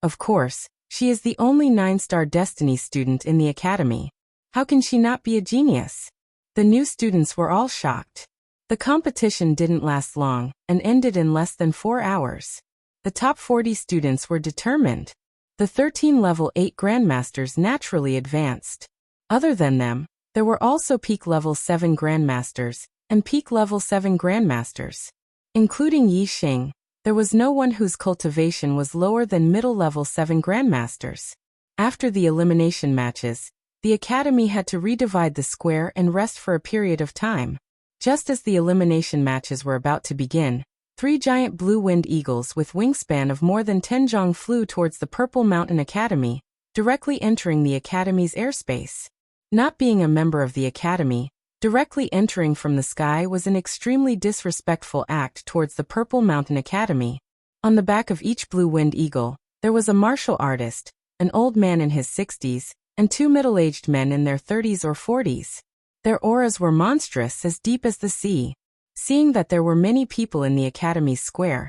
Of course, she is the only 9-star Destiny student in the academy. How can she not be a genius? The new students were all shocked. The competition didn't last long, and ended in less than 4 hours. The top 40 students were determined. The 13 level 8 grandmasters naturally advanced. Other than them, there were also peak level 7 grandmasters, and peak level 7 grandmasters. Including Yi Xing, there was no one whose cultivation was lower than middle level 7 grandmasters. After the elimination matches, the academy had to redivide the square and rest for a period of time. Just as the elimination matches were about to begin, 3 giant blue-winged eagles with wingspan of more than 10 zhang flew towards the Purple Mountain Academy, directly entering the academy's airspace. Not being a member of the academy, directly entering from the sky was an extremely disrespectful act towards the Purple Mountain Academy. On the back of each blue-winged eagle, there was a martial artist, an old man in his 60s, and 2 middle-aged men in their 30s or 40s. Their auras were monstrous, as deep as the sea. Seeing that there were many people in the academy's square,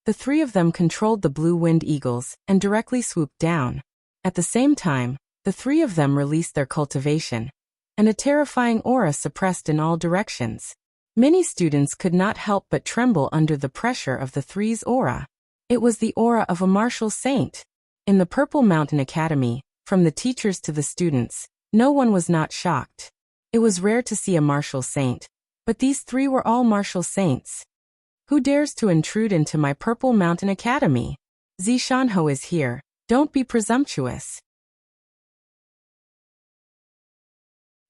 the 3 of them controlled the blue-winged eagles and directly swooped down. At the same time, the 3 of them released their cultivation, and a terrifying aura suppressed in all directions. Many students could not help but tremble under the pressure of the 3's aura. It was the aura of a martial saint. In the Purple Mountain Academy, from the teachers to the students, no one was not shocked. It was rare to see a martial saint, but these three were all martial saints. Who dares to intrude into my Purple Mountain Academy? Zishanho is here. Don't be presumptuous.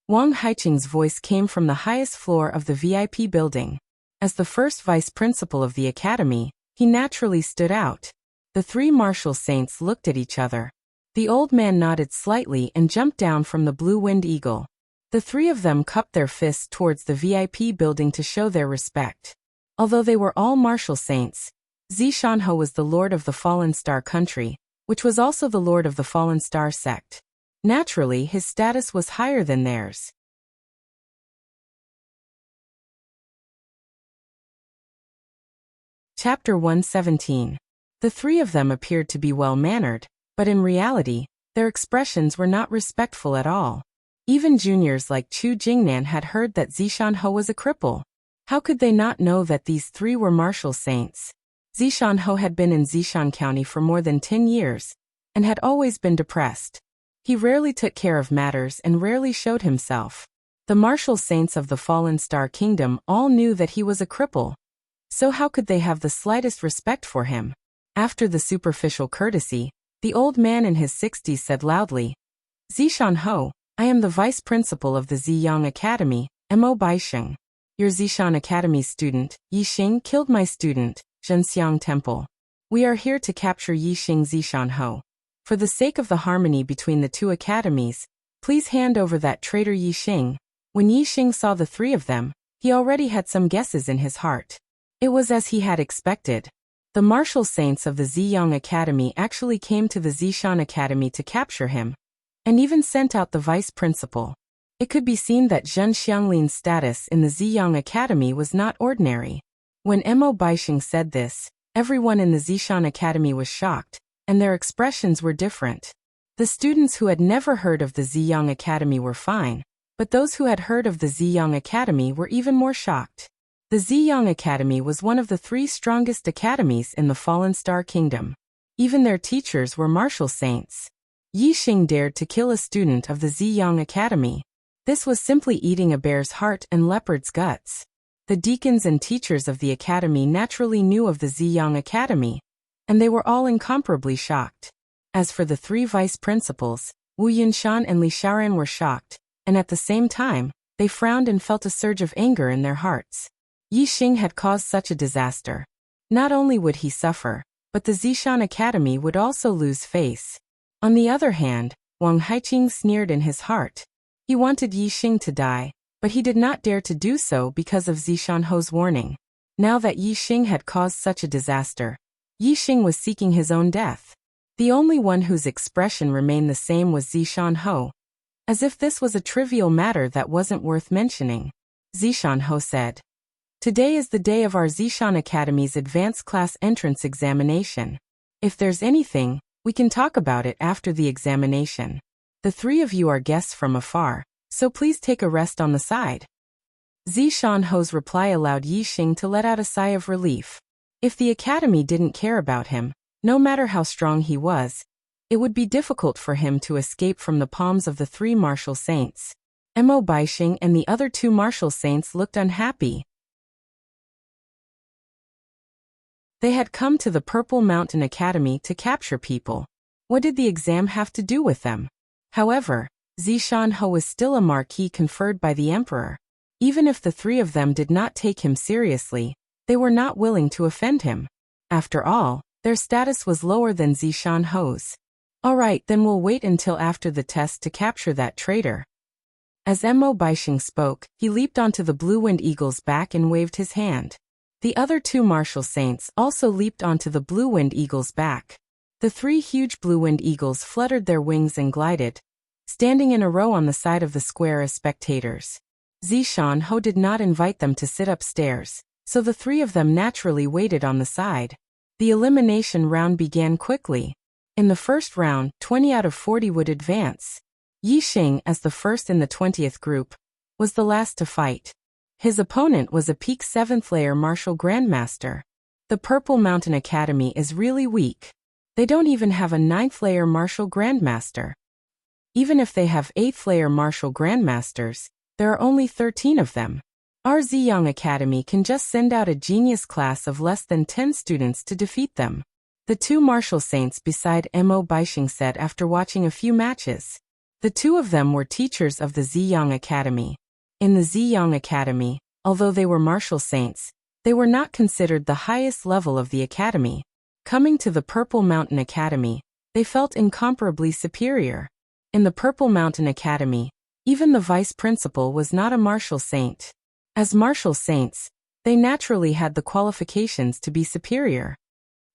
Wang Haiqing's voice came from the highest floor of the VIP building. As the first vice principal of the academy, he naturally stood out. The three martial saints looked at each other. The old man nodded slightly and jumped down from the blue-winged eagle. The three of them cupped their fists towards the VIP building to show their respect. Although they were all martial saints, Zishanho was the lord of the Fallen Star country, which was also the lord of the Fallen Star sect. Naturally, his status was higher than theirs. Chapter 117. The three of them appeared to be well-mannered, but in reality, their expressions were not respectful at all. Even juniors like Chu Jingnan had heard that Zishanho was a cripple. How could they not know that these three were martial saints? Zishanho had been in Zishan County for more than 10 years, and had always been depressed. He rarely took care of matters and rarely showed himself. The martial saints of the Fallen Star Kingdom all knew that he was a cripple. So how could they have the slightest respect for him? After the superficial courtesy, the old man in his 60s said loudly, Zishanho, I am the vice principal of the Ziyang Academy, Mo Baisheng. Your Zishan Academy student, Yixing, killed my student, Zhenxiang Temple. We are here to capture Yixing Zishanho. For the sake of the harmony between the two academies, please hand over that traitor Yixing. When Yixing saw the three of them, he already had some guesses in his heart. It was as he had expected. The martial saints of the Ziyang Academy actually came to the Zishan Academy to capture him, and even sent out the vice principal. It could be seen that Zhen Xianglin's status in the Ziyang Academy was not ordinary. When Mo Baisheng said this, everyone in the Zishan Academy was shocked, and their expressions were different. The students who had never heard of the Ziyang Academy were fine, but those who had heard of the Ziyang Academy were even more shocked. The Ziyang Academy was one of the three strongest academies in the Fallen Star Kingdom. Even their teachers were martial saints. Yixing dared to kill a student of the Ziyang Academy. This was simply eating a bear's heart and leopard's guts. The deacons and teachers of the academy naturally knew of the Ziyang Academy, and they were all incomparably shocked. As for the three vice principals, Wu Yinshan and Li Xiaoran were shocked, and at the same time, they frowned and felt a surge of anger in their hearts. Yixing had caused such a disaster. Not only would he suffer, but the Zishan Academy would also lose face. On the other hand, Wang Haiqing sneered in his heart. He wanted Yixing to die, but he did not dare to do so because of Zishanho's warning. Now that Yixing had caused such a disaster, Yixing was seeking his own death. The only one whose expression remained the same was Zishanho, as if this was a trivial matter that wasn't worth mentioning. Zishanho said, Today is the day of our Zishan Academy's advanced class entrance examination. If there's anything, we can talk about it after the examination. The three of you are guests from afar, so please take a rest on the side. Zishanho's reply allowed Yixing to let out a sigh of relief. If the academy didn't care about him, no matter how strong he was, it would be difficult for him to escape from the palms of the three martial saints. Mo Baisheng and the other two martial saints looked unhappy. They had come to the Purple Mountain Academy to capture people. What did the exam have to do with them? However, Zishanho was still a marquis conferred by the emperor. Even if the three of them did not take him seriously, they were not willing to offend him. After all, their status was lower than Zishanho's. Alright, then we'll wait until after the test to capture that traitor. As Mo Baisheng spoke, he leaped onto the blue-winged eagle's back and waved his hand. The other two martial saints also leaped onto the blue-winged eagle's back. The three huge blue-winged eagles fluttered their wings and glided, standing in a row on the side of the square as spectators. Zishanho did not invite them to sit upstairs, so the three of them naturally waited on the side. The elimination round began quickly. In the first round, 20 out of 40 would advance. Yixing, as the first in the 20th group, was the last to fight. His opponent was a peak 7th layer martial grandmaster. The Purple Mountain Academy is really weak. They don't even have a 9th layer martial grandmaster. Even if they have 8th layer martial grandmasters, There are only 13 of them. Our Ziyang Academy can just send out a genius class of less than 10 students to defeat them. The two martial saints beside Mo Baixing said after watching a few matches. The two of them were teachers of the Ziyang Academy. In the Ziyang Academy, although they were martial saints, they were not considered the highest level of the academy. Coming to the Purple Mountain Academy, they felt incomparably superior. In the Purple Mountain Academy, even the vice principal was not a martial saint. As martial saints, they naturally had the qualifications to be superior.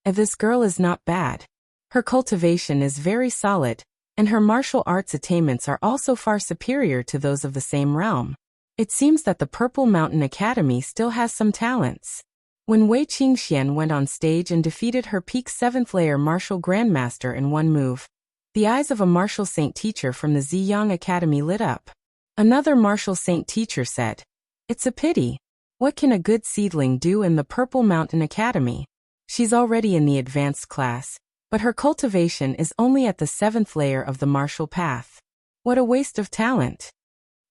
This girl is not bad. Her cultivation is very solid, and her martial arts attainments are also far superior to those of the same realm. It seems that the Purple Mountain Academy still has some talents. When Wei Qingxian went on stage and defeated her peak 7th layer martial grandmaster in one move, the eyes of a martial saint teacher from the Ziyang Academy lit up. Another martial saint teacher said, "It's a pity. What can a good seedling do in the Purple Mountain Academy? She's already in the advanced class, but her cultivation is only at the 7th layer of the martial path. What a waste of talent."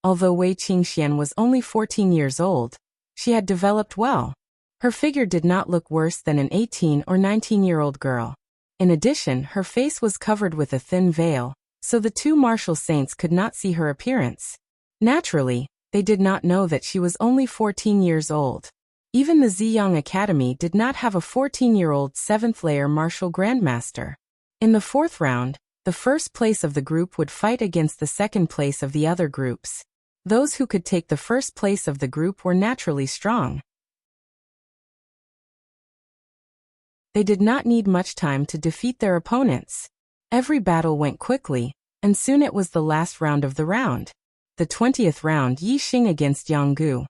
Although Wei Qingxian was only 14 years old, she had developed well. Her figure did not look worse than an 18 or 19-year-old girl. In addition, her face was covered with a thin veil, so the two martial saints could not see her appearance. Naturally, they did not know that she was only 14 years old. Even the Ziyang Academy did not have a 14-year-old 7th layer martial grandmaster. In the 4th round, the first place of the group would fight against the second place of the other groups. Those who could take the first place of the group were naturally strong. They did not need much time to defeat their opponents. Every battle went quickly, and soon it was the last round of the round. The 20th round, Yi Xing against Yang Gu.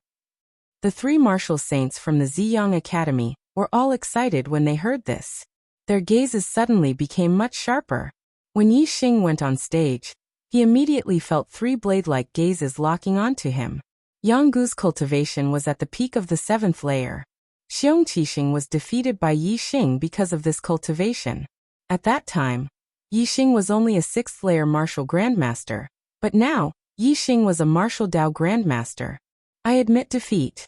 The three martial saints from the Ziyang Academy were all excited when they heard this. Their gazes suddenly became much sharper. When Yi Xing went on stage, he immediately felt three blade-like gazes locking onto him. Yang Gu's cultivation was at the peak of the 7th layer. Xiong Qixing was defeated by Yi Xing because of this cultivation. At that time, Yi Xing was only a 6th layer martial grandmaster, but now, Yi Xing was a martial Dao grandmaster. I admit defeat.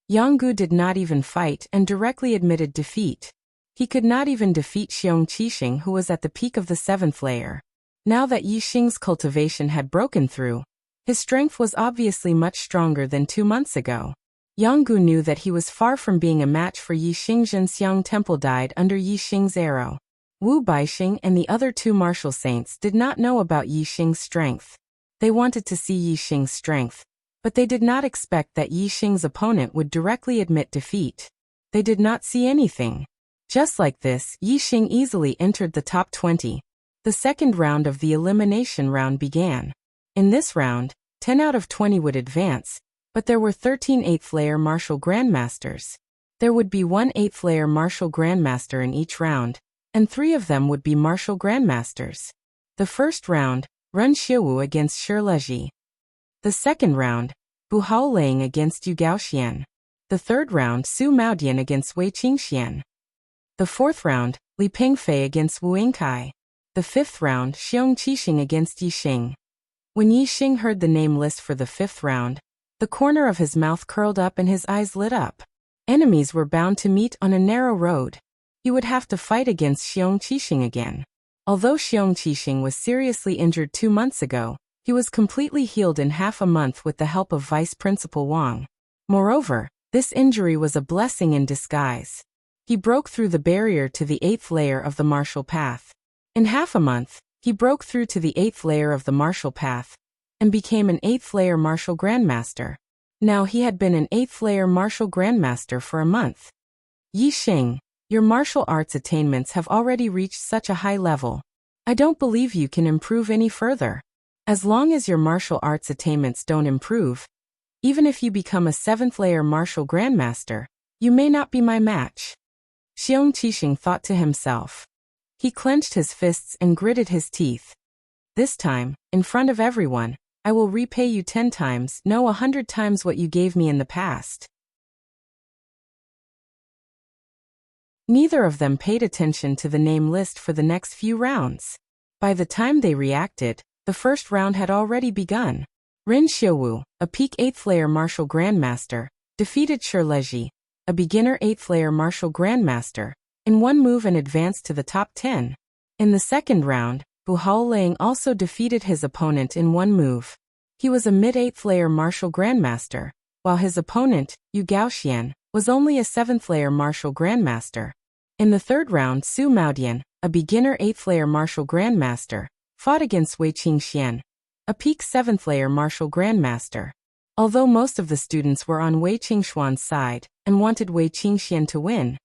Yang Gu did not even fight and directly admitted defeat. He could not even defeat Xiong Qixing, who was at the peak of the 7th layer. Now that Yi Xing's cultivation had broken through, his strength was obviously much stronger than 2 months ago. Yang Gu knew that he was far from being a match for Yi Xing. Zhenxiang Temple died under Yi Xing's arrow. Wu Baixing and the other two martial saints did not know about Yi Xing's strength. They wanted to see Yi Xing's strength, but they did not expect that Yi Xing's opponent would directly admit defeat. They did not see anything. Just like this, Yi Xing easily entered the top 20. The second round of the elimination round began. In this round, 10 out of 20 would advance, but there were 13 8th layer martial grandmasters. There would be one 8th layer martial grandmaster in each round, and 3 of them would be martial grandmasters. The first round, Ren Xiaowu against Shi Leji. The second round, Bu Haolang against Yu Gaoxian. The third round, Su Maodian against Wei Qingxian. The fourth round, Li Pengfei against Wu Yingkai. The fifth round, Xiong Qixing against Yi Xing. When Yi Xing heard the name list for the 5th round, the corner of his mouth curled up and his eyes lit up. Enemies were bound to meet on a narrow road. He would have to fight against Xiong Qixing again. Although Xiong Qixing was seriously injured 2 months ago, he was completely healed in half a month with the help of Vice Principal Wang. Moreover, this injury was a blessing in disguise. He broke through the barrier to the 8th layer of the martial path. In half a month, he broke through to the 8th layer of the martial path and became an 8th layer martial grandmaster. Now he had been an 8th layer martial grandmaster for a month. Yi Xing, your martial arts attainments have already reached such a high level. I don't believe you can improve any further. As long as your martial arts attainments don't improve, even if you become a 7th layer martial grandmaster, you may not be my match. Xiong Qixing thought to himself. He clenched his fists and gritted his teeth. This time, in front of everyone, I will repay you 10 times, no 100 times what you gave me in the past. Neither of them paid attention to the name list for the next few rounds. By the time they reacted, the first round had already begun. Rin Xiuwu, a peak 8th layer martial grandmaster, defeated Shirleji, a beginner 8th layer martial grandmaster, in one move and advanced to the top 10. In the second round, Bu Haolang also defeated his opponent in one move. He was a mid-8th layer martial grandmaster, while his opponent, Yu Gaoxian, was only a 7th layer martial grandmaster. In the third round, Su Maodian, a beginner 8th layer martial grandmaster, fought against Wei Qingxian, a peak 7th layer martial grandmaster. Although most of the students were on Wei Qingxuan's side and wanted Wei Qingxian to win,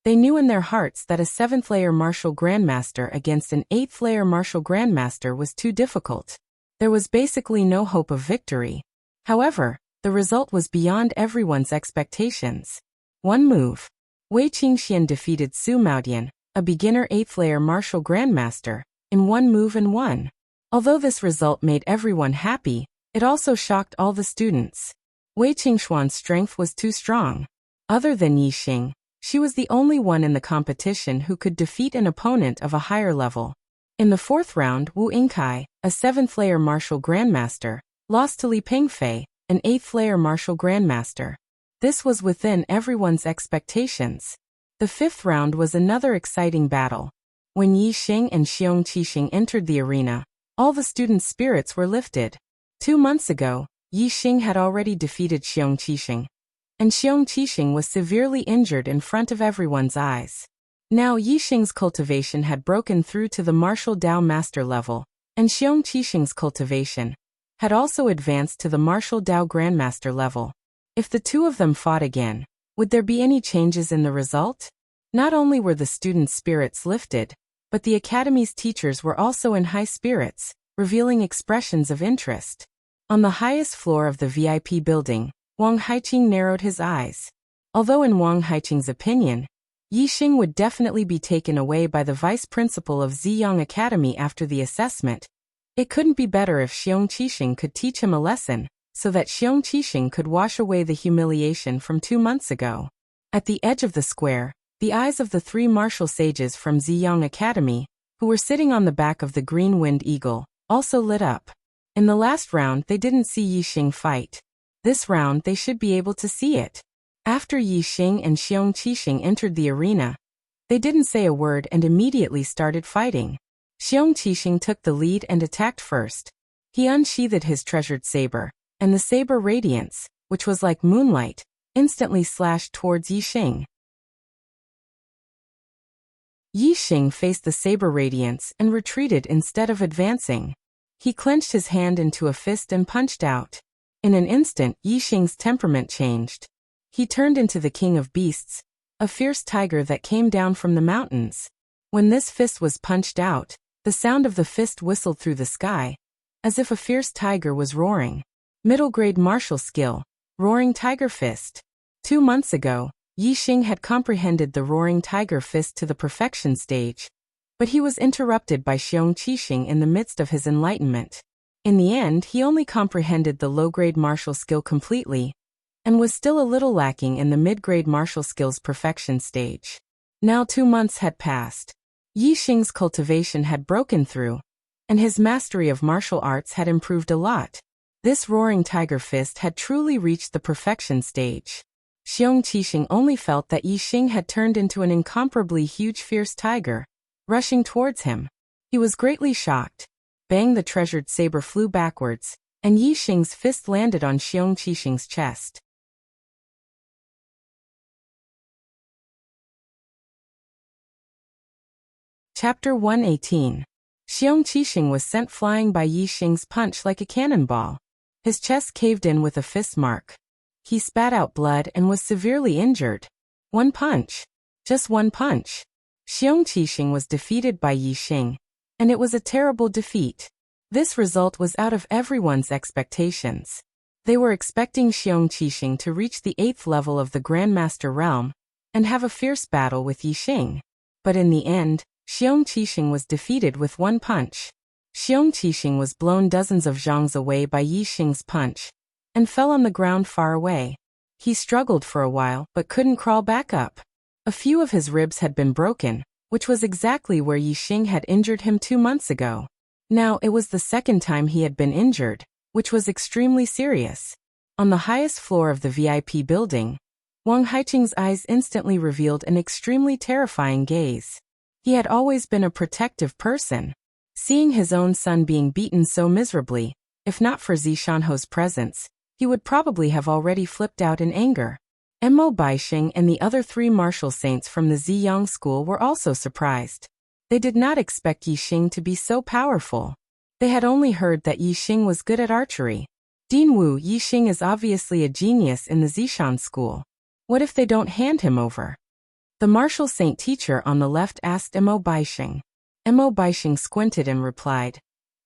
they knew in their hearts that a 7th layer martial grandmaster against an 8th layer martial grandmaster was too difficult. There was basically no hope of victory. However, the result was beyond everyone's expectations. One move. Wei Qingxian defeated Su Maodian, a beginner 8th layer martial grandmaster, in one move and won. Although this result made everyone happy, it also shocked all the students. Wei Qingxuan's strength was too strong. Other than Yi Xing, she was the only one in the competition who could defeat an opponent of a higher level. In the fourth round, Wu Yingkai, a 7th layer martial grandmaster, lost to Li Pengfei, an 8th layer martial grandmaster. This was within everyone's expectations. The fifth round was another exciting battle. When Yi Xing and Xiong Qixing entered the arena, all the students' spirits were lifted. 2 months ago, Yi Xing had already defeated Xiong Qixing, and Xiong Qixing was severely injured in front of everyone's eyes. Now Yi Xing's cultivation had broken through to the martial Dao master level, and Xiong Qixing's cultivation had also advanced to the martial Dao grandmaster level. If the two of them fought again, would there be any changes in the result? Not only were the students' spirits lifted, but the academy's teachers were also in high spirits, revealing expressions of interest. On the highest floor of the VIP building, Wang Haiqing narrowed his eyes. Although in Wang Haiqing's opinion, Yi Xing would definitely be taken away by the vice principal of Ziyang Academy after the assessment, it couldn't be better if Xiong Qixing could teach him a lesson, so that Xiong Qixing could wash away the humiliation from 2 months ago. At the edge of the square, the eyes of the 3 martial sages from Ziyang Academy, who were sitting on the back of the green winged eagle, also lit up. In the last round they didn't see Yi Xing fight. This round they should be able to see it. After Yi Xing and Xiong Qixing entered the arena, they didn't say a word and immediately started fighting. Xiong Qixing took the lead and attacked first. He unsheathed his treasured saber, and the saber radiance, which was like moonlight, instantly slashed towards Yi Xing. Yi Xing faced the saber radiance and retreated instead of advancing. He clenched his hand into a fist and punched out. In an instant, Yi Xing's temperament changed. He turned into the king of beasts, a fierce tiger that came down from the mountains. When this fist was punched out, the sound of the fist whistled through the sky, as if a fierce tiger was roaring. Middle grade martial skill, Roaring Tiger Fist. 2 months ago, Yi Xing had comprehended the Roaring Tiger Fist to the perfection stage, but he was interrupted by Xiong Qixing in the midst of his enlightenment. In the end, he only comprehended the low-grade martial skill completely, and was still a little lacking in the mid-grade martial skill's perfection stage. Now 2 months had passed. Yi Xing's cultivation had broken through, and his mastery of martial arts had improved a lot. This Roaring Tiger Fist had truly reached the perfection stage. Xiong Qixing only felt that Yi Xing had turned into an incomparably huge fierce tiger, rushing towards him. He was greatly shocked. Bang, the treasured saber flew backwards, and Yi Xing's fist landed on Xiong Qixing's chest. Chapter 118. Xiong Qixing was sent flying by Yi Xing's punch like a cannonball. His chest caved in with a fist mark. He spat out blood and was severely injured. One punch. Just one punch. Xiong Qixing was defeated by Yi Xing, and it was a terrible defeat. This result was out of everyone's expectations. They were expecting Xiong Qixing to reach the 8th level of the Grandmaster realm and have a fierce battle with Yi Xing. But in the end, Xiong Qixing was defeated with one punch. Xiong Qixing was blown dozens of zhangs away by Yi Xing's punch, and fell on the ground far away. He struggled for a while but couldn't crawl back up. A few of his ribs had been broken, which was exactly where Yi Xing had injured him 2 months ago. Now it was the second time he had been injured, which was extremely serious. On the highest floor of the VIP building, Wang Haiqing's eyes instantly revealed an extremely terrifying gaze. He had always been a protective person. Seeing his own son being beaten so miserably, if not for Zishanho's presence, he would probably have already flipped out in anger. Mo Baixing and the other 3 martial saints from the Ziyang school were also surprised. They did not expect Yixing to be so powerful. They had only heard that Yixing was good at archery. Dean Wu, Yixing is obviously a genius in the Zishan school. What if they don't hand him over? The martial saint teacher on the left asked Mo Baixing. Mo Baixing squinted and replied,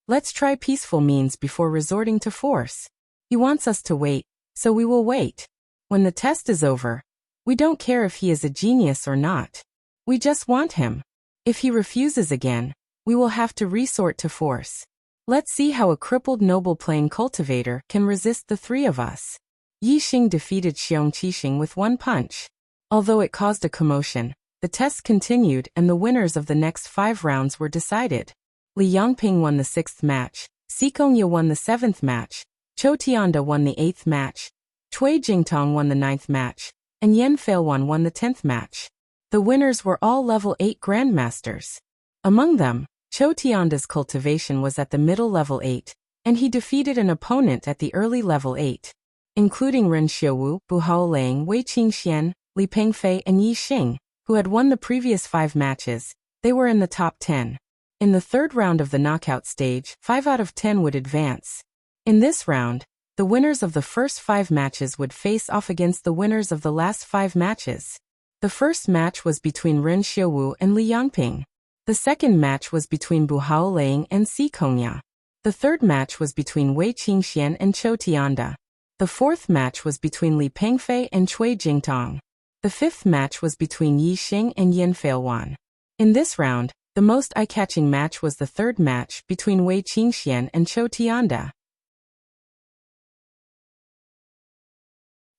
"Let's try peaceful means before resorting to force. He wants us to wait, so we will wait. When the test is over, we don't care if he is a genius or not. We just want him. If he refuses again, we will have to resort to force. Let's see how a crippled noble plane cultivator can resist the 3 of us." Yixing defeated Xiong Qixing with 1 punch. Although it caused a commotion, the test continued and the winners of the next 5 rounds were decided. Li Yangping won the 6th match, Si Kongya won the 7th match, Chou Tianda won the 8th match, Cui Jingtong won the 9th match, and Yan Failwan won the 10th match. The winners were all level 8 grandmasters. Among them, Chou Tianda's cultivation was at the middle level 8, and he defeated an opponent at the early level 8, including Ren Xiuwu, Bu Haolang, Wei Qingxian, Li Pengfei and Yi Xing, who had won the previous 5 matches. They were in the top 10. In the 3rd round of the knockout stage, 5 out of 10 would advance. In this round, the winners of the first 5 matches would face off against the winners of the last 5 matches. The first match was between Ren Xiuwu and Li Yangping. The second match was between Bu Haolang and Si Kongya. The third match was between Wei Qingxian and Chou Tianda. The fourth match was between Li Pengfei and Cui Jingtong. The 5th match was between Yi Xing and Yan Failwan. In this round, the most eye-catching match was the 3rd match between Wei Qingxian and Chou Tianda.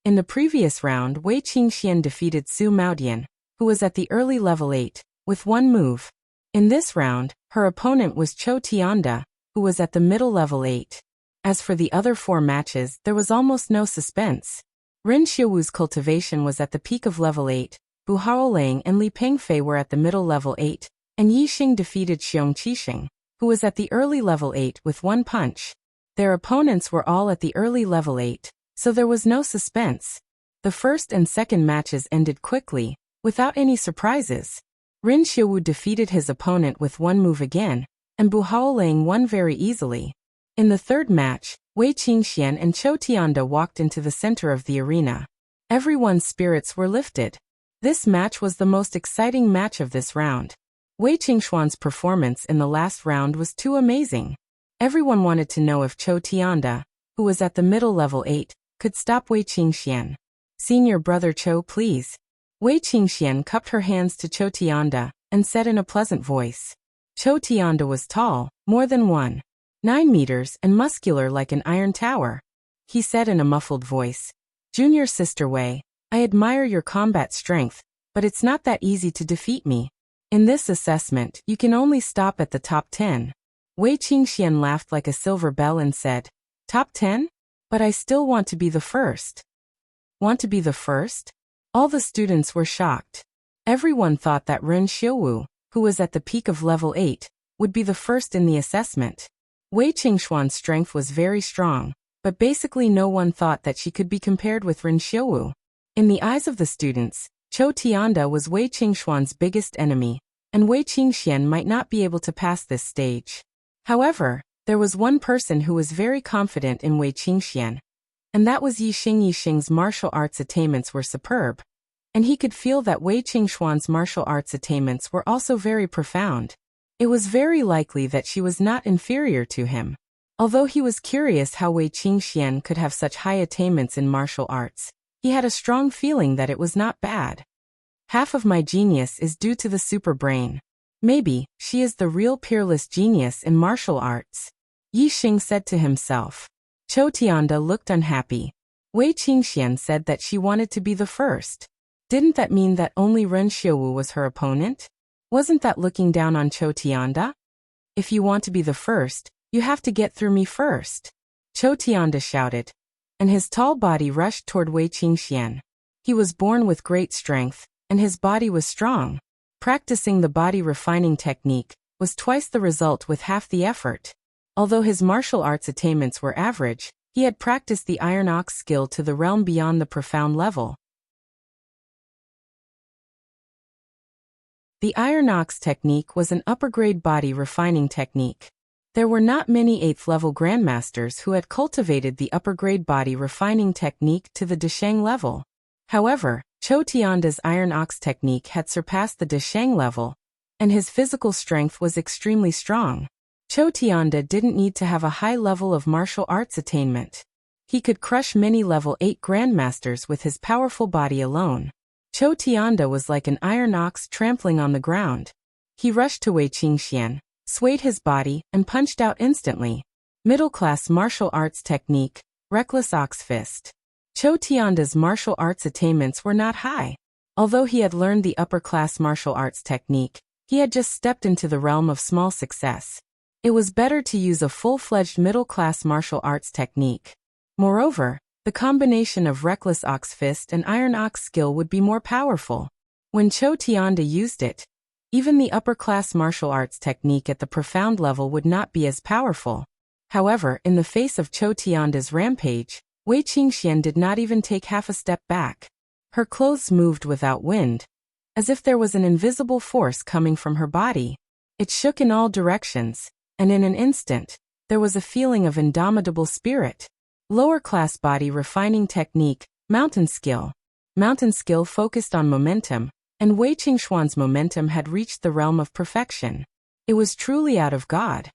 In the previous round, Wei Qingxian defeated Su Maodian, who was at the early level 8, with 1 move. In this round, her opponent was Chou Tianda, who was at the middle level 8. As for the other 4 matches, there was almost no suspense. Ren Xiuwu's cultivation was at the peak of level 8, Bu Haolang and Li Pengfei were at the middle level 8, and Yi Xing defeated Xiong Qixing, who was at the early level 8 with 1 punch. Their opponents were all at the early level 8, so there was no suspense. The first and second matches ended quickly, without any surprises. Ren Xiuwu defeated his opponent with 1 move again, and Bu Haolang won very easily. In the 3rd match, Wei Qingxian and Chou Tianda walked into the center of the arena. Everyone's spirits were lifted. This match was the most exciting match of this round. Wei Qingxuan's performance in the last round was too amazing. Everyone wanted to know if Chou Tianda, who was at the middle level 8, could stop Wei Qingxian. "Senior brother Chou, please." Wei Qingxian cupped her hands to Chou Tianda and said in a pleasant voice. Chou Tianda was tall, more than 1.9 meters, and muscular like an iron tower. He said in a muffled voice, "Junior sister Wei, I admire your combat strength, but it's not that easy to defeat me. In this assessment, you can only stop at the top 10. Wei Qingxian laughed like a silver bell and said, "Top 10? But I still want to be the first." "Want to be the first?" All the students were shocked. Everyone thought that Ren Xiuwu, who was at the peak of level 8, would be the first in the assessment. Wei Qingxuan's strength was very strong, but basically no one thought that she could be compared with Ren Xiuwu. In the eyes of the students, Chou Tianda was Wei Qingxuan's biggest enemy, and Wei Qingxian might not be able to pass this stage. However, there was one person who was very confident in Wei Qingxian, and that was Yi Xing. Yi Xing's martial arts attainments were superb, and he could feel that Wei Qingxuan's martial arts attainments were also very profound. It was very likely that she was not inferior to him. Although he was curious how Wei Qingxian could have such high attainments in martial arts, he had a strong feeling that it was not bad. Half of my genius is due to the super brain. Maybe she is the real peerless genius in martial arts, Yi Xing said to himself. Chou Tianda looked unhappy. Wei Qingxian said that she wanted to be the first. Didn't that mean that only Ren Xiuwu was her opponent? Wasn't that looking down on Chou Tianda? If you want to be the first, you have to get through me first. Chou Tianda shouted, and his tall body rushed toward Wei Qingxian. He was born with great strength, and his body was strong. Practicing the body refining technique was twice the result with half the effort. Although his martial arts attainments were average, he had practiced the Iron Ox skill to the realm beyond the profound level. The Iron Ox technique was an upper-grade body refining technique. There were not many 8th-level grandmasters who had cultivated the upper-grade body refining technique to the Deshang level. However, Chou Tianda's Iron Ox technique had surpassed the Deshang level, and his physical strength was extremely strong. Chou Tianda didn't need to have a high level of martial arts attainment. He could crush many level 8 grandmasters with his powerful body alone. Chou Tianda was like an iron ox trampling on the ground. He rushed to Wei Qingxian, swayed his body, and punched out instantly. Middle-class martial arts technique, reckless ox fist. Chou Tianda's martial arts attainments were not high. Although he had learned the upper-class martial arts technique, he had just stepped into the realm of small success. It was better to use a full-fledged middle-class martial arts technique. Moreover, the combination of reckless ox fist and iron ox skill would be more powerful. When Chou Tianda used it, even the upper-class martial arts technique at the profound level would not be as powerful. However, in the face of Chou Tianda's rampage, Wei Qingxian did not even take half a step back. Her clothes moved without wind, as if there was an invisible force coming from her body. It shook in all directions, and in an instant, there was a feeling of indomitable spirit. Lower-class body refining technique, mountain skill. Mountain skill focused on momentum, and Wei Qingxuan's momentum had reached the realm of perfection. It was truly out of God.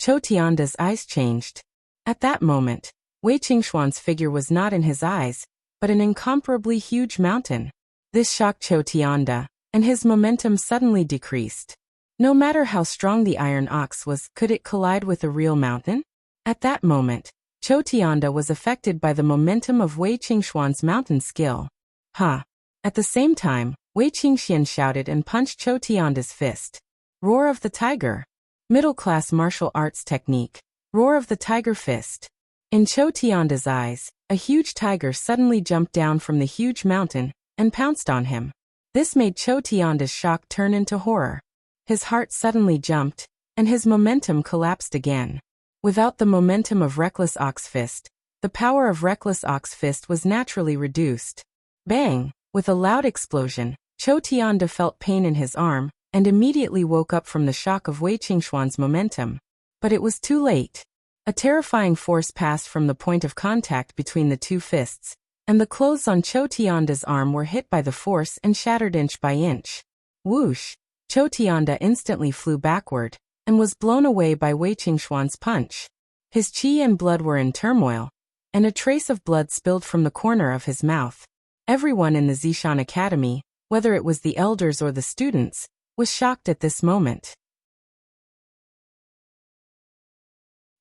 Chou Tianda's eyes changed. At that moment, Wei Qingxuan's figure was not in his eyes, but an incomparably huge mountain. This shocked Chou Tianda, and his momentum suddenly decreased. No matter how strong the iron ox was, could it collide with a real mountain? At that moment, Chou Tianda was affected by the momentum of Wei Qingxuan's mountain skill. Ha! At the same time, Wei Qingxian shouted and punched Chou Tianda's fist. Roar of the Tiger. Middle-class martial arts technique. Roar of the Tiger fist. In Chou Tianda's eyes, a huge tiger suddenly jumped down from the huge mountain and pounced on him. This made Chou Tianda's shock turn into horror. His heart suddenly jumped, and his momentum collapsed again. Without the momentum of Reckless Ox Fist, the power of Reckless Ox Fist was naturally reduced. Bang! With a loud explosion, Chou Tianda felt pain in his arm, and immediately woke up from the shock of Wei Qingxuan's momentum. But it was too late. A terrifying force passed from the point of contact between the two fists, and the clothes on Chou Tianda's arm were hit by the force and shattered inch by inch. Whoosh! Chou Tianda instantly flew backward, and was blown away by Wei Qingxuan's punch. His qi and blood were in turmoil, and a trace of blood spilled from the corner of his mouth. Everyone in the Zishan Academy, whether it was the elders or the students, was shocked at this moment.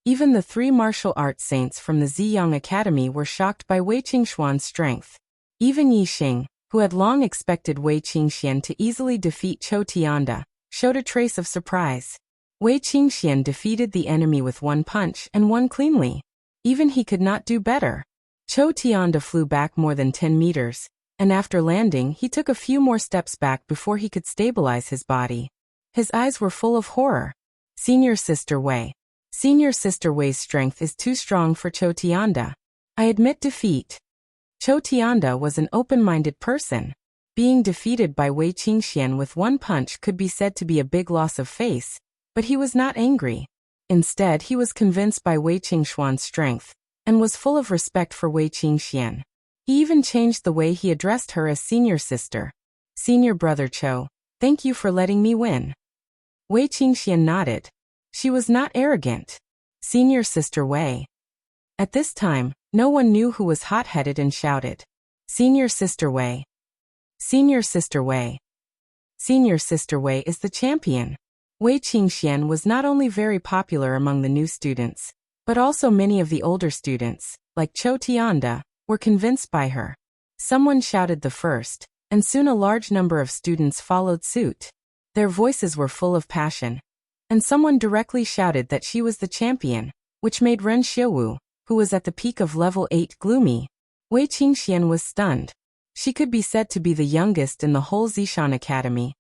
Even the 3 martial arts saints from the Ziyang Academy were shocked by Wei Qingxuan's strength. Even Yixing, who had long expected Wei Qingxian to easily defeat Chou Tianda, showed a trace of surprise. Wei Qingxian defeated the enemy with 1 punch and won cleanly. Even he could not do better. Chou Tianda flew back more than 10 meters, and after landing he took a few more steps back before he could stabilize his body. His eyes were full of horror. Senior Sister Wei. Senior Sister Wei's strength is too strong for Chou Tianda. I admit defeat. Chou Tianda was an open-minded person. Being defeated by Wei Qingxian with 1 punch could be said to be a big loss of face, but he was not angry. Instead, he was convinced by Wei Qingxuan's strength, and was full of respect for Wei Qingxian. He even changed the way he addressed her as Senior Sister. Senior Brother Chou, thank you for letting me win. Wei Qingxian nodded. She was not arrogant. Senior Sister Wei. At this time, no one knew who was hot-headed and shouted, Senior Sister Wei. Senior Sister Wei. Senior Sister Wei is the champion. Wei Qingxian was not only very popular among the new students, but also many of the older students, like Chou Tianda, were convinced by her. Someone shouted the first, and soon a large number of students followed suit. Their voices were full of passion, and someone directly shouted that she was the champion, which made Ren Xiuwu, who was at the peak of level 8 gloomy. Wei Qingxian was stunned. She could be said to be the youngest in the whole Zishan Academy,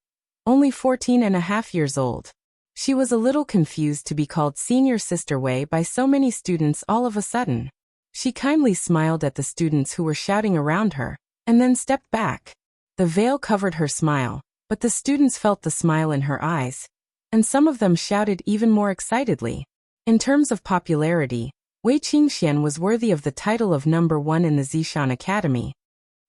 only 14.5 years old. She was a little confused to be called Senior Sister Wei by so many students all of a sudden. She kindly smiled at the students who were shouting around her, and then stepped back. The veil covered her smile, but the students felt the smile in her eyes, and some of them shouted even more excitedly. In terms of popularity, Wei Qingxian was worthy of the title of number 1 in the Zishan Academy.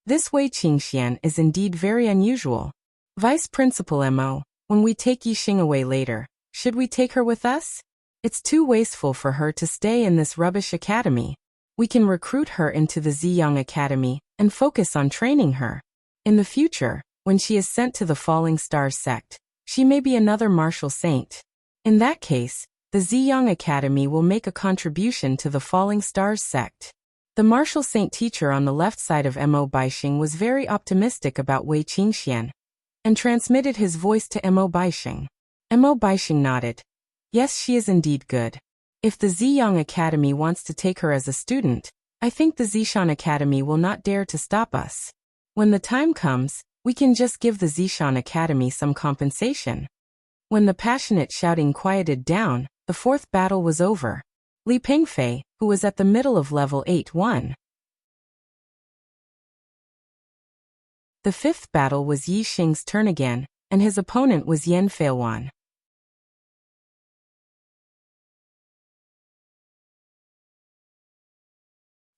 This Wei Qingxian is indeed very unusual. Vice Principal Mo, when we take Yixing away later, should we take her with us? It's too wasteful for her to stay in this rubbish academy. We can recruit her into the Ziyang Academy and focus on training her. In the future, when she is sent to the Falling Stars sect, she may be another martial saint. In that case, the Ziyang Academy will make a contribution to the Falling Stars sect. The martial saint teacher on the left side of Mo Baixing was very optimistic about Wei Qingxian, and transmitted his voice to Mo Baixing. Mo Baixing nodded. Yes, she is indeed good. If the Ziyang Academy wants to take her as a student, I think the Zishan Academy will not dare to stop us. When the time comes, we can just give the Zishan Academy some compensation. When the passionate shouting quieted down, the fourth battle was over. Li Pengfei, who was at the middle of level 8, won. The fifth battle was Yi Xing's turn again, and his opponent was Yan Feiwan.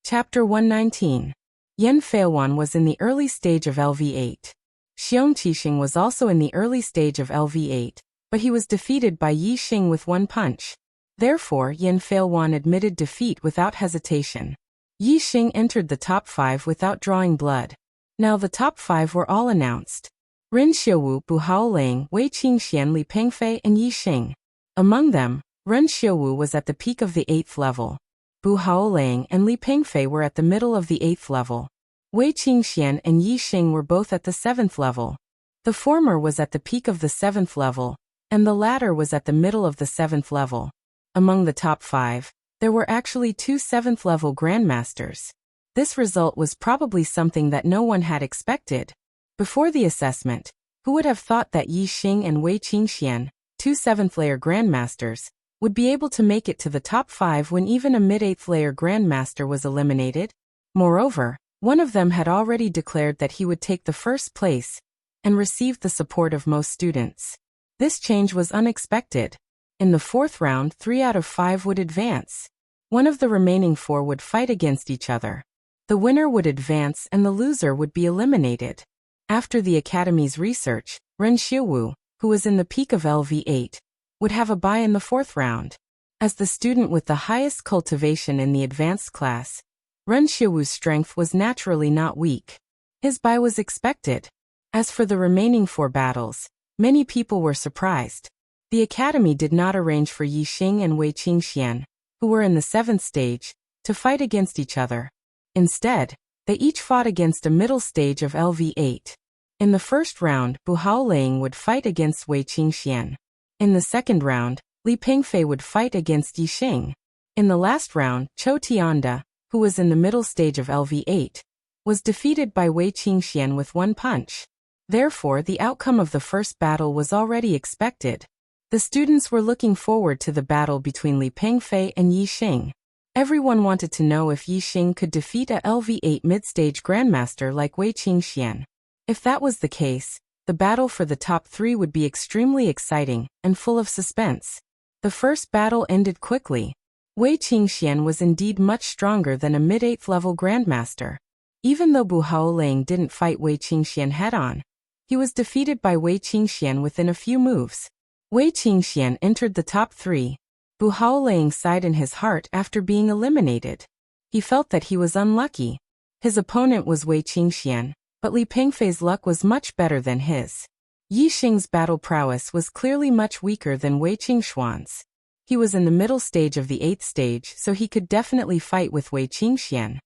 Chapter 119. Yan Feiwan was in the early stage of LV8. Xiong Qixing was also in the early stage of LV8, but he was defeated by Yi Xing with one punch. Therefore, Yan Feiwan admitted defeat without hesitation. Yi Xing entered the top 5 without drawing blood. Now the top 5 were all announced. Ren Xiuwu, Bu Haoling, Wei Qingxian, Li Pengfei, and Yi Xing. Among them, Ren Xiuwu was at the peak of the 8th level. Bu Haoling and Li Pengfei were at the middle of the 8th level. Wei Qingxian and Yi Xing were both at the 7th level. The former was at the peak of the 7th level, and the latter was at the middle of the 7th level. Among the top 5, there were actually 2 7th level grandmasters. This result was probably something that no one had expected. Before the assessment, who would have thought that Yi Xing and Wei Qingxian, 2 7th layer grandmasters, would be able to make it to the top 5 when even a mid-8th layer grandmaster was eliminated? Moreover, one of them had already declared that he would take the first place, and received the support of most students. This change was unexpected. In the 4th round, 3 out of 5 would advance. One of the remaining 4 would fight against each other. The winner would advance and the loser would be eliminated. After the Academy's research, Ren Xiuwu, who was in the peak of LV8, would have a bye in the 4th round. As the student with the highest cultivation in the advanced class, Ren Xiuwu's strength was naturally not weak. His bye was expected. As for the remaining 4 battles, many people were surprised. The Academy did not arrange for Yi Xing and Wei Qingxian, who were in the 7th stage, to fight against each other. Instead, they each fought against a middle stage of LV8. In the first round, Bu Haoling would fight against Wei Qingxian. In the second round, Li Pengfei would fight against Yi Xing. In the last round, Chou Tianda, who was in the middle stage of LV8, was defeated by Wei Qingxian with one punch. Therefore, the outcome of the first battle was already expected. The students were looking forward to the battle between Li Pengfei and Yi Xing. Everyone wanted to know if Yi Xing could defeat a LV8 mid-stage grandmaster like Wei Qingxian. If that was the case, the battle for the top 3 would be extremely exciting and full of suspense. The first battle ended quickly. Wei Qingxian was indeed much stronger than a mid-8th level grandmaster. Even though Bu Haoling didn't fight Wei Qingxian head-on, he was defeated by Wei Qingxian within a few moves. Wei Qingxian entered the top 3. Bu Haoling sighed in his heart after being eliminated. He felt that he was unlucky. His opponent was Wei Qingxian, but Li Pengfei's luck was much better than his. Yi Xing's battle prowess was clearly much weaker than Wei Qingxuan's. He was in the middle stage of the 8th stage, so he could definitely fight with Wei Qingxian.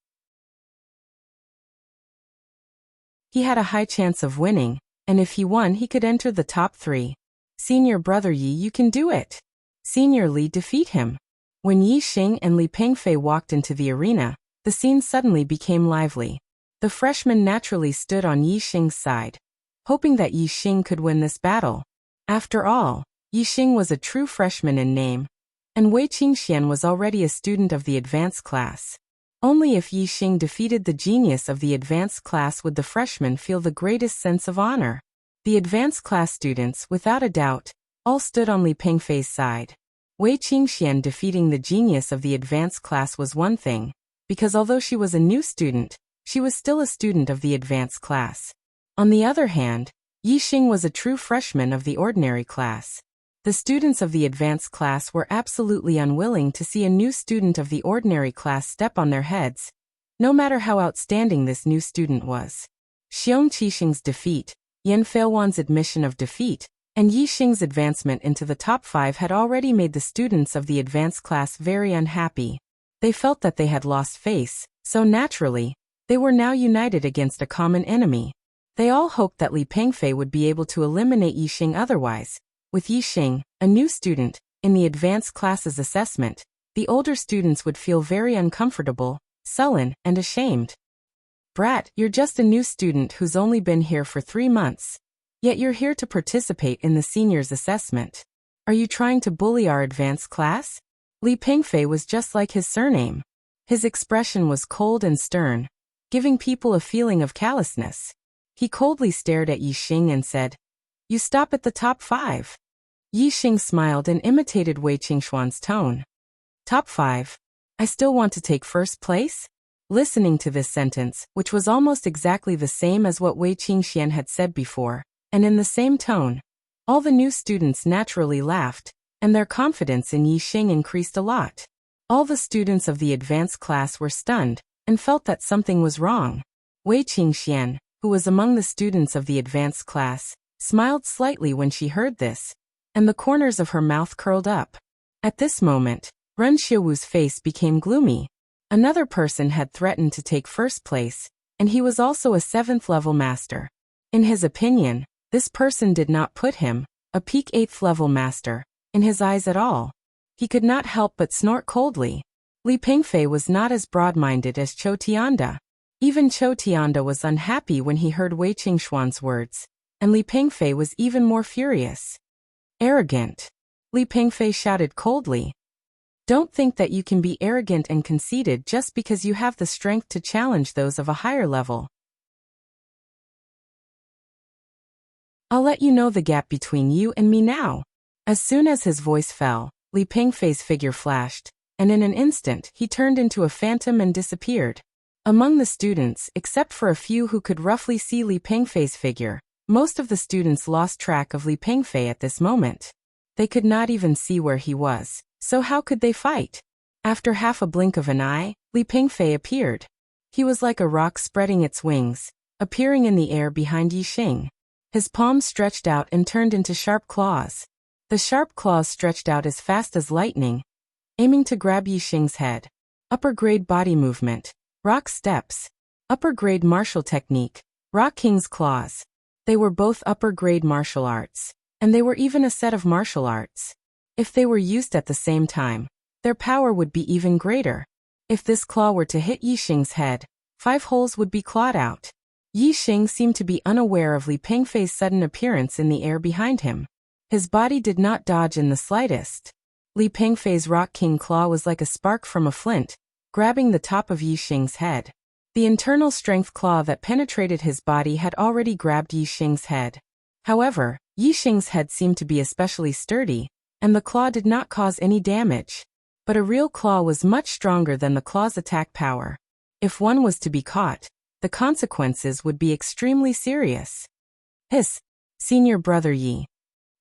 He had a high chance of winning, and if he won he could enter the top 3. Senior brother Yi, you can do it. Senior Li, defeat him. When Yi Xing and Li Pengfei walked into the arena, the scene suddenly became lively. The freshmen naturally stood on Yi Xing's side, hoping that Yi Xing could win this battle. After all, Yi Xing was a true freshman in name, and Wei Qingxian was already a student of the advanced class. Only if Yi Xing defeated the genius of the advanced class would the freshmen feel the greatest sense of honor. The advanced class students, without a doubt, all stood on Li Pengfei's side. Wei Qingxian defeating the genius of the advanced class was one thing, because although she was a new student, she was still a student of the advanced class. On the other hand, Yi Xing was a true freshman of the ordinary class. The students of the advanced class were absolutely unwilling to see a new student of the ordinary class step on their heads, no matter how outstanding this new student was. Xiong Qixing's defeat, Yan Feiwan's admission of defeat, and Yi Xing's advancement into the top 5 had already made the students of the advanced class very unhappy. They felt that they had lost face, so naturally, they were now united against a common enemy. They all hoped that Li Pengfei would be able to eliminate Yi Xing otherwise. With Yi Xing, a new student, in the advanced class's assessment, the older students would feel very uncomfortable, sullen, and ashamed. Brat, you're just a new student who's only been here for 3 months. Yet you're here to participate in the seniors' assessment. Are you trying to bully our advanced class? Li Pengfei was just like his surname. His expression was cold and stern, giving people a feeling of callousness. He coldly stared at Yi Xing and said, "You stop at the top 5. Yi Xing smiled and imitated Wei Qingxuan's tone. "Top 5? I still want to take first place?" Listening to this sentence, which was almost exactly the same as what Wei Qingxian had said before, and in the same tone, all the new students naturally laughed, and their confidence in Yi Xing increased a lot. All the students of the advanced class were stunned, and felt that something was wrong. Wei Qingxian, who was among the students of the advanced class, smiled slightly when she heard this, and the corners of her mouth curled up. At this moment, Ren Xiawu's face became gloomy. Another person had threatened to take first place, and he was also a 7th level master. In his opinion, this person did not put him, a peak 8th level master, in his eyes at all. He could not help but snort coldly. Li Pengfei was not as broad-minded as Chou Tianda. Even Chou Tianda was unhappy when he heard Wei Qingxuan's words, and Li Pengfei was even more furious. "Arrogant!" Li Pengfei shouted coldly. "Don't think that you can be arrogant and conceited just because you have the strength to challenge those of a higher level. I'll let you know the gap between you and me now." As soon as his voice fell, Li Pengfei's figure flashed, and in an instant he turned into a phantom and disappeared. Among the students, except for a few who could roughly see Li Pengfei's figure, most of the students lost track of Li Pengfei at this moment. They could not even see where he was, so how could they fight? After half a blink of an eye, Li Pengfei appeared. He was like a rock spreading its wings, appearing in the air behind Yi Xing. His palms stretched out and turned into sharp claws. The sharp claws stretched out as fast as lightning, aiming to grab Yi Xing's head. Upper grade body movement, rock steps. Upper grade martial technique, Rock King's claws. They were both upper grade martial arts, and they were even a set of martial arts. If they were used at the same time, their power would be even greater. If this claw were to hit Yi Xing's head, 5 holes would be clawed out. Yi Xing seemed to be unaware of Li Pengfei's sudden appearance in the air behind him. His body did not dodge in the slightest. Li Pengfei's Rock King claw was like a spark from a flint, grabbing the top of Yi Xing's head. The internal strength claw that penetrated his body had already grabbed Yi Xing's head. However, Yi Xing's head seemed to be especially sturdy, and the claw did not cause any damage. But a real claw was much stronger than the claw's attack power. If one was to be caught, the consequences would be extremely serious. Hiss, senior brother Yi.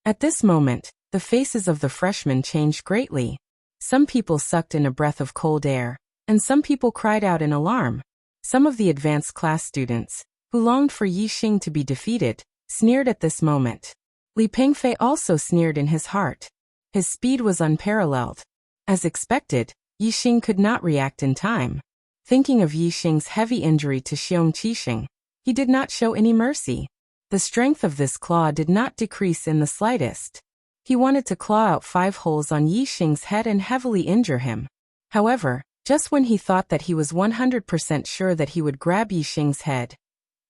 At this moment, the faces of the freshmen changed greatly. Some people sucked in a breath of cold air, and some people cried out in alarm. Some of the advanced class students, who longed for Yi Xing to be defeated, sneered at this moment. Li Pengfei also sneered in his heart. His speed was unparalleled. As expected, Yi Xing could not react in time. Thinking of Yi Xing's heavy injury to Xiong Qixing, he did not show any mercy. The strength of this claw did not decrease in the slightest. He wanted to claw out 5 holes on Yi Xing's head and heavily injure him. However, just when he thought that he was 100% sure that he would grab Yi Xing's head,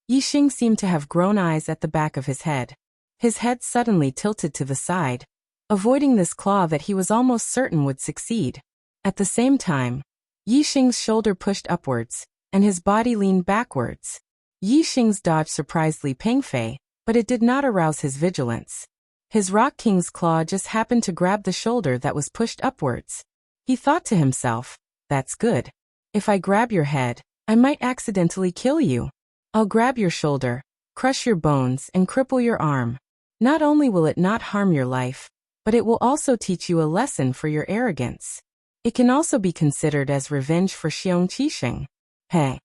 Yi Xing seemed to have grown eyes at the back of his head. His head suddenly tilted to the side, avoiding this claw that he was almost certain would succeed. At the same time, Yi Xing's shoulder pushed upwards, and his body leaned backwards. Yi Xing's dodge surprised Li Pengfei, but it did not arouse his vigilance. His Rock King's claw just happened to grab the shoulder that was pushed upwards. He thought to himself, "That's good. If I grab your head, I might accidentally kill you. I'll grab your shoulder, crush your bones, and cripple your arm. Not only will it not harm your life, but it will also teach you a lesson for your arrogance. It can also be considered as revenge for Xiong Qixing." Hey!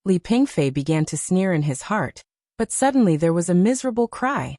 Li Pengfei began to sneer in his heart, but suddenly there was a miserable cry.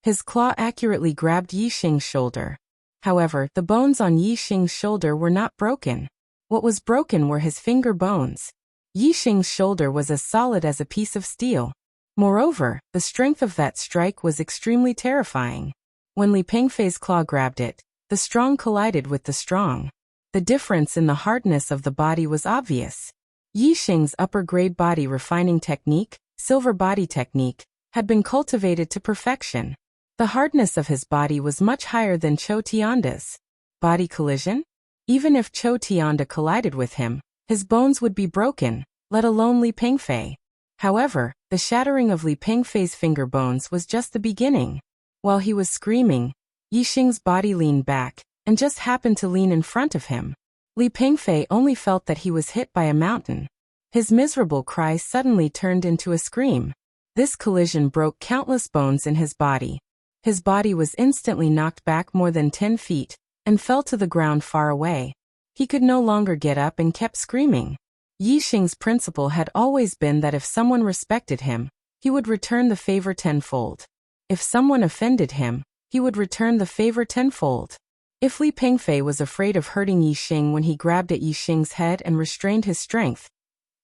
His claw accurately grabbed Yi Xing's shoulder. However, the bones on Yi Xing's shoulder were not broken. What was broken were his finger bones. Yi Xing's shoulder was as solid as a piece of steel. Moreover, the strength of that strike was extremely terrifying. When Li Pengfei's claw grabbed it, the strong collided with the strong. The difference in the hardness of the body was obvious. Yi Xing's upper-grade body refining technique, silver body technique, had been cultivated to perfection. The hardness of his body was much higher than Chou Tianda's. Body collision? Even if Chou Tianda collided with him, his bones would be broken, let alone Li Pengfei. However, the shattering of Li Pengfei's finger bones was just the beginning. While he was screaming, Yi Xing's body leaned back, and just happened to lean in front of him. Li Pengfei only felt that he was hit by a mountain. His miserable cry suddenly turned into a scream. This collision broke countless bones in his body. His body was instantly knocked back more than 10 feet, and fell to the ground far away. He could no longer get up and kept screaming. Yi Xing's principle had always been that if someone respected him, he would return the favor tenfold. If someone offended him, he would return the favor tenfold. If Li Pengfei was afraid of hurting Yi Xing when he grabbed at Yi Xing's head and restrained his strength,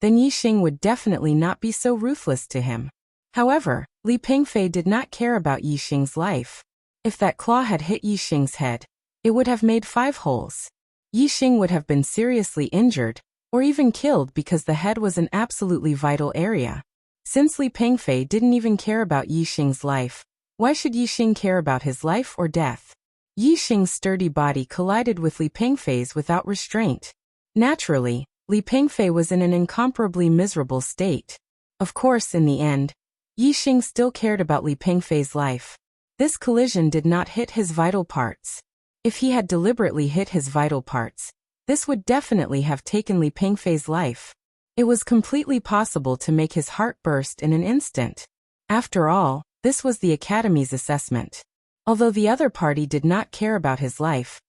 then Yi Xing would definitely not be so ruthless to him. However, Li Pengfei did not care about Yi Xing's life. If that claw had hit Yi Xing's head, it would have made 5 holes. Yi Xing would have been seriously injured, or even killed because the head was an absolutely vital area. Since Li Pengfei didn't even care about Yi Xing's life, why should Yi Xing care about his life or death? Yi Xing's sturdy body collided with Li Pengfei's without restraint. Naturally, Li Pengfei was in an incomparably miserable state. Of course, in the end, Yi Xing still cared about Li Pengfei's life. This collision did not hit his vital parts. If he had deliberately hit his vital parts, this would definitely have taken Li Pengfei's life. It was completely possible to make his heart burst in an instant. After all, this was the Academy's assessment. Although the other party did not care about his life,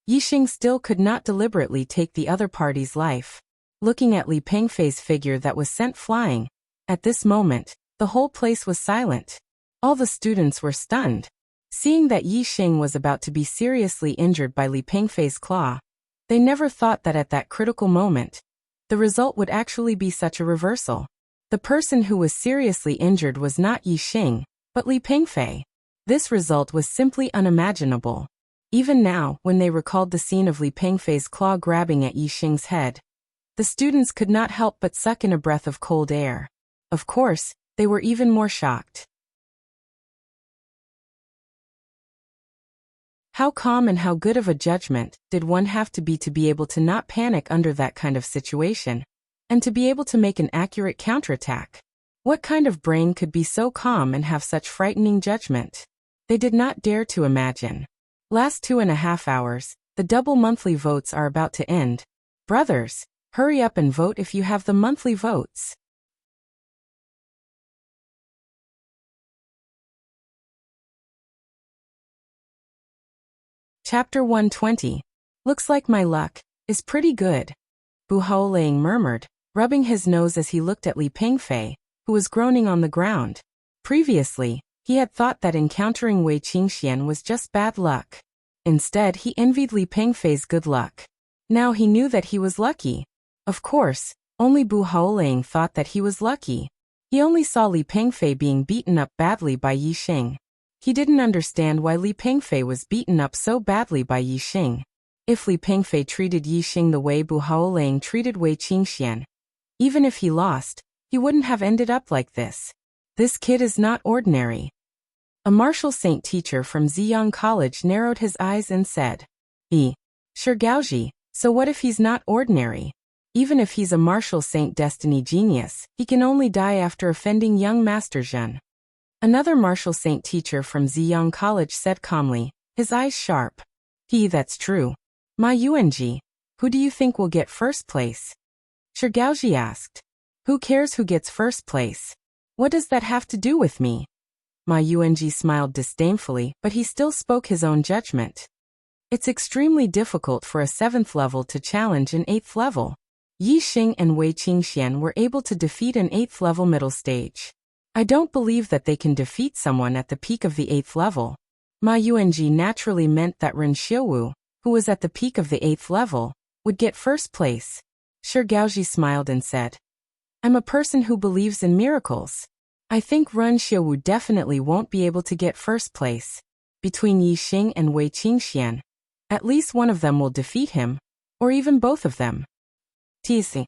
Yi Xing still could not deliberately take the other party's life. Looking at Li Pengfei's figure that was sent flying, at this moment, the whole place was silent. All the students were stunned. Seeing that Yi Xing was about to be seriously injured by Li Pengfei's claw, they never thought that at that critical moment, the result would actually be such a reversal. The person who was seriously injured was not Yi Xing, but Li Pengfei. This result was simply unimaginable. Even now, when they recalled the scene of Li Pengfei's claw grabbing at Yi Xing's head, the students could not help but suck in a breath of cold air. Of course, they were even more shocked. How calm and how good of a judgment did one have to be able to not panic under that kind of situation, and to be able to make an accurate counterattack? What kind of brain could be so calm and have such frightening judgment? They did not dare to imagine. Last 2.5 hours, the double monthly votes are about to end. Brothers, hurry up and vote if you have the monthly votes. Chapter 120. Looks like my luck is pretty good, Bu Haoling murmured, rubbing his nose as he looked at Li Pengfei, who was groaning on the ground. Previously, he had thought that encountering Wei Qingxian was just bad luck. Instead, he envied Li Pengfei's good luck. Now he knew that he was lucky. Of course, only Bu Haoling thought that he was lucky. He only saw Li Pengfei being beaten up badly by Yi Xing. He didn't understand why Li Pengfei was beaten up so badly by Yi Xing. If Li Pengfei treated Yi Xing the way Bu Haolang treated Wei Qingxian, even if he lost, he wouldn't have ended up like this. This kid is not ordinary. A martial saint teacher from Ziyang College narrowed his eyes and said, Sure Gaoji, so what if he's not ordinary? Even if he's a martial saint destiny genius, he can only die after offending young Master Zhen. Another martial saint teacher from Ziyang College said calmly, his eyes sharp. That's true. Ma Yuanji, who do you think will get first place? Sure Gaoji asked. Who cares who gets first place? What does that have to do with me? Ma Yuanji smiled disdainfully, but he still spoke his own judgment. It's extremely difficult for a 7th level to challenge an 8th level. Yi Xing and Wei Qingxian were able to defeat an 8th level middle stage. I don't believe that they can defeat someone at the peak of the 8th level. Ma Yuanji naturally meant that Ren Xiuwu, who was at the peak of the 8th level, would get first place. Shi Gaoji smiled and said, I'm a person who believes in miracles. I think Ren Xiuwu definitely won't be able to get first place. Between Yi Xing and Wei Qingxian, at least one of them will defeat him, or even both of them. Teasing.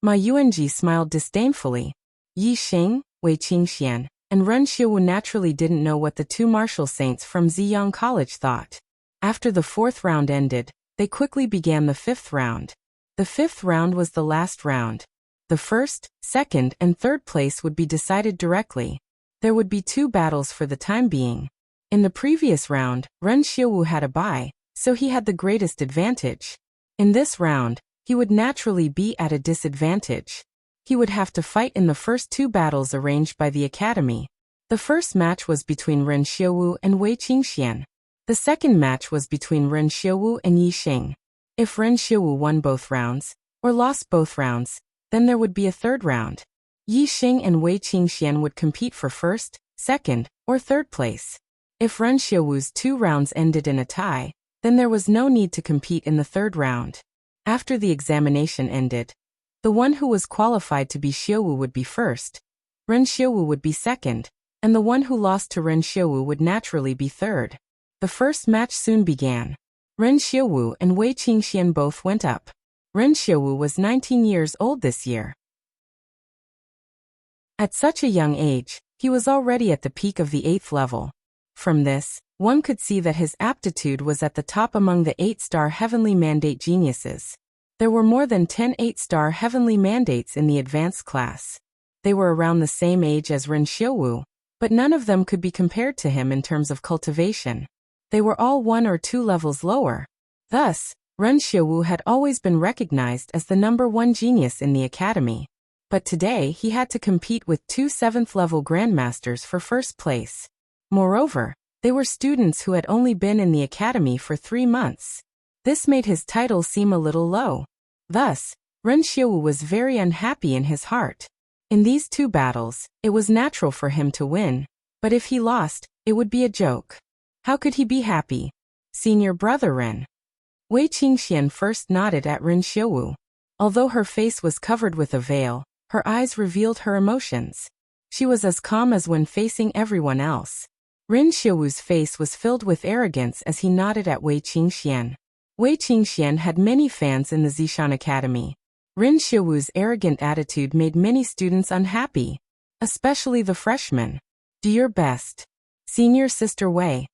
Ma Yuanji smiled disdainfully. Yi Xing, Wei Qingxian, and Ren Xiuwu naturally didn't know what the two martial saints from Ziyang College thought. After the 4th round ended, they quickly began the 5th round. The 5th round was the last round. The 1st, 2nd, and 3rd place would be decided directly. There would be 2 battles for the time being. In the previous round, Ren Xiuwu had a bye, so he had the greatest advantage. In this round, he would naturally be at a disadvantage. He would have to fight in the first 2 battles arranged by the academy. The first match was between Ren Xiuwu and Wei Qingxian. The second match was between Ren Xiuwu and Yi Xing. If Ren Xiuwu won both rounds, or lost both rounds, then there would be a 3rd round. Yi Xing and Wei Qingxian would compete for 1st, 2nd, or 3rd place. If Ren Xiuwu's 2 rounds ended in a tie, then there was no need to compete in the 3rd round. After the examination ended, the one who was qualified to be Xiuwu would be 1st, Ren Xiuwu would be 2nd, and the one who lost to Ren Xiuwu would naturally be 3rd. The first match soon began. Ren Xiuwu and Wei Qingxian both went up. Ren Xiuwu was 19 years old this year. At such a young age, he was already at the peak of the 8th level. From this, one could see that his aptitude was at the top among the 8-star heavenly mandate geniuses. There were more than 10 8-star heavenly mandates in the advanced class. They were around the same age as Ren Xiuwu, but none of them could be compared to him in terms of cultivation. They were all 1 or 2 levels lower. Thus, Ren Xiuwu had always been recognized as the number 1 genius in the academy. But today he had to compete with 2 7th-level grandmasters for first place. Moreover, they were students who had only been in the academy for 3 months. This made his title seem a little low. Thus, Ren Xiuwu was very unhappy in his heart. In these 2 battles, it was natural for him to win, but if he lost, it would be a joke. How could he be happy? Senior brother Ren. Wei Qingxian first nodded at Ren Xiuwu. Although her face was covered with a veil, her eyes revealed her emotions. She was as calm as when facing everyone else. Ren Xiuwu's face was filled with arrogance as he nodded at Wei Qingxian. Wei Qingxian had many fans in the Zishan Academy. Ren Xiuwu's arrogant attitude made many students unhappy, especially the freshmen. Do your best. Senior Sister Wei.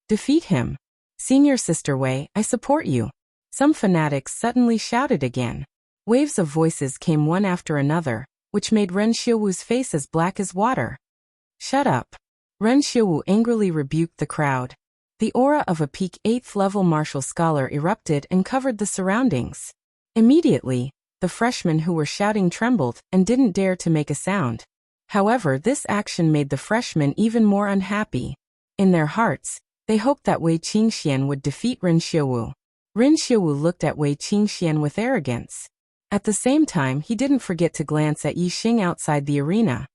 Defeat him. Senior Sister Wei, I support you. Some fanatics suddenly shouted again. Waves of voices came one after another, which made Ren Xiuwu's face as black as water. Shut up. Ren Xiuwu angrily rebuked the crowd. The aura of a peak 8th-level martial scholar erupted and covered the surroundings. Immediately, the freshmen who were shouting trembled and didn't dare to make a sound. However, this action made the freshmen even more unhappy. In their hearts, they hoped that Wei Qingxian would defeat Ren Xiuwu. Ren Xiuwu looked at Wei Qingxian with arrogance. At the same time, he didn't forget to glance at Yi Xing outside the arena.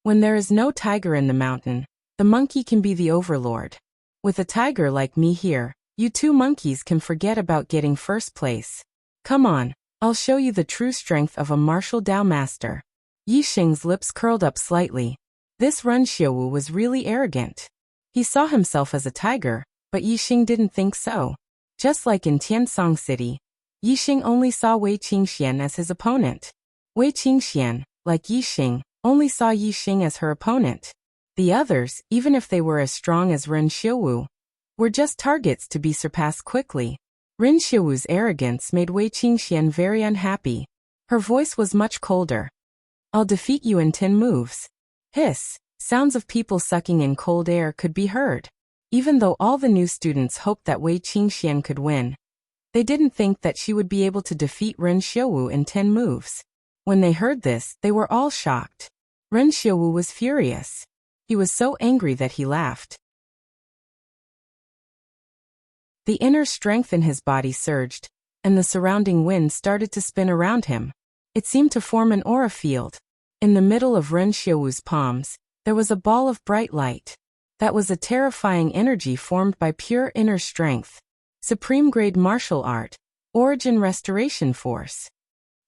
When there is no tiger in the mountain, the monkey can be the overlord. With a tiger like me here, you 2 monkeys can forget about getting first place. Come on, I'll show you the true strength of a martial Dao master. Yixing's lips curled up slightly. This Ren Xiaowu was really arrogant. He saw himself as a tiger, but Yixing didn't think so. Just like in Tiansong City, Yixing only saw Wei Qingxian as his opponent. Wei Qingxian, like Yixing, only saw Yixing as her opponent. The others, even if they were as strong as Ren Xiaowu, were just targets to be surpassed quickly. Ren Xiaowu's arrogance made Wei Qingxian very unhappy. Her voice was much colder. "I'll defeat you in 10 moves. Hiss. Sounds of people sucking in cold air could be heard. Even though all the new students hoped that Wei Qingxian could win, they didn't think that she would be able to defeat Ren Xiaowu in 10 moves. When they heard this, they were all shocked. Ren Xiaowu was furious. He was so angry that he laughed. The inner strength in his body surged, and the surrounding wind started to spin around him. It seemed to form an aura field. In the middle of Ren Xiaowu's palms, there was a ball of bright light. That was a terrifying energy formed by pure inner strength. Supreme-grade martial art, origin restoration force.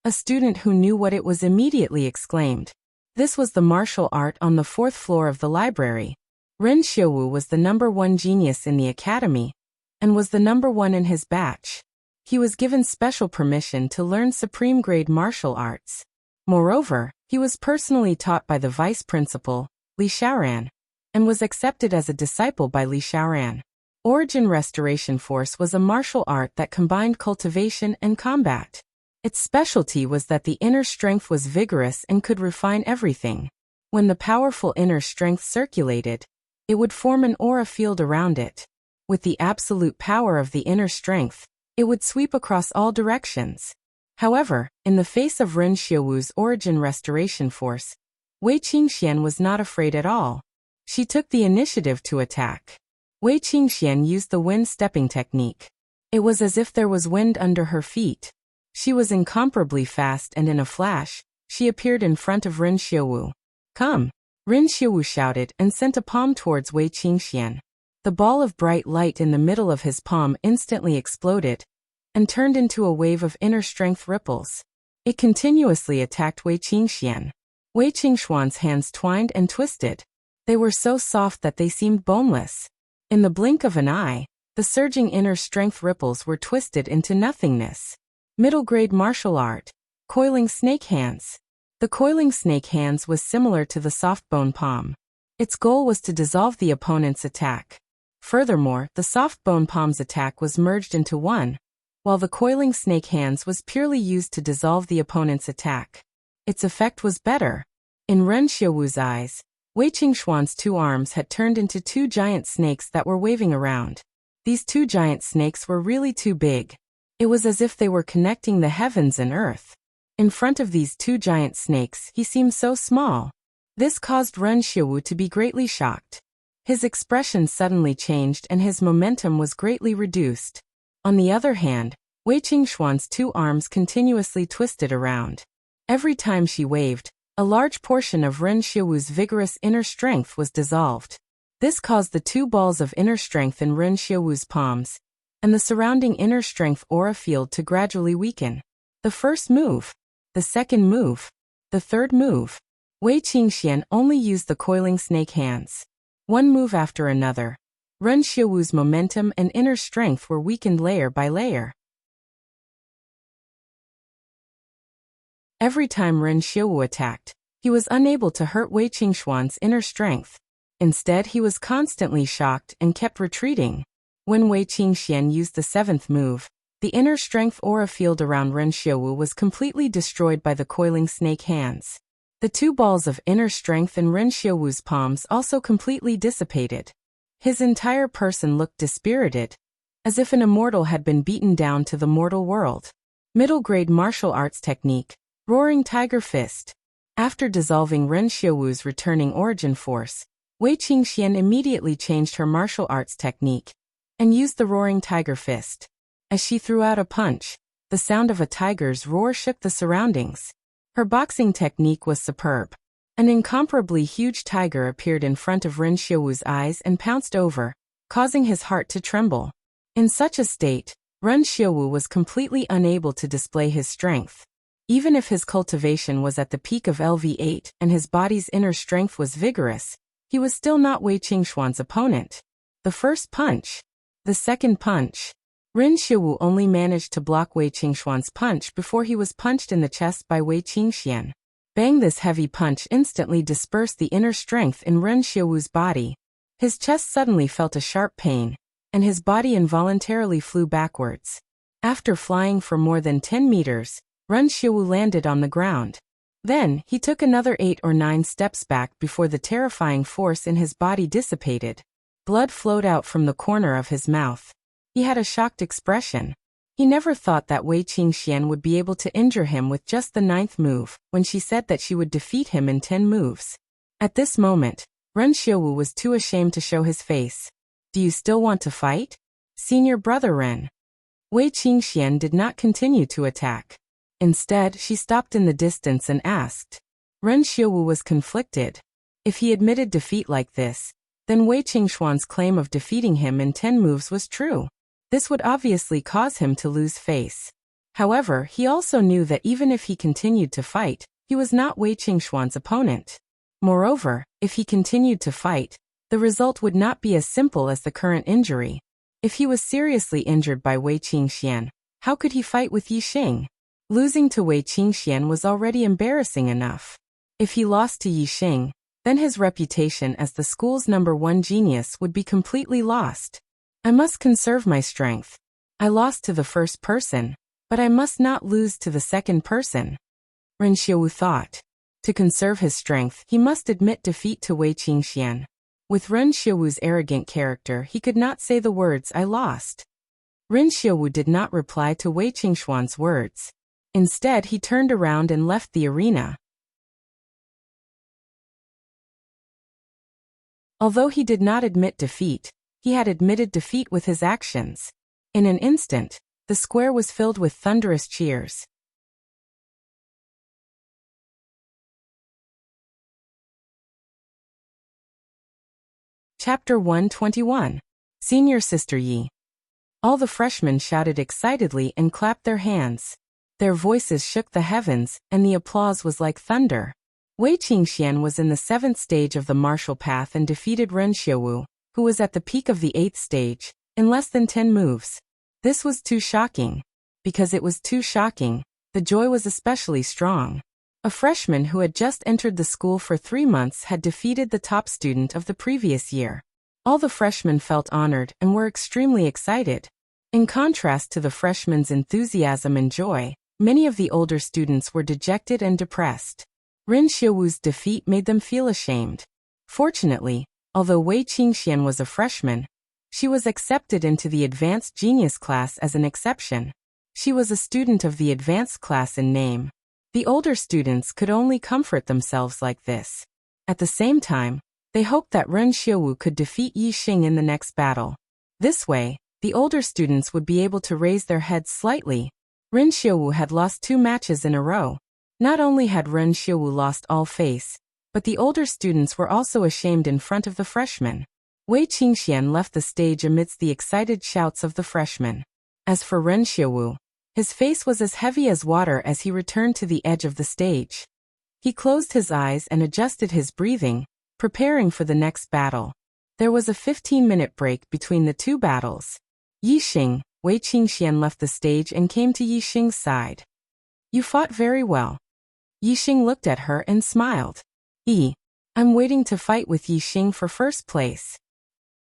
A student who knew what it was immediately exclaimed. This was the martial art on the 4th floor of the library. Ren Xiaowu was the #1 genius in the academy, and was the #1 in his batch. He was given special permission to learn supreme-grade martial arts. Moreover, he was personally taught by the vice principal, Li Xiaoran, and was accepted as a disciple by Li Xiaoran. Origin Restoration Force was a martial art that combined cultivation and combat. Its specialty was that the inner strength was vigorous and could refine everything. When the powerful inner strength circulated, it would form an aura field around it. With the absolute power of the inner strength, it would sweep across all directions. However, in the face of Ren Xiaowu's Origin Restoration Force, Wei Qingxian was not afraid at all. She took the initiative to attack. Wei Qingxian used the wind stepping technique. It was as if there was wind under her feet. She was incomparably fast, and in a flash, she appeared in front of Ren Xiaowu. "Come!" Ren Xiaowu shouted and sent a palm towards Wei Qingxian. The ball of bright light in the middle of his palm instantly exploded and turned into a wave of inner strength ripples. It continuously attacked Wei Qingxian. Wei Qingxuan's hands twined and twisted. They were so soft that they seemed boneless. In the blink of an eye, the surging inner strength ripples were twisted into nothingness. Middle-grade martial art, coiling snake hands. The coiling snake hands was similar to the soft bone palm. Its goal was to dissolve the opponent's attack. Furthermore, the soft bone palm's attack was merged into one, while the coiling snake hands was purely used to dissolve the opponent's attack. Its effect was better. In Ren Xiaowu's eyes, Wei Qingxuan's 2 arms had turned into 2 giant snakes that were waving around. These 2 giant snakes were really too big. It was as if they were connecting the heavens and earth. In front of these 2 giant snakes, he seemed so small. This caused Ren Xiaowu to be greatly shocked. His expression suddenly changed and his momentum was greatly reduced. On the other hand, Wei Qingxuan's 2 arms continuously twisted around. Every time she waved, a large portion of Ren Xiaowu's vigorous inner strength was dissolved. This caused the 2 balls of inner strength in Ren Xiaowu's palms and the surrounding inner strength aura field to gradually weaken. The first move, the second move, the third move. Wei Qingxian only used the coiling snake hands. One move after another, Ren Xiaowu's momentum and inner strength were weakened layer by layer. Every time Ren Xiaowu attacked, he was unable to hurt Wei Qingxuan's inner strength. Instead, he was constantly shocked and kept retreating. When Wei Qingxian used the 7th move, the inner strength aura field around Ren Xiaowu was completely destroyed by the coiling snake hands. The 2 balls of inner strength in Ren Xiaowu's palms also completely dissipated. His entire person looked dispirited, as if an immortal had been beaten down to the mortal world. Middle-grade martial arts technique, Roaring Tiger Fist. After dissolving Ren Xiaowu's returning origin force, Wei Qingxian immediately changed her martial arts technique and used the Roaring Tiger Fist. As she threw out a punch, the sound of a tiger's roar shook the surroundings. Her boxing technique was superb. An incomparably huge tiger appeared in front of Ren Xiaowu's eyes and pounced over, causing his heart to tremble. In such a state, Ren Xiaowu was completely unable to display his strength. Even if his cultivation was at the peak of LV8 and his body's inner strength was vigorous, he was still not Wei Qingxuan's opponent. The first punch. The second punch. Ren Xiaowu only managed to block Wei Qingxuan's punch before he was punched in the chest by Wei Qingxian. Bang! This heavy punch instantly dispersed the inner strength in Ren Xiaowu's body. His chest suddenly felt a sharp pain, and his body involuntarily flew backwards. After flying for more than 10 meters, Ren Xiaowu landed on the ground. Then, he took another 8 or 9 steps back before the terrifying force in his body dissipated. Blood flowed out from the corner of his mouth. He had a shocked expression. He never thought that Wei Qingxian would be able to injure him with just the 9th move, when she said that she would defeat him in 10 moves. At this moment, Ren Xiaowu was too ashamed to show his face. Do you still want to fight? Senior brother Ren. Wei Qingxian did not continue to attack. Instead, she stopped in the distance and asked. Ren Xiaowu was conflicted. If he admitted defeat like this, then Wei Qingxuan's claim of defeating him in 10 moves was true. This would obviously cause him to lose face. However, he also knew that even if he continued to fight, he was not Wei Qingxuan's opponent. Moreover, if he continued to fight, the result would not be as simple as the current injury. If he was seriously injured by Wei Qingxian, how could he fight with Yixing? Losing to Wei Qingxian was already embarrassing enough. If he lost to Yixing, then his reputation as the school's #1 genius would be completely lost. I must conserve my strength. I lost to the first person, but I must not lose to the second person. Ren Xiaowu thought. To conserve his strength, he must admit defeat to Wei Qingxian. With Ren Xiaowu's arrogant character, he could not say the words "I lost." Ren Xiaowu did not reply to Wei Qingxuan's words. Instead, he turned around and left the arena. Although he did not admit defeat, he had admitted defeat with his actions. In an instant, the square was filled with thunderous cheers. Chapter 121. Senior Sister Yi. All the freshmen shouted excitedly and clapped their hands. Their voices shook the heavens, and the applause was like thunder. Wei Qingxian was in the 7th stage of the martial path and defeated Ren Xiaowu, who was at the peak of the 8th stage, in less than 10 moves. This was too shocking. Because it was too shocking, the joy was especially strong. A freshman who had just entered the school for 3 months had defeated the top student of the previous year. All the freshmen felt honored and were extremely excited. In contrast to the freshmen's enthusiasm and joy, many of the older students were dejected and depressed. Ren Xiaowu's defeat made them feel ashamed. Fortunately, although Wei Qingxian was a freshman, she was accepted into the advanced genius class as an exception. She was a student of the advanced class in name. The older students could only comfort themselves like this. At the same time, they hoped that Ren Xiaowu could defeat Yixing in the next battle. This way, the older students would be able to raise their heads slightly. Ren Xiaowu had lost 2 matches in a row. Not only had Ren Xiaowu lost all face, but the older students were also ashamed in front of the freshmen. Wei Qingxian left the stage amidst the excited shouts of the freshmen. As for Ren Xiaowu, his face was as heavy as water as he returned to the edge of the stage. He closed his eyes and adjusted his breathing, preparing for the next battle. There was a 15-minute break between the 2 battles. Yixing, Wei Qingxian left the stage and came to Yixing's side. You fought very well. Yixing looked at her and smiled. I'm waiting to fight with Yixing for first place.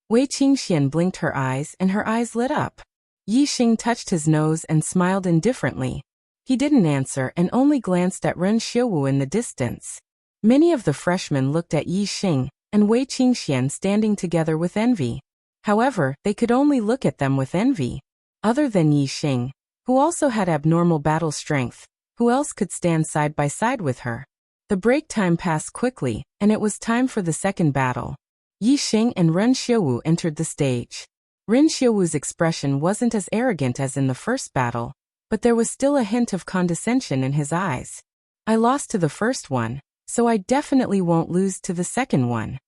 Wei Qingxian blinked her eyes and her eyes lit up. Yixing touched his nose and smiled indifferently. He didn't answer and only glanced at Ren Xiaowu in the distance. Many of the freshmen looked at Yixing and Wei Qingxian standing together with envy. However, they could only look at them with envy. Other than Yixing, who also had abnormal battle strength, who else could stand side by side with her? The break time passed quickly, and it was time for the second battle. Yixing and Ren Xiaowu entered the stage. Ren Xiaowu's expression wasn't as arrogant as in the first battle, but there was still a hint of condescension in his eyes. I lost to the first one, so I definitely won't lose to the second one.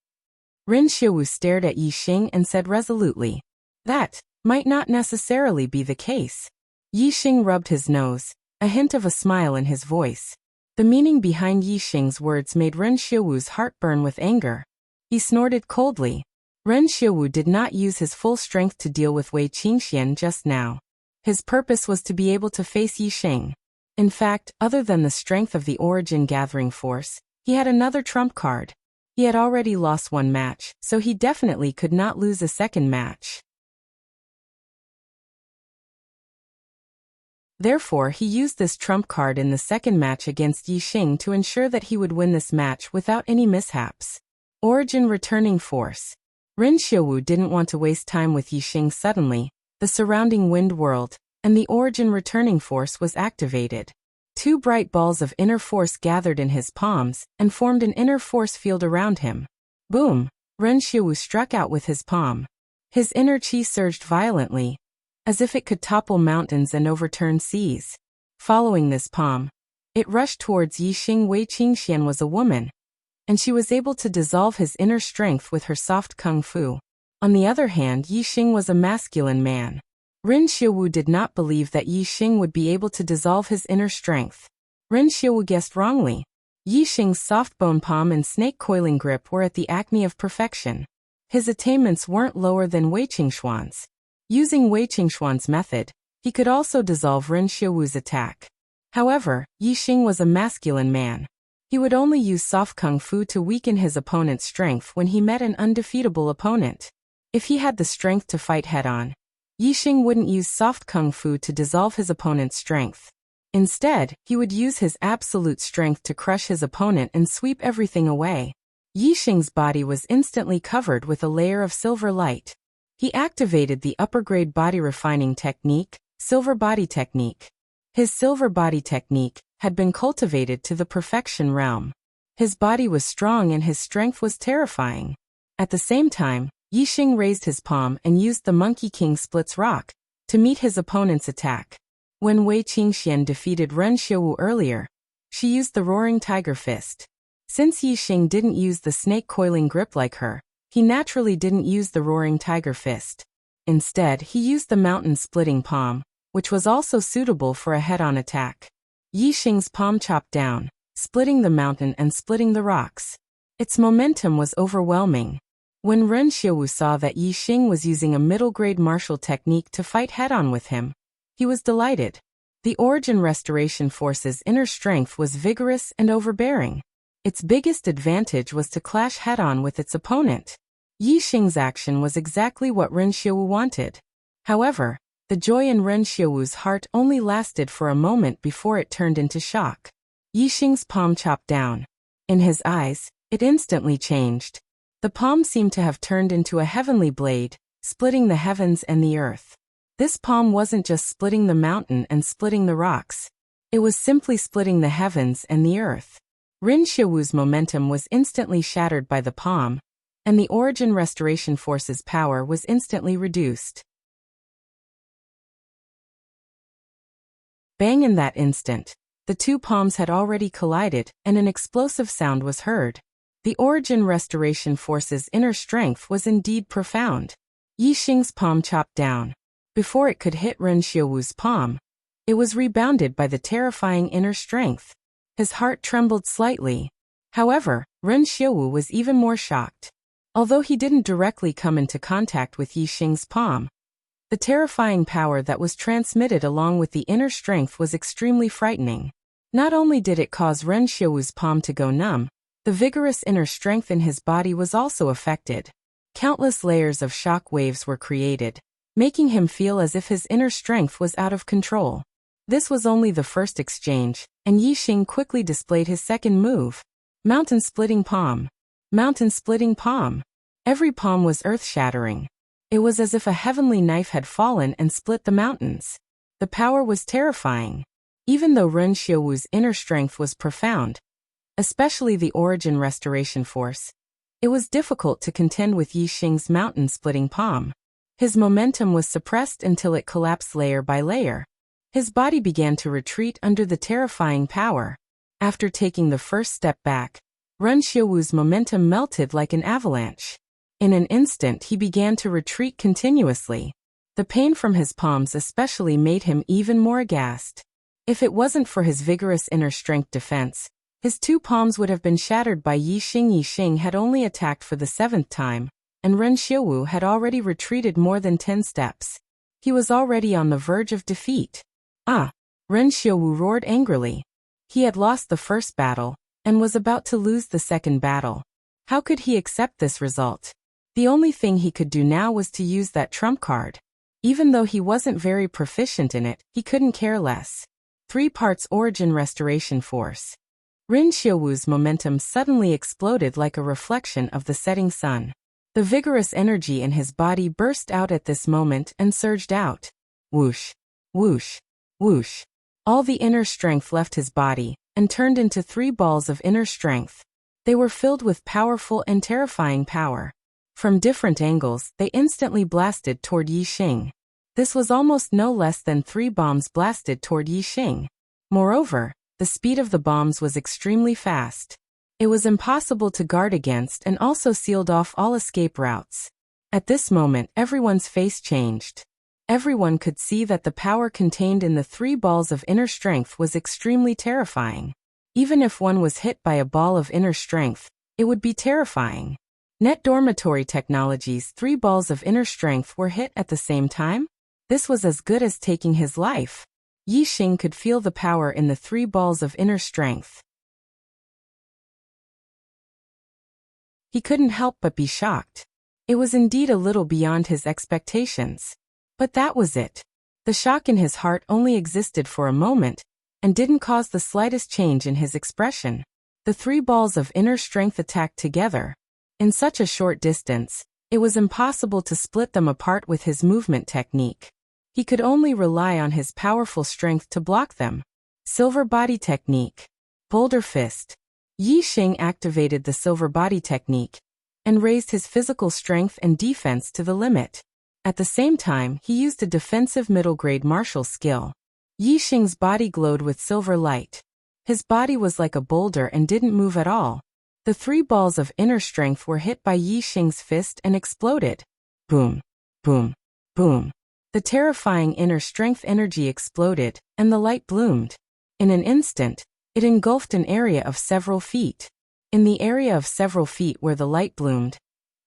Ren Xiaowu stared at Yixing and said resolutely, that might not necessarily be the case. Yixing rubbed his nose. a hint of a smile in his voice. The meaning behind Yi Xing's words made Ren Xiaowu's heart burn with anger. He snorted coldly. Ren Xiaowu did not use his full strength to deal with Wei Qingxian just now. His purpose was to be able to face Yi Xing. In fact, other than the strength of the origin gathering force, he had another trump card. He had already lost one match, so he definitely could not lose a second match. Therefore, he used this trump card in the second match against Yi Xing to ensure that he would win this match without any mishaps. Origin returning force. Ren Xiaowu didn't want to waste time with Yi Xing suddenly. The surrounding wind whirled, and the origin returning force was activated. Two bright balls of inner force gathered in his palms and formed an inner force field around him. Boom! Ren Xiaowu struck out with his palm. His inner chi surged violently, as if it could topple mountains and overturn seas. Following this palm, it rushed towards Yi Xing. Wei Qingxian was a woman, and she was able to dissolve his inner strength with her soft kung fu. On the other hand, Yi Xing was a masculine man. Ren Xiaowu did not believe that Yi Xing would be able to dissolve his inner strength. Ren Xiaowu guessed wrongly. Yi Xing's soft bone palm and snake coiling grip were at the acme of perfection. His attainments weren't lower than Wei Qingxuan's. Using Wei Qingxuan's method, he could also dissolve Ren Xiaowu's attack. However, Yi Xing was a masculine man. He would only use soft kung fu to weaken his opponent's strength when he met an undefeatable opponent. If he had the strength to fight head-on, Yi Xing wouldn't use soft kung fu to dissolve his opponent's strength. Instead, he would use his absolute strength to crush his opponent and sweep everything away. Yi Xing's body was instantly covered with a layer of silver light. He activated the upper-grade body refining technique, Silver Body Technique. His Silver Body Technique had been cultivated to the perfection realm. His body was strong and his strength was terrifying. At the same time, Yi Xing raised his palm and used the Monkey King Splits Rock to meet his opponent's attack. When Wei Qingxian defeated Ren Xiaowu earlier, she used the Roaring Tiger Fist. Since Yi Xing didn't use the snake coiling grip like her, he naturally didn't use the Roaring Tiger Fist. Instead, he used the Mountain Splitting Palm, which was also suitable for a head-on attack. Yi Xing's palm chopped down, splitting the mountain and splitting the rocks. Its momentum was overwhelming. When Ren Xiaowu saw that Yi Xing was using a middle-grade martial technique to fight head-on with him, he was delighted. The Origin Restoration Force's inner strength was vigorous and overbearing. Its biggest advantage was to clash head-on with its opponent. Yi Xing's action was exactly what Ren Xiaowu wanted. However, the joy in Ren Xiaowu's heart only lasted for a moment before it turned into shock. Yi Xing's palm chopped down. In his eyes, it instantly changed. The palm seemed to have turned into a heavenly blade, splitting the heavens and the earth. This palm wasn't just splitting the mountain and splitting the rocks. It was simply splitting the heavens and the earth. Ren Xiaowu's momentum was instantly shattered by the palm, and the Origin Restoration Force's power was instantly reduced. Bang! In that instant, the two palms had already collided, and an explosive sound was heard. The Origin Restoration Force's inner strength was indeed profound. Yi Xing's palm chopped down. Before it could hit Ren Xiaowu's palm, it was rebounded by the terrifying inner strength. His heart trembled slightly. However, Ren Xiaowu was even more shocked. Although he didn't directly come into contact with Yi Xing's palm, the terrifying power that was transmitted along with the inner strength was extremely frightening. Not only did it cause Ren Xiaowu's palm to go numb, the vigorous inner strength in his body was also affected. Countless layers of shock waves were created, making him feel as if his inner strength was out of control. This was only the first exchange, and Yi Xing quickly displayed his second move. Mountain Splitting Palm. Mountain Splitting Palm. Every palm was earth-shattering. It was as if a heavenly knife had fallen and split the mountains. The power was terrifying. Even though Ren Xiaowu's inner strength was profound, especially the Origin Restoration Force, it was difficult to contend with Yi Xing's mountain-splitting palm. His momentum was suppressed until it collapsed layer by layer. His body began to retreat under the terrifying power. After taking the first step back, Ren Xiaowu's momentum melted like an avalanche. In an instant he began to retreat continuously. The pain from his palms especially made him even more aghast. If it wasn't for his vigorous inner strength defense, his 2 palms would have been shattered by Yi Xing. Yi Xing had only attacked for the 7th time, and Ren Xiaowu had already retreated more than 10 steps. He was already on the verge of defeat. Ah! Ren Xiaowu roared angrily. He had lost the first battle, and was about to lose the second battle. How could he accept this result? The only thing he could do now was to use that trump card. Even though he wasn't very proficient in it, he couldn't care less. 3 parts origin restoration force. Ren Xiaowu's momentum suddenly exploded like a reflection of the setting sun. The vigorous energy in his body burst out at this moment and surged out. Whoosh, whoosh, whoosh. All the inner strength left his body, and turned into 3 balls of inner strength. They were filled with powerful and terrifying power. From different angles, they instantly blasted toward Yi Xing. This was almost no less than 3 bombs blasted toward Yi Xing. Moreover, the speed of the bombs was extremely fast. It was impossible to guard against and also sealed off all escape routes. At this moment, everyone's face changed. Everyone could see that the power contained in the 3 balls of inner strength was extremely terrifying. Even if one was hit by a ball of inner strength, it would be terrifying. Net Dormitory Technology's 3 balls of inner strength were hit at the same time? This was as good as taking his life. Yi Xing could feel the power in the 3 balls of inner strength. He couldn't help but be shocked. It was indeed a little beyond his expectations. But that was it. The shock in his heart only existed for a moment, and didn't cause the slightest change in his expression. The 3 balls of inner strength attacked together. In such a short distance, it was impossible to split them apart with his movement technique. He could only rely on his powerful strength to block them. Silver Body Technique. Boulder Fist. Yi Xing activated the Silver Body Technique, and raised his physical strength and defense to the limit. At the same time, he used a defensive middle-grade martial skill. Yi Xing's body glowed with silver light. His body was like a boulder and didn't move at all. The 3 balls of inner strength were hit by Yi Xing's fist and exploded. Boom, boom, boom. The terrifying inner strength energy exploded, and the light bloomed. In an instant, it engulfed an area of several feet. In the area of several feet where the light bloomed,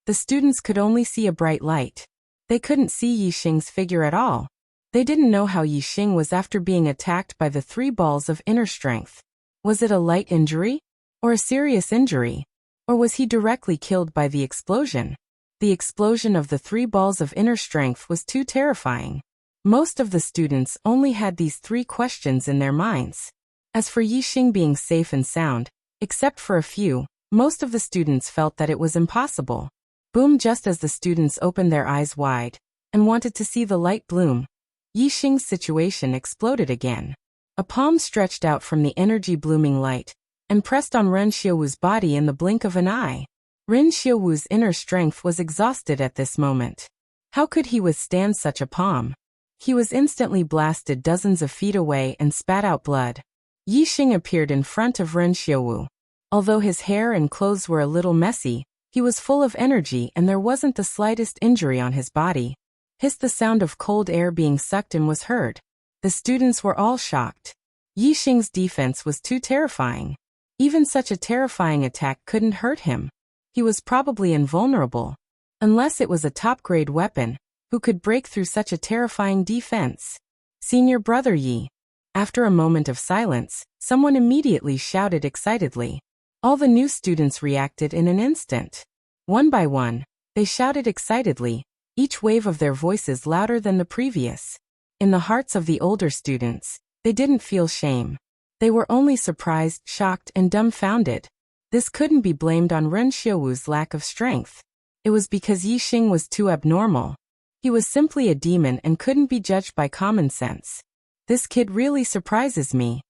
the students could only see a bright light. They couldn't see Yi Xing's figure at all. They didn't know how Yi Xing was after being attacked by the 3 balls of inner strength. Was it a light injury? Or a serious injury? Or was he directly killed by the explosion? The explosion of the 3 balls of inner strength was too terrifying. Most of the students only had these 3 questions in their minds. As for Yi Xing being safe and sound, except for a few, most of the students felt that it was impossible. Boom! Just as the students opened their eyes wide and wanted to see the light bloom, Yi Xing's situation exploded again. A palm stretched out from the energy blooming light and pressed on Ren Xiaowu's body in the blink of an eye. Ren Xiaowu's inner strength was exhausted at this moment. How could he withstand such a palm? He was instantly blasted dozens of feet away and spat out blood. Yi Xing appeared in front of Ren Xiaowu. Although his hair and clothes were a little messy, he was full of energy and there wasn't the slightest injury on his body. Hiss! The sound of cold air being sucked in was heard. The students were all shocked. Yi Xing's defense was too terrifying. Even such a terrifying attack couldn't hurt him. He was probably invulnerable. Unless it was a top-grade weapon, who could break through such a terrifying defense? Senior brother Yi. After a moment of silence, someone immediately shouted excitedly. All the new students reacted in an instant. One by one, they shouted excitedly, each wave of their voices louder than the previous. In the hearts of the older students, they didn't feel shame. They were only surprised, shocked, and dumbfounded. This couldn't be blamed on Ren Xiaowu's lack of strength. It was because Yi Xing was too abnormal. He was simply a demon and couldn't be judged by common sense. This kid really surprises me.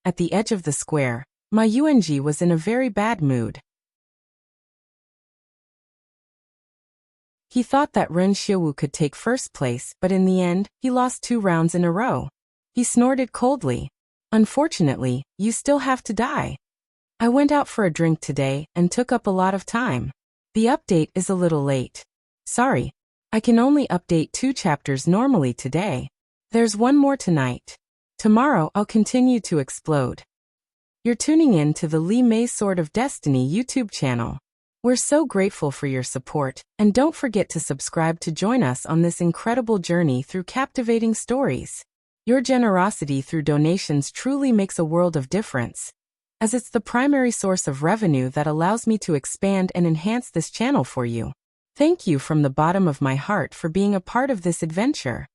At the edge of the square, Ma Yuanji was in a very bad mood. He thought that Ren Xiaowu could take first place, but in the end, he lost 2 rounds in a row. He snorted coldly. Unfortunately, you still have to die. I went out for a drink today and took up a lot of time. The update is a little late. Sorry. I can only update 2 chapters normally today. There's one more tonight. Tomorrow, I'll continue to explode. You're tuning in to the Lee May Sword of Destiny YouTube channel. We're so grateful for your support, and don't forget to subscribe to join us on this incredible journey through captivating stories. Your generosity through donations truly makes a world of difference, as it's the primary source of revenue that allows me to expand and enhance this channel for you. Thank you from the bottom of my heart for being a part of this adventure.